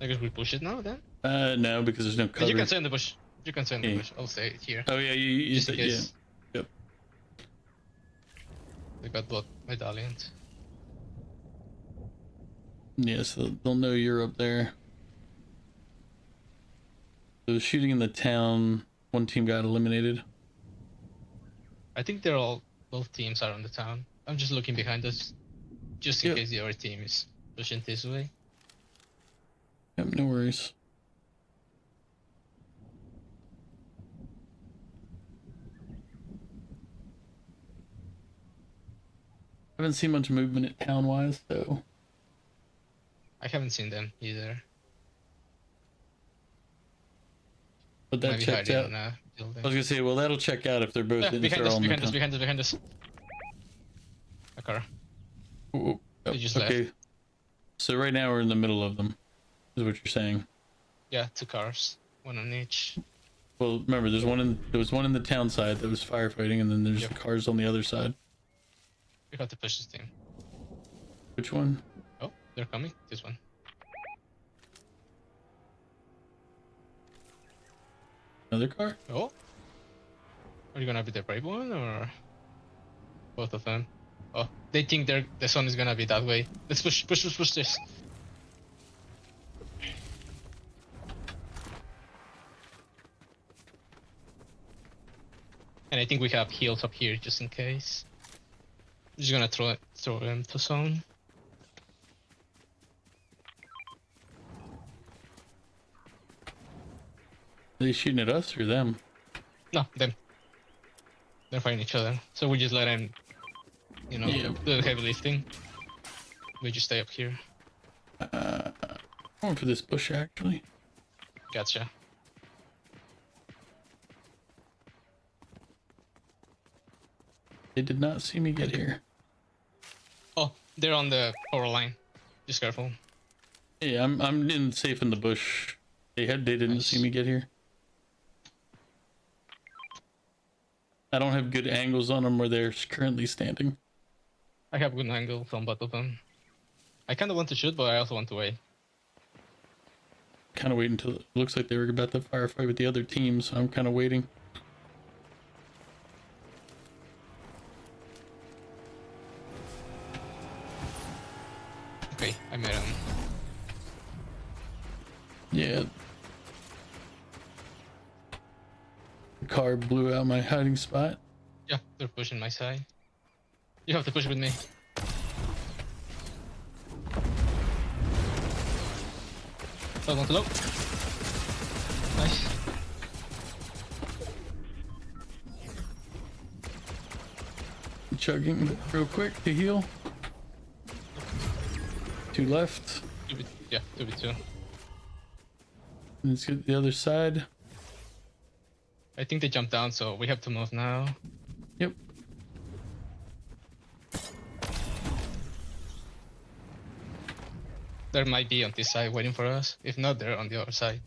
I guess we push it now then? No, because there's no But cover. you can stay in the bush. You can stay in the Yeah. bush. I'll stay here. Oh yeah, you Just in yeah. case. Yep. We got both medallions. Yeah, so they'll know you're up there. So shooting in the town, one team got eliminated. I think both teams are on the town. I'm just looking behind us, just in Yep. case the other team is pushing this way. Yep, no worries. Haven't seen much movement at town-wise, so I haven't seen them either. but that Maybe checked hiding out. on a building. I was gonna say, well, that'll check out if they're both Yeah, in behind they're us, all in the behind us, town. behind us, behind us. A car. Ooh, They oh, just okay. left. So right now we're in the middle of them, is what you're saying. Yeah, 2 cars, one on each. Well, remember, there was one in the town side that was firefighting, and then there's Yep. cars on the other side. We have to push this team. Which one? Oh, they're coming. This one. Another car? Oh. Are you gonna be the brave one or both of them? Oh, they think the sun is gonna be that way. Let's push this. And I think we have heals up here just in case. I'm just gonna throw them to zone. Are they shooting at us or them? No, them. They're fighting each other. So we just let them, you know, Yeah. do the heavy lifting. We just stay up here. I'm going for this bush, actually. Gotcha. They did not see me get here. Oh, they're on the power line. Just careful. Yeah, I'm in safe in the bush. They didn't Nice. see me get here. I don't have good angles on them where they're currently standing. I have good angle from both of them. I kind of want to shoot, but I also want to wait. Kind of waiting until it looks like they were about to firefight with the other team, so I'm kind of waiting. Okay, I made him. Yeah. The car blew out my hiding spot. Yeah, they're pushing my side. You have to push with me. Low, low. Nice. Chugging real quick to heal. 2 left. 2v2. Let's get the other side. I think they jumped down, so we have to move now. Yep. There might be on this side waiting for us. If not, they're on the other side.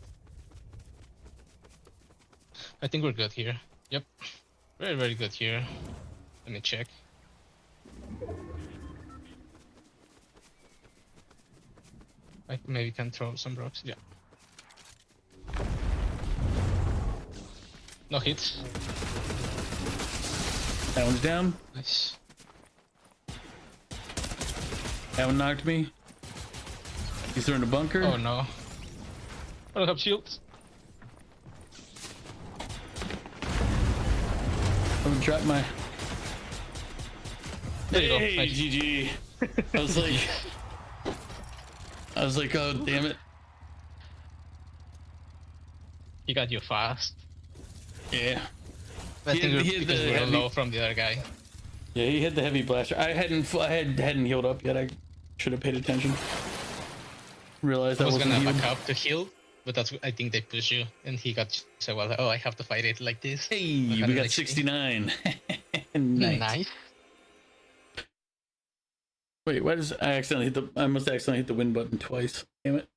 I think we're good here. Yep. Very, very good here. Let me check. I maybe can throw some rocks. Yeah. No hits. That one's down. Nice. That one knocked me. He's throwing a bunker. Oh no. I don't have shields. I'm gonna drop my There you go. Hey, Nice. GG. I was like, oh damn it. He got you fast. Yeah. I think He had because the we were heavy- low from the other guy. Yeah, he hit the heavy blaster. I hadn't healed up yet. I should have paid attention. Realized I I was wasn't gonna healed. back up to heal, but that's I think they push you, and he got so well. Oh, I have to fight it like this. Hey, we 100 got HP. 69. Nice. Nice. Wait, why does I accidentally hit the? I must accidentally hit the win button twice. Damn it.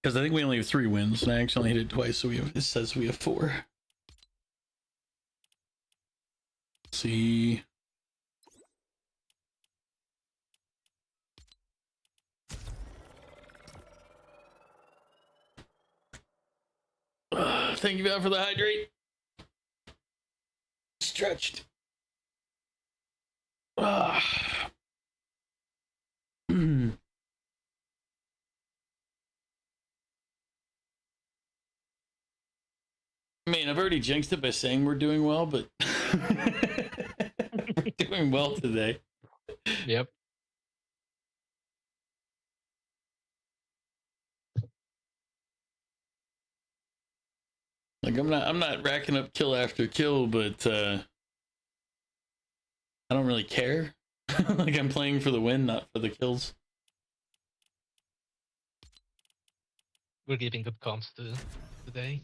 Because I think we only have 3 wins, and I accidentally hit it twice, so it says we have 4. Let's see. Thank you, Val, for the hydrate. Stretched. I mean, I've already jinxed it by saying we're doing well, but we're doing well today. Yep. Like I'm not racking up kill after kill, but I don't really care. Like I'm playing for the win, not for the kills. We're getting good comps today.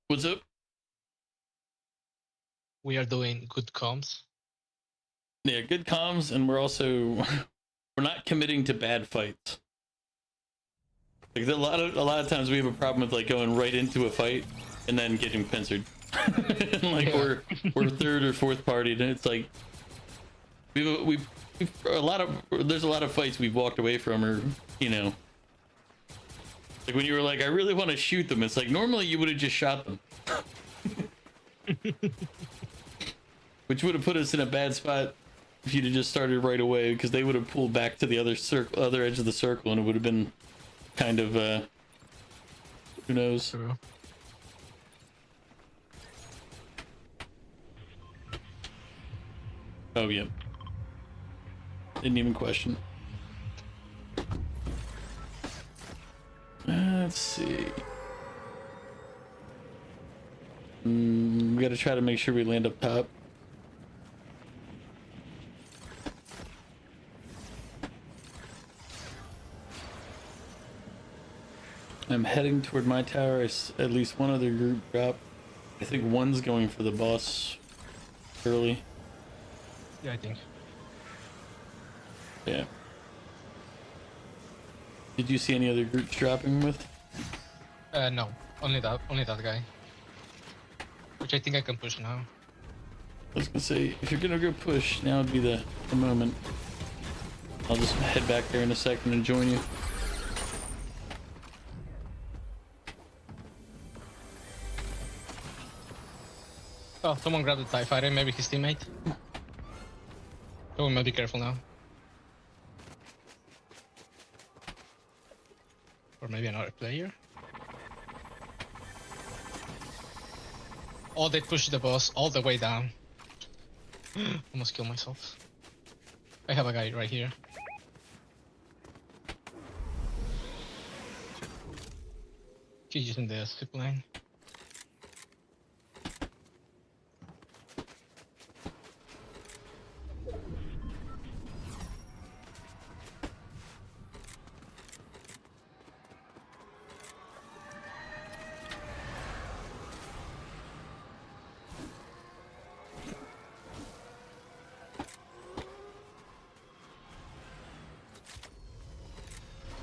What's up? We are doing good comps. Yeah, good comms, and we're also we're not committing to bad fights. Like a lot of times we have a problem with like going right into a fight and then getting pincered. And, like Yeah. we're third or fourth party, and it's like we've there's a lot of fights we've walked away from, or you know, like when you were like, I really want to shoot them. It's like normally you would have just shot them. Which would have put us in a bad spot if you'd have just started right away, because they would have pulled back to the other edge of the circle, and it would have been kind of who knows. True. Oh yeah, didn't even question. Let's see. We gotta try to make sure we land up top. I'm heading toward my tower. At least one other group drop. I think one's going for the boss early. Yeah, I think. Yeah. Did you see any other groups dropping with? No, only that guy. Which I think I can push now. I was gonna say, if you're gonna go push, now would be the moment. I'll just head back there in a second and join you. Oh, someone grabbed the TIE fighter, maybe his teammate. Oh, we might be careful now. Or maybe another player. Oh, they pushed the boss all the way down. Almost killed myself. I have a guy right here. He's using the zip line.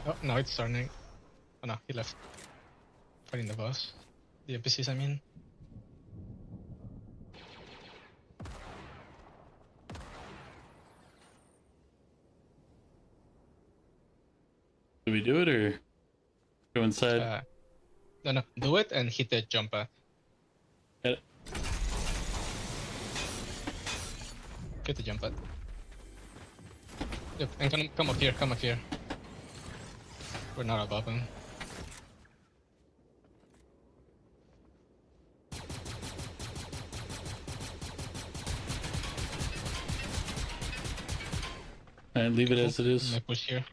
Oh, no, it's turning. Oh no, he left. Fighting the boss. The NPCs, I mean. Do we do it or go inside? No, do it and hit the jump pad. Got it. Get the jump pad. Yep, and come up here. We're not above him. And leave it as it I'm is. gonna push here.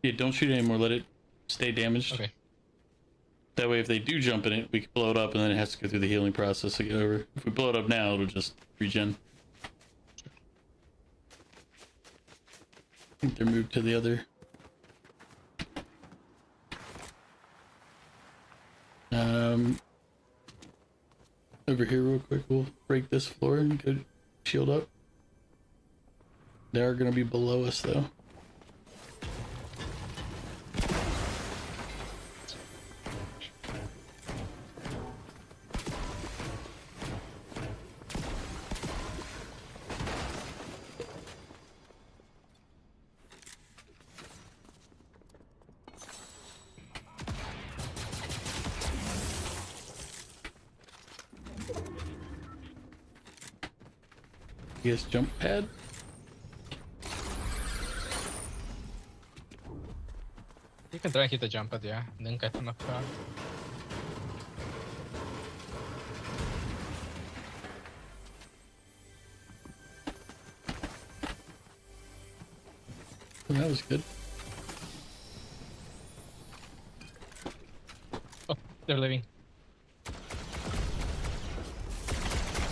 Yeah, don't shoot anymore. Let it stay damaged. Okay. That way, if they do jump in it, we can blow it up, and then it has to go through the healing process to get over. If we blow it up now, it'll just regen. I think they're moved to the other. Over here real quick, we'll break this floor and go shield up. They are going to be below us, though. Yes, jump pad. You can try and hit the jump pad, yeah, and then get him up front. Well, that was good. Oh, they're leaving.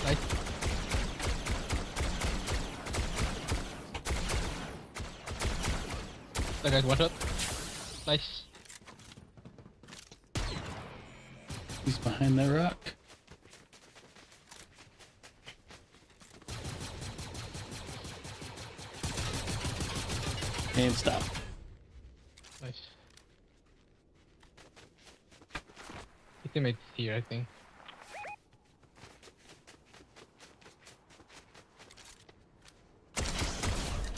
Nice. That guy's one shot. Nice. He's behind that rock. And stop. Nice. His teammate here, I think.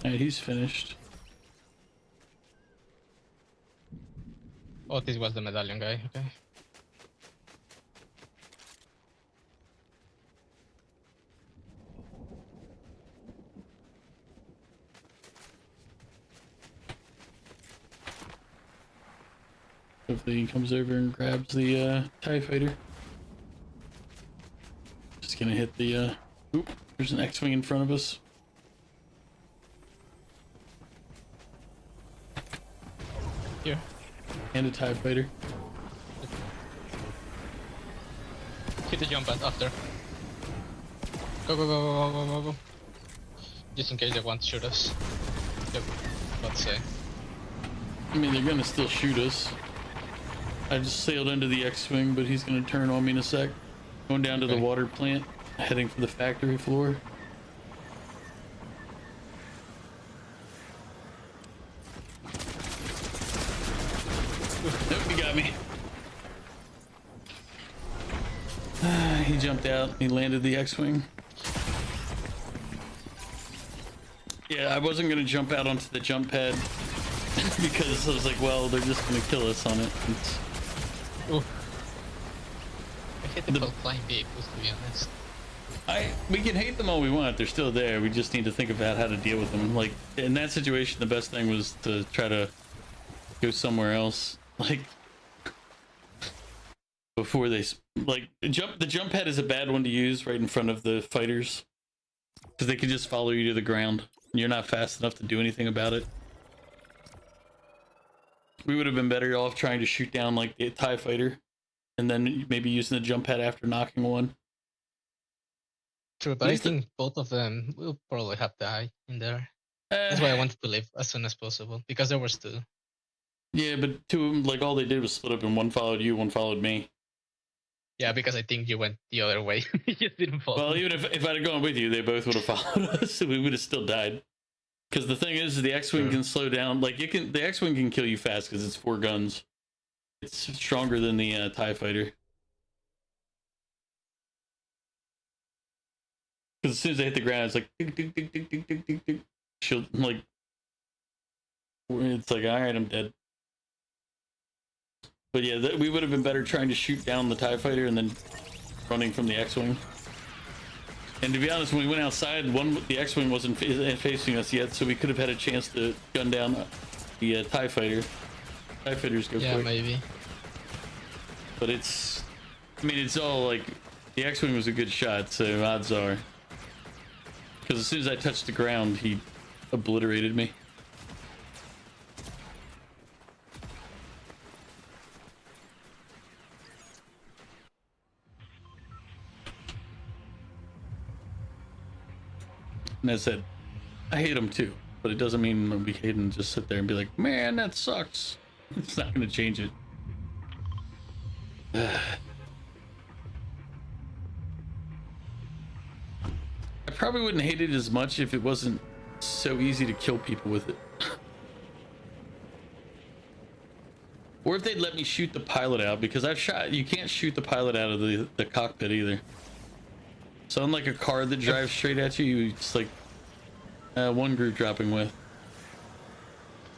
Alright, he's finished. Oh, this was the medallion guy, okay. Hopefully he comes over and grabs the TIE fighter. Just gonna hit the oop, there's an X-Wing in front of us. Here. And a TIE fighter. Hit the jump pad after. Go, go, go, go, go, go, go. Just in case they want to shoot us. Yep, about to say. I mean, they're gonna still shoot us. I just sailed into the X-Wing, but he's gonna turn on me in a sec. Going down to the Okay. water plant, heading for the factory floor. Nope, he got me. He jumped out. He landed the X-Wing. Yeah, I wasn't gonna jump out onto the jump pad because I was like, well, they're just gonna kill us on it. It's... Ooh. I hate the flying vehicles, to be honest. We can hate them all we want. They're still there. We just need to think about how to deal with them. Like in that situation, the best thing was to try to go somewhere else. Like before they like the jump pad is a bad one to use right in front of the fighters because they can just follow you to the ground. And you're not fast enough to do anything about it. We would have been better off trying to shoot down like the TIE fighter, and then maybe using the jump pad after knocking one. True, but I think both of them will probably have died in there. That's why I wanted to leave as soon as possible, because there was two. Yeah, but two of them, like all they did was split up and one followed you, one followed me. Yeah, because I think you went the other way. You just didn't follow. Well, even if I'd have gone with you, they both would have followed us, and we would have still died. Because the thing is, the X-Wing can slow down. Like the X-Wing can kill you fast because it's 4 guns. It's stronger than the TIE fighter. Because as soon as they hit the ground, it's like tick, tick, tick, tick, tick, tick, tick, tick. She'll like. It's like, all right, I'm dead. But yeah, we would have been better trying to shoot down the TIE fighter and then running from the X-Wing. And to be honest, when we went outside, the X-Wing wasn't facing us yet, so we could have had a chance to gun down the TIE fighter. TIE fighters go quick. Yeah, maybe. But it's, I mean, it's all like, the X-Wing was a good shot, so odds are. Because as soon as I touched the ground, he obliterated me. And I said, I hate him too, but it doesn't mean we hate him. Just sit there and be like, man, that sucks. It's not going to change it. I probably wouldn't hate it as much if it wasn't so easy to kill people with it. Or if they'd let me shoot the pilot out, because I've shot, you can't shoot the pilot out of the cockpit either. So unlike a car that drives straight at you, it's like one group dropping with.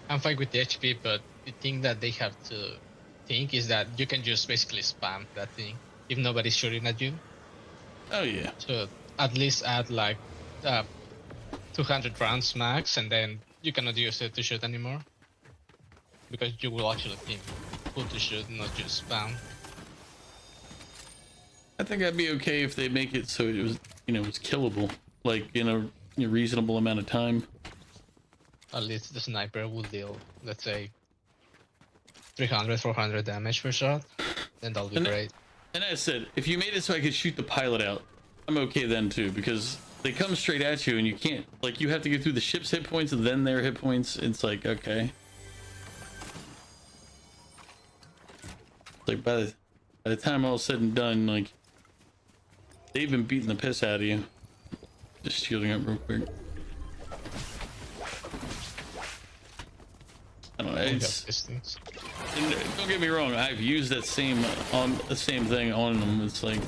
I'm fine with the HP, but the thing that they have to think is that you can just basically spam that thing if nobody's shooting at you. Oh yeah. So at least add like 200 rounds max, and then you cannot use it to shoot anymore. Because you will actually think who to shoot, not just spam. I think I'd be okay if they make it so it was, you know, it was killable, like in a reasonable amount of time. At least the sniper will deal, let's say, 300, 400 damage per shot. Then that'll be great. And I said, if you made it so I could shoot the pilot out, I'm okay then too, because they come straight at you and you can't, like, you have to go through the ship's hit points and then their hit points. It's like, okay. Like by the time all said and done, like, they've been beating the piss out of you. Just shielding up real quick. I don't know. It's, don't get me wrong. I've used that same thing on them. It's like,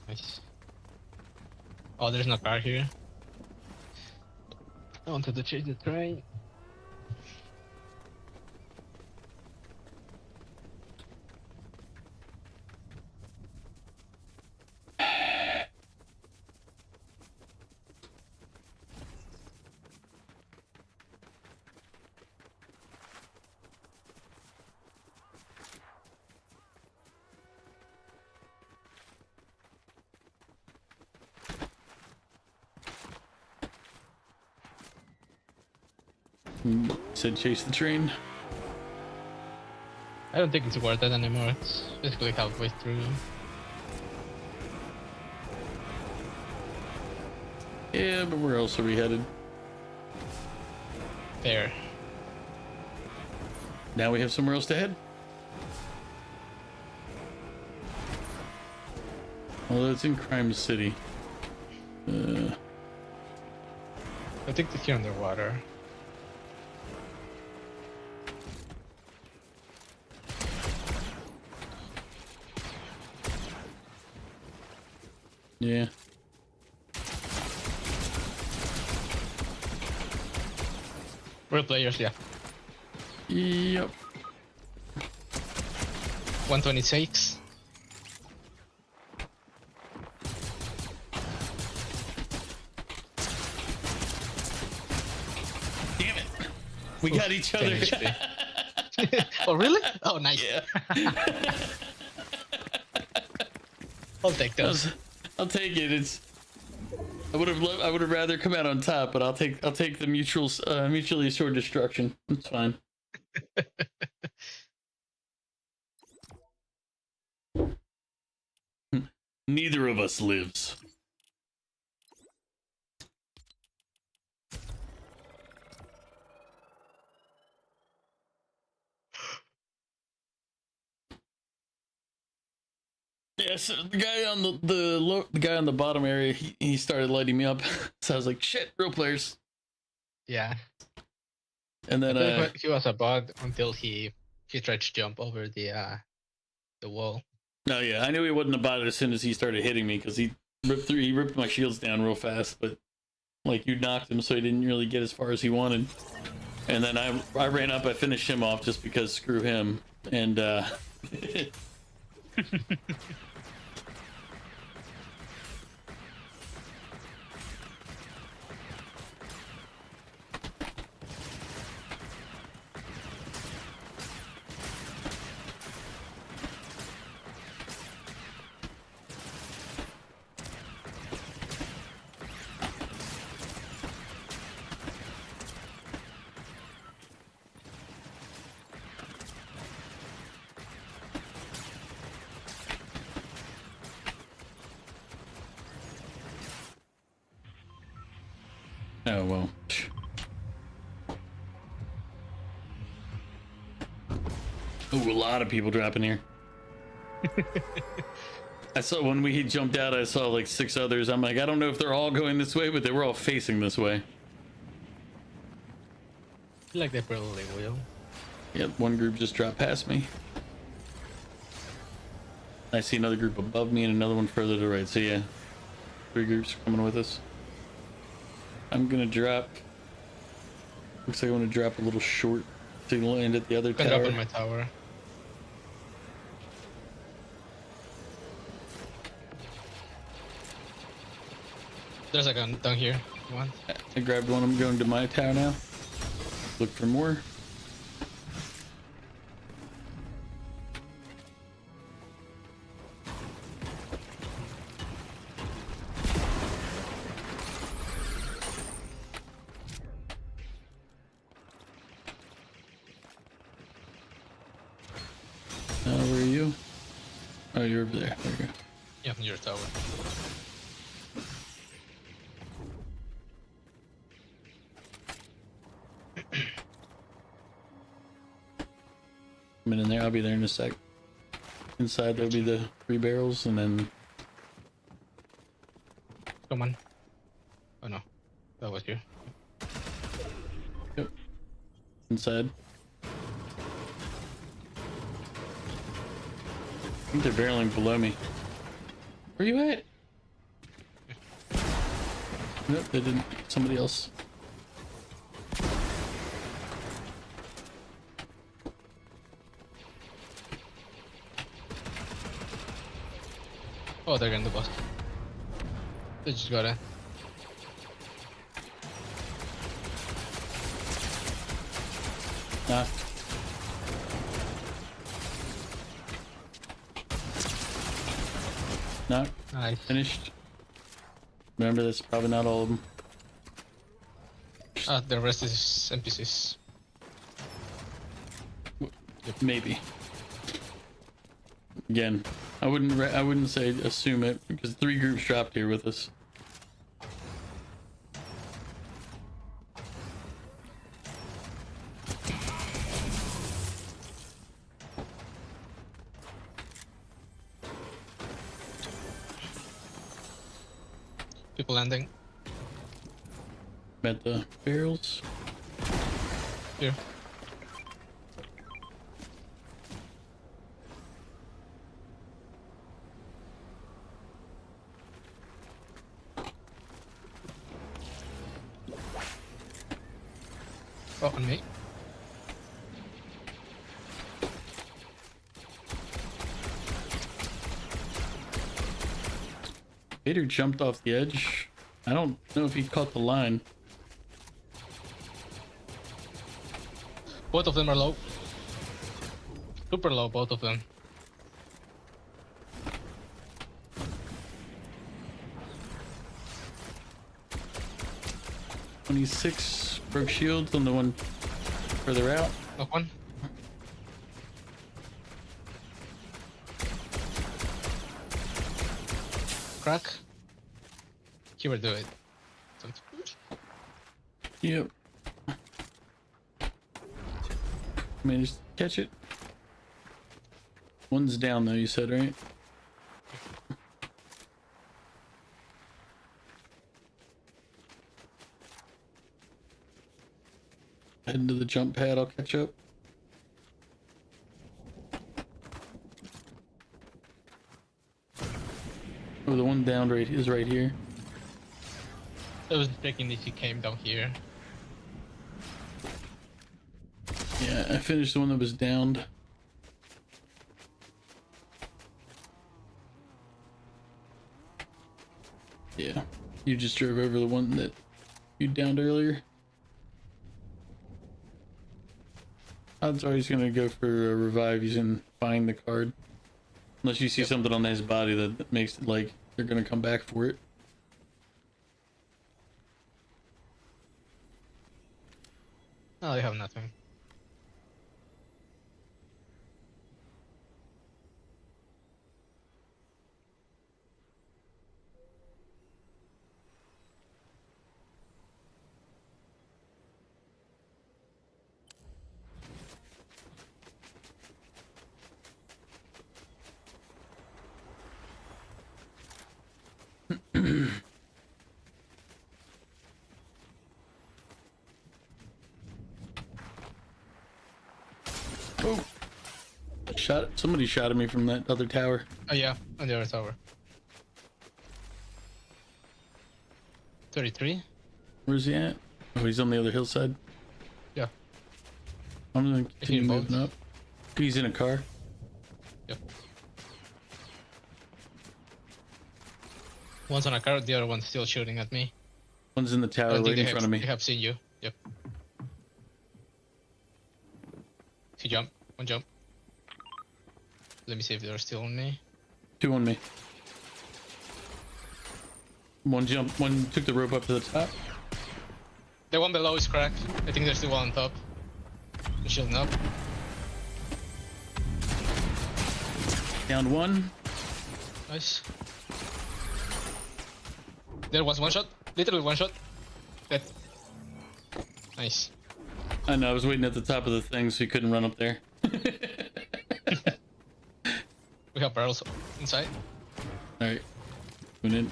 nice. Oh, there's no car here. I wanted to change the train. said chase the train. I don't think it's worth it anymore. It's basically halfway through. Yeah, but where else are we headed? There. Now we have somewhere else to head? Although it's in Crime City. I think they're here underwater. Yeah. Real players, yeah. Yep. 126. Damn it. We got each other. Oh, really? Oh, nice. Yeah. I'll take those. I'll take it. It's. I would have rather come out on top, but I'll take the mutually assured destruction. It's fine. Neither of us lives. Yeah, so the guy on the guy on the bottom area, he started lighting me up. So I was like, shit, real players. Yeah. And then he was a bot until he tried to jump over the wall. No, yeah, I knew he wasn't a bot as soon as he started hitting me, because he ripped my shields down real fast, but like you knocked him, so he didn't really get as far as he wanted. And then I ran up, I finished him off just because screw him, and Oh, well. Oh, a lot of people dropping here. I saw when we jumped out, I saw like 6 others. I'm like, I don't know if they're all going this way, but they were all facing this way. I feel like they probably will. Yep, one group just dropped past me. I see another group above me and another one further to the right. So yeah, 3 groups are coming with us. I'm gonna drop. Looks like I want to drop a little short to land at the other Can tower. drop on my tower. There's a gun down here. One. I grabbed one. I'm going to my tower now. Look for more. Where are you? Oh, you're over there. There you go. Yeah, from your tower. I'm in there. I'll be there in a sec. Inside there'll be the 3 barrels, and then Come on. Oh no, that was you. yep, inside. I think they're barreling below me. Where you at? Nope, they didn't. Somebody else. Oh, they're getting the boss. They just got in. Nah. Nah. Nice. Finished. Remember, that's probably not all of them. The rest is NPCs. Maybe. Again, I wouldn't say assume it because 3 groups dropped here with us. People landing. Met the barrels. Here. Oh, on me. Vader jumped off the edge. I don't know if he caught the line. Both of them are low. Super low, both of them. "26 broke shields on the one further out." Knock one. Crack. He will do it. Sounds good. Yep. Managed to catch it. One's down though, you said, right? Heading to the jump pad, I'll catch up. Oh, the one down right is right here. I was checking if he came down here. Yeah, I finished the one that was downed. Yeah, you just drove over the one that you downed earlier. Odds are he's gonna go for a revive using Find the card. Unless you see something on his body that makes it like they're gonna come back for it. No, they have nothing. Oh, somebody shot at me from that other tower. Oh yeah, on the other tower. 33. Where's he at? Oh, he's on the other hillside. Yeah. I'm gonna continue both. moving up. He's in a car. Yep. One's on a car, the other one's still shooting at me. One's in the tower right in front of me. They have seen you. Yep. If you jump, one jump. Let me see if they're still on me. Two on me. One took the rope up to the top. The one below is cracked. I think there's the one on top. They're shielding up. Down one. Nice. There was one shot. Literally one shot. Dead. Nice. I know, I was waiting at the top of the thing so he couldn't run up there. We have barrels inside. Alright. Went in.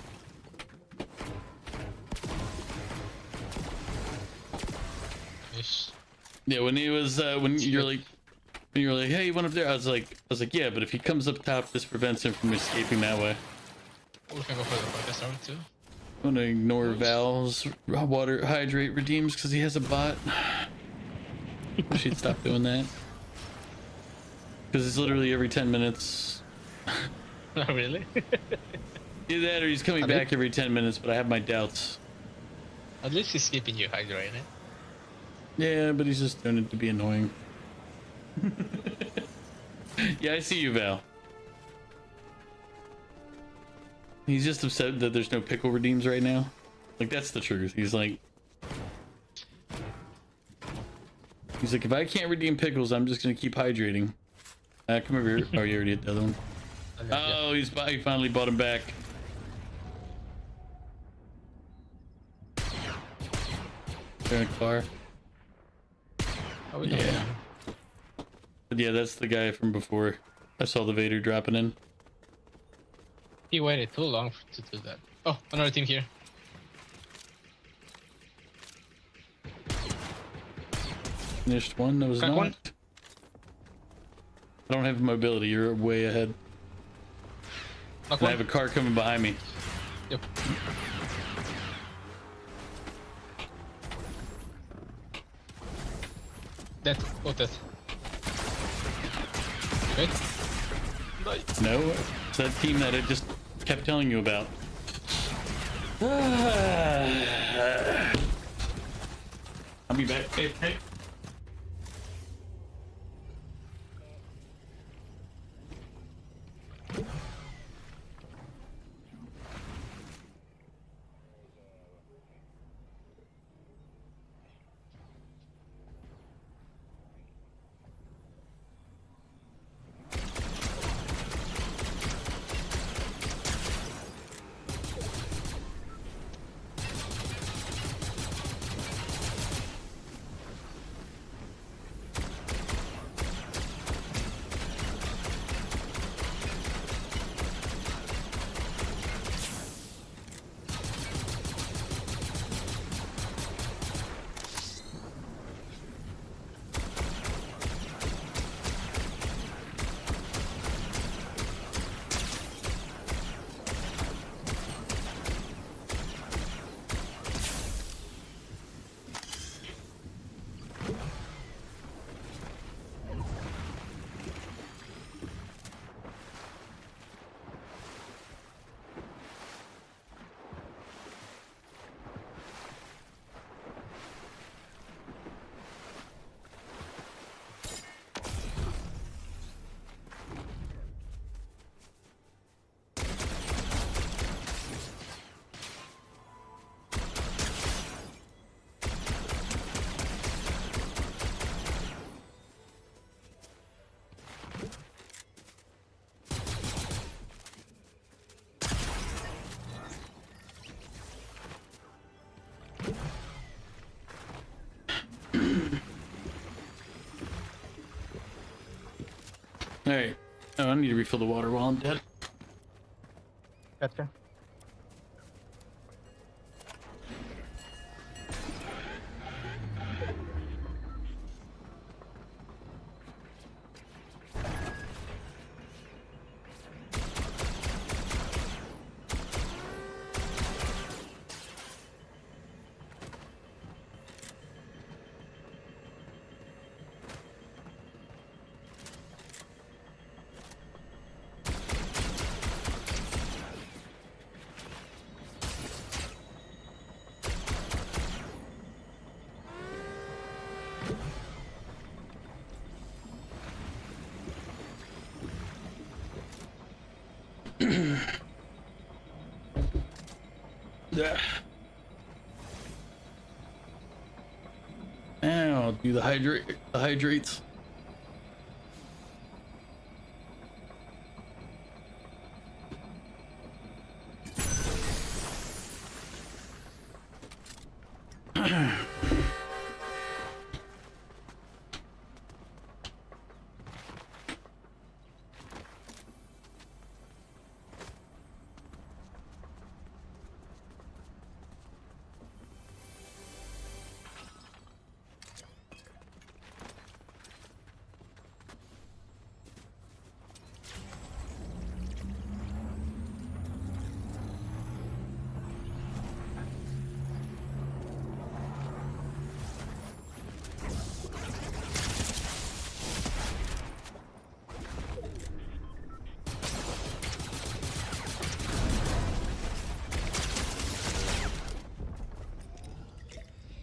Nice. Yeah, when he was when you're like hey, you went up there, I was like yeah, but if he comes up top, this prevents him from escaping that way. We can go for the podcast tower too. I'm gonna ignore Val's water hydrate redeems because he has a bot. Wish he'd stop doing that. Because it's literally every 10 minutes. Not really. Either that or he's coming back every 10 minutes, but I have my doubts. At least he's keeping you hydrated. Yeah, but he's just doing it to be annoying. Yeah, I see you, Val. He's just upset that there's no pickle redeems right now. Like, that's the truth. He's like, if I can't redeem pickles, I'm just gonna keep hydrating. Come over here. Oh, you already hit the other one. Oh, he finally bought him back. They're in a car. Oh, Yeah. But yeah, that's the guy from before. I saw the Vader dropping in. He waited too long to do that. Oh, another team here. Finished one. That was Crack not. one. I don't have mobility. You're way ahead. Knock And I one. have a car coming behind me. Yep. Dead. Both dead. Good. Nice. No, it's that team that I just kept telling you about. I'll be back. Hey. Alright. Oh, I need to refill the water while I'm dead. Gotcha. Yeah. Now I'll do the hydrates.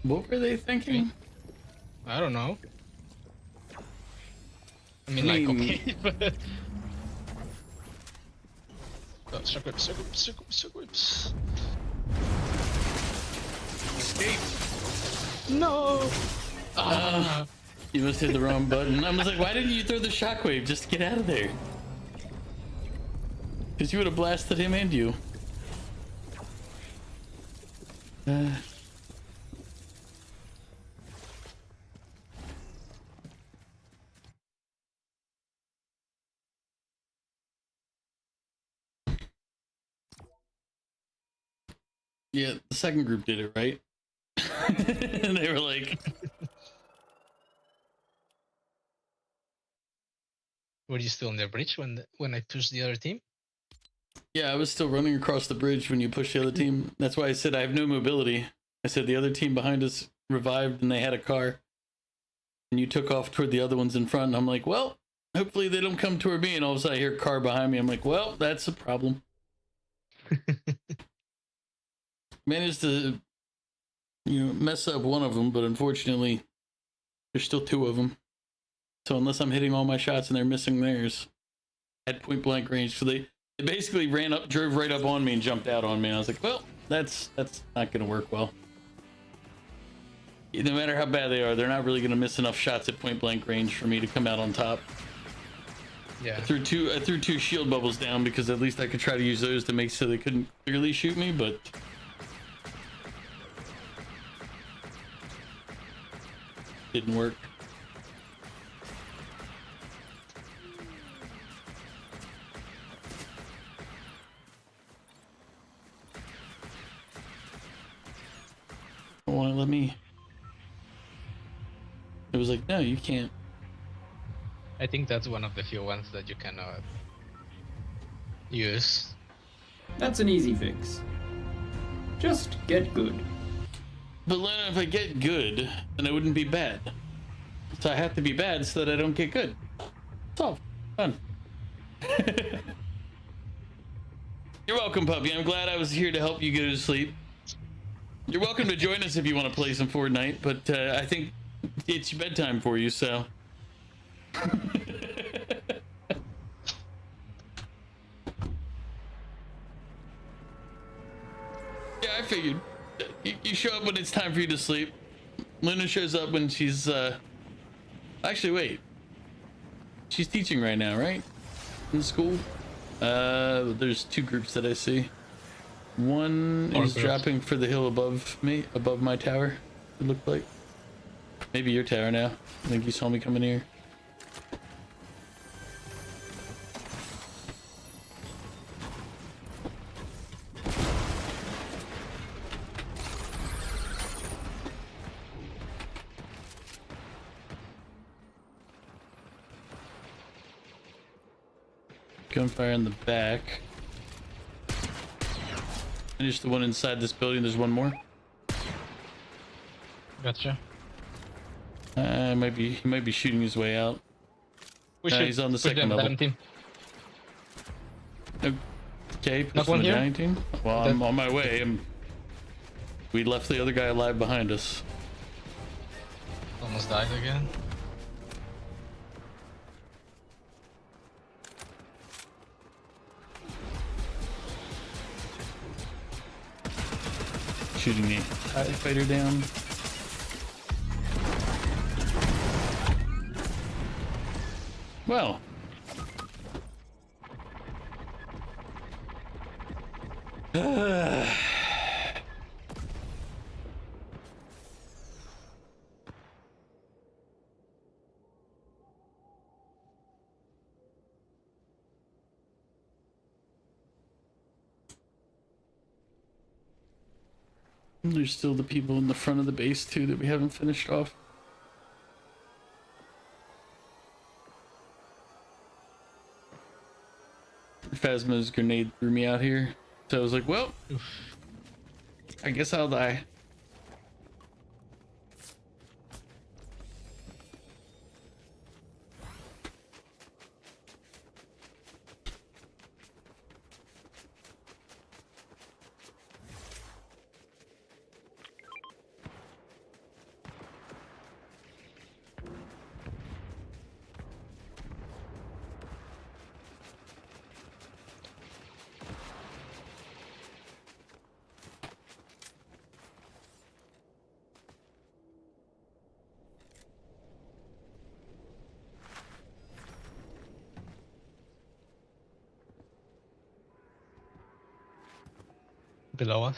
What were they thinking? I don't know. I mean, like, okay, but... Oh, circuits. Escape! No! You must hit the wrong button. I was like, why didn't you throw the shockwave just to get out of there? Because you would have blasted him and you. Yeah, the second group did it, right? And they were like... Were you still on the bridge when I pushed the other team? Yeah, I was still running across the bridge when you pushed the other team. That's why I said I have no mobility. I said the other team behind us revived and they had a car. And you took off toward the other ones in front. And I'm like, well, hopefully they don't come toward me. And all of a sudden I hear a car behind me. I'm like, well, that's a problem. Managed to, mess up one of them, but unfortunately, there's still two of them. So unless I'm hitting all my shots and they're missing theirs at point blank range, so they basically drove right up on me and jumped out on me. And I was like, well, that's not going to work well. No matter how bad they are, they're not really going to miss enough shots at point blank range for me to come out on top. Yeah. I threw two shield bubbles down because at least I could try to use those to make so they couldn't clearly shoot me, but didn't work. Don't want to let me. It was like, no, you can't. I think that's one of the few ones that you cannot use. That's an easy fix. Just get good. But Lena, if I get good, then I wouldn't be bad. So I have to be bad so that I don't get good. It's all fun. You're welcome, puppy. I'm glad I was here to help you go to sleep. You're welcome to join us if you want to play some Fortnite, but I think it's bedtime for you, so. Yeah, I figured. You show up when it's time for you to sleep. Luna shows up when she's, Actually, wait. She's teaching right now, right? In school? There's two groups that I see. One is dropping for the hill above me, above my tower, it looked like. Maybe your tower now. I think you saw me coming here. Gunfire in the back. Finish the one inside this building. There's one more. Gotcha. He might be shooting his way out. He's on the second level. Team. Okay, push the giant team. Well, I'm on my way. We left the other guy alive behind us. Almost died again. shooting the TIE fighter down. Well. There's still the people in the front of the base too that we haven't finished off. Phasma's grenade threw me out here, so I was like, well, I guess I'll die. Below us.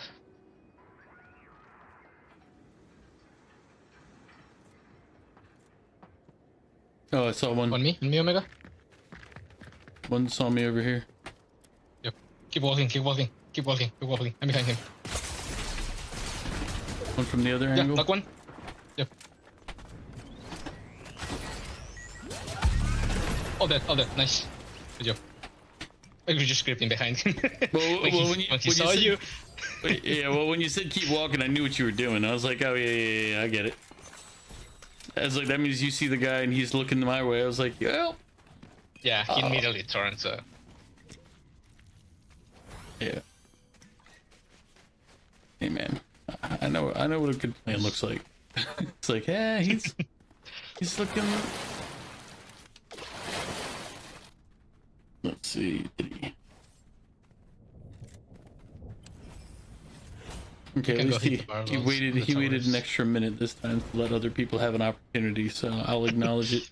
Oh, I saw one. On me, Omega. One saw me over here. Yep. Keep walking, keep walking, keep walking, keep walking. I'm behind him. One from the other Yeah, angle. knock one. Yep. All dead, nice. Good job. I was just creeping behind him. Well, when he saw said, you. Yeah, well, when you said keep walking, I knew what you were doing. I was like, oh yeah, I get it. I was like, that means you see the guy and he's looking my way. I was like, well. Yeah, he immediately turned, so. Yeah. Hey man, I know what a good plan looks like. It's like, yeah, he's looking. Let's see, did he? Okay, at least he waited an extra minute this time to let other people have an opportunity, so I'll acknowledge it.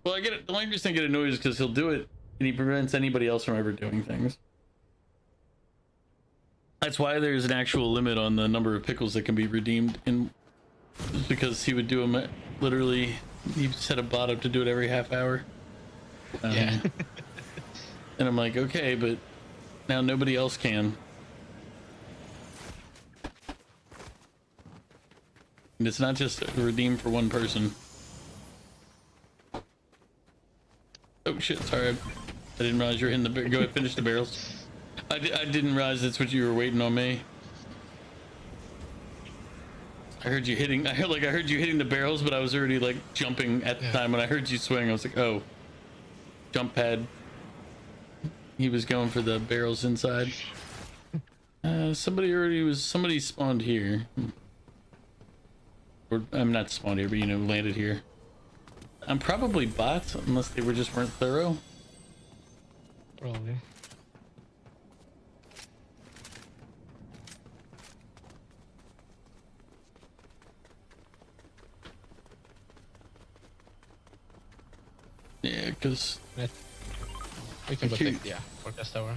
Well, I get it. The only reason I get annoyed is because he'll do it and he prevents anybody else from ever doing things. That's why there's an actual limit on the number of pickles that can be redeemed, in because he would do them literally. He set a bot up to do it every half hour. Yeah. And I'm like, okay, but now nobody else can. And it's not just redeemed for one person. Oh shit, sorry. I didn't realize you were in the... Go ahead, finish the barrels. I didn't realize that's what you were waiting on me. I heard you hitting... I heard you hitting the barrels, but I was already like jumping at the time when I heard you swing. I was like, oh. Jump pad. He was going for the barrels inside. Somebody spawned here. Or I'm not spawned here, but landed here. I'm probably bots, unless they just weren't thorough. Probably. Yeah, because we can protect the forecast tower.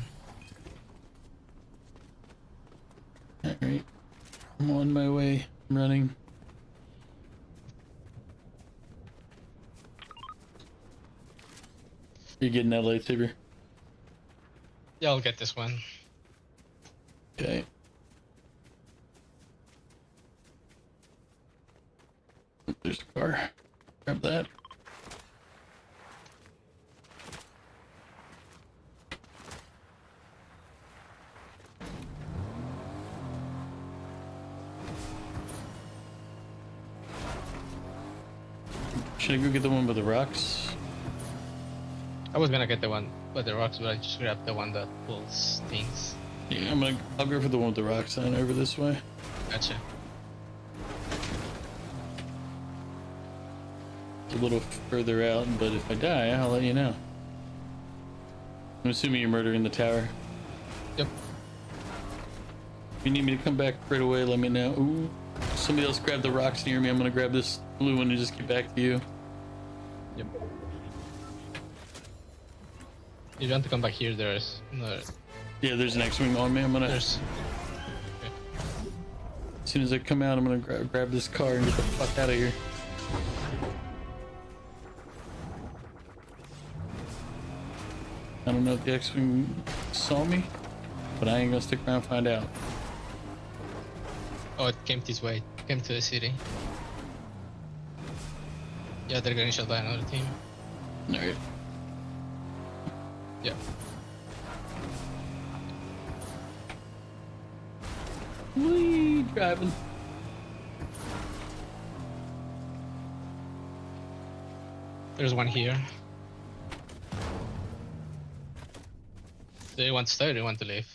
Alright. I'm on my way. I'm running. You're getting that lightsaber? Yeah, I'll get this one. Okay. There's the car. Grab that. Should I go get the one with the rocks? I was gonna get the one with the rocks, but I just grabbed the one that pulls things. Yeah, I'll go for the one with the rocks on over this way. Gotcha. It's a little further out, but if I die, I'll let you know. I'm assuming you're murdering the tower. Yep. If you need me to come back right away, let me know. Ooh, somebody else grab the rocks near me. I'm gonna grab this blue one and just get back to you. Yep. If you want to come back here, there's another. Yeah, there's an X-wing on me. I'm gonna. There's. Okay. As soon as I come out, I'm gonna grab this car and get the fuck out of here. I don't know if the X-wing saw me, but I ain't gonna stick around and find out. Oh, it came this way. It came to the city. Yeah, they're getting shot by another team. Alright. Yeah. Whee, driving. There's one here. Do you want to stay or do you want to leave?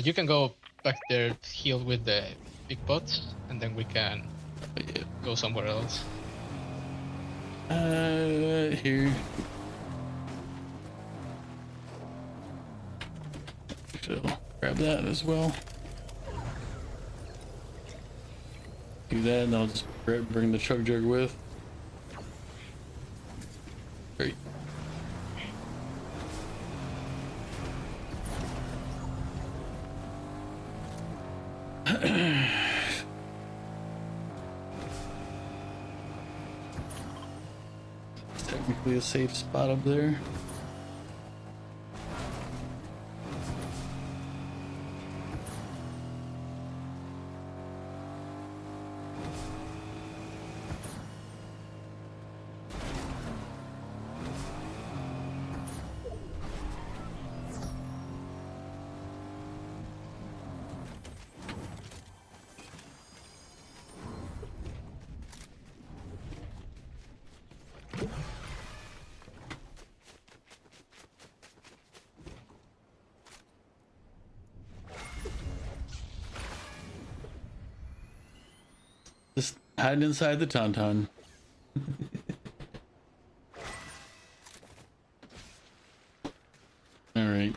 You can go back there, heal with the big bots, and then we can go somewhere else. Here. So, grab that as well. Do that, and I'll just bring the chug jug with. Great. It's technically a safe spot up there. Just hiding inside the tauntaun. All right.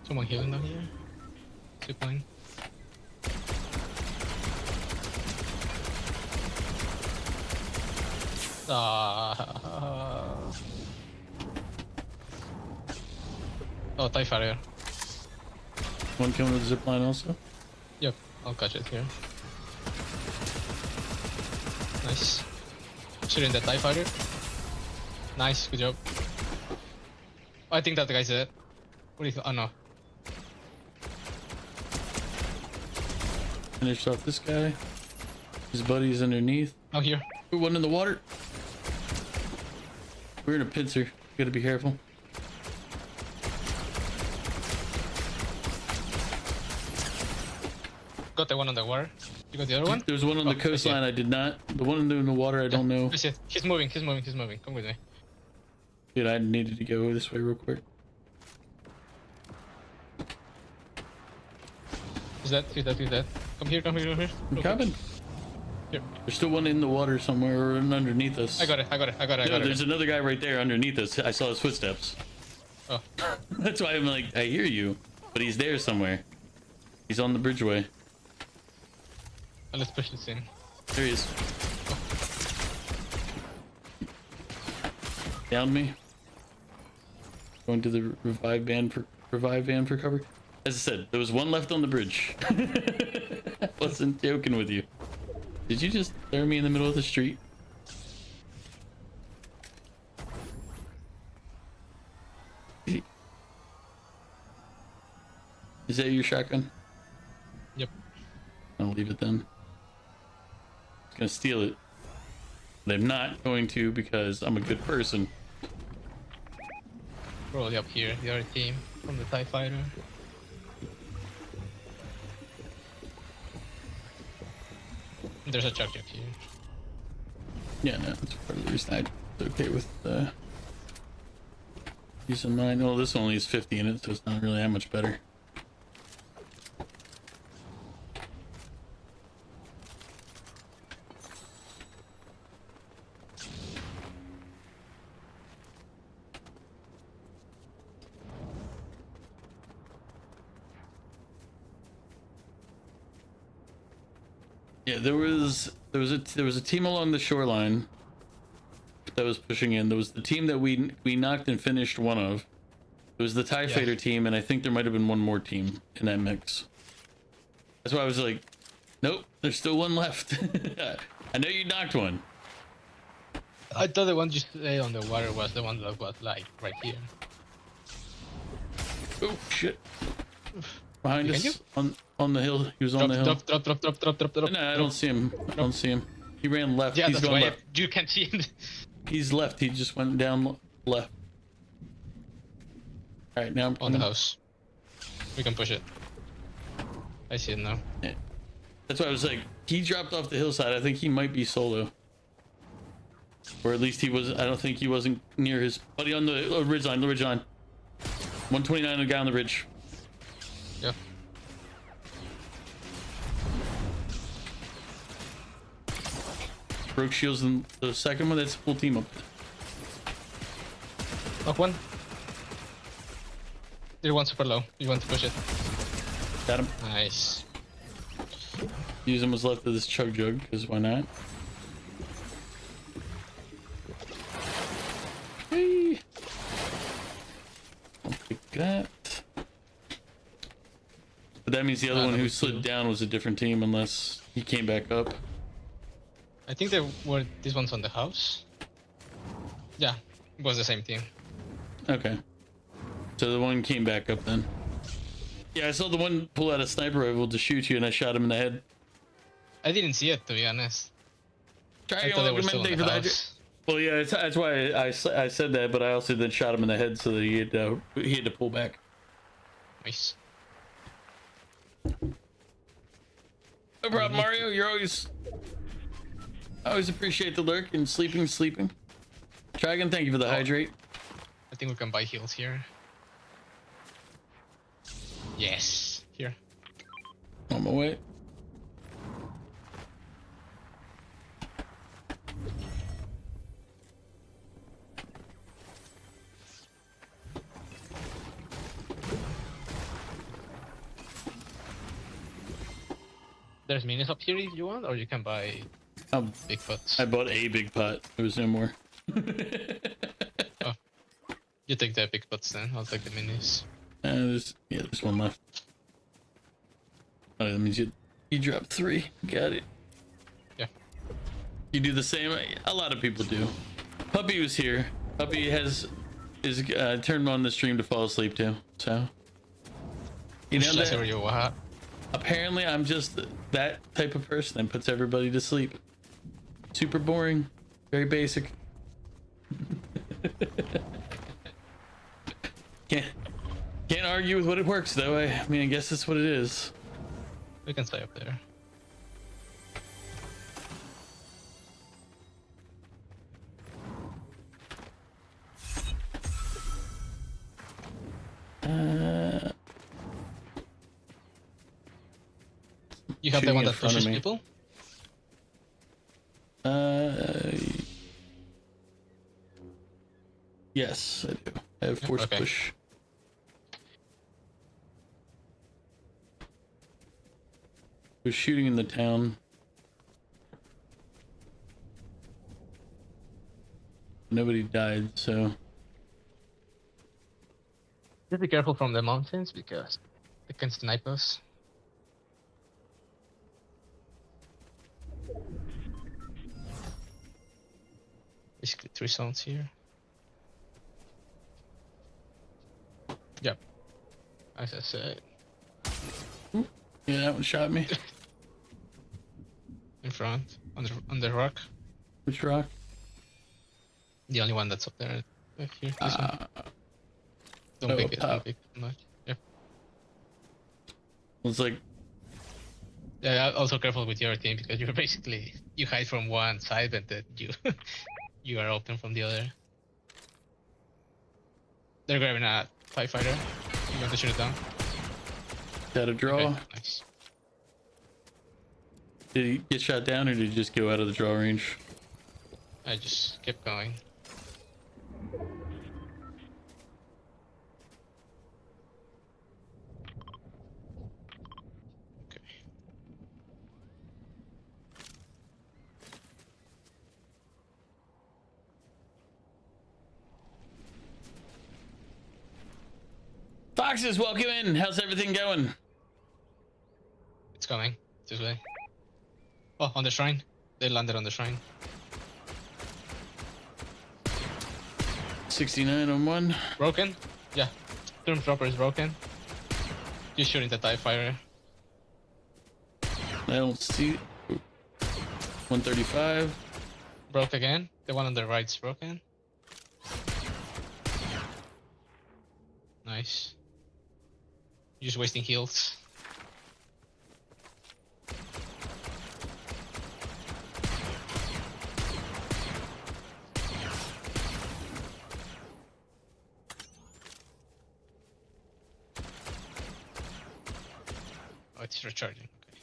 Someone healing down here? Zip line. Oh, TIE Fighter. One coming with the zip line also. Yep, I'll catch it here. Nice. Shooting the TIE Fighter. Nice, good job. I think that guy's dead. What do you think? Oh no. Finished off this guy. His buddy's underneath. Oh, here. Ooh, one in the water. We're in a pincer. You gotta be careful. Got the one on the water. You got the other one? There's one on the coastline. I did not. The one in the water, I don't know. I see it. He's moving. Come with me. Dude, I needed to go this way real quick. He's dead. Come here. I'm coming. Here. There's still one in the water somewhere or underneath us. I got it. No, there's another guy right there underneath us. I saw his footsteps. Oh. That's why I'm like, I hear you, but he's there somewhere. He's on the bridgeway. Let's push this in. There he is. Down me. Going to the revive van for cover. As I said, there was one left on the bridge. I wasn't joking with you. Did you just throw me in the middle of the street? Is that your shotgun? Yep. I'll leave it then. I was gonna steal it. But I'm not going to because I'm a good person. Probably up here, the other team from the TIE fighter. There's a chug here. Yeah, no, that's part of the reason I'm okay with using mine. Well, this only has 50 in it, so it's not really that much better. Yeah, there was a team along the shoreline that was pushing in. There was the team that we knocked and finished one of. It was the TIE Fighter team, and I think there might have been one more team in that mix. That's why I was like, nope, there's still one left. I know you knocked one. I thought the one you say on the water was the one that was like right here. Oh shit! Behind Behind us on the hill. He was on the hill. Drop. No, I don't see him. I don't see him. He ran left. Yeah, He's that's going why left. you can't see him. He's left. He just went down left. All right, now I'm On the house. We can push it. I see it now. Yeah. That's why I was like, he dropped off the hillside. I think he might be solo. Or at least he was. I don't think he wasn't near his buddy on the ridge line. The ridge line. 129, the guy on the ridge. Yeah. Broke shields in the second one. That's full team up. Knock one. There's one super low. You want to push it? Got him. Nice. Use him what's left of this chug jug, because why not? Hey. I'll pick that. But that means the other one who slid down was a different team, unless he came back up. I think there were these ones on the house. Yeah, it was the same team. Okay. So the one came back up then. Yeah, I saw the one pull out a sniper rifle to shoot you, and I shot him in the head. I didn't see it, to be honest. Try I thought they were still in the house. Well, yeah, that's why I said that, but I also then shot him in the head so that he had to pull back. Nice. No problem, Mario. You're always. I always appreciate the lurk and sleeping. Dragon, thank you for the hydrate. I think we can buy heals here. Yes. Here. On my way. There's minis up here if you want, or you can buy big pots. I bought a big pot. There was no more. Oh. You take the big pots then, I'll take the minis. There's one left. Oh, that means you dropped 3. Got it. Yeah. You do the same. A lot of people do. Puppy was here. Puppy is turned on the stream to fall asleep too. So you know that. Apparently, I'm just that type of person that puts everybody to sleep. Super boring, very basic. Can't argue with what it works though. I mean, I guess that's what it is. We can stay up there. You have the one that pushes people? Yes, I do. I have force push. Was shooting in the town. Nobody died, so Just be careful from the mountains because they can snipe us. Basically 3 zones here. Yep. As I said. Yeah, that one shot me. In front. On the rock. Which rock? The only one that's up there. Here. This one. Don't oh, pick it. top. Don't pick it too much. Yeah. It's like, Yeah. Also careful with your team because you're basically you hide from one side and then you you are open from the other. They're grabbing a TIE fighter. You want to shoot it down? got a draw. Okay, nice. Did he get shot down or did he just go out of the draw range? I just kept going. Okay. Foxes, welcome in. How's everything going? It's coming. This way. Oh, on the shrine. They landed on the shrine. 69 on one. Broken? Yeah. Stormtrooper is broken. Just shooting the TIE fighter. I don't see. 135. Broke again. The one on the right's broken. Nice. Just wasting heals. Oh, it's recharging. Okay.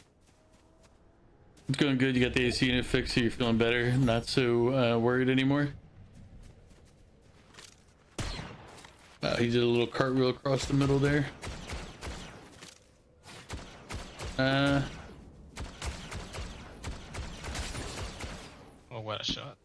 It's going good. You got the AC unit fixed, so you're feeling better. Not so worried anymore. He did a little cartwheel across the middle there. Oh, what a shot.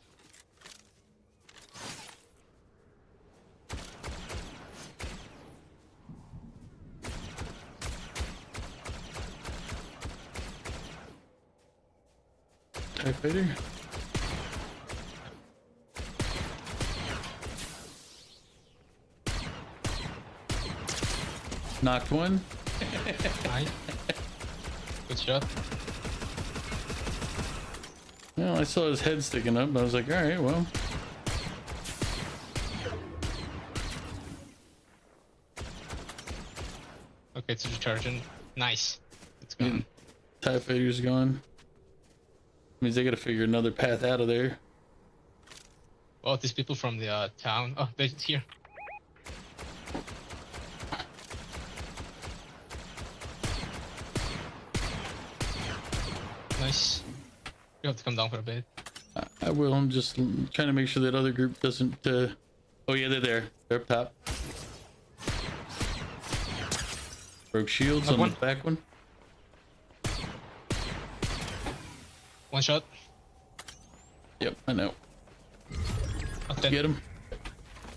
TIE fighter. Knocked one. Nice. Good shot. Well, I saw his head sticking up, but I was like, all right, well. Okay, it's recharging. Nice. It's gone. TIE fighter's gone. Means they gotta figure another path out of there. Oh, these people from the town. Oh, they're here. Nice. You have to come down for a bit. I will. I'm just trying to make sure that other group doesn't. Oh yeah, they're there. They're up top. Broke shields Knock on one. the back one. One shot. Yep, I know. Oh, 10. Get him.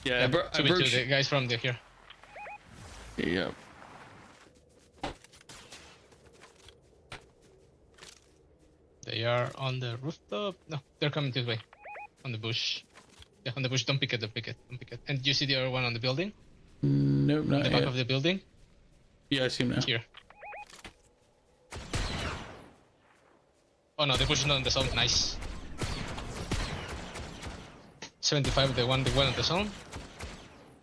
Yeah, I broke. 2v2, the guys from here. Yeah. They are on the rooftop. No, they're coming this way. On the bush. Yeah, on the bush. Don't pick it, don't pick it, don't pick it. And do you see the other one on the building? Nope, not The back yet. of the building? Yeah, I see him now. Here. Oh no, they're pushing on the zone. Nice. 75, the one on the zone.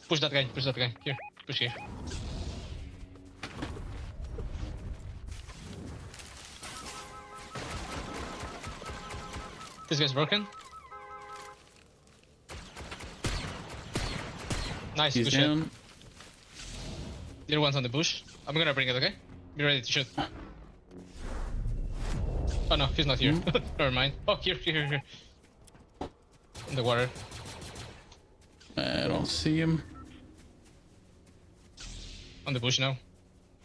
Push that guy, push that guy. Here, push here. This guy's broken. Nice, He's good shot. down. The other one's on the bush. I'm gonna bring it, okay? Be ready to shoot. Oh no, he's not here. Never mind. Oh, here. In the water. I don't see him. On the bush now.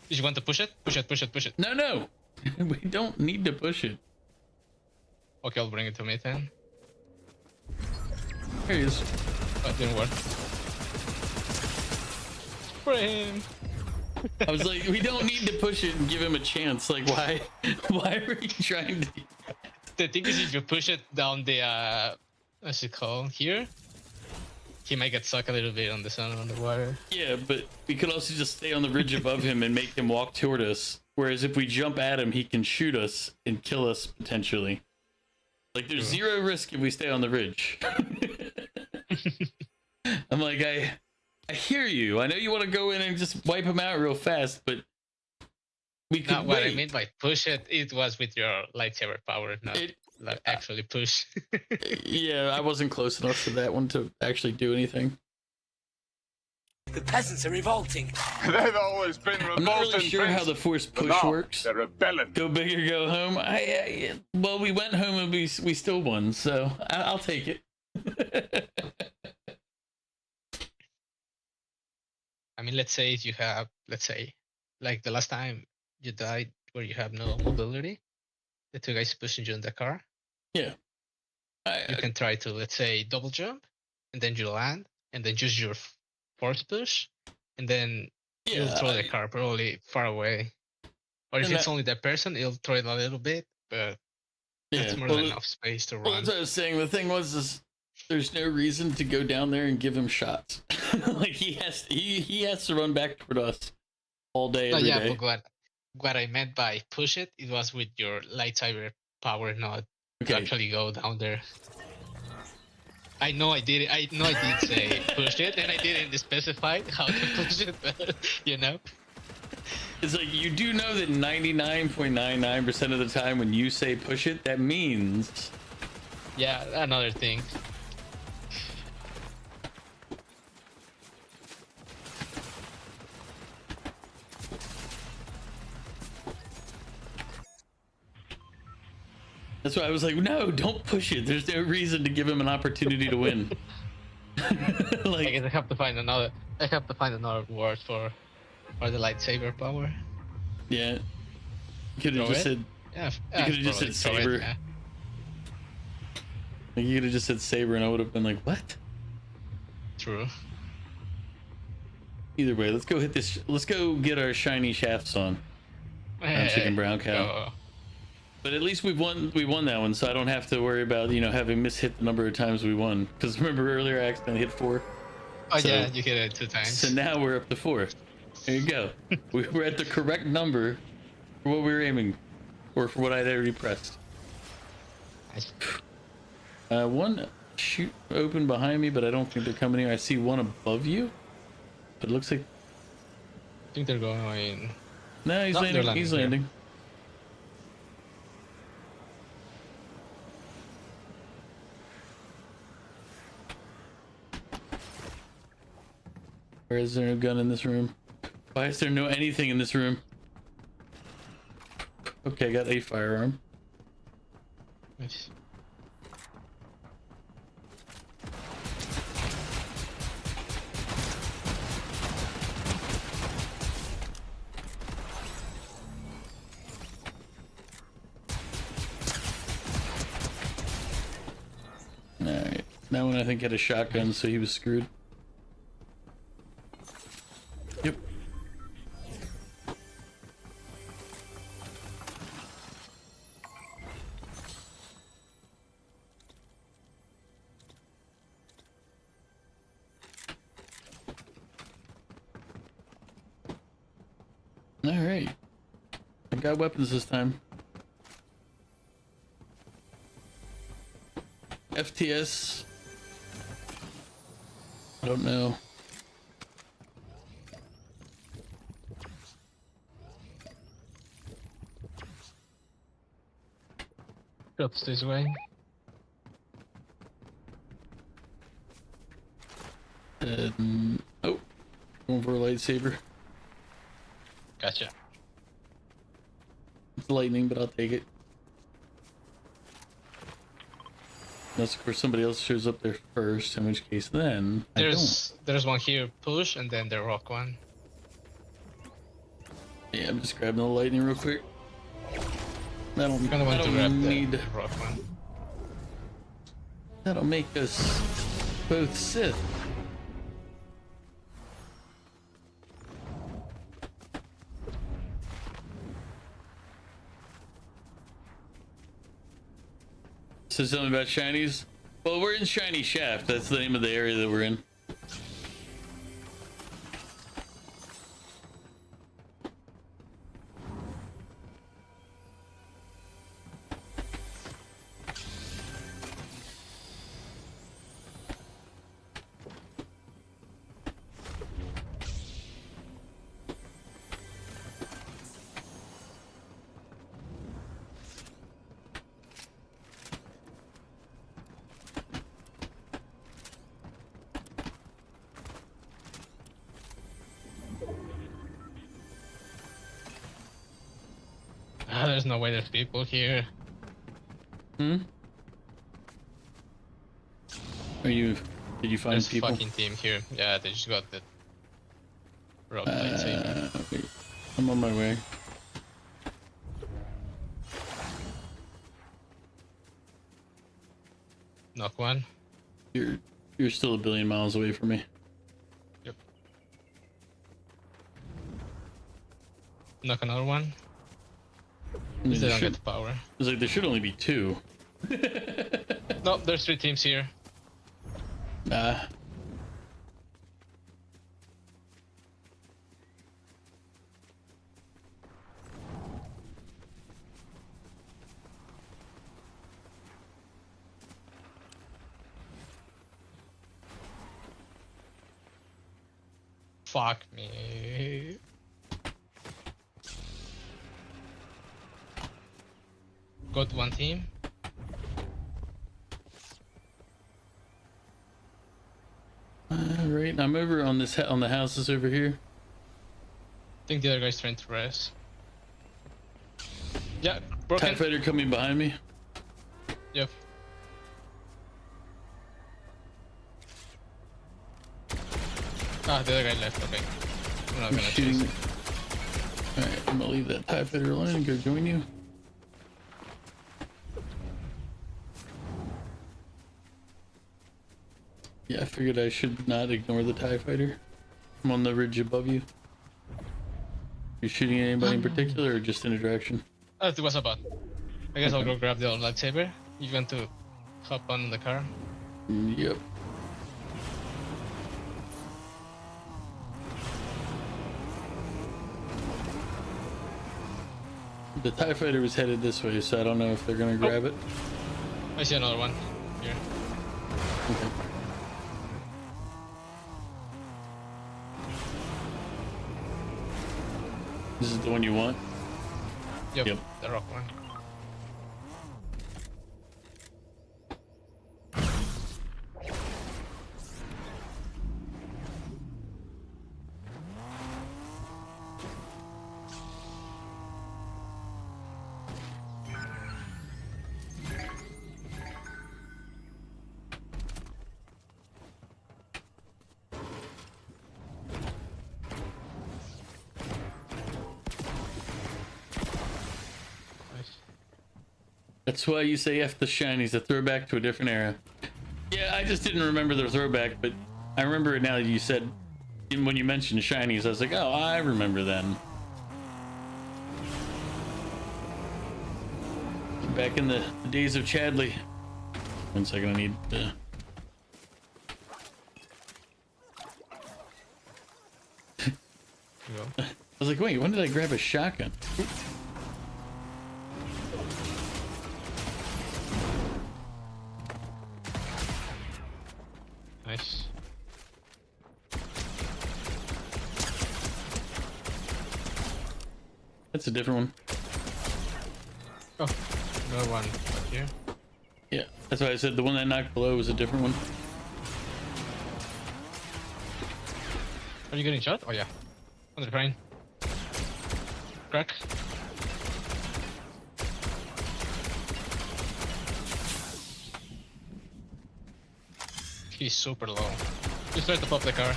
Did you want to push it? Push it. No. We don't need to push it. Okay, I'll bring it to me then. There he is. Oh, it didn't work. for him. I was like, we don't need to push it and give him a chance. Like, why are you trying to? The thing is, if you push it down the what's it called here, he might get stuck a little bit on the sun on the water. Yeah, but we could also just stay on the ridge above him and make him walk toward us. Whereas if we jump at him, he can shoot us and kill us potentially. Like, there's zero risk if we stay on the ridge. I'm like, I hear you. I know you want to go in and just wipe him out real fast, but we could Not what wait. I meant by push it. It was with your lightsaber power, not like actually push. Yeah, I wasn't close enough for that one to actually do anything. The peasants are revolting. They've always been I'm revolting, not really sure Prince. how the force But push now works. they're rebelling. Go big or go home. Well, we went home and we still won, so I'll take it. I mean, let's say if you have, like the last time you died where you have no mobility, the two guys pushing you in the car, you can try to, let's say, double jump, and then you land, and then use your force push, and then you'll throw the car probably far away. Or if it's only that person, it'll throw it a little bit, but that's more than enough space to Well, run. that's what I was saying. The thing was, there's no reason to go down there and give him shots. Like he has to run back toward us all day, every day. But what I meant by push it was with your lightsaber power, not to actually go down there. I know I did it. I know I did say push it, and I didn't specify how to push it. But, you know, It's like, you do know that 99.99% of the time when you say push it, that means another thing. That's why I was like, no, don't push it. There's no reason to give him an opportunity to win. I guess I have to find another word for the lightsaber power. Yeah. You could have just said. Yeah, You could have just said saber. Like, you could have just said saber, and I would have been like, what? True. Either way, let's go hit this. Let's go get our shiny shafts on. Chicken brown cow. But at least we won that one, so I don't have to worry about, having mishit the number of times we won. Because remember earlier I accidentally hit 4. Oh yeah, you hit it 2 times. So now we're up to 4. There you go. We're at the correct number for what we were aiming, or for what I'd already pressed. One chute open behind me, but I don't think they're coming here. I see one above you, but it looks like. I think they're going. No, he's landing. He's landing. Where is there no gun in this room? Why is there no anything in this room? Okay, I got a firearm. Nice. Alright. That one I think had a shotgun, so he was screwed. Yep. Alright. I got weapons this time. FTS. I don't know. Drops this way. Oh, going for a lightsaber. Gotcha. It's lightning, but I'll take it. Unless, of course, somebody else shows up there first, in which case then There's one here, push, and then the rock one. Yeah, I'm just grabbing the lightning real quick. I don't need the rock one. That'll make us both Sith. Says something about shinies. Well, we're in Shiny Shaft. That's the name of the area that we're in. There's no way there's people here. Hmm? Did you find There's people? fucking team here. Yeah, they just got the road lightsaber. Wait. I'm on my way. Knock one. You're still a billion miles away from me. Yep. Knock another one. I mean, They there don't get should, the power. it's like there should only be 2. No, there's 3 teams here. Nah. Fuck me. Got one team. Right, I'm over on this on the houses over here. I think the other guy's trying to rest. Yeah, TIE broken. fighter coming behind me. Yep. Ah, the other guy left. Okay. I'm not I'm gonna shooting. chase. Alright, I'm gonna leave that TIE fighter alone and go join you. Yeah, I figured I should not ignore the TIE fighter. I'm on the ridge above you. You shooting at anybody in particular or just in a direction? It was a bot. I guess I'll go grab the old lightsaber. You want to hop on the car? Yep. The TIE fighter was headed this way, so I don't know if they're gonna grab it. I see another one here. Okay. This is the one you want? Yep, Yep. the rock one. Nice. That's why you say F the shinies, a throwback to a different era. Yeah, I just didn't remember the throwback, but I remember it now that you said, when you mentioned shinies, I was like, oh, I remember then. Back in the days of Chadley. 1 second, I need to... You go. I was like, wait, when did I grab a shotgun? Nice. That's a different one. Oh, another one right here. Yeah, that's why I said the one that knocked below was a different one. Are you getting shot? Oh yeah. On the train. Crack. He's super low. Just try to pop the car.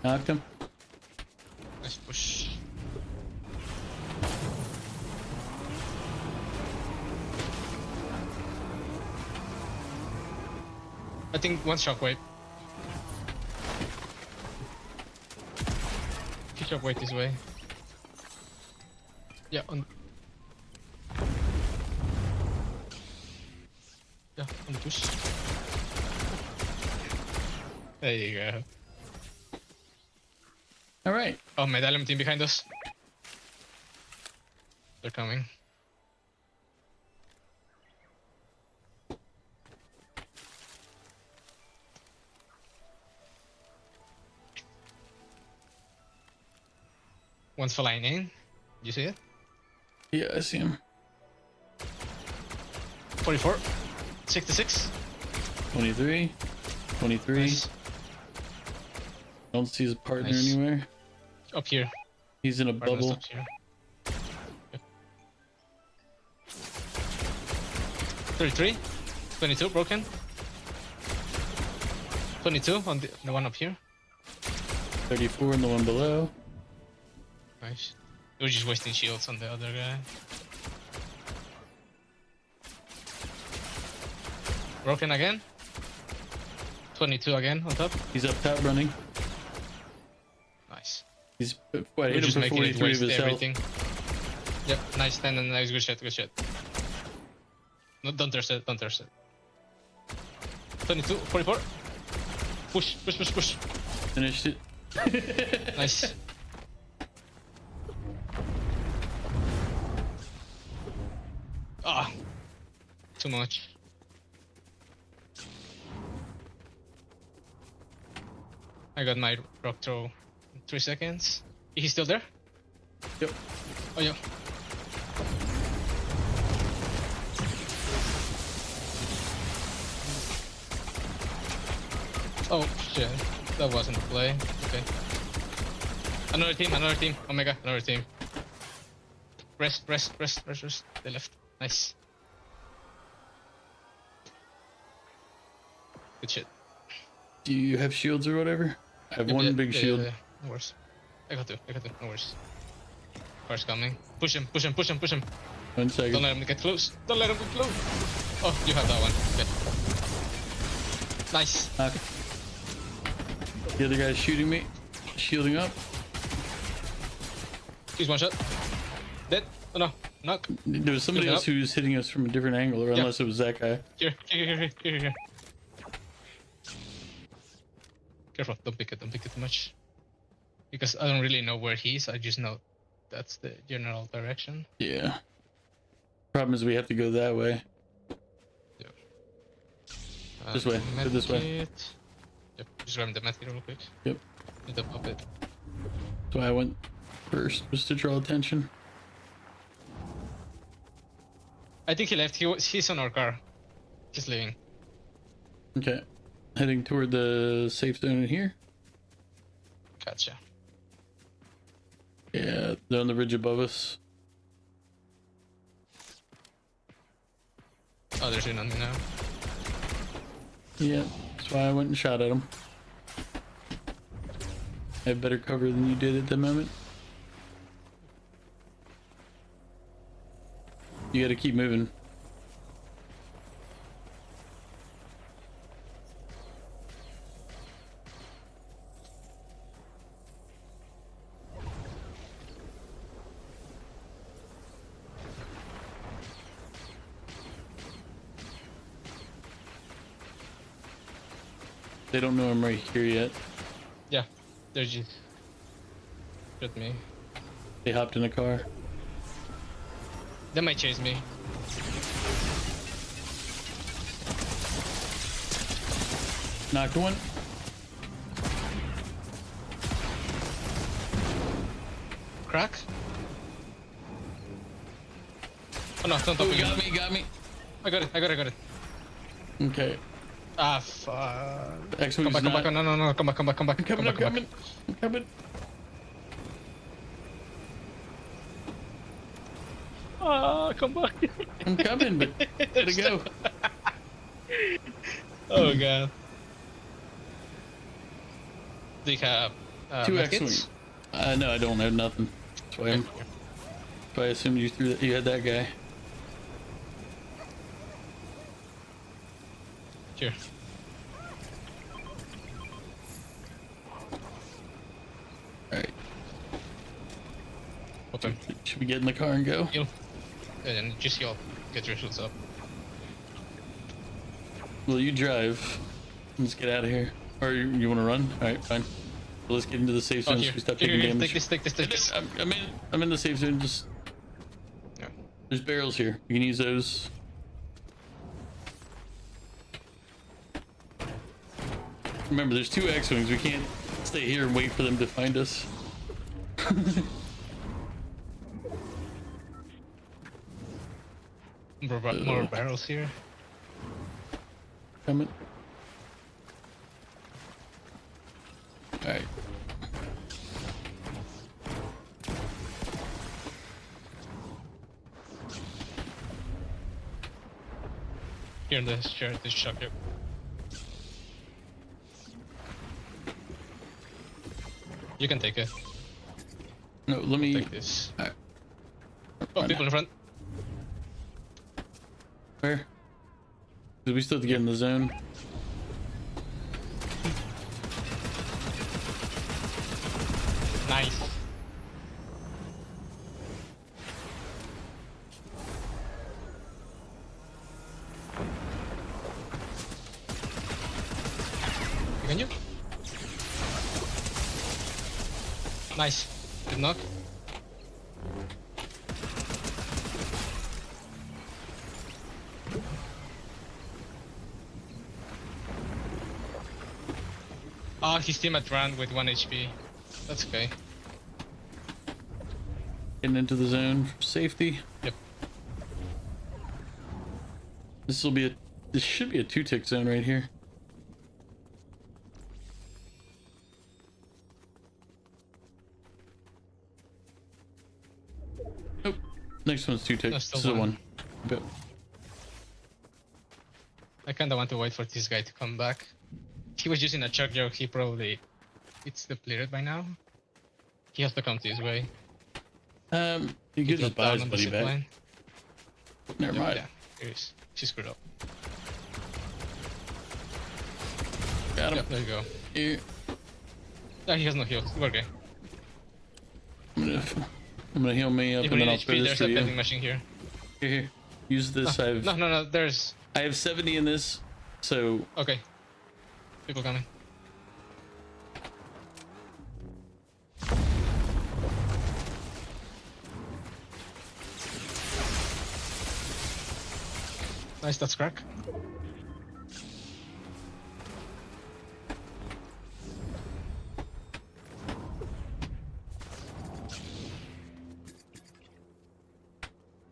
Knocked him. Nice push. I think one shockwave. Two shockwave this way. Yeah, on. Yeah, on the push. There you go. All right. Oh, medallion team behind us. They're coming. One's flying in. You see it? Yeah, I see him. 44. 66. 23. 23. Nice. Don't see his partner Nice. anywhere. Up here. He's in a Partner's bubble. up here. Yep. 33. 22 broken. 22 on the one up here. 34 and the one below. Nice. We're just wasting shields on the other guy. Broken again. 22 again on top. He's up top running. Nice. He's what? We're Hit him just for making it 43 of waste his health. everything. Yep, nice 10 and nice, good shot, good shot. No, don't thirst it, don't thirst it. 22, 44. Push, push, push, push. Finished it. Nice. Ah, too much. I got my rock throw in 3 seconds. He's still there? Yep. Oh yeah. Oh shit, that wasn't a play. Okay. Another team, Omega, another team. Rest. They left. Nice. Good shit. Do you have shields or whatever? I have one big shield. Yeah. No worries. I got two, no worries. Car's coming. Push him. 1 second. Don't let him get close. Oh, you have that one. Okay. Nice. Knock. The other guy's shooting me. Shielding up. He's one shot. Dead. Oh no. Knock. There was somebody Shielding else up. who was hitting us from a different angle, or Yeah. unless it was that guy. Here. Careful, don't pick it too much. Because I don't really know where he is, I just know that's the general direction. Yeah. Problem is we have to go that way. This way, go this way. Medkit. Yep, just grab the medkit real quick. Yep. Need to pop it. That's why I went first, was to draw attention. I think he left, he's on our car. He's leaving. Okay. Heading toward the safe zone in here. Gotcha. Yeah, they're on the ridge above us. Oh, they're shooting on me now. Yeah, that's why I went and shot at them. I have better cover than you did at the moment. You gotta keep moving. They don't know I'm right here yet. Yeah, they're just shoot me. They hopped in a car. They might chase me. Knocked one. Crack? Oh no, don't Oh, me. got me. I got it. Okay. Ah, fuck. X-Wing's Come back, not- no, come back. I'm coming. Ah, come back. I'm coming, but gotta go. Oh god. Do you have Two medkits? X-Wings. No, I don't have nothing. That's why, that's why I assumed you threw that. You had that guy. Here. Alright. Open. Should we get in the car and go? Heal. And just heal. Get your shields up. Well, you drive. Let's get out of here. Or you want to run? All right, fine. So let's get into the safe zone so we stop taking damage. Take this. I'm in the safe zone. Just there's barrels here. You can use those. Remember, there's 2 X-wings. We can't stay here and wait for them to find us. More barrels here. Coming. All right. Here in this chair, this shop here. You can take it. No, let me Take this. All right. Oh, people in front. Where? Because we still have to get in the zone. Nice. Can you? Nice. Good knock. Oh, his teammate ran with 1 HP. That's okay. Getting into the zone for safety. Yep. This should be a 2-tick zone right here. Nope. Next one's 2-tick. That's This the is the one. one. Yep. I kinda want to wait for this guy to come back. He was using a chuck joke, it's depleted by now. He has to come this way. You could just dropped buy down his on the buddy zip back. line. Never mind. Yeah, here he is. She screwed up. Got him. Yep, there you go. Here. Yeah, he has no heals. We're okay. I'm gonna heal me up If and we then need I'll throw HP, this there's for a you. vending machine here. Here. Use this. No, there's... I have 70 in this, so Okay. People coming. Nice, that's crack.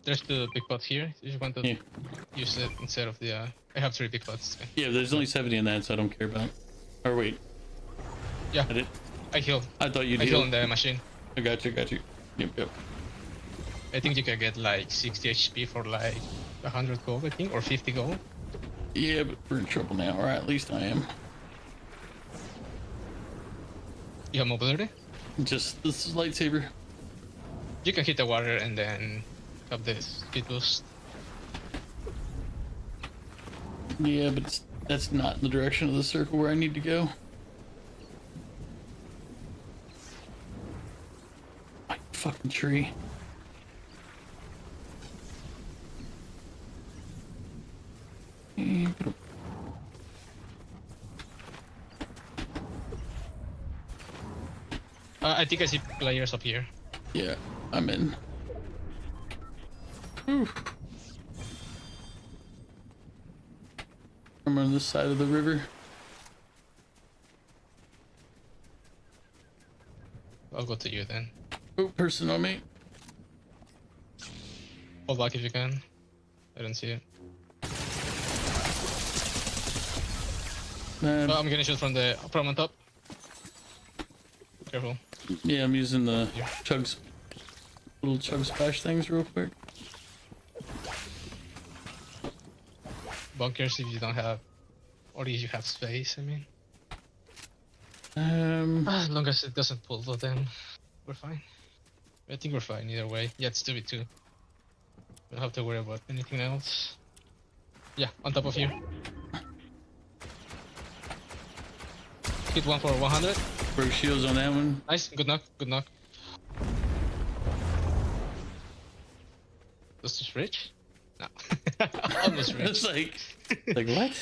There's the big pot here. If you want to Yeah. use it instead of the... I have 3 big pots. Okay. yeah, there's only 70 in that, so I don't care about. Or wait, Yeah, I did. I heal. I thought you'd I heal heal. in the machine. I got you. Yep. I think you can get like 60 HP for like 100 gold, I think, or 50 gold. Yeah, but we're in trouble now, or at least I am. You have mobility? Just this is lightsaber. You can hit the water and then have this speed boost. Yeah, but that's not in the direction of the circle where I need to go. My fucking tree. I think I see players up here. Yeah, I'm in. Whew. I'm on this side of the river. I'll go to you then. Oh, person on me. Hold back if you can. I don't see it. Man, I'm gonna shoot from on top. Careful. yeah, I'm using the little chug splash things real quick. Bunkers if you don't have, or if you have space, I mean. As long as it doesn't pull, then we're fine. I think we're fine either way. Yeah, it's 2v2. We don't have to worry about anything else. Yeah, on top of you. Hit one for 100. Broke shields on that one. Nice, good knock, good knock. Does this reach? No. Almost reach. It's like what?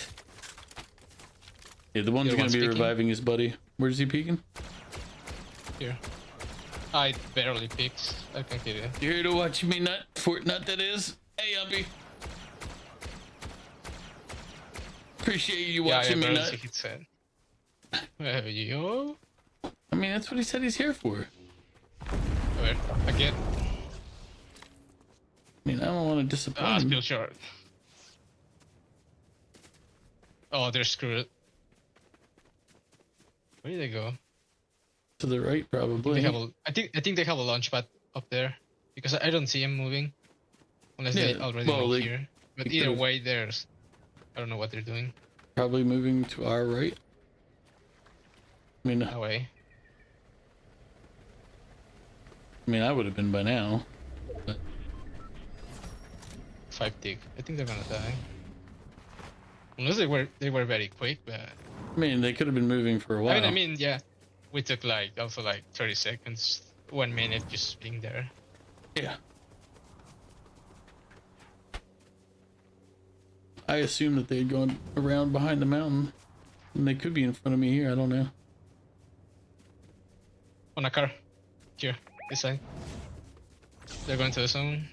Yeah, the one's Either gonna one's be peeking. reviving his buddy. Where's he peeking? Here. I barely peeks. I can kill you. You here to watch me nut? Fortnite that is. Hey, Umpy. Appreciate you Yeah, watching I me barely see nut. his head. Where you? I mean, that's what he said he's here for. Where? Again? I mean, I don't want to Ah, disappoint him. still short. Oh, they're screwed. Where did they go? To the right, probably. I think they have a launch pad up there because I don't see them moving unless they Yeah, already well, moved they- here. But they either could've- way, there's I don't know what they're doing. Probably moving to our right. I mean, Away. I would have been by now. But 5 tick. I think they're gonna die. Unless they were very quick, but I mean, they could have been moving for a while. I mean, yeah, we took also 30 seconds, 1 minute just being there. Yeah. I assumed that they had gone around behind the mountain, and they could be in front of me here. I don't know. On a car, here, this side. They're going to the zone.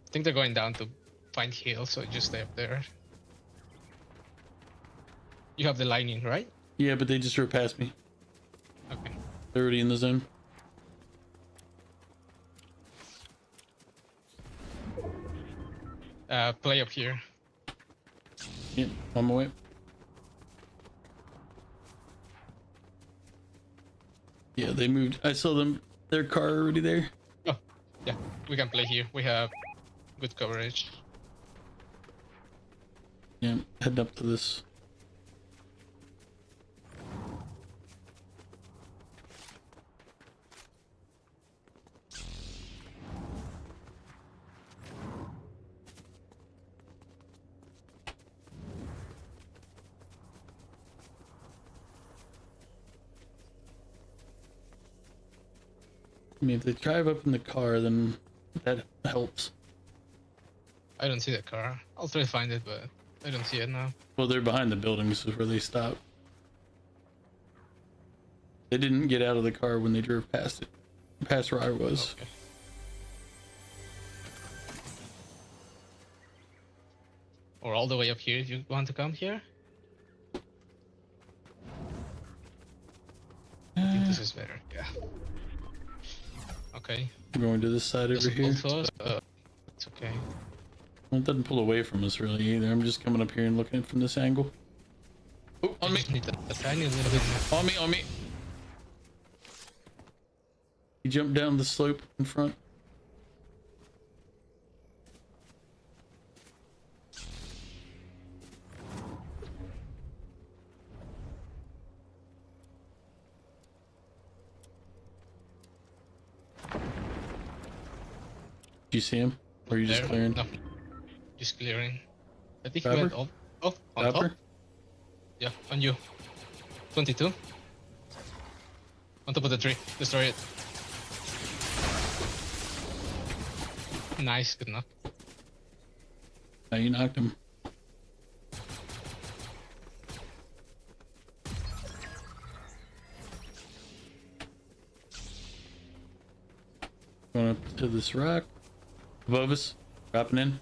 I think they're going down to find hill, so just stay up there. You have the lightning, right? Yeah, but they just drove past me. Okay. They're already in the zone. Play up here. Yeah, on my way. Yeah, they moved. I saw them. Their car already there. Oh, yeah, we can play here. We have good coverage. Yeah, heading up to this. I mean, if they drive up in the car, then that helps. I don't see the car. I'll try to find it, but I don't see it now. Well, they're behind the buildings is where they stopped. They didn't get out of the car when they drove past it. Past where I was. Okay. Or all the way up here if you want to come here. I think this is better. Yeah. Okay. I'm going to this side over here. Also, it's okay. Well, it doesn't pull away from us really either. I'm just coming up here and looking from this angle. Oh, on I me! just need a tiny little bit more. On me! On me! He jumped down the slope in front. Do you see him? Or are you just There? clearing? No. Just clearing. I think he Grabber? went up. Oh, on top. Grabber? Yeah, on you. 22. On top of the tree. Destroy it. Nice, good enough. Now you knocked him. Going up to this rock. Above us. Dropping in.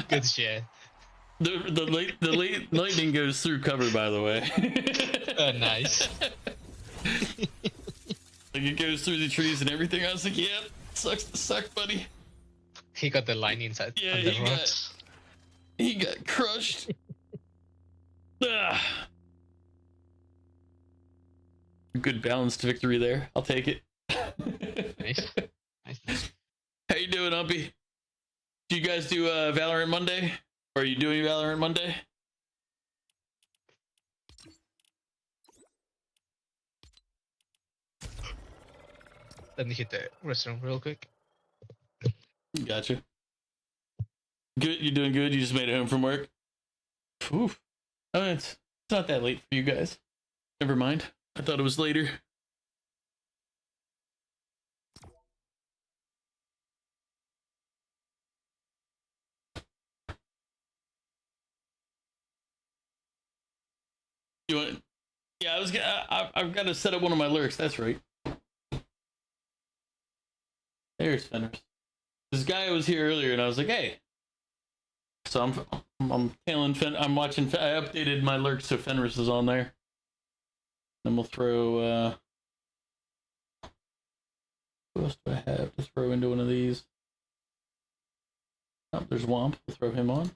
Good shit. The lightning goes through cover, by the way. Nice. Like it goes through the trees and everything. I was like, "Yep, sucks to suck, buddy." He got the line inside Yeah, on the he rocks. He got crushed. Ah. Good balanced victory there. I'll take it. Nice. Nice. How you doing, Umpy? Do you guys do Valorant Monday? Or are you doing Valorant Monday? Let me hit the restroom real quick. Gotcha. Good, you're doing good. You just made it home from work. Oof. Oh, it's not that late for you guys. Never mind. I thought it was later. You want? Yeah, I was gonna. I've got to set up one of my lurks. That's right. There's Fenris. This guy was here earlier, and I was like, "Hey." So I'm tailing I'm watching. I updated my lurk so Fenris is on there. Then we'll throw. Who else do I have to throw into one of these? Oh, there's Womp. We'll throw him on.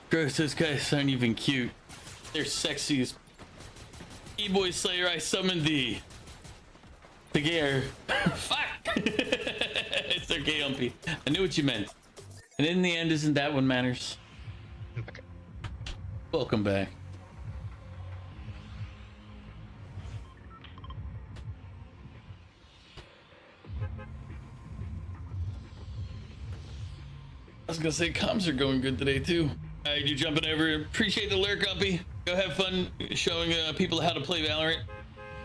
Gross, those guys aren't even cute. They're sexy as E-boy Slayer, I summoned thee. The gear. Fuck! It's okay, Umpy. I knew what you meant. And in the end, isn't that what matters? Okay. Welcome back. I was gonna say comms are going good today too. Alright, you jumping over. Appreciate the lurk, Uppy. Go have fun showing people how to play Valorant.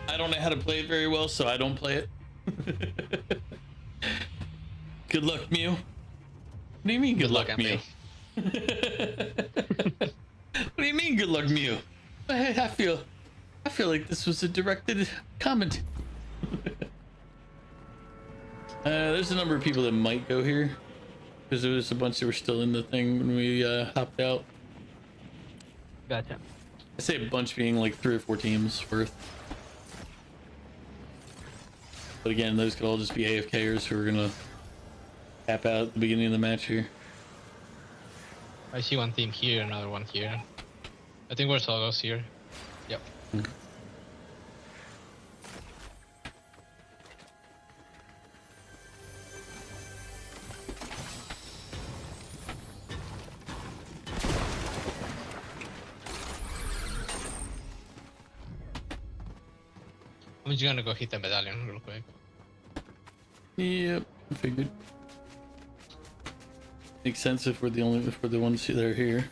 I don't know how to play it very well, so I don't play it. Good luck, Mew. What do you mean good luck, Mew? What do you mean good luck, Mew? I feel like this was a directed comment. There's a number of people that might go here. Because there was a bunch that were still in the thing when we hopped out. Gotcha. I say a bunch being like 3 or 4 teams worth. But again, those could all just be AFKers who are gonna tap out at the beginning of the match here. I see one team here, another one here. I think we're solos here. Yep. Okay. I'm just gonna go hit the medallion real quick. Yep, I figured. Makes sense if we're the ones that are here.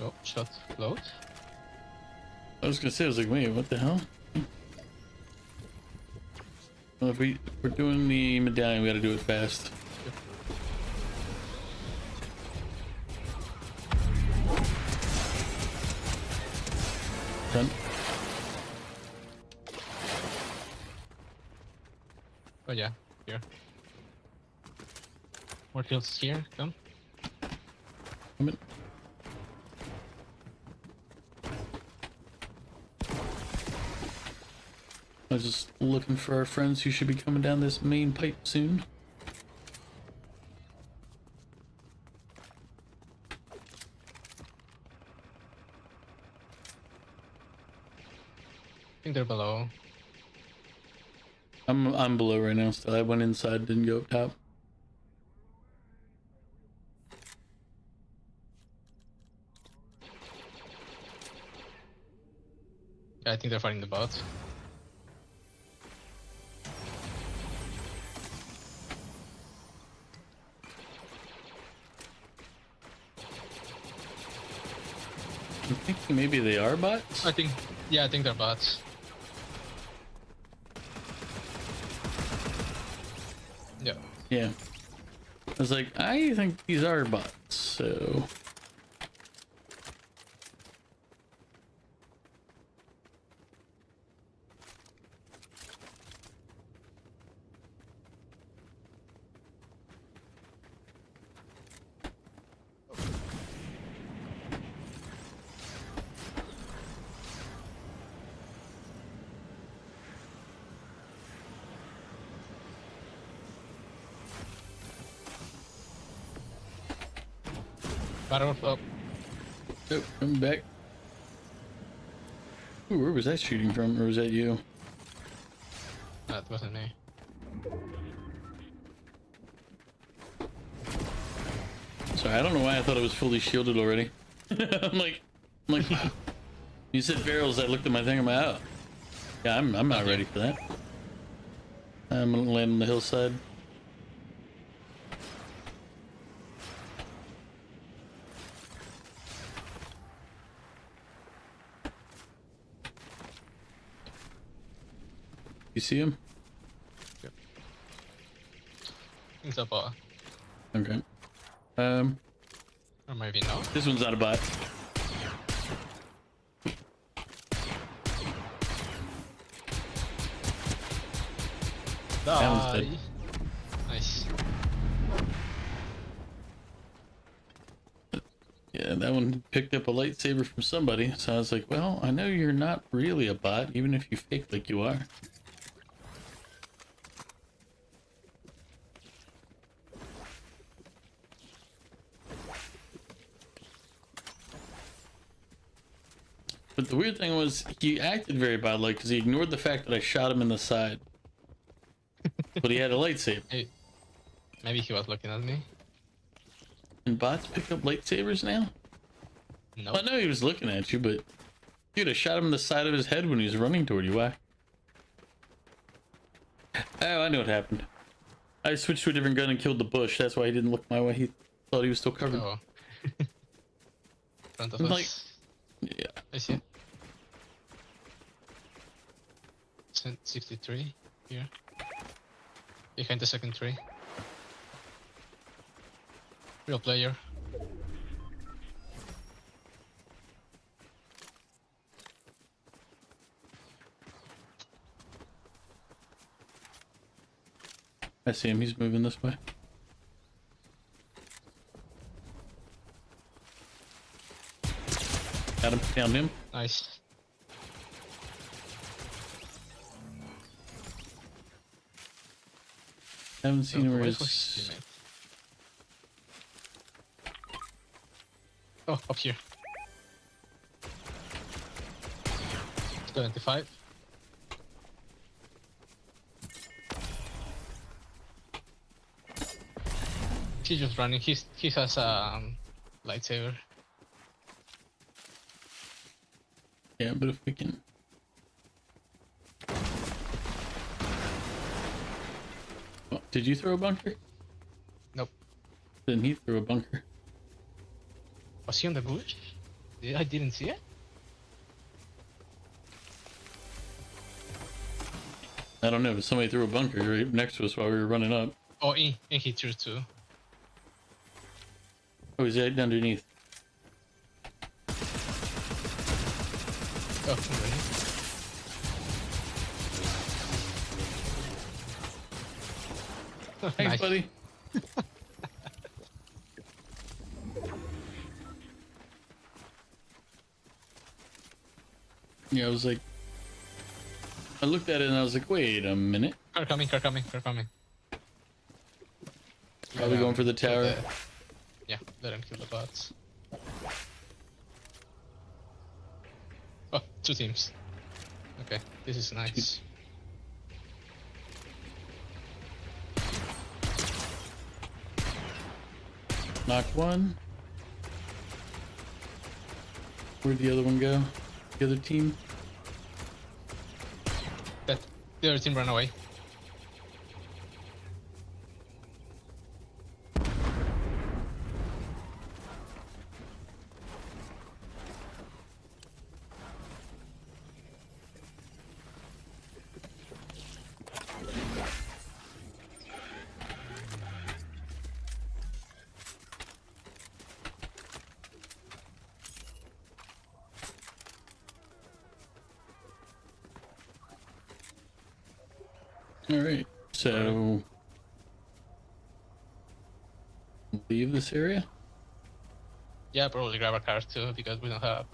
Oh, shot float. I was gonna say, I was like, wait, what the hell? Well, if we're doing the medallion, we gotta do it fast. Done. Oh yeah, here. More fields here, come. Come in. I was just looking for our friends who should be coming down this main pipe soon. I think they're below. I'm below right now still. I went inside, didn't go up top. Yeah, I think they're fighting the bots. I'm thinking maybe they are bots. I think they're bots. Yeah. Yeah. I was like, I think these are bots, so. Battle up. Oh, coming back. Ooh, where was that shooting from? Or was that you? That wasn't me. Sorry, I don't know why I thought it was fully shielded already. I'm like, wow. You said barrels, I looked at my thing, I'm like, oh. Yeah, I'm not ready for that. I'm gonna land on the hillside. You see him? It's a bot. Okay. Or maybe not. This one's not a bot. That one's dead. Nice. Yeah, that one picked up a lightsaber from somebody, so I was like, well, I know you're not really a bot, even if you fake like you are. But the weird thing was, he acted very bot-like because he ignored the fact that I shot him in the side. But he had a lightsaber. Hey, maybe he was looking at me. And bots pick up lightsabers now? No. Well, I know he was looking at you, but... Dude, I shot him in the side of his head when he was running toward you. Why? Oh, I know what happened. I switched to a different gun and killed the bush. That's why he didn't look my way. He thought he was still covered. Oh. Front of Like, us. yeah. I see it. 63 here. Behind the second tree. Real player. I see him. He's moving this way. Got him. Found him. Nice. Haven't seen him where where's he's... his teammate? Oh, up here. 75. He's just running. He has a lightsaber. Yeah, but if we can... Oh, did you throw a bunker? Nope. Then he threw a bunker. Was he on the bush? I didn't see it. I don't know, but somebody threw a bunker right next to us while we were running up. Oh, and he threw too. Oh, he's right underneath. Oh, really? Thanks, Nice. buddy. Yeah, I was like... I looked at it and I was like, wait a minute. Car coming, car coming, car coming. Probably going for the kill tower. Yeah, let him kill the bots. Oh, two teams. Okay, this is nice. Knocked one. Where'd the other one go? The other team? That the other team ran away. Alright, so... leave this area? Yeah, probably grab a car too because we don't have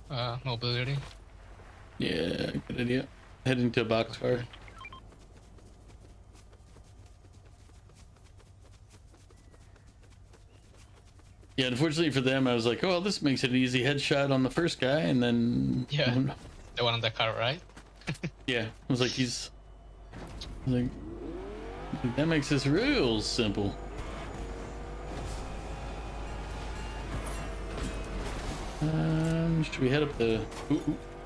mobility. Yeah, good idea. Heading to a boxcar. Yeah, unfortunately for them, I was like, oh, this makes it an easy headshot on the first guy, and then Yeah. The one on the car, right? yeah, I was like, I was like, that makes this real simple. Should we head up the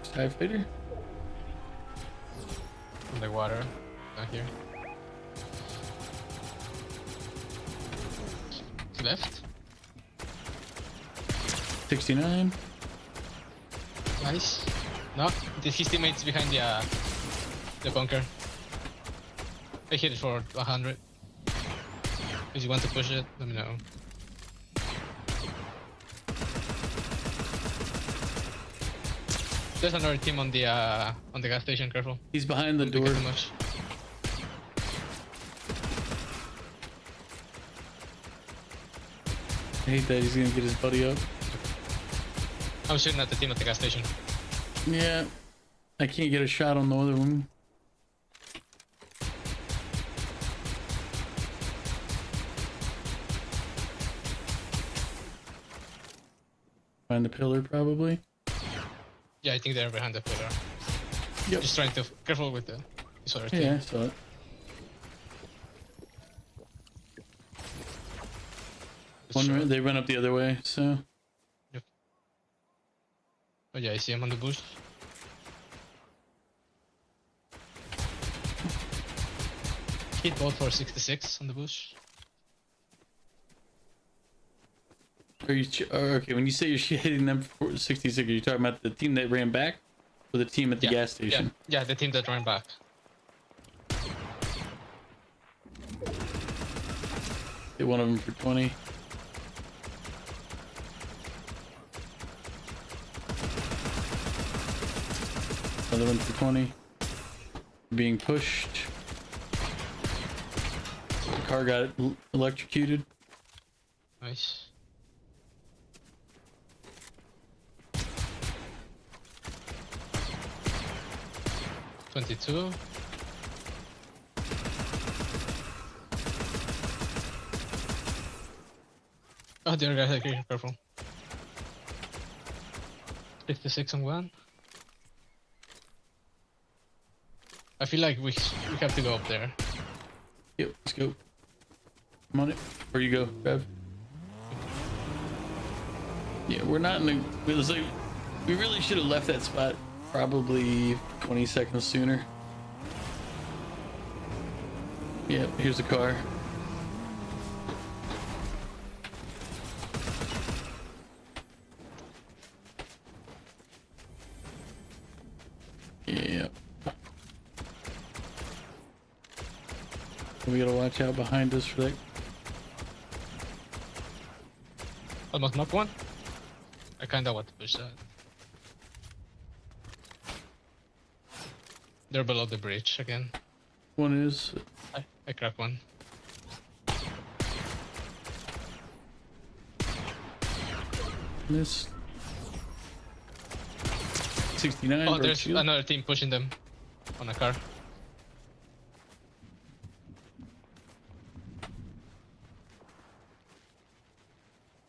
Sky Fighter? On the water, not here. To left. 69. Nice. No, his teammates behind the bunker. I hit it for 100. If you want to push it, let me know. There's another team on the gas station. Careful. He's behind the Don't pick door. up too much. I hate that he's gonna get his buddy up. I'm shooting at the team at the gas station. Yeah, I can't get a shot on the other one. Behind the pillar, probably. Yeah, I think they're behind the pillar. Yep. Just trying to careful with the this other team. Yeah, I saw it. They run up the other way, so. Yep. Oh yeah, I see him on the bush. Hit both for 66 on the bush. Are you okay? When you say you're hitting them for 66, are you talking about the team that ran back, or the team at the gas station? Yeah, the team that ran back. Hit one of them for 20. Another one for 20. Being pushed. The car got electrocuted. Nice. $22. Oh, the other guy's like here, careful. 56 on one. I feel like we have to go up there. Yep, let's go. I'm on it. Where you go, Bev? Yeah, we're not in the. It was like we really should have left that spot probably 20 seconds sooner. Yep, here's the car. Yep. We gotta watch out behind us for that. Almost knocked one. I kinda want to push that. They're below the bridge again. One is. I cracked one. This 69. Oh, there's another team pushing them on a car.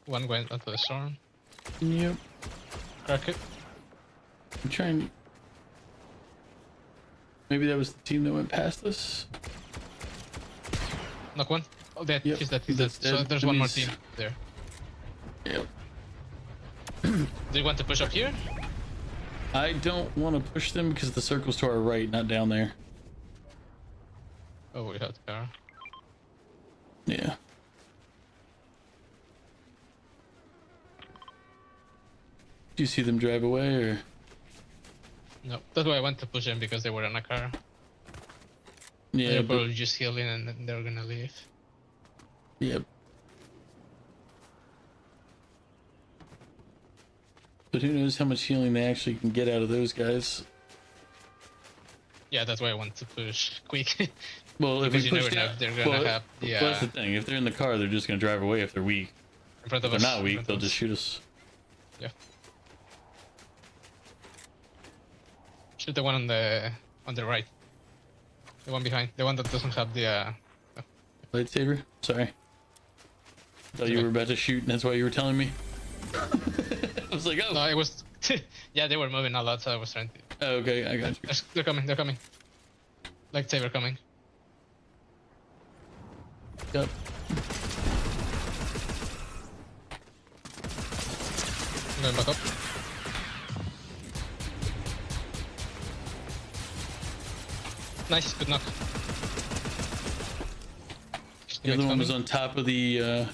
One went onto the storm. Yep. Crack it. I'm trying. Maybe that was the team that went past us. Knock one. Oh, dead. Yep, He's dead. He's dead. that's So dead. there's one more team there. Yep. Do you want to push up here? I don't want to push them because the circle's to our right, not down there. Oh, we have the car. Yeah. Do you see them drive away or? No, that's why I want to push them because they were in a car. Yeah, They're but, probably just healing and then they're gonna leave. yep. But who knows how much healing they actually can get out of those guys. Yeah, that's why I want to push quick. Well, if Because we you push never know down, if they're gonna have the, well, that's the thing. If they're in the car, they're just gonna drive away if they're weak. in front If of they're us. not in weak, front they'll of just us. shoot us. Yeah. Shoot the one on the right. The one behind. The one that doesn't have the Lightsaber? Sorry. Thought you were about to shoot, and that's why you were telling me. I was like, oh. No, it was. Yeah, they were moving a lot, so I was trying to. Oh, okay, I got you. They're coming. They're coming. Lightsaber coming. Yep. I'm going back up. Nice, good knock. The other one was on top of the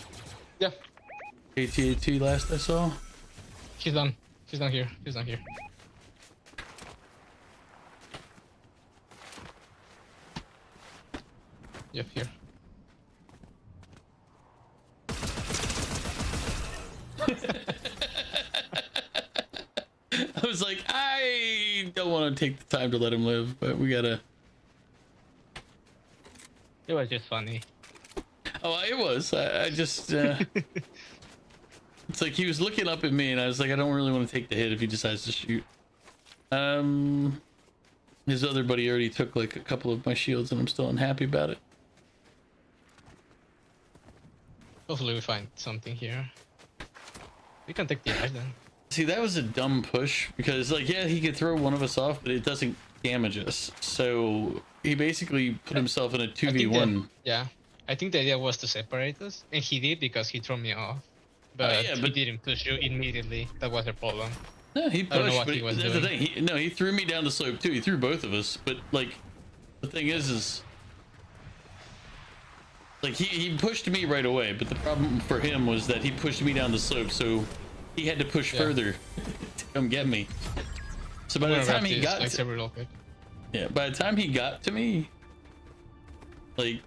Yeah, AT-AT last I saw. he's done. He's not here. He's not here. Yep, here. I was like, I don't want to take the time to let him live, but we gotta. It was just funny. Oh, it was. I just. It's like he was looking up at me, and I was like, I don't really want to take the hit if he decides to shoot. His other buddy already took like a couple of my shields, and I'm still unhappy about it. Hopefully we find something here. We can take the island. See, that was a dumb push because, like, yeah, he could throw one of us off, but it doesn't damage us. So he basically put himself in a 2v1. Yeah, I think the idea was to separate us, and he did because he threw me off. But, yeah, he didn't push you immediately. That was the problem. No, he I don't know pushed, what but he was that's the doing. thing. He threw me down the slope too. He threw both of us, but like, the thing is like he pushed me right away. But the problem for him was that he pushed me down the slope, so he had to push further to come get me. So by the time he got by the time he got to me, like,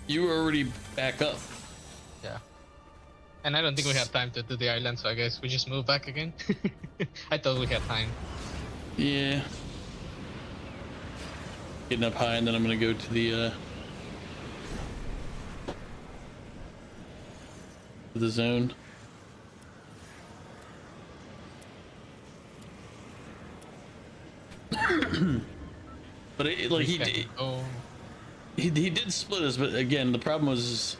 you were already back up. Yeah. And I don't think we had time to do the island, so I guess we just move back again. I thought we had time. Yeah. Getting up high, and then I'm gonna go to the zone. But like he did split us, but again the problem was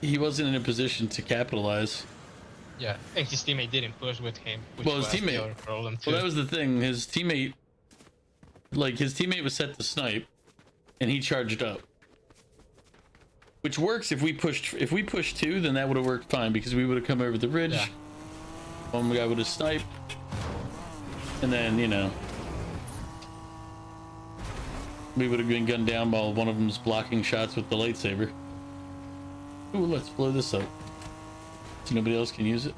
he wasn't in a position to capitalize. Yeah, and his teammate didn't push with him, which Well, his was the teammate. other problem too. Well, that was the thing. His teammate was set to snipe, and he charged up. Which works if we pushed two, then that would have worked fine because we would have come over the ridge. Yeah. One guy would have sniped, and then we would have been gunned down while one of them's blocking shots with the lightsaber. Ooh, let's blow this up so nobody else can use it.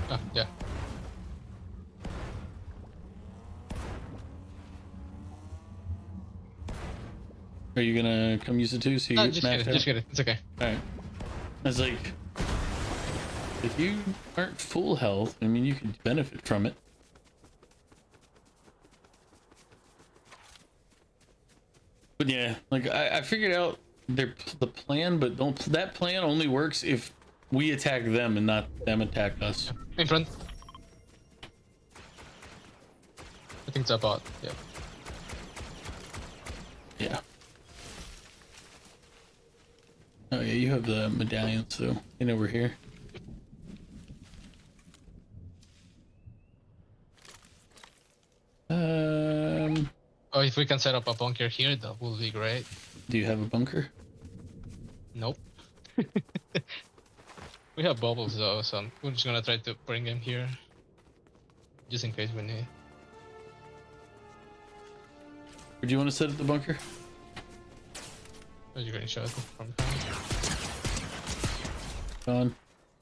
Oh, yeah. Are you gonna come use it too? So you No, get just get it. It's okay. All right. I was like, if you aren't full health, I mean, you could benefit from it. But yeah, like I figured out the plan, but that plan only works if we attack them and not them attack us. In front. I think it's a bot. Yeah. Yeah. Oh yeah, you have the medallion, so you know we're here. Oh, if we can set up a bunker here, that would be great. Do you have a bunker? Nope. We have bubbles though, so we're just gonna try to bring them here, just in case we need. Or do you want to set up the bunker? Are you gonna show it from? Gone.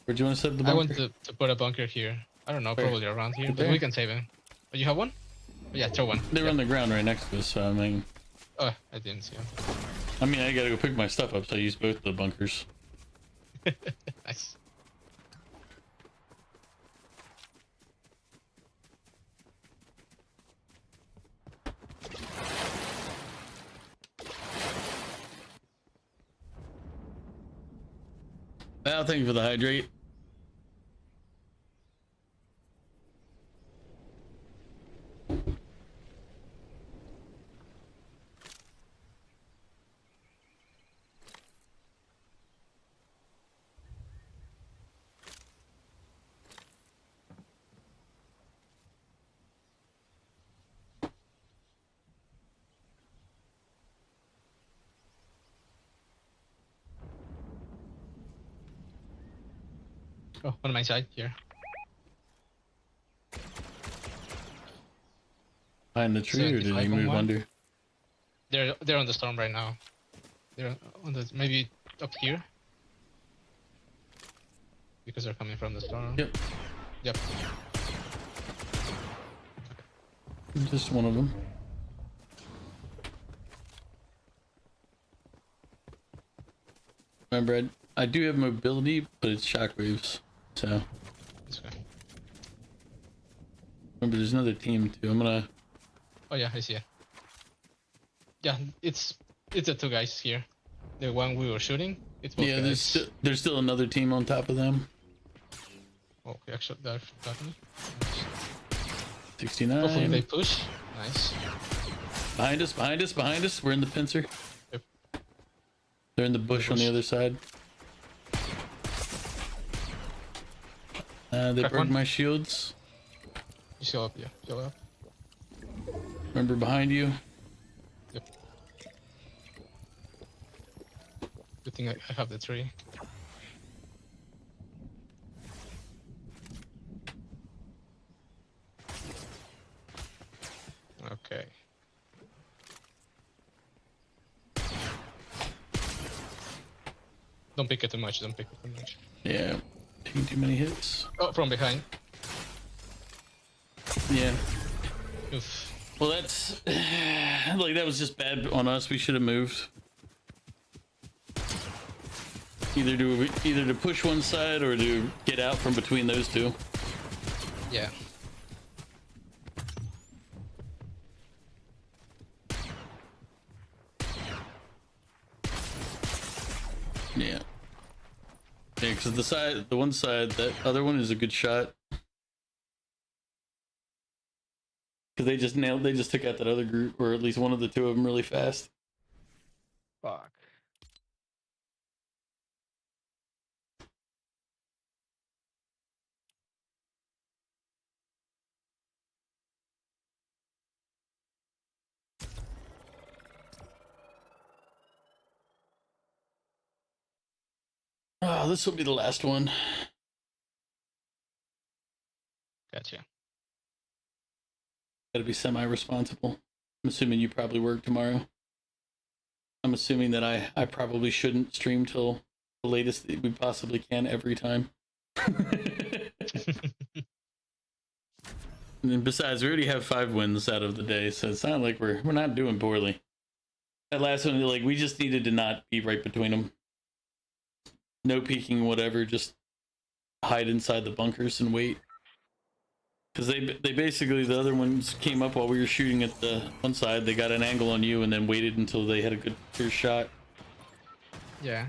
Or do you want to set up the bunker? I want to put a bunker here. I don't know, probably around here, but we can save him. Oh, you have one? Oh, yeah, throw one. They're on the ground right next to us, so I mean... Oh, I didn't see him. I mean, I gotta go pick my stuff up, so I use both the bunkers. Nice. Well, thank you for the hydrate. Oh, on my side here. Behind the tree, or did he 75 on move one. under? They're on the storm right now. They're on the maybe up here. Because they're coming from the storm. Yep. Yep. Just one of them. Remember, I do have mobility, but it's shockwaves. So This guy. remember, there's another team too. I'm gonna. Oh yeah, I see it. Yeah, it's the two guys here. The one we were shooting. It's both Yeah, guys. there's still another team on top of them. Okay, actually, they're attacking me. 69. Hopefully they push. Nice. Behind us, behind us, behind us. We're in the pincer. Yep. They're in the bush on the other side. They Crack broke one. my shields. You still up, yeah. Still up. Remember, behind you. Yep. Good thing I have the tree. Okay. Don't pick it too much, don't pick it too much. Yeah, taking too many hits. Oh, from behind. Yeah. Oof. Well, that's like that was just bad on us. We should have moved. Either to push one side or to get out from between those two. Yeah. Yeah. Yeah, because the one side, that other one is a good shot. Because they just took out that other group, or at least one of the two of them really fast. Fuck. Oh, this will be the last one. Gotcha. Gotta be semi-responsible. I'm assuming you probably work tomorrow. I'm assuming that I probably shouldn't stream till the latest that we possibly can every time. And besides, we already have 5 wins out of the day, so it's not like we're not doing poorly. That last one, like, we just needed to not be right between them. No peeking, whatever, just hide inside the bunkers and wait. Because they basically, the other ones came up while we were shooting at the one side. They got an angle on you and then waited until they had a good clear shot. Yeah.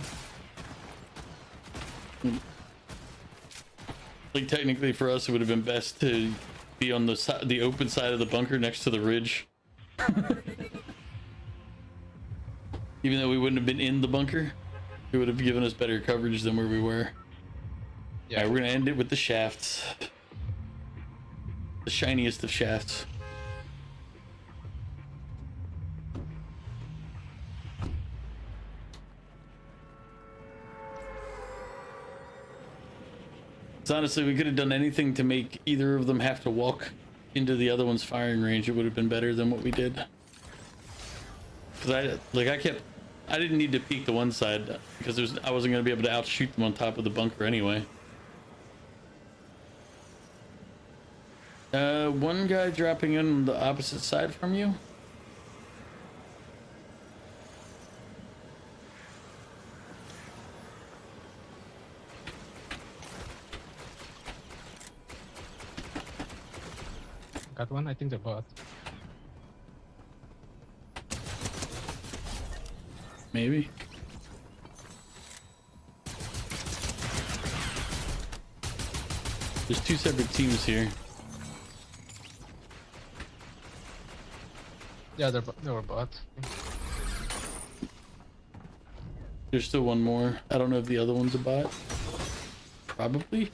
Like, technically for us, it would have been best to be on the open side of the bunker next to the ridge. Even though we wouldn't have been in the bunker, it would have given us better coverage than where we were. Yeah. Alright, we're gonna end it with the shafts. The shiniest of shafts. So honestly, we could have done anything to make either of them have to walk into the other one's firing range. It would have been better than what we did. Because I didn't need to peek the one side because I wasn't going to be able to outshoot them on top of the bunker anyway. One guy dropping in on the opposite side from you. Got one, I think they're bot. Maybe. There's 2 separate teams here. Yeah, they were bot. There's still one more. I don't know if the other one's a bot. Probably.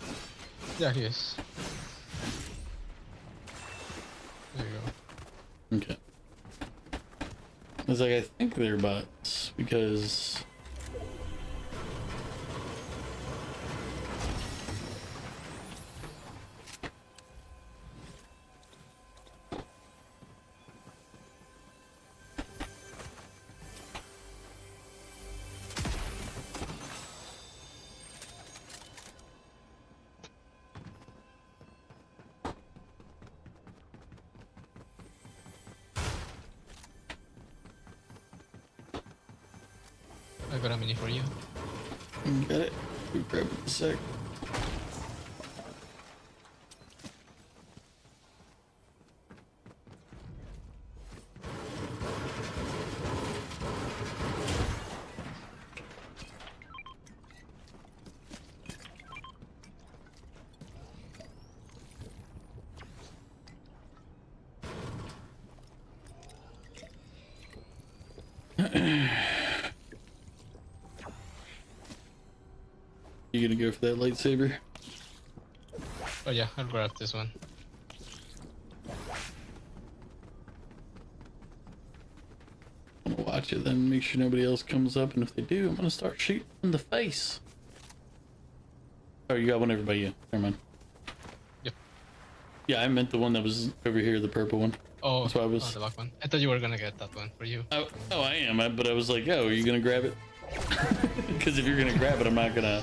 Yeah, he is. There you go. Okay. I was like, I think they're bots because got a mini for you. Got it. We grab it in a sec. You gonna go for that lightsaber? Oh yeah, I'll grab this one. I'm gonna watch it then, make sure nobody else comes up, and if they do, I'm gonna start shooting in the face. Oh, you got one over by you. Never mind. Yep. Yeah, I meant the one that was over here, the purple one. Oh, That's why I was. the black one. I thought you were gonna get that one for you. Oh, I am, but I was like, oh, are you gonna grab it? Because if you're gonna grab it, I'm not gonna.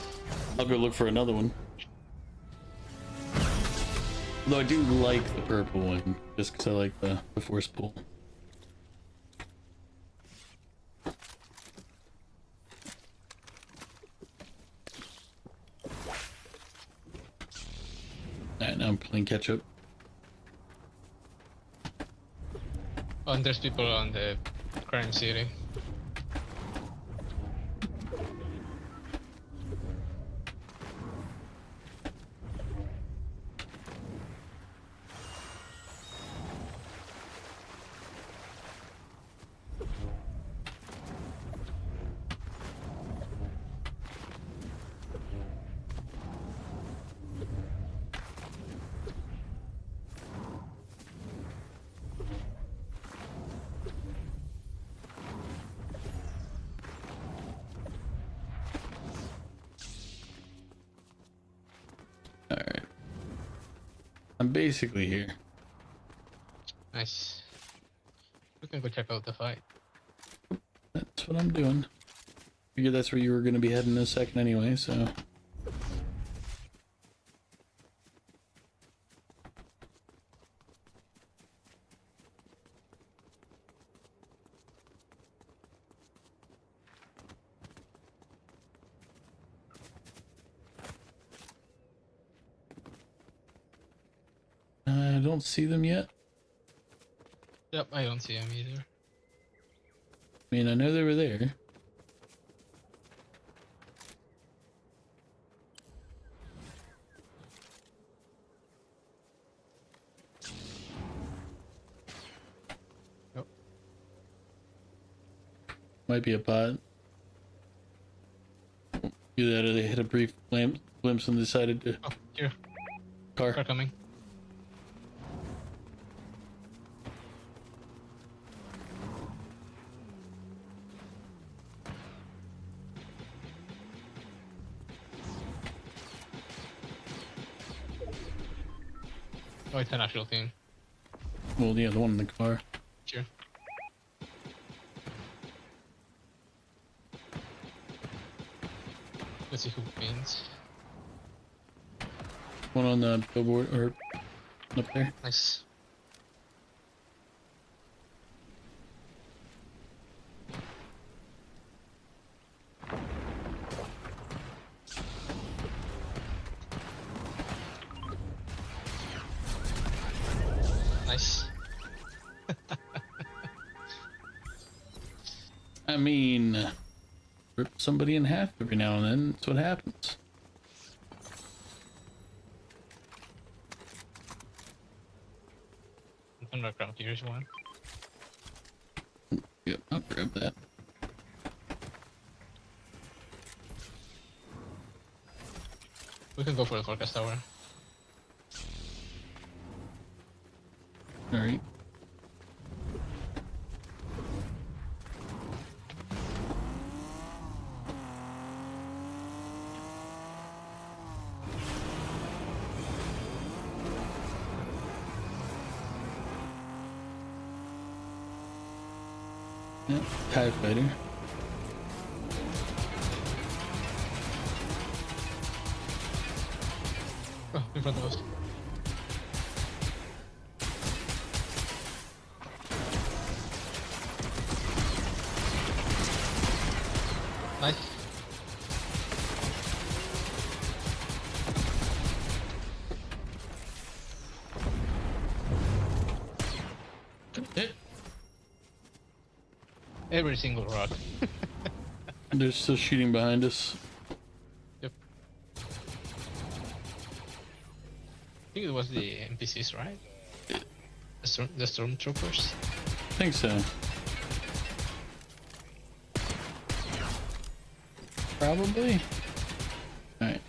I'll go look for another one. Though I do like the purple one, just because I like the force pull. Alright, now I'm playing catch up. Oh, and there's people on the crime city. Alright. I'm basically here. Nice. We can go check out the fight. That's what I'm doing. Figured that's where you were gonna be heading in a second anyway, so. I don't see them yet. Yep, I don't see him either. I mean, I know they were there. Nope. Might be a bot. Either that or they had a brief glimpse and decided to. Oh, here. Car. Car coming. Oh, it's an actual team. Well, yeah, the one in the car. Sure. Let's see who wins. One on the billboard or up there. Nice. Nice. I mean, rip somebody in half every now and then. That's what happens. Underground, here's one. Yep, I'll grab that. We can go for the forecast tower. Alright. Yep, TIE fighter. Oh, in front of us. Nice. Hit. Every single rock. They're still shooting behind us. Yep. I think it was the NPCs, right? The stormtroopers. I think so. Probably. All right.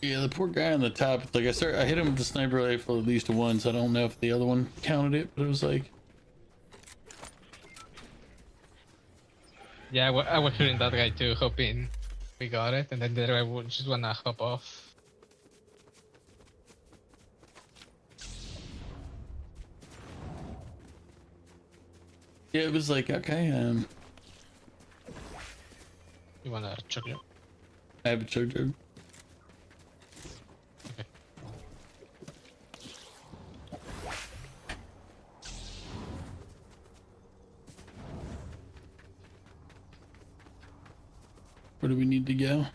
Yeah, the poor guy on the top. Like I hit him with the sniper rifle at least once. I don't know if the other one counted it, but it was like. Yeah, I was shooting that guy too, hoping we got it, and then the other guy would just wanna hop off. Yeah, it was like okay. You want a chocolate? I have a chug jug. Okay. Where do we need to go?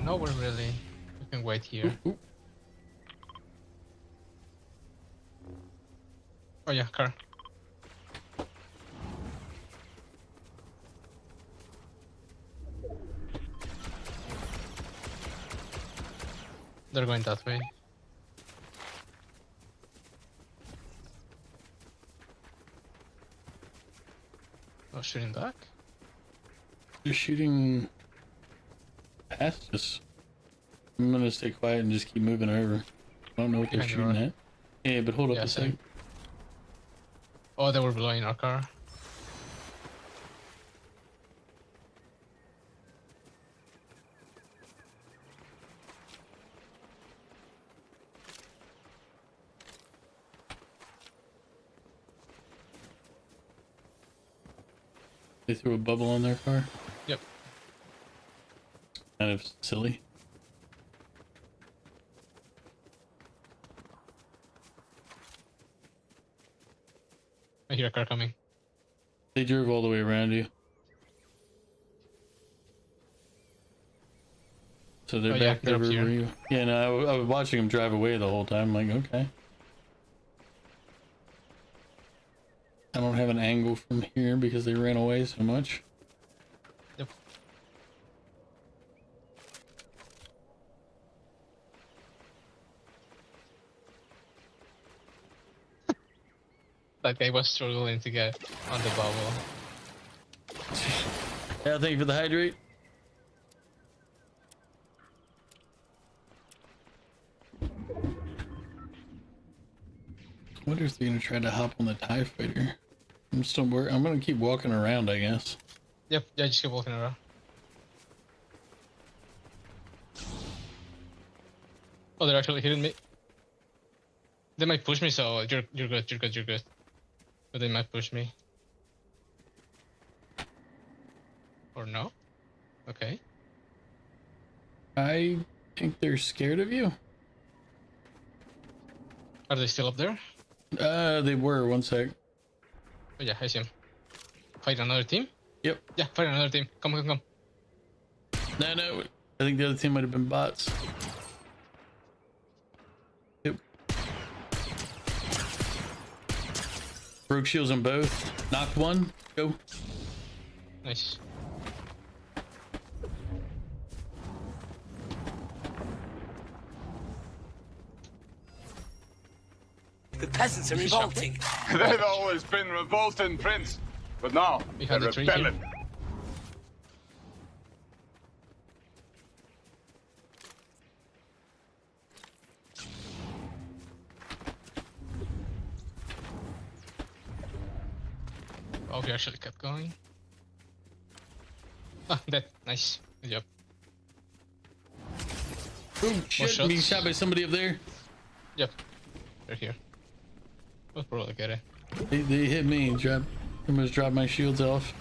Nowhere really. We can wait here. Ooh. Oh yeah, car. They're going that way. Oh, shooting back? They're shooting past us. I'm gonna stay quiet and just keep moving over. I don't know what they're Behind shooting your at. Yeah, but hold up Yeah, a same. sec. Oh, they were blowing our car. They threw a bubble on their car. Yep. Kind of silly. I hear a car coming. They drove all the way around you. So they're Oh, yeah, back they're up over here. where you. Yeah, no, I was watching them drive away the whole time. I'm like, okay. I don't have an angle from here because they ran away so much. Yep. That guy was struggling to get on the bubble. Yeah, thank you for the hydrate. I wonder if they're gonna try to hop on the TIE fighter. I'm gonna keep walking around, I guess. Yep, yeah, just keep walking around. Oh, they're actually hitting me. They might push me, so you're good. But they might push me. Or no? Okay. I think they're scared of you. Are they still up there? They were, one sec. Oh yeah, I see him. Fight another team? Yep. Yeah, fight another team. Come. No, I think the other team might have been bots. Yep. Broke shields on both. Knocked one. Go. Nice. The peasants are revolting. They've always been revolting, Prince. But now, We they're had the tree here. rebelling. Oh, we actually kept going. Ah, dead. Nice. Good job. Oh shit, being shots? shot by somebody up there. Yep. They're here. We'll probably get it. They hit me. Almost dropped my shields off.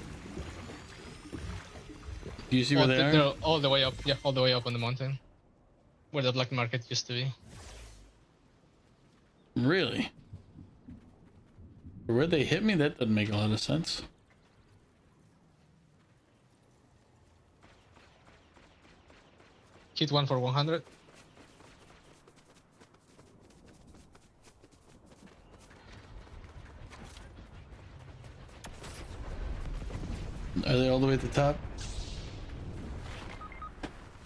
Do you see where they they're are? all the way up. Yeah, all the way up on the mountain. where the black market used to be. Really? Where they hit me? That doesn't make a lot of sense. Hit one for 100. Are they all the way at the top?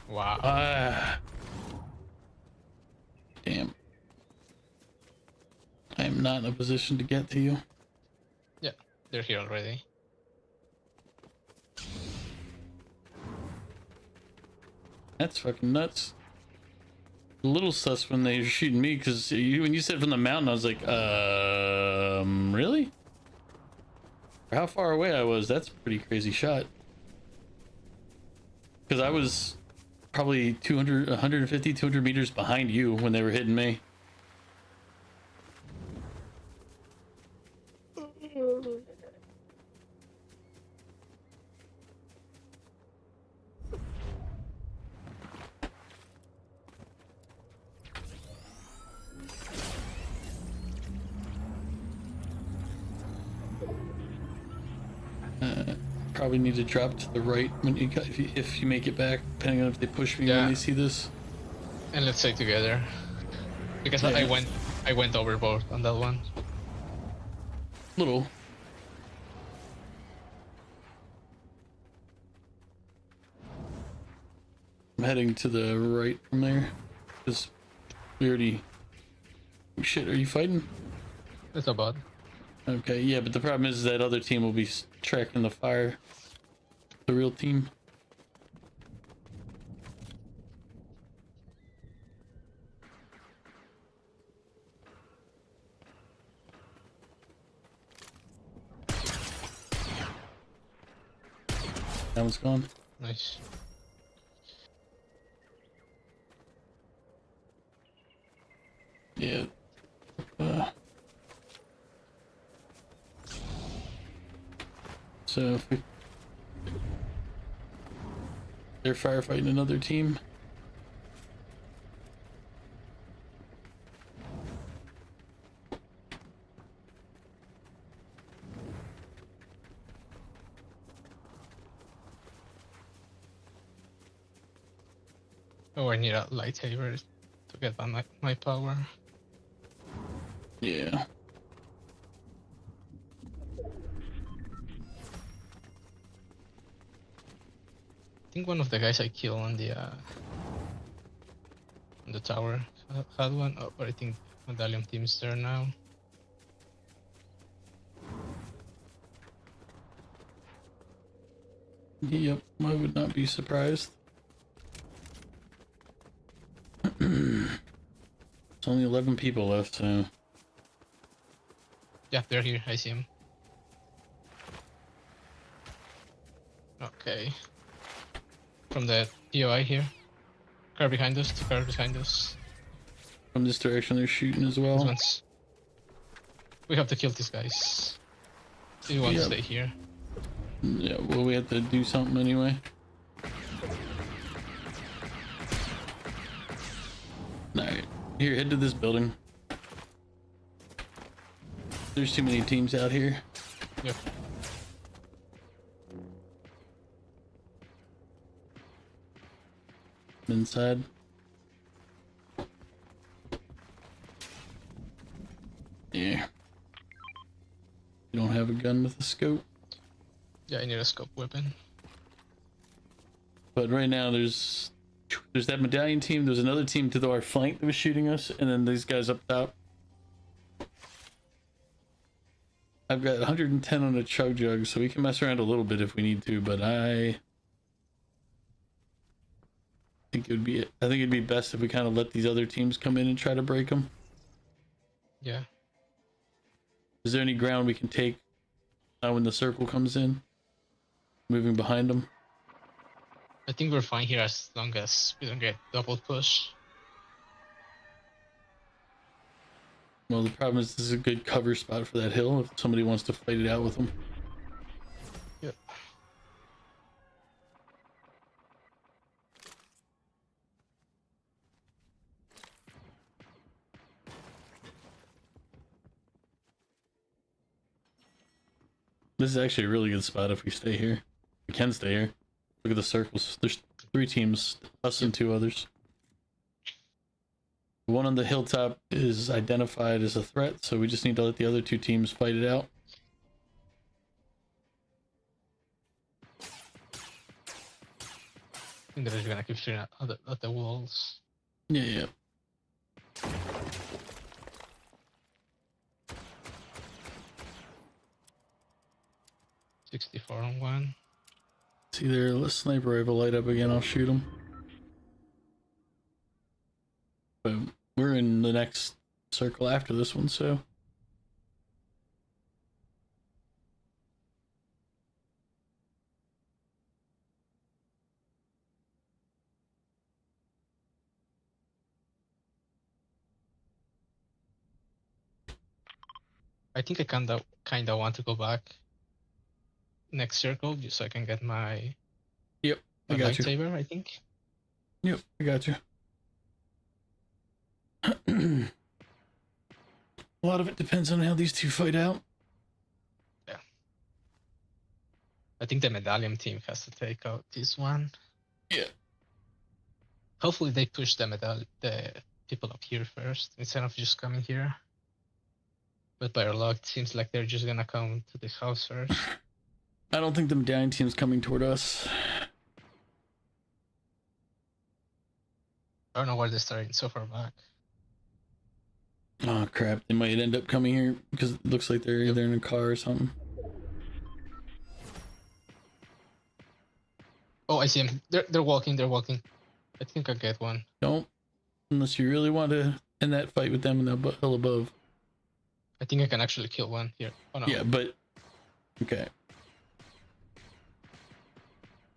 Wow. Damn. I am not in a position to get to you. Yeah, they're here already. That's fucking nuts. A little sus when they were shooting me, because when you said from the mountain, I was like, really? For how far away I was, that's a pretty crazy shot. Because I was probably 200, 150, 200 meters behind you when they were hitting me. Probably need to drop to the right when you got, if you make it back, depending on if they push me Yeah. when they see this. And let's stay together. Because Yeah. I went overboard on that one. Little. I'm heading to the right from there. Because we already... Shit, are you fighting? It's not bad. Okay, yeah, but the problem is that other team will be tracking the fire. The real team. That one's gone. Nice. Yeah. So if we... They're firefighting another team. Oh, I need a lightsaber to get my power. Yeah. I think one of the guys I killed on the tower had one. Oh, but I think Medallion team's there now. Yep, I would not be surprised. It's only 11 people left, so... Yeah, they're here. I see them. Okay. From the POI here. Car behind us. The car behind us. From this direction they're shooting as These well. ones. We have to kill these guys. If you want to Yep. stay here. Yeah, well, we have to do something anyway. Alright, here, head to this building. There's too many teams out here. Yep. Inside. Yeah. You don't have a gun with a scope. Yeah, I need a scope weapon. But right now there's that medallion team, there's another team to our flank that was shooting us, and then these guys up top. I've got 110 on a chug jug, so we can mess around a little bit if we need to, but I think it'd be best if we kind of let these other teams come in and try to break them. Yeah. Is there any ground we can take when the circle comes in? Moving behind them? I think we're fine here as long as we don't get double push. Well, the problem is this is a good cover spot for that hill if somebody wants to fight it out with them. Yep. This is actually a really good spot if we stay here. We can stay here. Look at the circles. There's 3 teams, us and 2 others. The one on the hilltop is identified as a threat, so we just need to let the other 2 teams fight it out. I think they're just gonna keep shooting at the walls. Yeah, yeah. $64 on one. See there, let sniper rifle light up again, I'll shoot him. But we're in the next circle after this one, so. I think I kinda want to go back next circle just so I can get my I got you. lightsaber, I think. Yep, I got you. A lot of it depends on how these 2 fight out. Yeah. I think the medallion team has to take out this one. Yeah. Hopefully they push the people up here first instead of just coming here. But by our luck, it seems like they're just gonna come to this house first. I don't think the medallion team's coming toward us. I don't know why they're starting so far back. Oh crap, they might end up coming here because it looks like they're either in a car or something. Oh, I see them. They're walking. I think I'll get one. Don't, unless you really want to end that fight with them in the hill above. I think I can actually kill one here. Oh no. Yeah, but okay.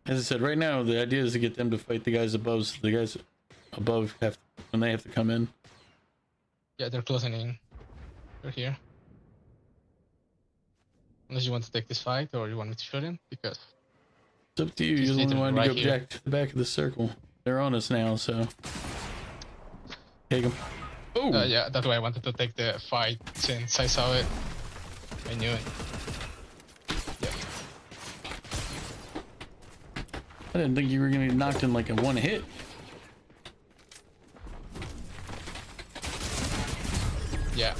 As I said, right now the idea is to get them to fight the guys above. So the guys above have when they have to come in. Yeah, they're closing in. They're here. Unless you want to take this fight or you want me to shoot him, because It's up to you. He's You're the one who wanted right to go here. back to the back of the circle. They're on us now, so take them. Oh, yeah, that's why I wanted to take the fight since I saw it. I knew it. Yeah. I didn't think you were gonna get knocked in like a 1 hit. Yeah.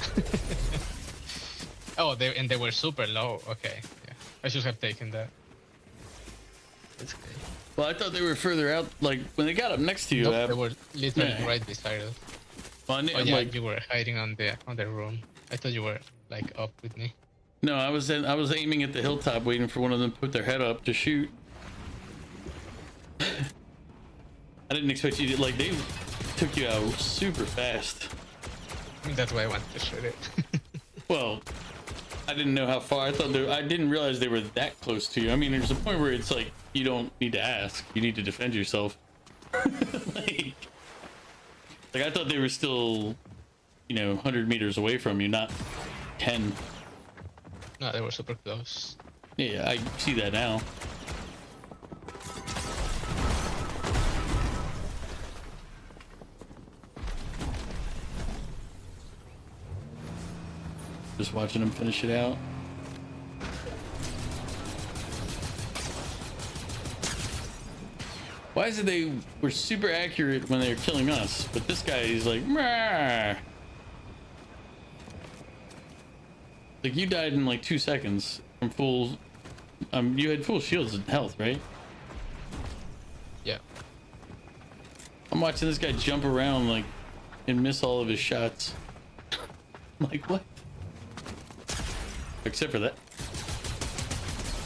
Oh, they were super low. Okay. Yeah. I should have taken that. It's okay. Well, I thought they were further out. Like when they got up next to you, Nope, they were literally yeah. right beside us. well, I knew, Oh yeah, like, you were hiding on the room. I thought you were like up with me. no, I was aiming at the hilltop, waiting for one of them to put their head up to shoot. I didn't expect you to like. They took you out super fast. That's why I wanted to shoot it. Well, I didn't know how far. I didn't realize they were that close to you. I mean, there's a point where it's like you don't need to ask. You need to defend yourself. like I thought they were still, 100 meters away from you, not 10. No, they were super close. Yeah, I see that now. Just watching them finish it out. Why is it they were super accurate when they were killing us, but this guy is like, "Meh." Like you died in like 2 seconds from full. You had full shields and health, right? Yeah. I'm watching this guy jump around like and miss all of his shots. I'm like, what? Except for that.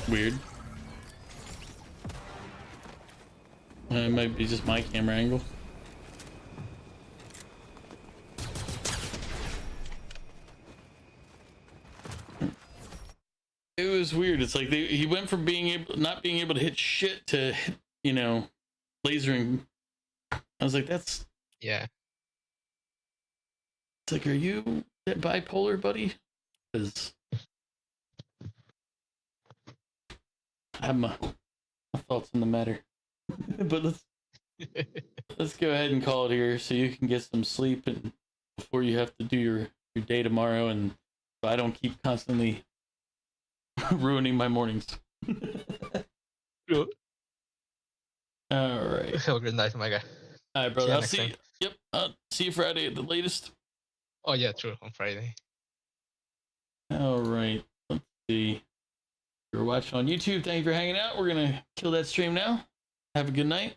Weird. It might be just my camera angle. It was weird. It's like he went from not being able to hit shit to, lasering. I was like, that's. Yeah. It's like, are you that bipolar, buddy? Because I have my thoughts on the matter. But let's go ahead and call it here so you can get some sleep and before you have to do your day tomorrow, and so I don't keep constantly ruining my mornings. All right. Have a good night, Omega. All right, brother. See you I'll next see you. time. Yep. I'll see you Friday at the latest. Oh yeah, true. On Friday. All right. Let's see. If you're watching on YouTube, thank you for hanging out. We're going to kill that stream now. Have a good night.